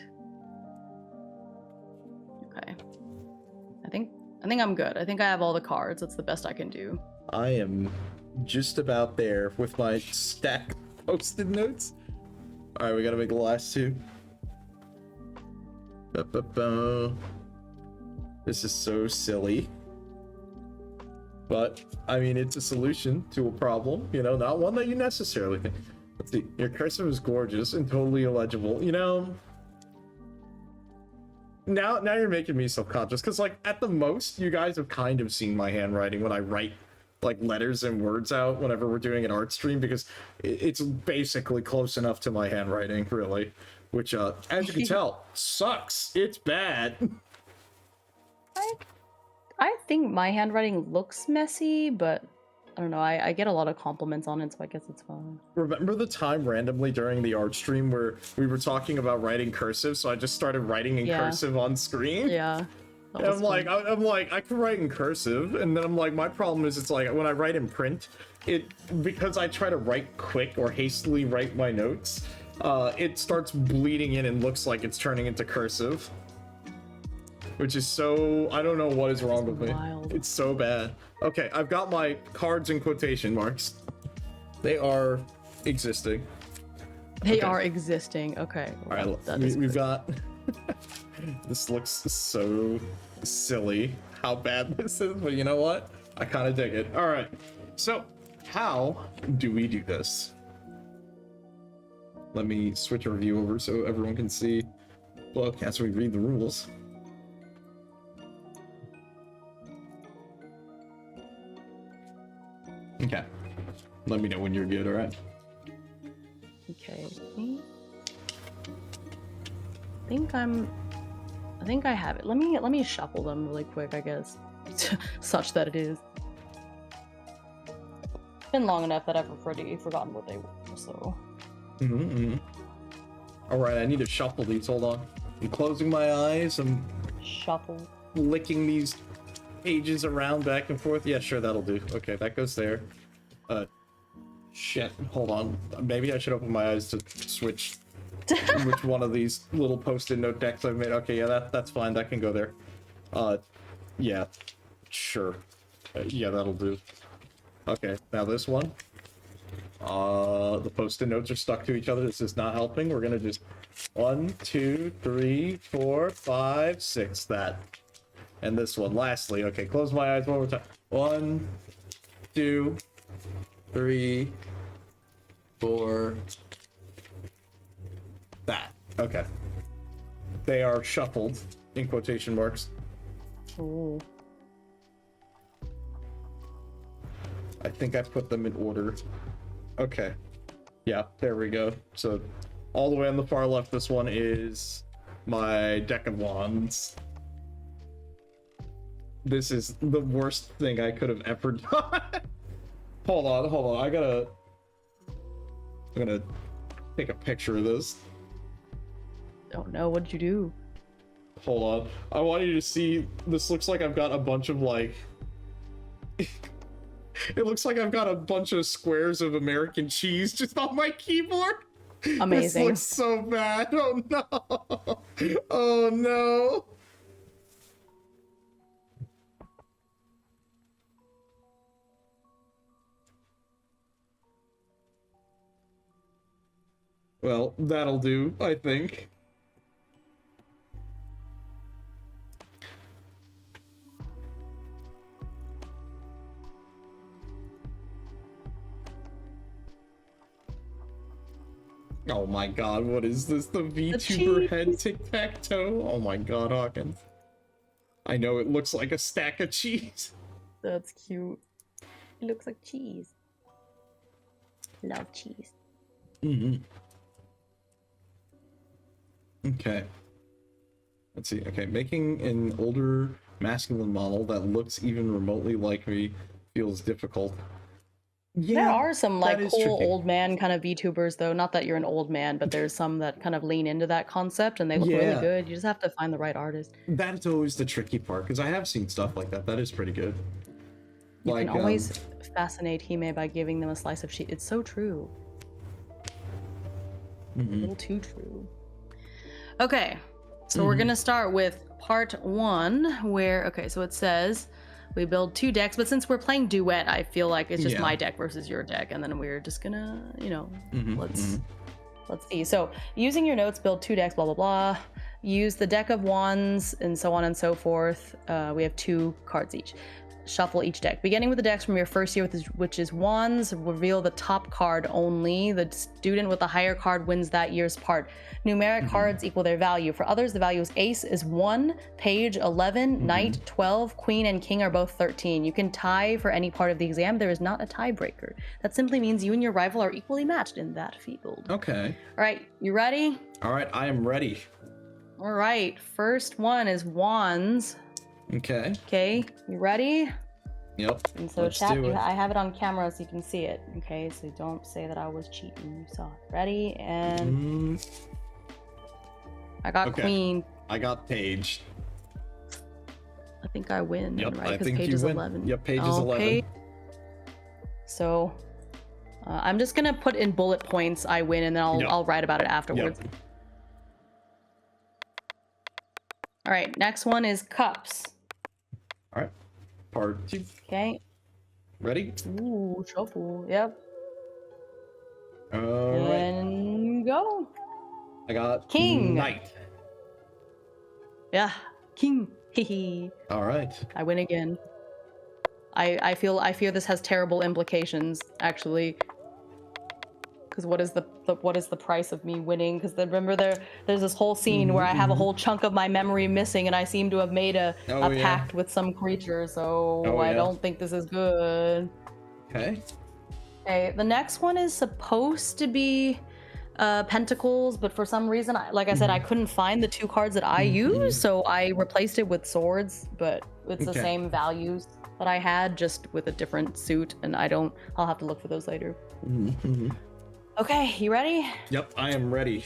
Okay. I think I'm good. I think I have all the cards. That's the best I can do. I am just about there with my stack of post-it notes. Alright, we gotta make the last 2. Ba-ba-ba. This is so silly. But, I mean, it's a solution to a problem, you know, not one that you necessarily think. Let's see, your cursive is gorgeous and totally illegible, you know? Now you're making me self-conscious, because, like, at the most, you guys have kind of seen my handwriting when I write, like, letters and words out whenever we're doing an art stream, because it's basically close enough to my handwriting, really. which, as you can tell, sucks. It's bad. I think my handwriting looks messy, but I don't know. I get a lot of compliments on it, so I guess it's fine. Remember the time randomly during the art stream where we were talking about writing cursive, so I just started writing in cursive on screen? Yeah. And I'm like, I can write in cursive, and then I'm like, my problem is it's like when I write in print, because I try to write quick or hastily write my notes, it starts bleeding in and looks like it's turning into cursive. Which is so, I don't know what is wrong with me. It's so bad. Okay, I've got my cards in quotation marks. They are existing. They are existing. Okay. All right, we've got. This looks so silly how bad this is, but you know what? I kind of dig it. All right. So, how do we do this? Let me switch our view over so everyone can see. Well, as we read the rules. Okay. Let me know when you're good, alright? Okay. I think I have it. Let me shuffle them really quick, I guess. Such that it is. It's been long enough that I've already forgotten what they were, so. Alright, I need to shuffle these. Hold on. I'm closing my eyes. I'm shuffle. Licking these pages around back and forth. Yeah, sure, that'll do. Okay, that goes there. Shit. Hold on. Maybe I should open my eyes to switch which one of these little post-it note decks I've made. Okay, yeah, that's fine. That can go there. Yeah. Sure. Yeah, that'll do. Okay, now this one. The post-it notes are stuck to each other. This is not helping. We're gonna just 1, 2, 3, 4, 5, 6. That. And this one, lastly. Okay, close my eyes one more time. 1, 2, 3, 4. That. Okay. They are shuffled, in quotation marks. Ooh. I think I put them in order. Okay. Yeah, there we go. So, all the way on the far left, this one is my deck of wands. This is the worst thing I could have ever done. Hold on. I'm gonna take a picture of this. Oh no, what did you do? Hold on. I want you to see, this looks like I've got a bunch of like... It looks like I've got a bunch of squares of American cheese just on my keyboard. Amazing. This looks so bad. Oh no. Oh no. Well, that'll do, I think. Oh my god, what is this? The VTuber head tic-tac-toe? Oh my god, Hawkins. I know it looks like a stack of cheese. That's cute. It looks like cheese. Love cheese. Okay. Let's see. Okay, making an older masculine model that looks even remotely like me feels difficult. Yeah, there are some like cool old man kind of VTubers though. Not that you're an old man, but there's some that kind of lean into that concept and they look really good. You just have to find the right artist. That's always the tricky part because I have seen stuff like that. That is pretty good. You can always fascinate Hime by giving them a slice of cheese. It's so true. A little too true. Okay, so we're gonna start with part 1 where, okay, so it says we build 2 decks, but since we're playing Duette, I feel like it's just my deck versus your deck, and then we're just gonna, you know, let's see. So using your notes, build 2 decks, blah, blah, blah. Use the deck of wands and so on and so forth. We have 2 cards each. shuffle each deck. Beginning with the decks from your first year, which is wands, reveal the top card only. The student with the higher card wins that year's part. Numeric cards equal their value. For others, the value is ace is 1, page 11, knight 12, queen and king are both 13. You can tie for any part of the exam. There is not a tiebreaker. That simply means you and your rival are equally matched in that field. Okay. All right, you ready? All right, I am ready. All right, first one is wands. Okay. Okay, you ready? Yep. And so Let's chat, do it. I have it on camera so you can see it. Okay, so don't say that I was cheating. You saw it. Ready? And I got Okay. queen. I got page. I think I win, Yep, right? I Because think page you is win. 11. Yep, page is 11. So I'm just gonna put in bullet points I win, and then I'll write about it afterwards. Yep. All right, next one is cups. All right. Part 2. Okay. Ready? Ooh, shuffle. Yep. All right. And go. I got King. knight. Yeah, king. Hehe. All right. I win again. I fear this has terrible implications, actually. Because what is the price of me winning? Because remember there's this whole scene where I have a whole chunk of my memory missing, and I seem to have made a pact with some creature. So I don't think this is good. Okay. Okay, the next one is supposed to be pentacles, but for some reason, like I said, I couldn't find the 2 cards that I use, so I replaced it with swords, but it's the same values that I had, just with a different suit, and I'll have to look for those later. Okay, you ready? Yep, I am ready.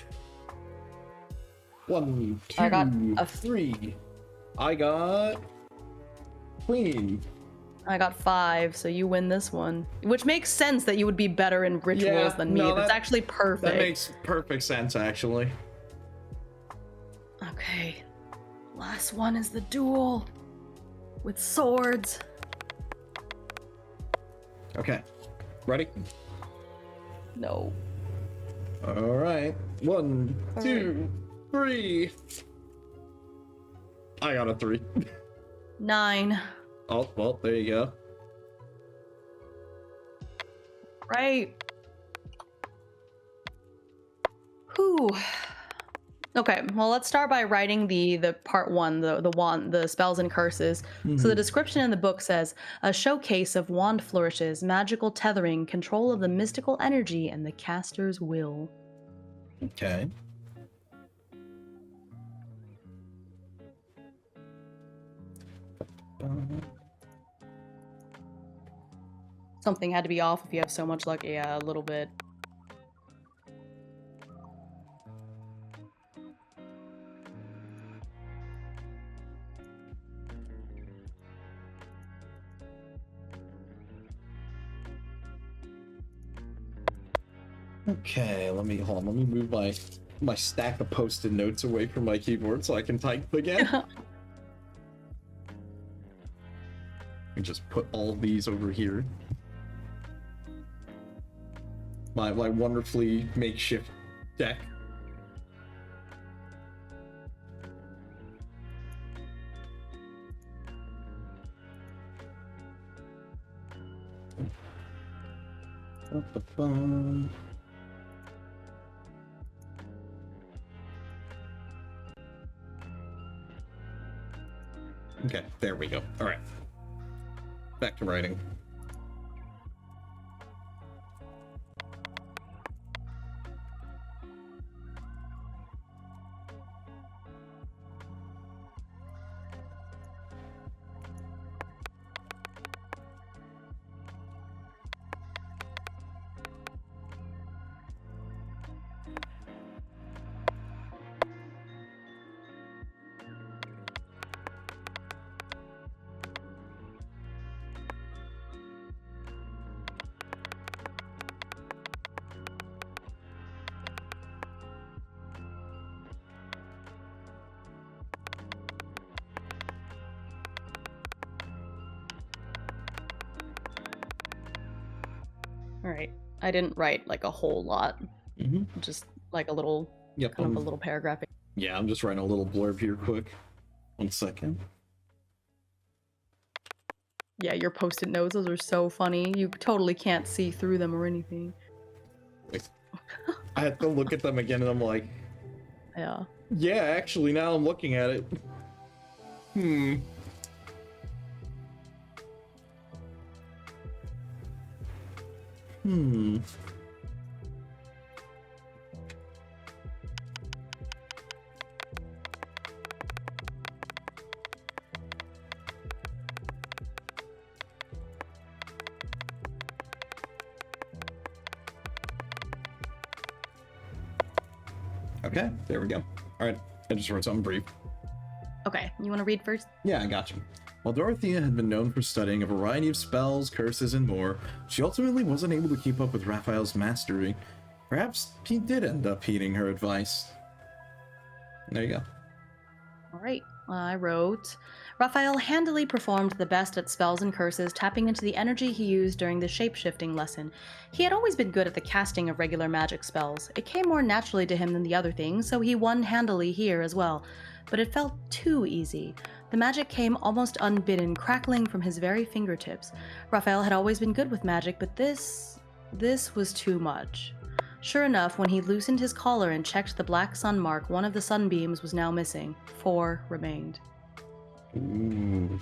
1, 2, I got 3. I got queen. I got 5, so you win this one. Which makes sense that you would be better in rituals than me. That's actually perfect. That makes perfect sense, actually. Okay. Last one is the duel. With swords. Okay. Ready? No. All right. 1, 2, 3. I got a 3. 9. Oh, well, there you go. Right. Whew. Okay, well, let's start by writing the part 1, the spells and curses. So the description in the book says, a showcase of wand flourishes, magical tethering, control of the mystical energy, and the caster's will. Okay. Something had to be off if you have so much luck. Yeah, a little bit. Okay, let me move my stack of post-it notes away from my keyboard so I can type again. And just put all these over here. My wonderfully makeshift deck. Ba-ba-bum. Okay, there we go. All right. Back to writing. All right. I didn't write like a whole lot. Just like a little, kind of a little paragraph. Yeah, I'm just writing a little blurb here quick. 1 second. Yeah, your post-it notes, those are so funny. You totally can't see through them or anything. Like, I had to look at them again, and I'm like, Yeah. yeah, actually, now I'm looking at it. Hmm. Hmm. Okay, there we go. All right, I just wrote something brief. Okay, you want to read first? Yeah, I got you. While Dorothea had been known for studying a variety of spells, curses, and more, she ultimately wasn't able to keep up with Raphael's mastery. Perhaps he did end up heeding her advice. There you go. All right, I wrote, Raphael handily performed the best at spells and curses, tapping into the energy he used during the shape-shifting lesson. He had always been good at the casting of regular magic spells. It came more naturally to him than the other things, so he won handily here as well. But it felt too easy. The magic came almost unbidden, crackling from his very fingertips. Raphael had always been good with magic, but this was too much. Sure enough, when he loosened his collar and checked the black sun mark, one of the sunbeams was now missing. 4 remained. Ooh.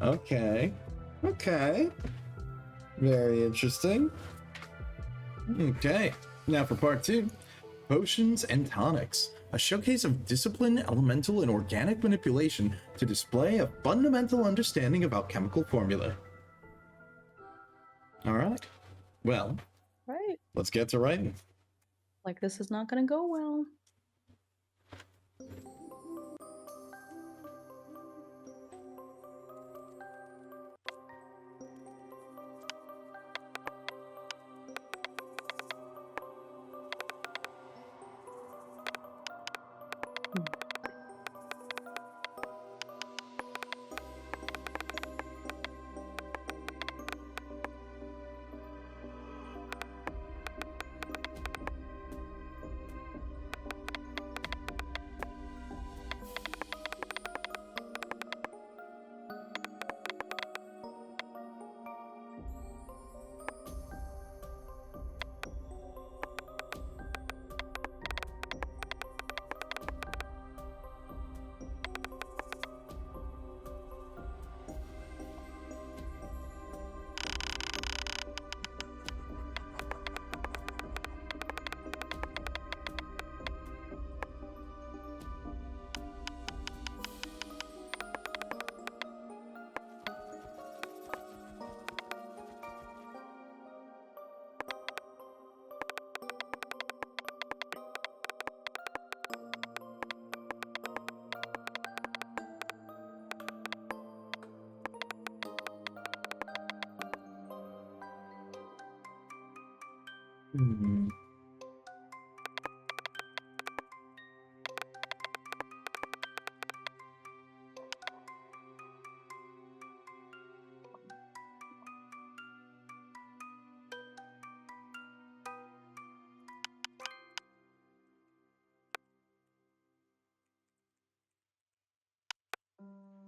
Okay. Very interesting. Okay, now for part 2. Potions and Tonics. A showcase of discipline, elemental, and organic manipulation to display a fundamental understanding of alchemical formulae. Alright. Well, Right. let's get to writing. Like this is not gonna go well.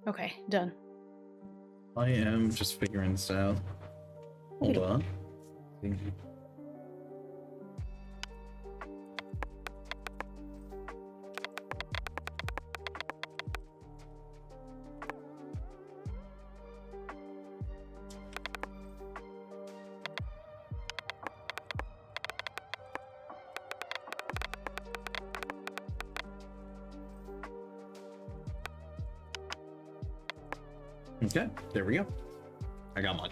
Okay, done. I am just figuring this out. Hold on. Okay, there we go. I got mine.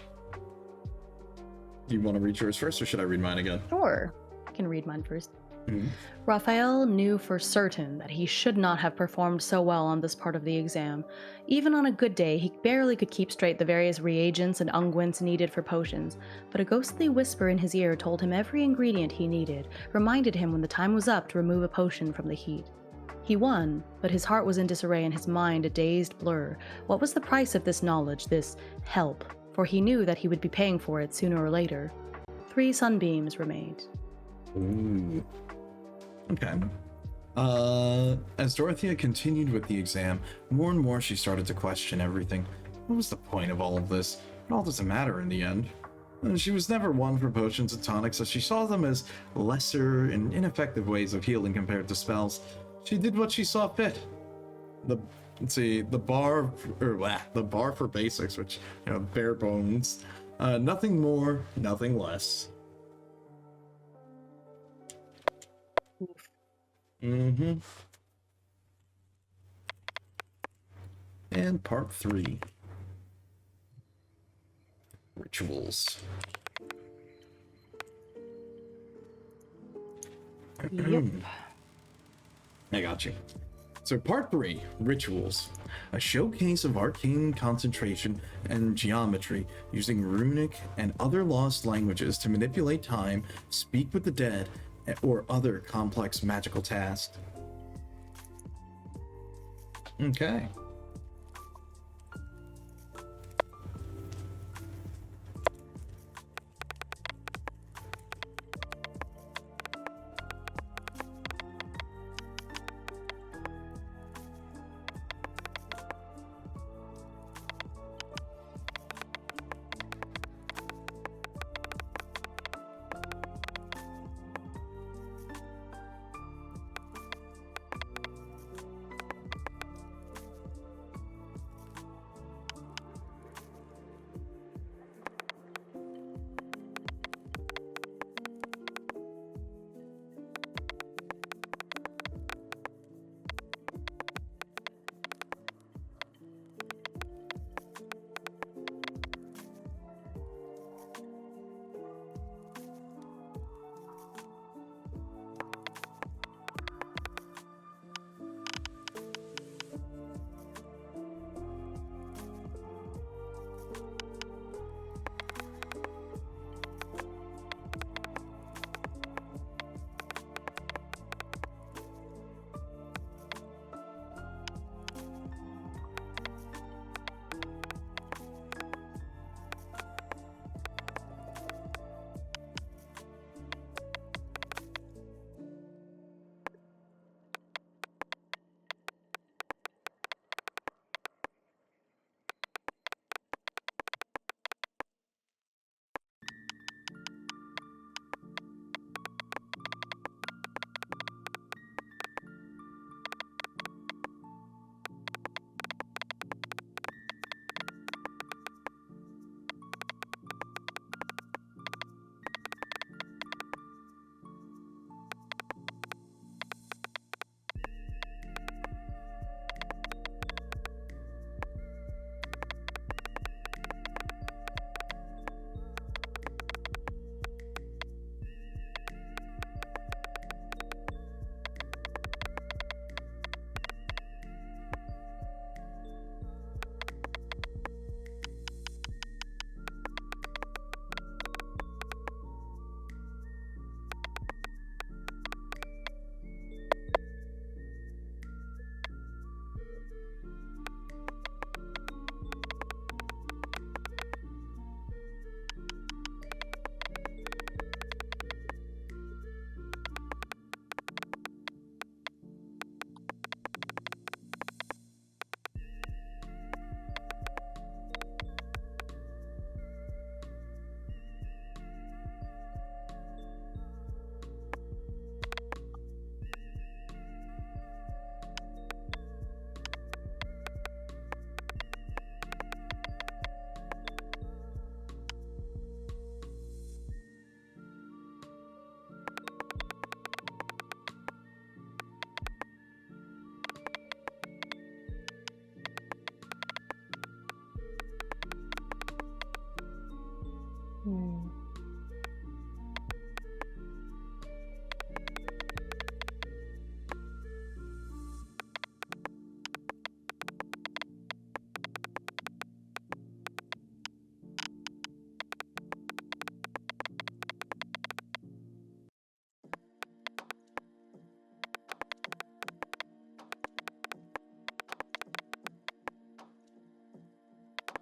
Do you want to read yours first, or should I read mine again? Sure. I can read mine first. Mm-hmm. Raphael knew for certain that he should not have performed so well on this part of the exam. Even on a good day, he barely could keep straight the various reagents and unguents needed for potions, but a ghostly whisper in his ear told him every ingredient he needed, reminded him when the time was up to remove a potion from the heat. He won, but his heart was in disarray and his mind a dazed blur. What was the price of this knowledge, this help? For he knew that he would be paying for it sooner or later. 3 sunbeams remained. Ooh. Okay. As Dorothea continued with the exam, more and more she started to question everything. What was the point of all of this? It all doesn't matter in the end. She was never one for potions and tonics, as she saw them as lesser and ineffective ways of healing compared to spells. She did what she saw fit. The bar for basics, which, you know, bare bones. Nothing more, nothing less. Mm-hmm. And part 3. Rituals. Yep. I got you. So part 3, Rituals. A showcase of arcane concentration and geometry using runic and other lost languages to manipulate time, speak with the dead, or other complex magical tasks. Okay.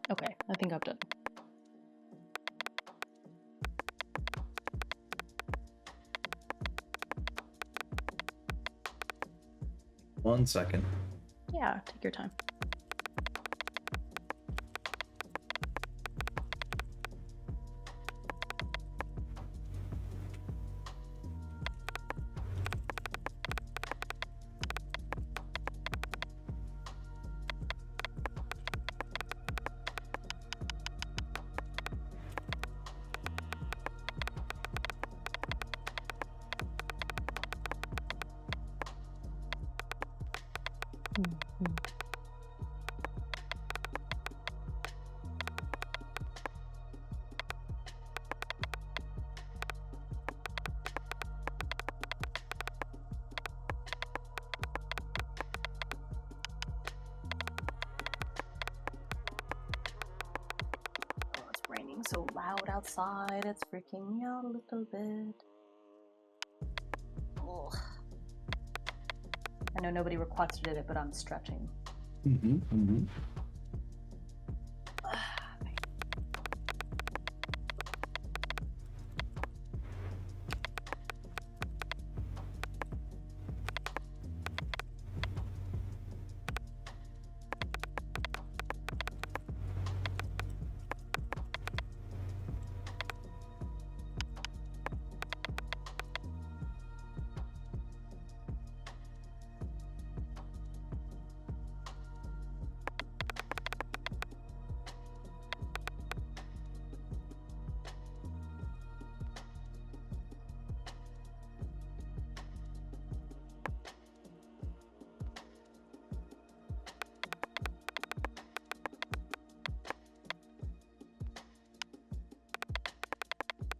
Okay, I think I'm done. One second. Yeah, take your time. It's raining so loud outside, it's freaking me out a little bit. Ugh. I know nobody requested it, but I'm stretching.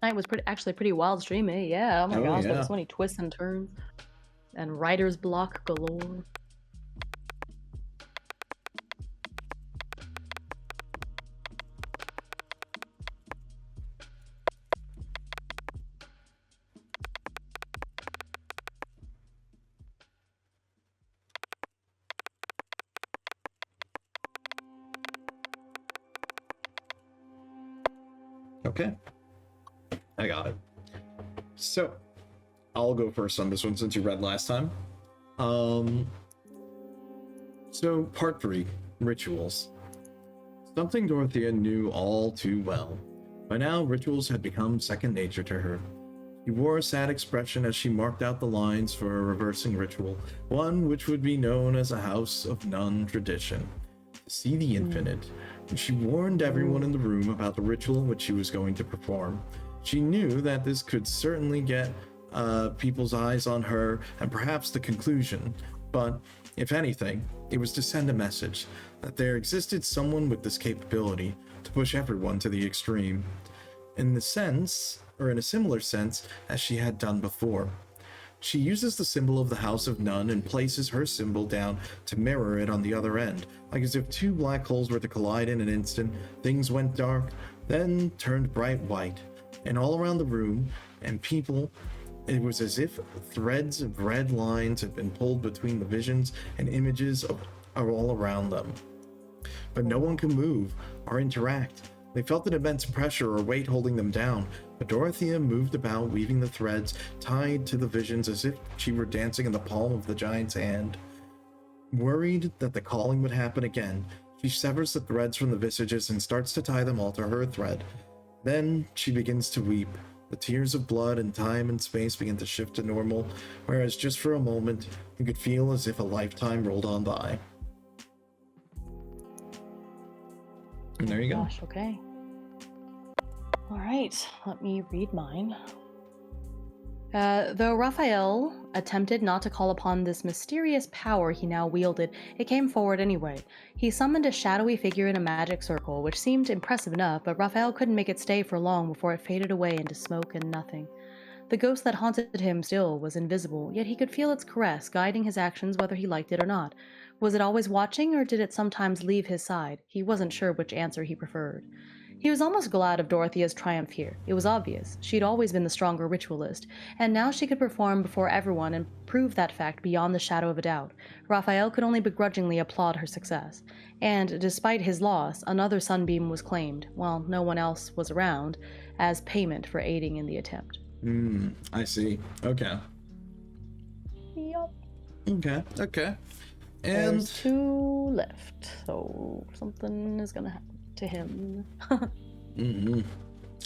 Night was actually pretty wild streamy. Yeah, oh my gosh, there were so many twists and turns. And writer's block galore. Okay. I got it. So, I'll go first on this one since you read last time. So, part 3, Rituals. Something Dorothea knew all too well. By now, rituals had become second nature to her. She wore a sad expression as she marked out the lines for a reversing ritual, one which would be known as a House of None tradition. To see the infinite, she warned everyone in the room about the ritual which she was going to perform. She knew that this could certainly get people's eyes on her and perhaps the conclusion, but if anything, it was to send a message that there existed someone with this capability to push everyone to the extreme, in a similar sense as she had done before. She uses the symbol of the House of None and places her symbol down to mirror it on the other end, like as if two black holes were to collide in an instant. Things went dark, then turned bright white, and all around the room and people, it was as if threads of red lines had been pulled between the visions and images of all around them. But no one could move or interact. They felt an immense pressure or weight holding them down, but Dorothea moved about, weaving the threads tied to the visions as if she were dancing in the palm of the giant's hand. Worried that the calling would happen again, she severs the threads from the visages and starts to tie them all to her thread. Then she begins to weep. The tears of blood and time and space begin to shift to normal, whereas just for a moment, you could feel as if a lifetime rolled on by. And there you go. Gosh, okay. All right, let me read mine. Though Raphael attempted not to call upon this mysterious power he now wielded, it came forward anyway. He summoned a shadowy figure in a magic circle, which seemed impressive enough, but Raphael couldn't make it stay for long before it faded away into smoke and nothing. The ghost that haunted him still was invisible, yet he could feel its caress guiding his actions whether he liked it or not. Was it always watching, or did it sometimes leave his side? He wasn't sure which answer he preferred. He was almost glad of Dorothea's triumph here. It was obvious. She'd always been the stronger ritualist, and now she could perform before everyone and prove that fact beyond the shadow of a doubt. Raphael could only begrudgingly applaud her success. And, despite his loss, another sunbeam was claimed, while no one else was around, as payment for aiding in the attempt. I see. Okay. Yup. Okay. And There's 2 left, so something is gonna happen to him.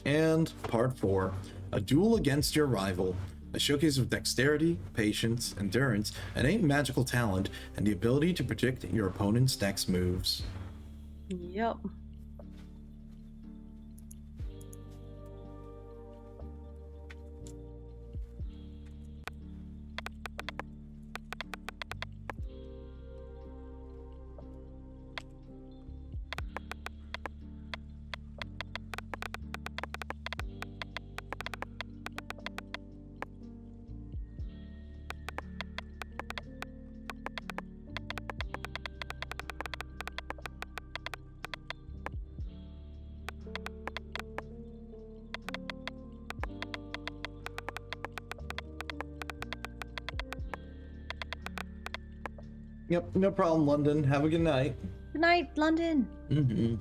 And part 4, a duel against your rival. A showcase of dexterity, patience, endurance, innate magical talent, and the ability to predict your opponent's next moves. Yep. Yep, no problem, London. Have a good night. Good night, London. Mm-hmm.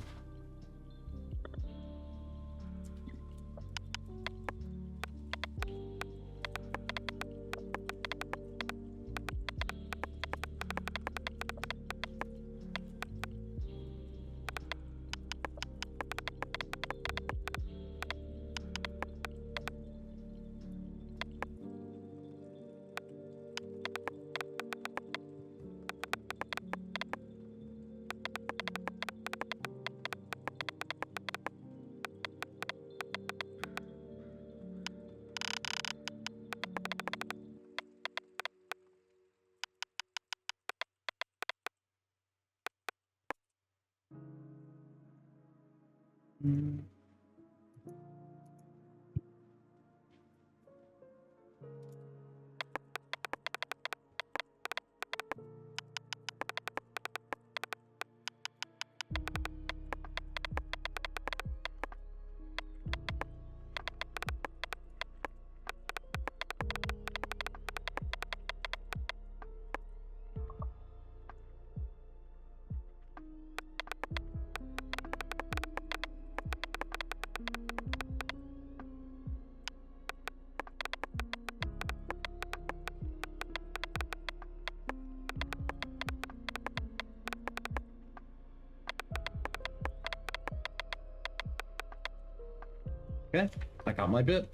Okay, I got my bit.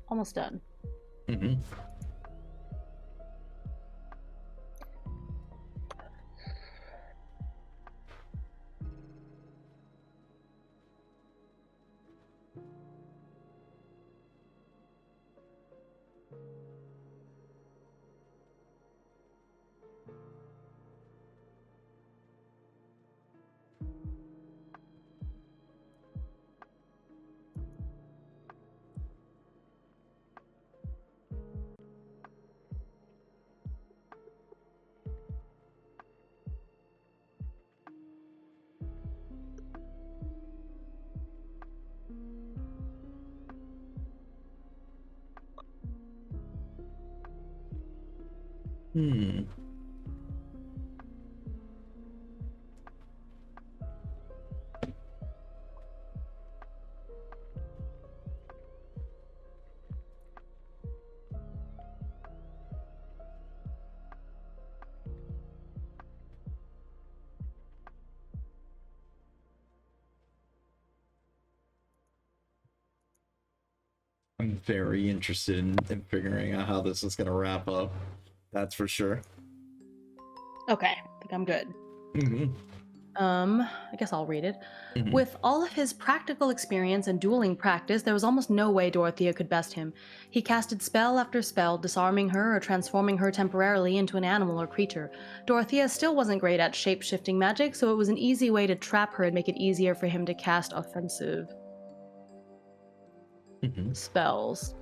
Almost done. Mm-hmm. Hmm. I'm very interested in figuring out how this is going to wrap up. That's for sure. Okay, I think I'm good. Mm-hmm. I guess I'll read it. With all of his practical experience and dueling practice, there was almost no way Dorothea could best him. He casted spell after spell, disarming her or transforming her temporarily into an animal or creature. Dorothea still wasn't great at shape-shifting magic, so it was an easy way to trap her and make it easier for him to cast offensive spells.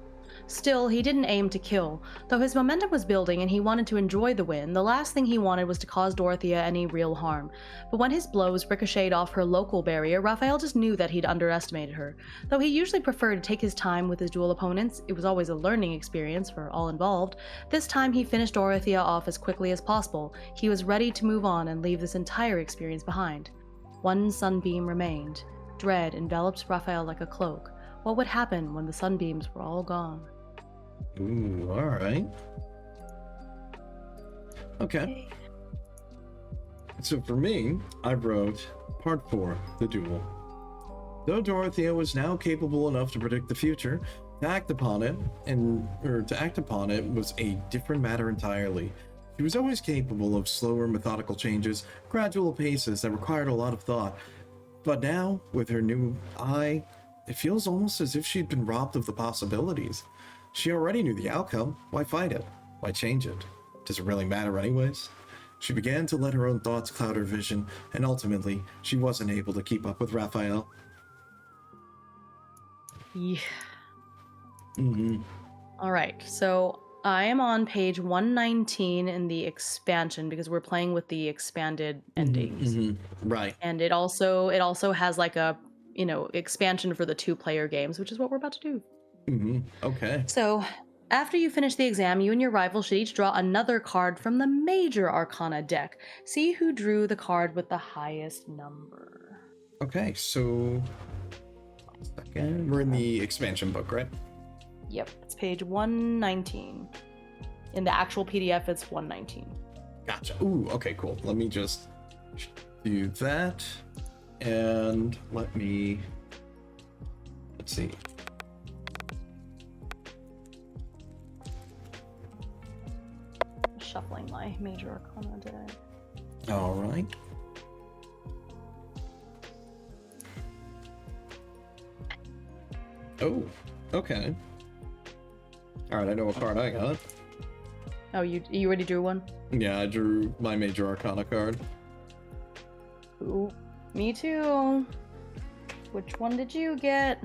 Still, he didn't aim to kill. Though his momentum was building and he wanted to enjoy the win, the last thing he wanted was to cause Dorothea any real harm. But when his blows ricocheted off her local barrier, Raphael just knew that he'd underestimated her. Though he usually preferred to take his time with his duel opponents, it was always a learning experience for all involved. This time he finished Dorothea off as quickly as possible. He was ready to move on and leave this entire experience behind. One sunbeam remained. Dread enveloped Raphael like a cloak. What would happen when the sunbeams were all gone? Ooh, alright. Okay. So for me, I wrote Part 4, The Duel. Though Dorothea was now capable enough to predict the future, to act upon it was a different matter entirely. She was always capable of slower, methodical changes, gradual paces that required a lot of thought. But now, with her new eye, it feels almost as if she'd been robbed of the possibilities. She already knew the outcome. Why fight it? Why change it? Does it really matter anyways? She began to let her own thoughts cloud her vision, and ultimately, she wasn't able to keep up with Raphael. Yeah. All right, so I am on page 119 in the expansion because we're playing with the expanded endings. Right. And it also has like a, expansion for the 2-player games, which is what we're about to do. Okay. So After you finish the exam, you and your rival should each draw another card from the Major Arcana deck. See who drew the card with the highest number. Okay, so... Second. We're in the expansion book, right? Yep, it's page 119. In the actual PDF, it's 119. Gotcha. Ooh, okay, cool. Let me just do that. And let's see. Shuffling my Major Arcana deck. All right. Oh, okay. All right, I know what card I got. Oh, you already drew one? Yeah, I drew my Major Arcana card. Ooh, me too. Which one did you get?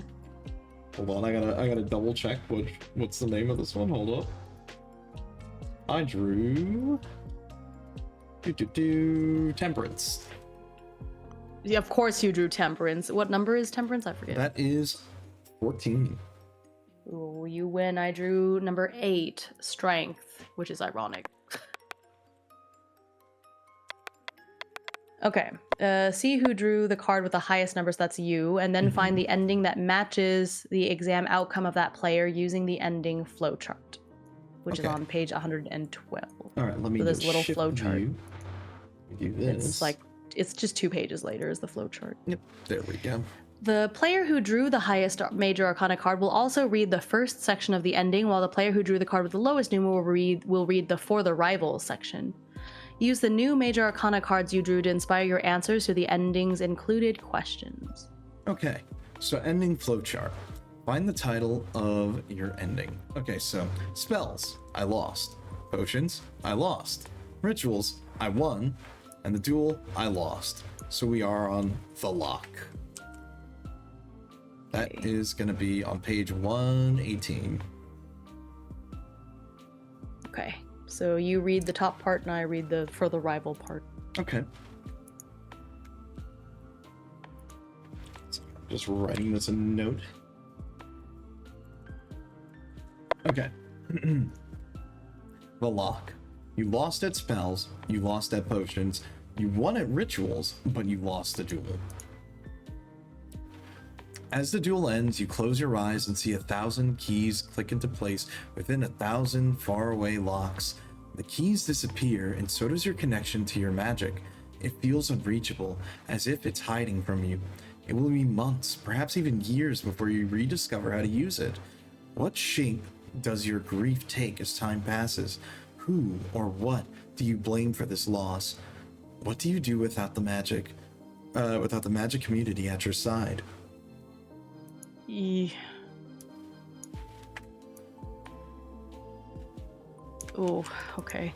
Hold on, I gotta double check what's the name of this one. Hold up. I drew Temperance. Yeah, of course you drew Temperance. What number is Temperance? I forget. That is 14. Ooh, you win. I drew number 8, Strength, which is ironic. Okay, see who drew the card with the highest numbers, that's you, and then find the ending that matches the exam outcome of that player using the ending flowchart, which is on page 112. All right, let me so this little shift flowchart. view. Do this. It's just 2 pages later is the flowchart. Yep, there we go. The player who drew the highest Major Arcana card will also read the first section of the ending, while the player who drew the card with the lowest numeral will read the For the Rival section. Use the new Major Arcana cards you drew to inspire your answers to the ending's included questions. Okay, so ending flowchart. Find the title of your ending. Okay, so spells, I lost. Potions, I lost. Rituals, I won. And the duel, I lost. So we are on the lock. That is going to be on page 118. Okay, so you read the top part and I read the For the Rival part. Okay. So I'm just writing this a note. Okay. The lock. You lost at spells, you lost at potions, you won at rituals, but you lost the duel. As the duel ends, you close your eyes and see 1,000 keys click into place within 1,000 faraway locks. The keys disappear, and so does your connection to your magic. It feels unreachable, as if it's hiding from you. It will be months, perhaps even years, before you rediscover how to use it. What shape does your grief take as time passes? Who or what do you blame for this loss? What do you do without the magic community at your side? Oh, okay.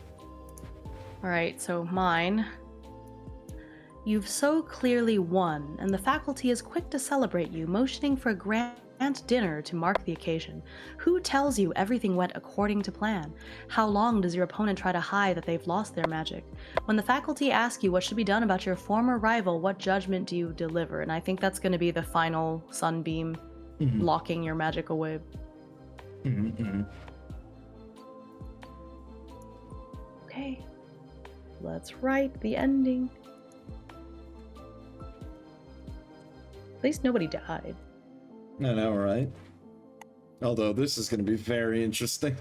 Alright, so mine. You've so clearly won, and the faculty is quick to celebrate you, motioning for a grand dinner to mark the occasion. Who tells you everything went according to plan? How long does your opponent try to hide that they've lost their magic? When the faculty ask you what should be done about your former rival, what judgment do you deliver? And I think that's going to be the final sunbeam. Locking your magic away. Okay, let's write the ending. At least nobody died. I know, right? Although this is going to be very interesting.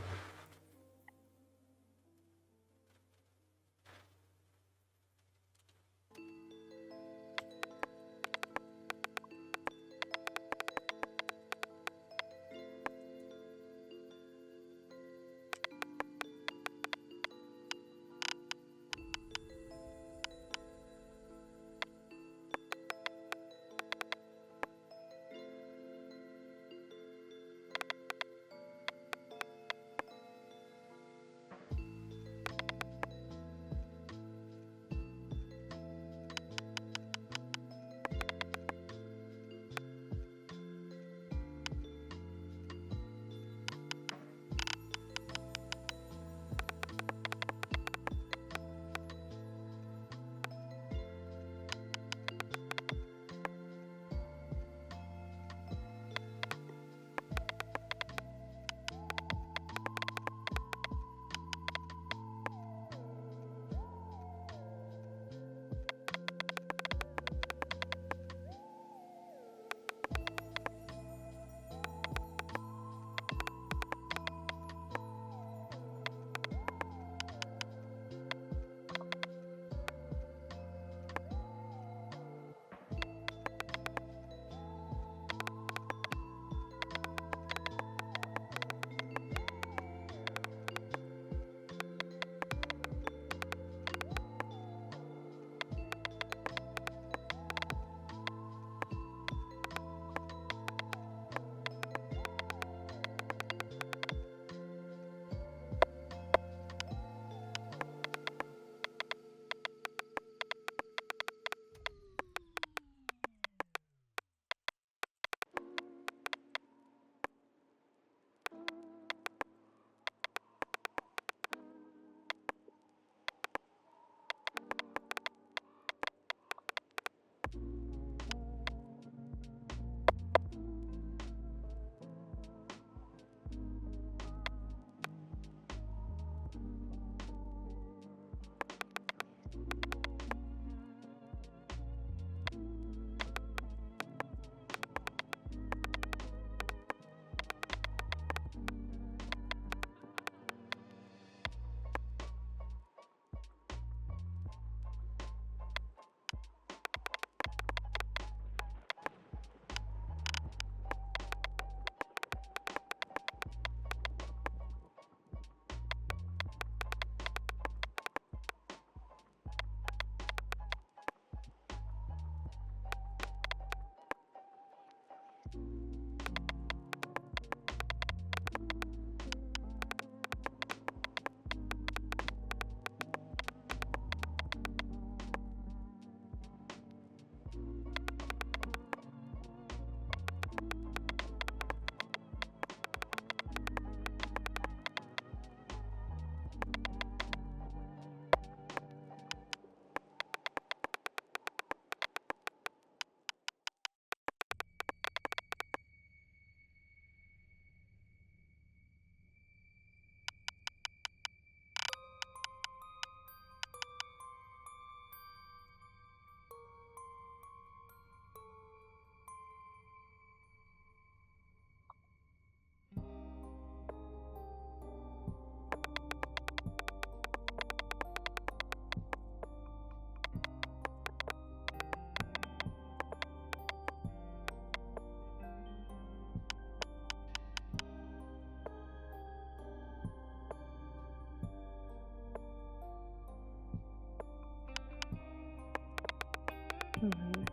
Mhm.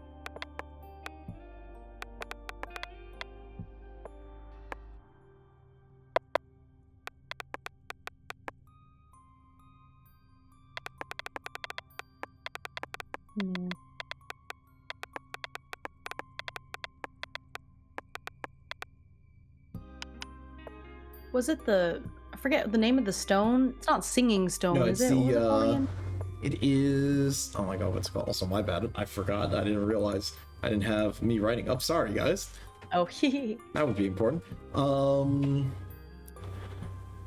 Hmm. Was it I forget the name of the stone? It's not singing stone, No, is it's it? What was it called the again? it is, oh my god, what's it called? Also, my bad. I forgot. I didn't realize I didn't have me writing up. Sorry, guys. Oh, he. That would be important.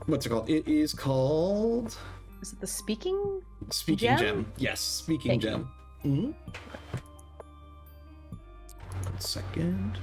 What's it called? It is called Is it the speaking? Speaking Gem? Gem. Yes, Speaking Thank Gem. Hmm. 1 second.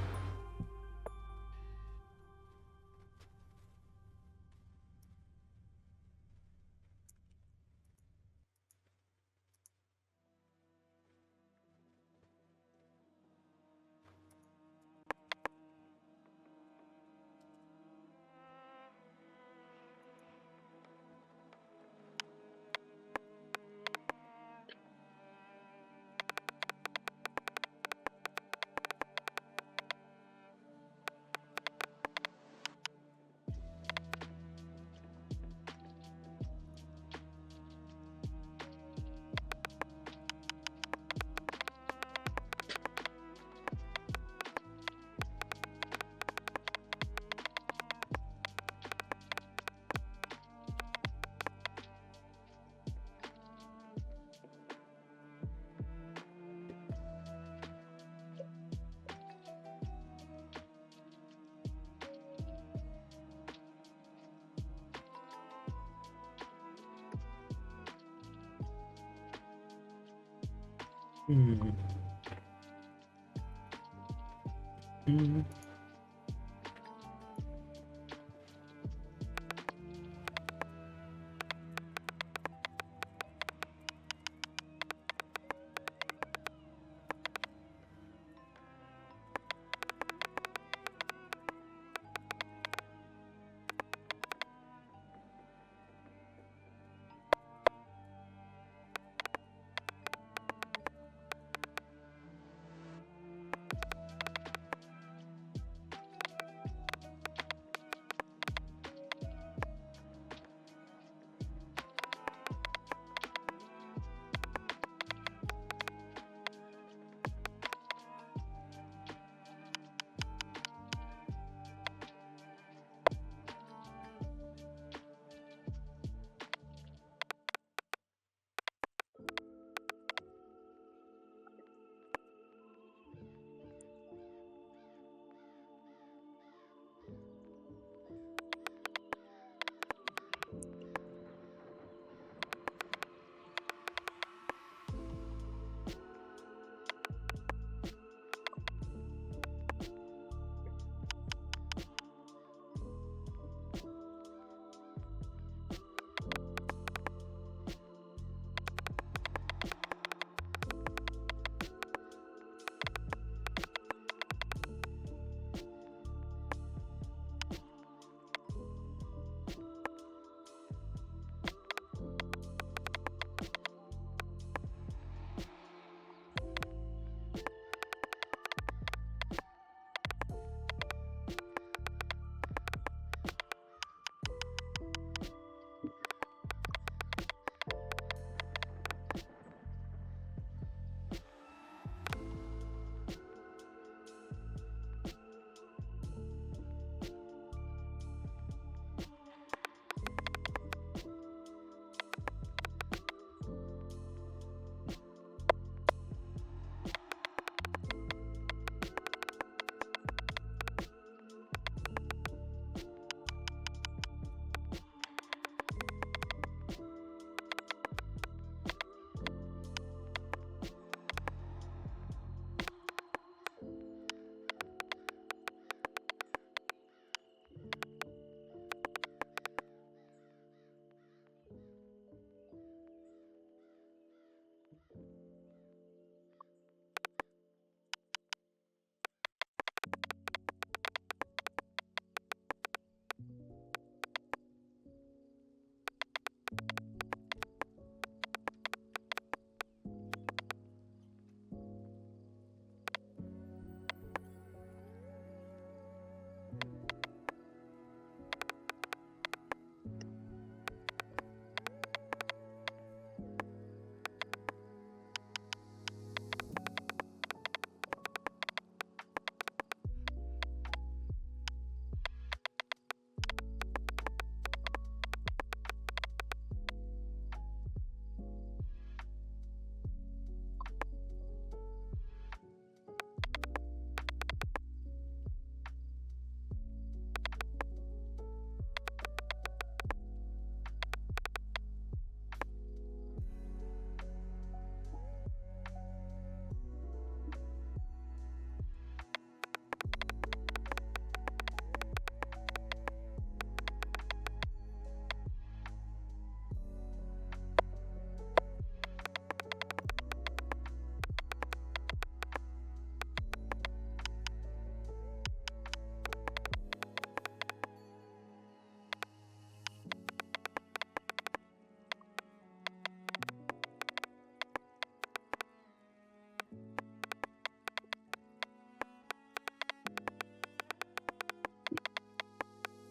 Hmm. Hmm.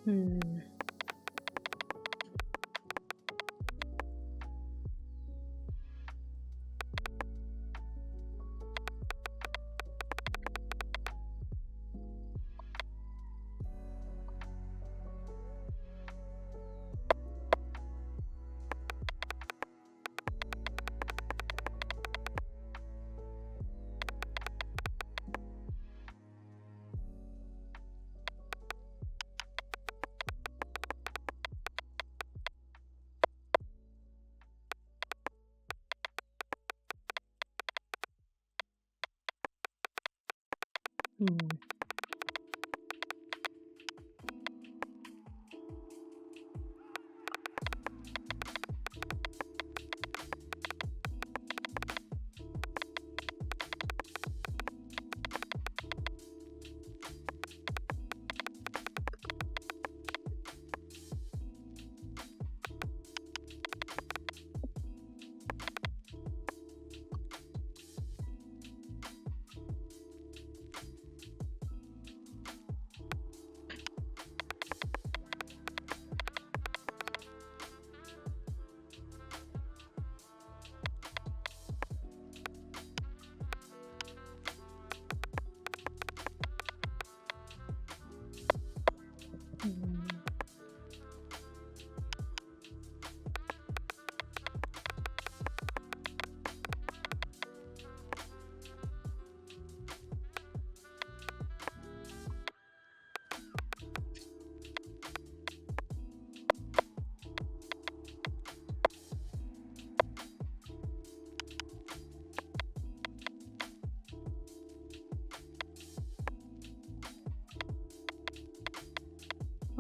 Hmm. Hmm.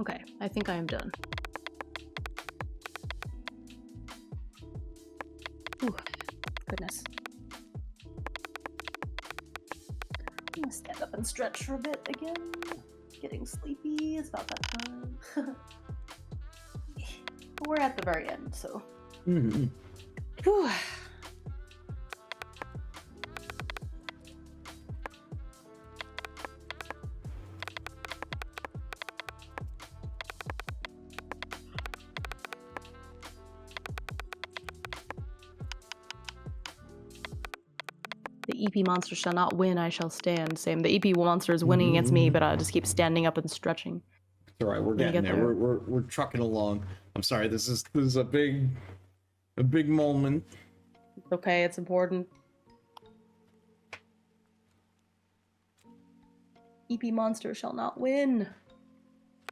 Okay, I think I am done. Ooh, goodness. I'm gonna stand up and stretch for a bit again. Getting sleepy, it's about that time. We're at the very end, so. Mm-hmm. Whew. The EP monster shall not win, I shall stand. Same. The EP monster is winning against me, but I just keep standing up and stretching. It's all right. We're getting there. We're trucking along. I'm sorry. This is a big moment. It's okay. It's important. EP monster shall not win.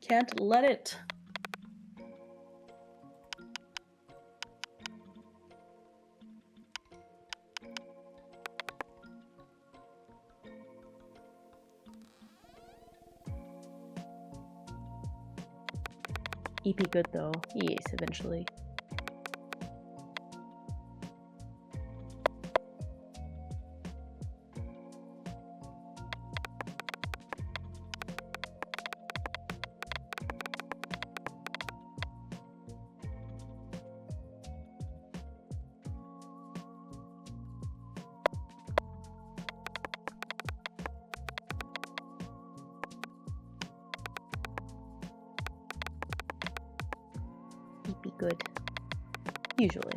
Can't let it. EP good though. Yes, eventually. Be good. Usually.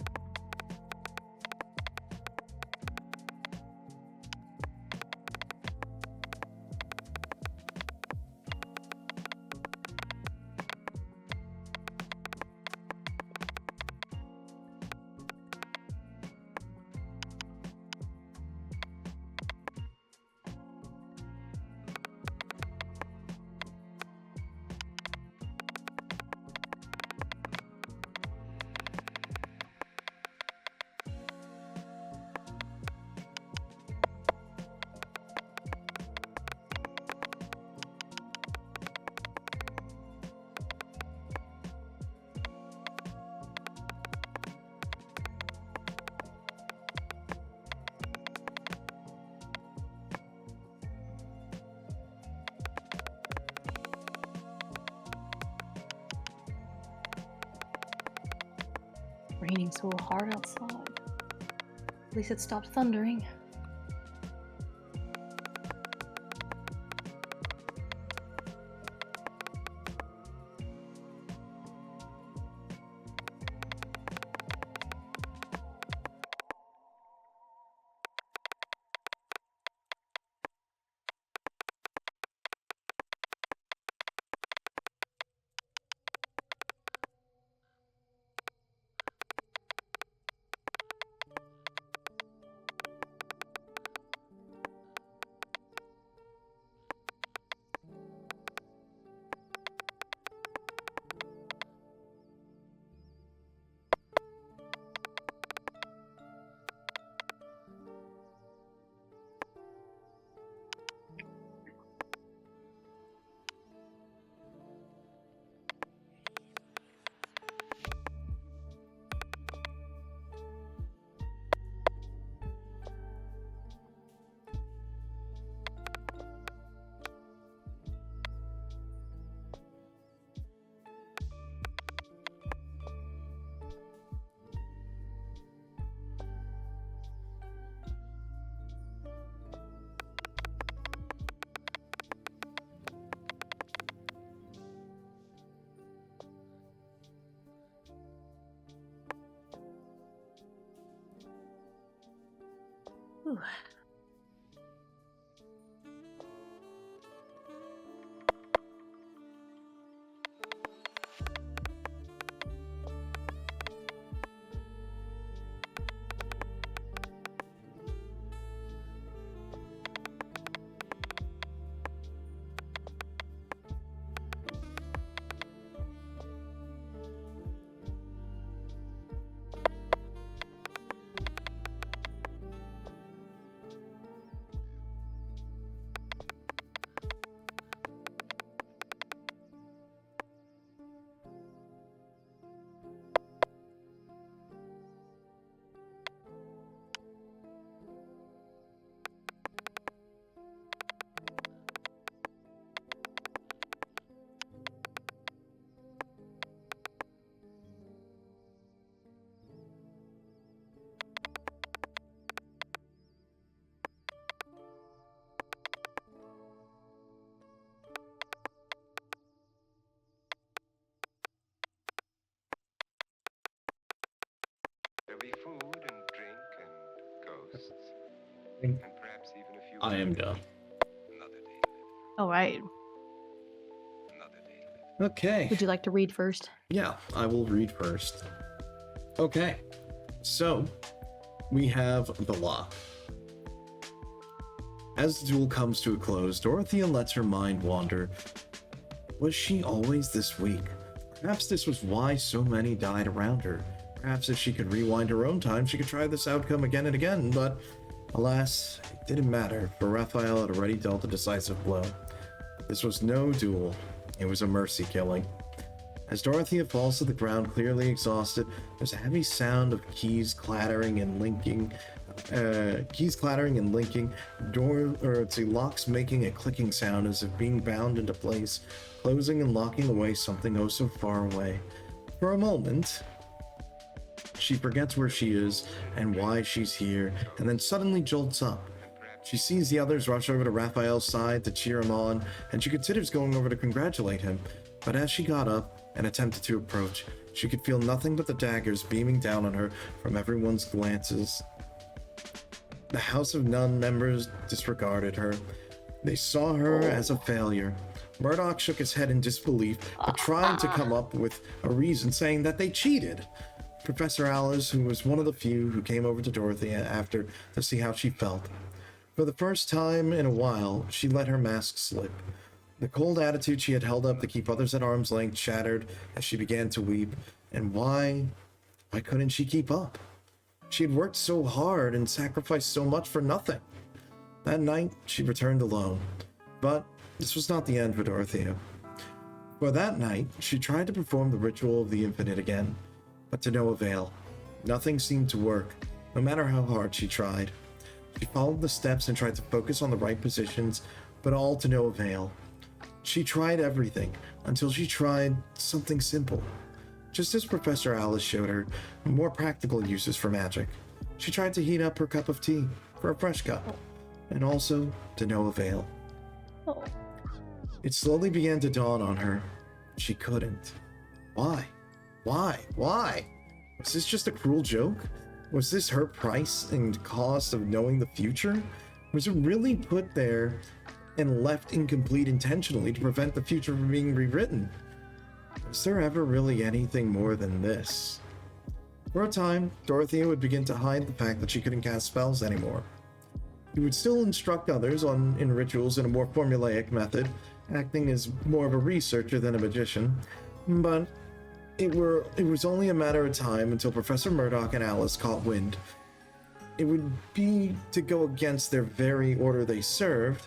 Raining so hard outside. At least it stopped thundering. Whew. There'll be food and drink and ghosts. And perhaps even a few. I am done. Another day All right. lived. Another day lived. Okay. Would you like to read first? Yeah, I will read first. Okay. So, we have the law. As the duel comes to a close, Dorothea lets her mind wander. Was she always this weak? Perhaps this was why so many died around her. Perhaps if she could rewind her own time, she could try this outcome again and again, but alas, it didn't matter, for Raphael had already dealt a decisive blow. This was no duel, it was a mercy killing. As Dorothea falls to the ground, clearly exhausted, there's a heavy sound of keys clattering and linking. Locks making a clicking sound as if being bound into place, closing and locking away something oh so far away. For a moment, she forgets where she is and why she's here, and then suddenly jolts up. She sees the others rush over to Raphael's side to cheer him on, and she considers going over to congratulate him. But as she got up and attempted to approach, she could feel nothing but the daggers beaming down on her from everyone's glances. The House of Nun members disregarded her. They saw her as a failure. Murdoch shook his head in disbelief, but tried to come up with a reason, saying that they cheated. Professor Alice, who was one of the few who came over to Dorothea after to see how she felt. For the first time in a while, she let her mask slip. The cold attitude she had held up to keep others at arm's length shattered as she began to weep. And why couldn't she keep up? She had worked so hard and sacrificed so much for nothing. That night, she returned alone. But this was not the end for Dorothea. For that night, she tried to perform the ritual of the infinite again, but to no avail. Nothing seemed to work, no matter how hard she tried. She followed the steps and tried to focus on the right positions, but all to no avail. She tried everything, until she tried something simple. Just as Professor Alice showed her more practical uses for magic. She tried to heat up her cup of tea for a fresh cup, and also to no avail. Oh. It slowly began to dawn on her. She couldn't. Why? Why? Was this just a cruel joke? Was this her price and cost of knowing the future? Was it really put there and left incomplete intentionally to prevent the future from being rewritten? Was there ever really anything more than this? For a time, Dorothea would begin to hide the fact that she couldn't cast spells anymore. She would still instruct others in rituals in a more formulaic method, acting as more of a researcher than a magician, but it was only a matter of time until Professor Murdoch and Alice caught wind. It would be to go against their very order they served,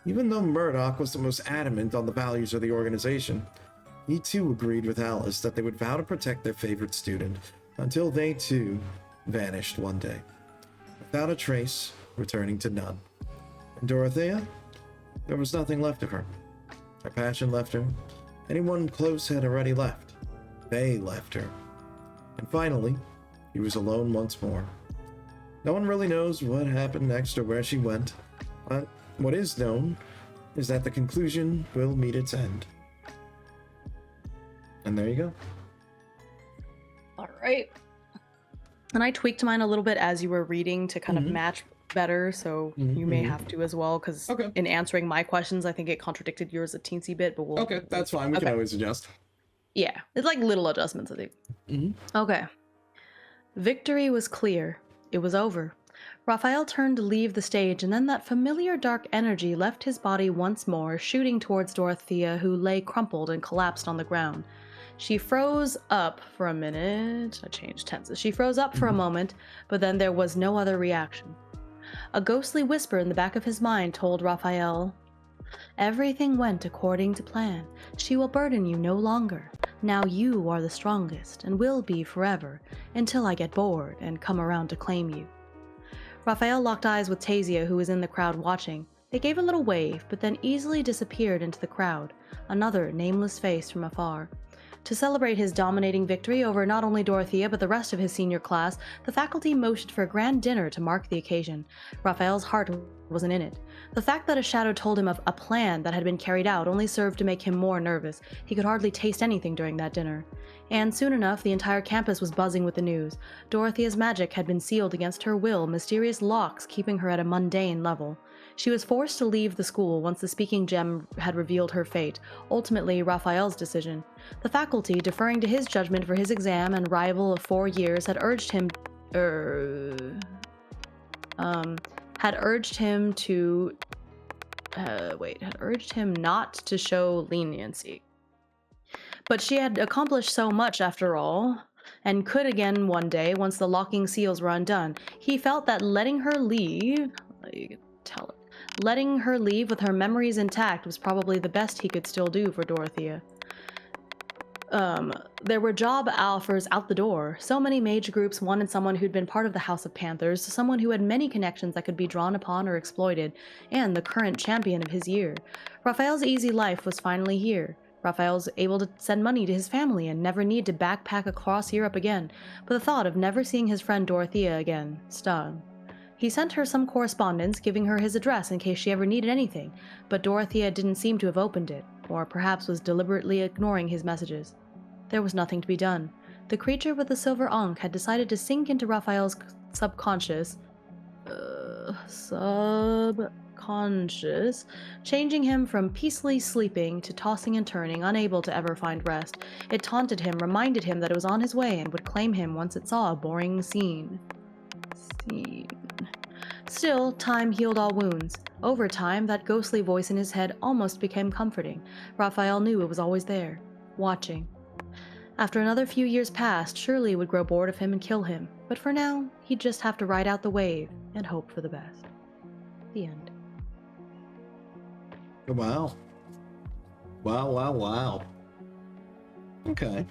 even though Murdoch was the most adamant on the values of the organization. He too agreed with Alice that they would vow to protect their favorite student, until they too vanished one day, without a trace, returning to none. And Dorothea? There was nothing left of her. Her passion left her. Anyone close had already left. They left her. And finally, he was alone once more. No one really knows what happened next or where she went, but what is known is that the conclusion will meet its end. And there you go. All right. And I tweaked mine a little bit as you were reading to kind of match better, so you may have to as well, because Okay. in answering my questions, I think it contradicted yours a teensy bit, but we'll... Okay, that's fine. We can always adjust. Yeah, it's like little adjustments, I think. Mm-hmm. Okay. Victory was clear. It was over. Raphael turned to leave the stage, and then that familiar dark energy left his body once more, shooting towards Dorothea, who lay crumpled and collapsed on the ground. She froze up for a minute. I changed tenses. She froze up for a moment, but then there was no other reaction. A ghostly whisper in the back of his mind told Raphael, "Everything went according to plan. She will burden you no longer. Now you are the strongest, and will be forever, until I get bored and come around to claim you." Raphael locked eyes with Tasia, who was in the crowd watching. They gave a little wave, but then easily disappeared into the crowd, another nameless face from afar. To celebrate his dominating victory over not only Dorothea but the rest of his senior class, the faculty motioned for a grand dinner to mark the occasion. Raphael's heart wasn't in it. The fact that a shadow told him of a plan that had been carried out only served to make him more nervous. He could hardly taste anything during that dinner. And soon enough, the entire campus was buzzing with the news. Dorothea's magic had been sealed against her will, mysterious locks keeping her at a mundane level. She was forced to leave the school once the speaking gem had revealed her fate, ultimately Raphael's decision. The faculty, deferring to his judgment for his exam and rival of 4 years, had urged him not to show leniency. But she had accomplished so much after all, and could again one day once the locking seals were undone. He felt that letting her leave with her memories intact was probably the best he could still do for Dorothea. There were job offers out the door. So many mage groups wanted someone who'd been part of the House of Panthers, someone who had many connections that could be drawn upon or exploited, and the current champion of his year. Raphael's easy life was finally here. Raphael's able to send money to his family and never need to backpack across Europe again, but the thought of never seeing his friend Dorothea again stung. He sent her some correspondence, giving her his address in case she ever needed anything, but Dorothea didn't seem to have opened it, or perhaps was deliberately ignoring his messages. There was nothing to be done. The creature with the silver ankh had decided to sink into Raphael's subconscious, changing him from peacefully sleeping to tossing and turning, unable to ever find rest. It taunted him, reminded him that it was on his way, and would claim him once it saw a boring scene. Still, time healed all wounds. Over time, that ghostly voice in his head almost became comforting. Raphael knew it was always there, watching. After another few years passed, surely it would grow bored of him and kill him, but for now, he'd just have to ride out the wave and hope for the best. The end. Wow. Wow. Okay.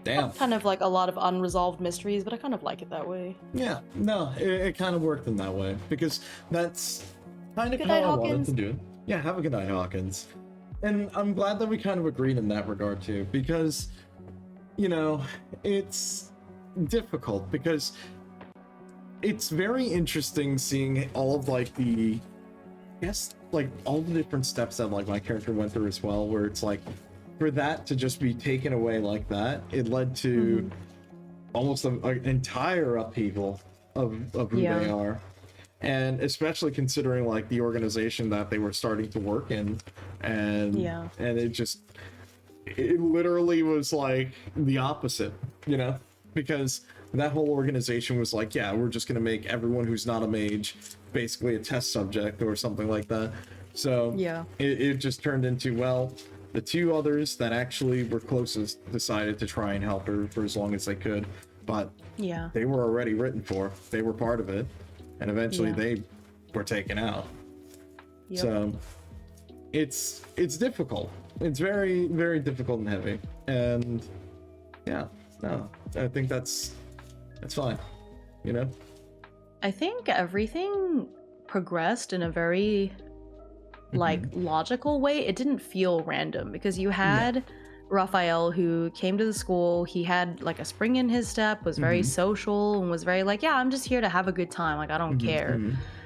Damn. Kind of like a lot of unresolved mysteries, but I kind of like it that way. Yeah, no, it kind of worked in that way, because that's kind of Good how night, I wanted Hawkins. to do it. Yeah, have a good night, Hawkins. And I'm glad that we kind of agreed in that regard too, because, you know, it's difficult, because it's very interesting seeing all of like the, I guess, like all the different steps that like my character went through as well, where it's like, for that to just be taken away like that, it led to almost an entire upheaval of who they are. And especially considering like the organization that they were starting to work in, and it literally was like the opposite, you know, because that whole organization was like, yeah, we're just gonna make everyone who's not a mage basically a test subject or something like that. So it just turned into, well, the two others that actually were closest decided to try and help her for as long as they could, but they were already written for, they were part of it, and eventually they were taken out. So it's difficult. It's very, very difficult and heavy. And I think that's fine, you know? I think everything progressed in a very logical way. It didn't feel random, because you had Raphael, who came to the school. He had like a spring in his step, was very social, and was very like, yeah, I'm just here to have a good time, like I don't care.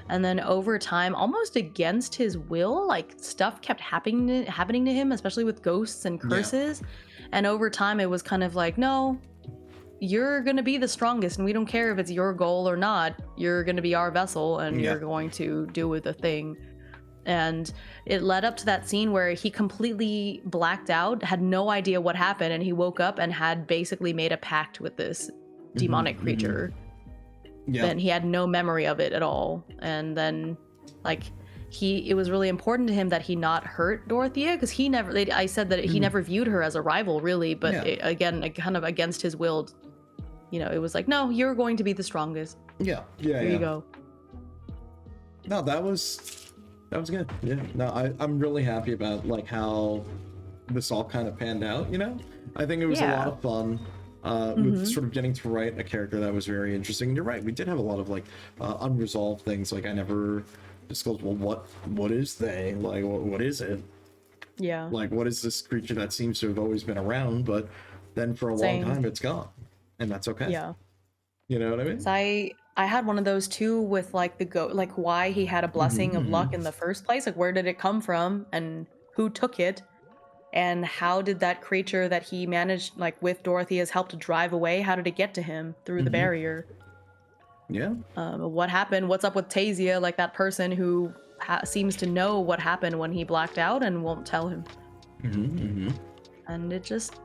And then over time, almost against his will, like stuff kept happening to him, especially with ghosts and curses. And over time it was kind of like, no, you're gonna be the strongest, and we don't care if it's your goal or not. You're gonna be our vessel, and you're going to do the thing. And it led up to that scene where he completely blacked out, had no idea what happened, and he woke up and had basically made a pact with this demonic creature. Yeah. And he had no memory of it at all. And then, like, it was really important to him that he not hurt Dorothea, because I said that he never viewed her as a rival, really, but again, kind of against his will, you know, it was like, no, you're going to be the strongest. Yeah. Here you go. No, that was good. Yeah. No, I'm really happy about like how this all kind of panned out, you know? I think it was a lot of fun with sort of getting to write a character that was very interesting. And you're right, we did have a lot of like unresolved things. Like I never disclosed, well, what is they? Like what is it? Yeah. Like what is this creature that seems to have always been around, but then for a long time it's gone. And that's okay. Yeah. You know what I mean? So I had one of those too with like like why he had a blessing of luck in the first place. Like where did it come from and who took it? And how did that creature that he managed like with Dorothea's help to drive away, how did it get to him through the barrier? Yeah. What happened? What's up with Tasia? Like that person who seems to know what happened when he blacked out and won't tell him. And it just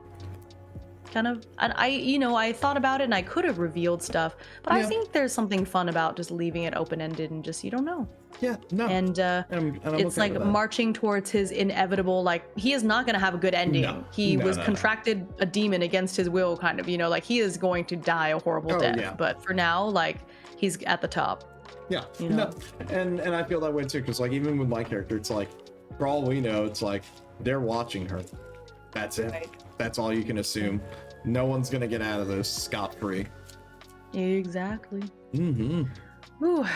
kind of, and I thought about it and I could have revealed stuff, but I think there's something fun about just leaving it open-ended and just, you don't know. Yeah, no. And I'm it's okay like marching towards his inevitable, like, he is not going to have a good ending. No. He was contracted a demon against his will, kind of, you know, like he is going to die a horrible death. Yeah. But for now, like, he's at the top. Yeah, you know? No. And I feel that way too, because like even with my character, it's like, for all we know, it's like they're watching her. That's it. Right. That's all you can assume. No one's gonna get out of this scot-free. Exactly. Ooh,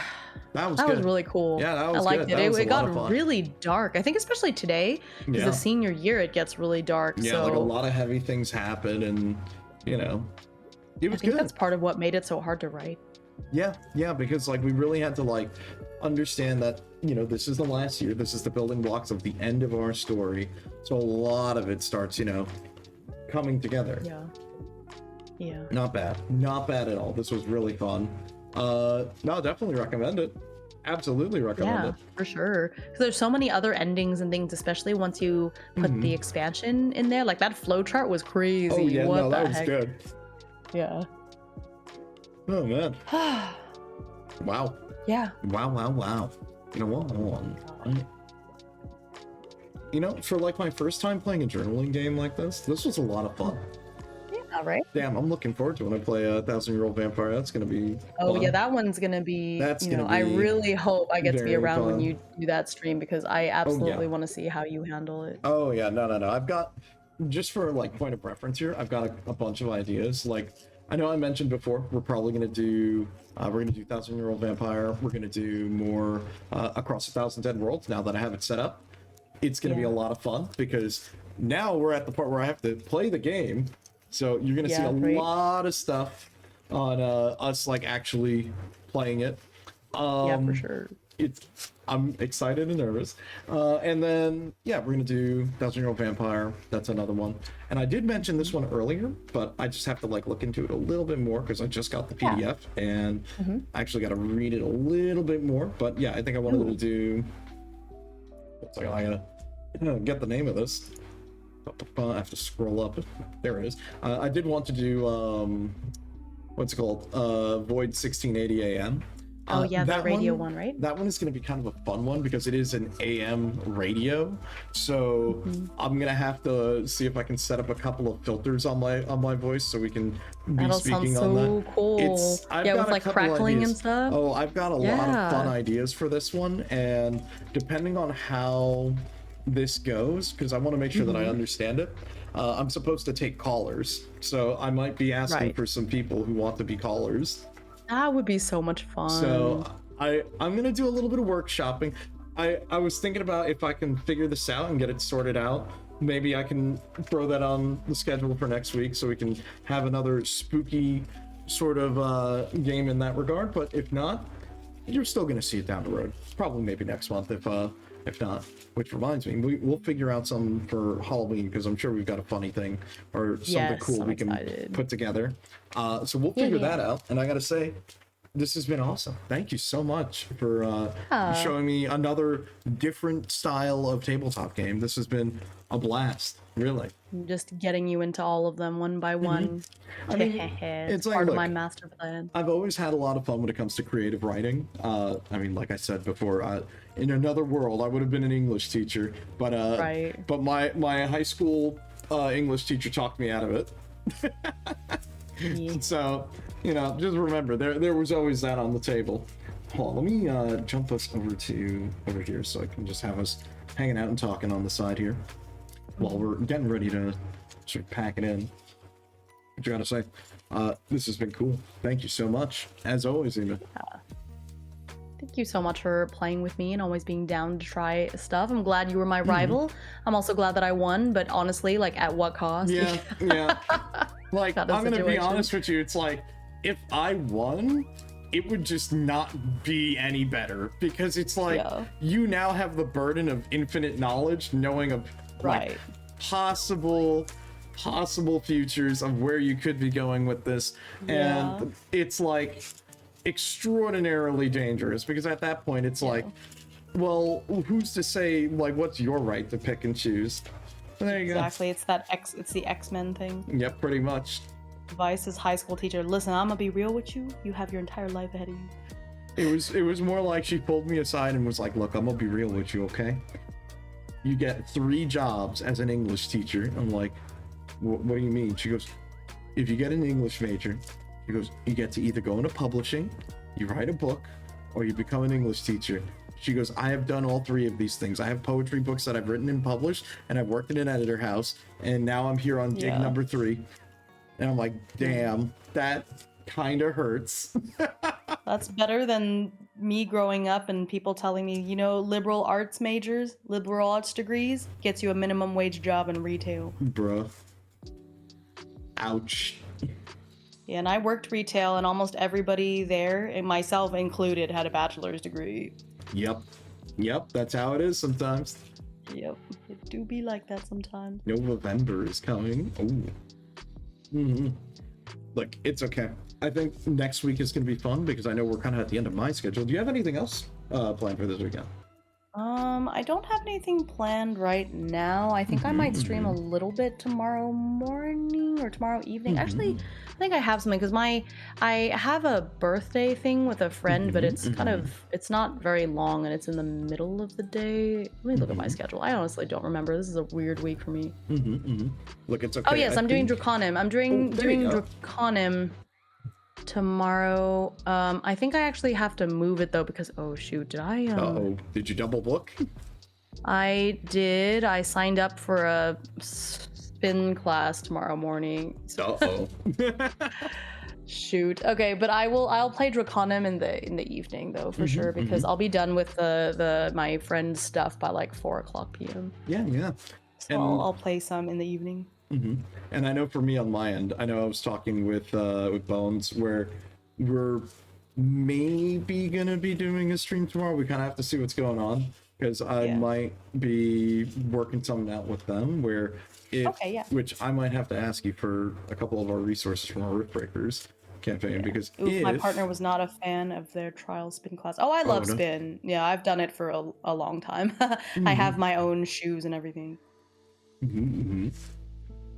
that was really cool. Yeah, that was I liked good. it. That It got really dark. I think especially today, because the senior year it gets really dark. Yeah, so like a lot of heavy things happen, and you know, it was I think good. that's part of what made it so hard to write. Yeah, because like we really had to like understand that, you know, this is the last year. This is the building blocks of the end of our story. So a lot of it starts, you know, coming together. Yeah. Not bad at all. This was really fun. No, definitely recommend it. Absolutely recommend it. For sure. Because there's so many other endings and things, especially once you put the expansion in there. Like that flowchart was crazy. Oh yeah, what no, the that was heck? good. Yeah. Oh man. Wow. Yeah. Wow. You know what? You know, for like my first time playing a journaling game like this was a lot of fun. Yeah, right? Damn, I'm looking forward to when I play a 1,000-Year-Old Vampire. That's gonna be Oh fun. yeah, that one's gonna be, That's you know, gonna I be really hope I get to be very around when fun. you do that stream, because I absolutely want to see how you handle it. Oh yeah, no. I've got, just for like point of reference here, I've got a bunch of ideas. Like, I know I mentioned before, we're probably gonna do 1,000-Year-Old Vampire. We're gonna do more Across 1,000 Dead Worlds. Now that I have it set up, it's gonna be a lot of fun, because now we're at the part where I have to play the game. So you're gonna see a lot of stuff on us like actually playing it. Yeah, for sure. I'm excited and nervous. And then we're gonna do 1,000-Year-Old Vampire. That's another one. And I did mention this one earlier, but I just have to like look into it a little bit more, because I just got the PDF and I actually got to read it a little bit more. But yeah, I think I wanted to do. I gotta get the name of this. I have to scroll up. There it is. I did want to do what's it called? Void 1680 AM. Oh yeah, that radio one, right? That one is going to be kind of a fun one, because it is an AM radio. So I'm going to have to see if I can set up a couple of filters on my voice, so we can be That'll speaking sound on so that. cool. I've Yeah, got with a like couple crackling ideas. and stuff. Oh, I've got a lot of fun ideas for this one, and depending on how this goes, because I want to make sure that I understand it. I'm supposed to take callers, so I might be asking for some people who want to be callers. That would be so much fun. So I'm gonna do a little bit of workshopping. I was thinking about if I can figure this out and get it sorted out. Maybe I can throw that on the schedule for next week, so we can have another spooky sort of game in that regard. But if not, you're still gonna see it down the road. Probably maybe next month if if not. Which reminds me, we'll figure out something for Halloween, because I'm sure we've got a funny thing or something Yes, cool I'm we can excited. put together. So we'll figure that out. And I gotta say, this has been awesome. Thank you so much for showing me another different style of tabletop game. This has been a blast, really. Just getting you into all of them one by one. I mean, it's like, part of look, my master plan. I've always had a lot of fun when it comes to creative writing. I mean, like I said before, in another world, I would have been an English teacher, but Right. but my high school English teacher talked me out of it. Yeah. So, you know, just remember, there was always that on the table. Hold on, let me jump us over here so I can just have us hanging out and talking on the side here while we're getting ready to sort of pack it in. What you gotta say? This has been cool. Thank you so much, as always, Ema. Thank you so much for playing with me and always being down to try stuff. I'm glad you were my rival. I'm also glad that I won, but honestly, like, at what cost? Yeah, yeah. Like, Kind of I'm gonna be situation. honest with you, it's like, if I won, it would just not be any better, because it's like, Yeah. you now have the burden of infinite knowledge, knowing of, like, Right. possible futures of where you could be going with this, Yeah. and it's like extraordinarily dangerous, because at that point it's like, well, who's to say, like, what's your right to pick and choose? So there you Exactly. It's the X-Men thing. go. Yep, pretty much. Vice's high school teacher. Listen, I'm gonna be real with you. You have your entire life ahead of you. It was more like she pulled me aside and was like, look, I'm gonna be real with you, okay? You get 3 jobs as an English teacher. I'm like, what do you mean? She goes, if you get an English major, she goes, you get to either go into publishing, you write a book, or you become an English teacher. She goes, I have done all 3 of these things. I have poetry books that I've written and published, and I've worked in an editor house, and now I'm here on gig number 3. And I'm like, damn, that kind of hurts. That's better than me growing up and people telling me, you know, liberal arts majors, liberal arts degrees gets you a minimum wage job in retail. Bruh. Ouch. Yeah, and I worked retail, and almost everybody there, and myself included, had a bachelor's degree. Yep, that's how it is sometimes. Yep, it do be like that sometimes. November is coming. Ooh. Look, it's okay. I think next week is going to be fun, because I know we're kind of at the end of my schedule. Do you have anything else planned for this weekend? I don't have anything planned right now. I think I might stream a little bit tomorrow morning or tomorrow evening. Actually, I think I have something, because I have a birthday thing with a friend, but it's kind of, it's not very long, and it's in the middle of the day. Let me look at my schedule. I honestly don't remember. This is a weird week for me. Look, it's okay. Oh yes, I'm doing Draconim. I'm doing there you go. Draconim tomorrow. I think I actually have to move it though, because oh shoot, did I Uh-oh. Did you double book? I did. I signed up for a spin class tomorrow morning. Uh-oh. Shoot. Okay, but I'll play Draconim in the evening though, for sure, because I'll be done with the my friend's stuff by like 4:00 p.m. Yeah. So I'll play some in the evening. And I know for me on my end, I know I was talking with Bones, where we're maybe gonna be doing a stream tomorrow. We kind of have to see what's going on, because I might be working something out with them where which I might have to ask you for a couple of our resources from our Rift Breakers campaign, because My partner was not a fan of their trial spin class. Oh, I love spin. Yeah, I've done it for a long time. I have my own shoes and everything.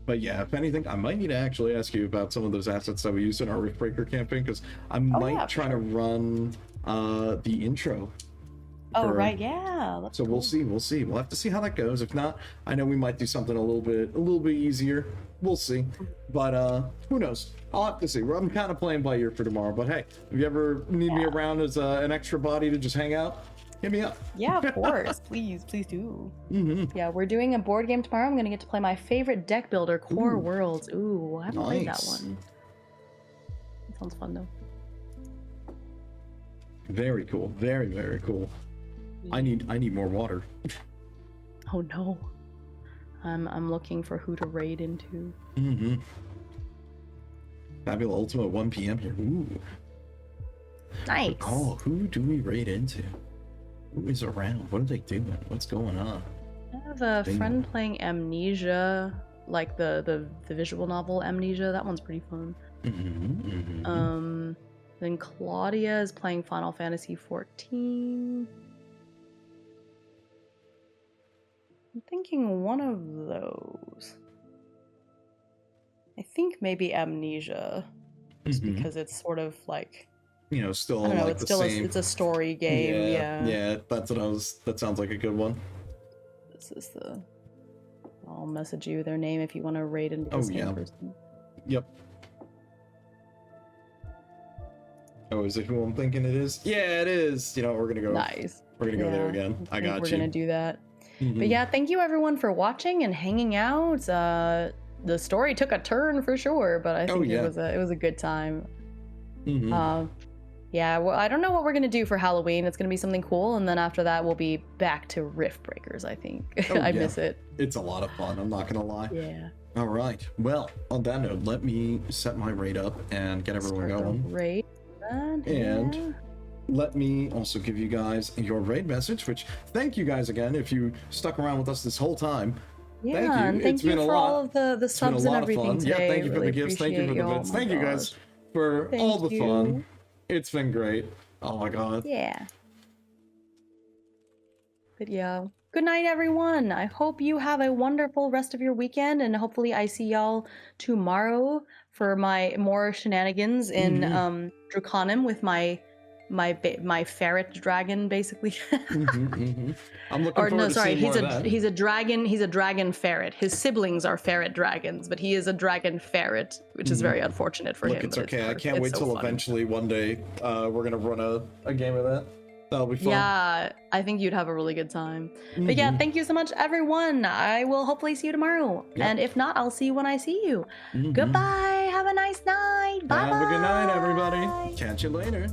But yeah, if anything, I might need to actually ask you about some of those assets that we used in our Rift Breaker campaign, because I might try to run the intro. Oh, right, yeah. So we'll see. We'll have to see how that goes. If not, I know we might do something a little bit easier. We'll see. But who knows? I'll have to see. I'm kind of playing by ear for tomorrow. But hey, if you ever need me around as an extra body to just hang out, hit me up. Yeah, of course. Please do. Yeah, we're doing a board game tomorrow. I'm gonna get to play my favorite deck builder, Core Worlds. Ooh, I haven't played that one. That sounds fun though. Very cool. Very, very cool. I need more water. Oh no. I'm looking for who to raid into. Fabulous Ultimate 1 p.m. here. Ooh. Nice. Oh, who do we raid into? Who is around? What are they doing? What's going on? I have a friend playing Amnesia, like the visual novel Amnesia. That one's pretty fun. Then Claudia is playing Final Fantasy 14. I'm thinking one of those. I think maybe Amnesia, just because it's sort of like, you know, still I don't know, like it's the still same. it's a story game. Yeah. That's what I was. That sounds like a good one. This is the. I'll message you their name if you want to raid into the same person. Yep. Oh, is it who I'm thinking it is? Yeah, it is. You know, we're gonna go. Nice. We're gonna go there again. I got you. We're gonna do that. But yeah, thank you everyone for watching and hanging out. The story took a turn for sure, but I think it was a good time. Yeah, well, I don't know what we're gonna do for Halloween. It's gonna be something cool, and then after that we'll be back to Rift Breakers, I think. I miss it. It's a lot of fun, I'm not gonna lie. Yeah. All right. Well, on that note, let me set my raid up and get everyone going. Raid. And let me also give you guys your raid message, which thank you guys again if you stuck around with us this whole time. Yeah, thank you. And thank you for all of the subs and everything today. Yeah, thank you for the gifts. Thank you for the bits. Thank you guys for all the fun. It's been great. Oh my god. Yeah. But yeah. Good night, everyone. I hope you have a wonderful rest of your weekend, and hopefully I see y'all tomorrow for my more shenanigans in Draconim with my ferret dragon, basically. I'm looking forward to seeing more of that. He's a dragon ferret. His siblings are ferret dragons, but he is a dragon ferret, which is very unfortunate for him. It's okay. I can't wait till eventually one day we're gonna run a game of that. That'll be fun. Yeah, I think you'd have a really good time. But yeah, thank you so much, everyone. I will hopefully see you tomorrow. Yep. And if not, I'll see you when I see you. Goodbye. Have a nice night. Bye. Have a good night, everybody. Catch you later.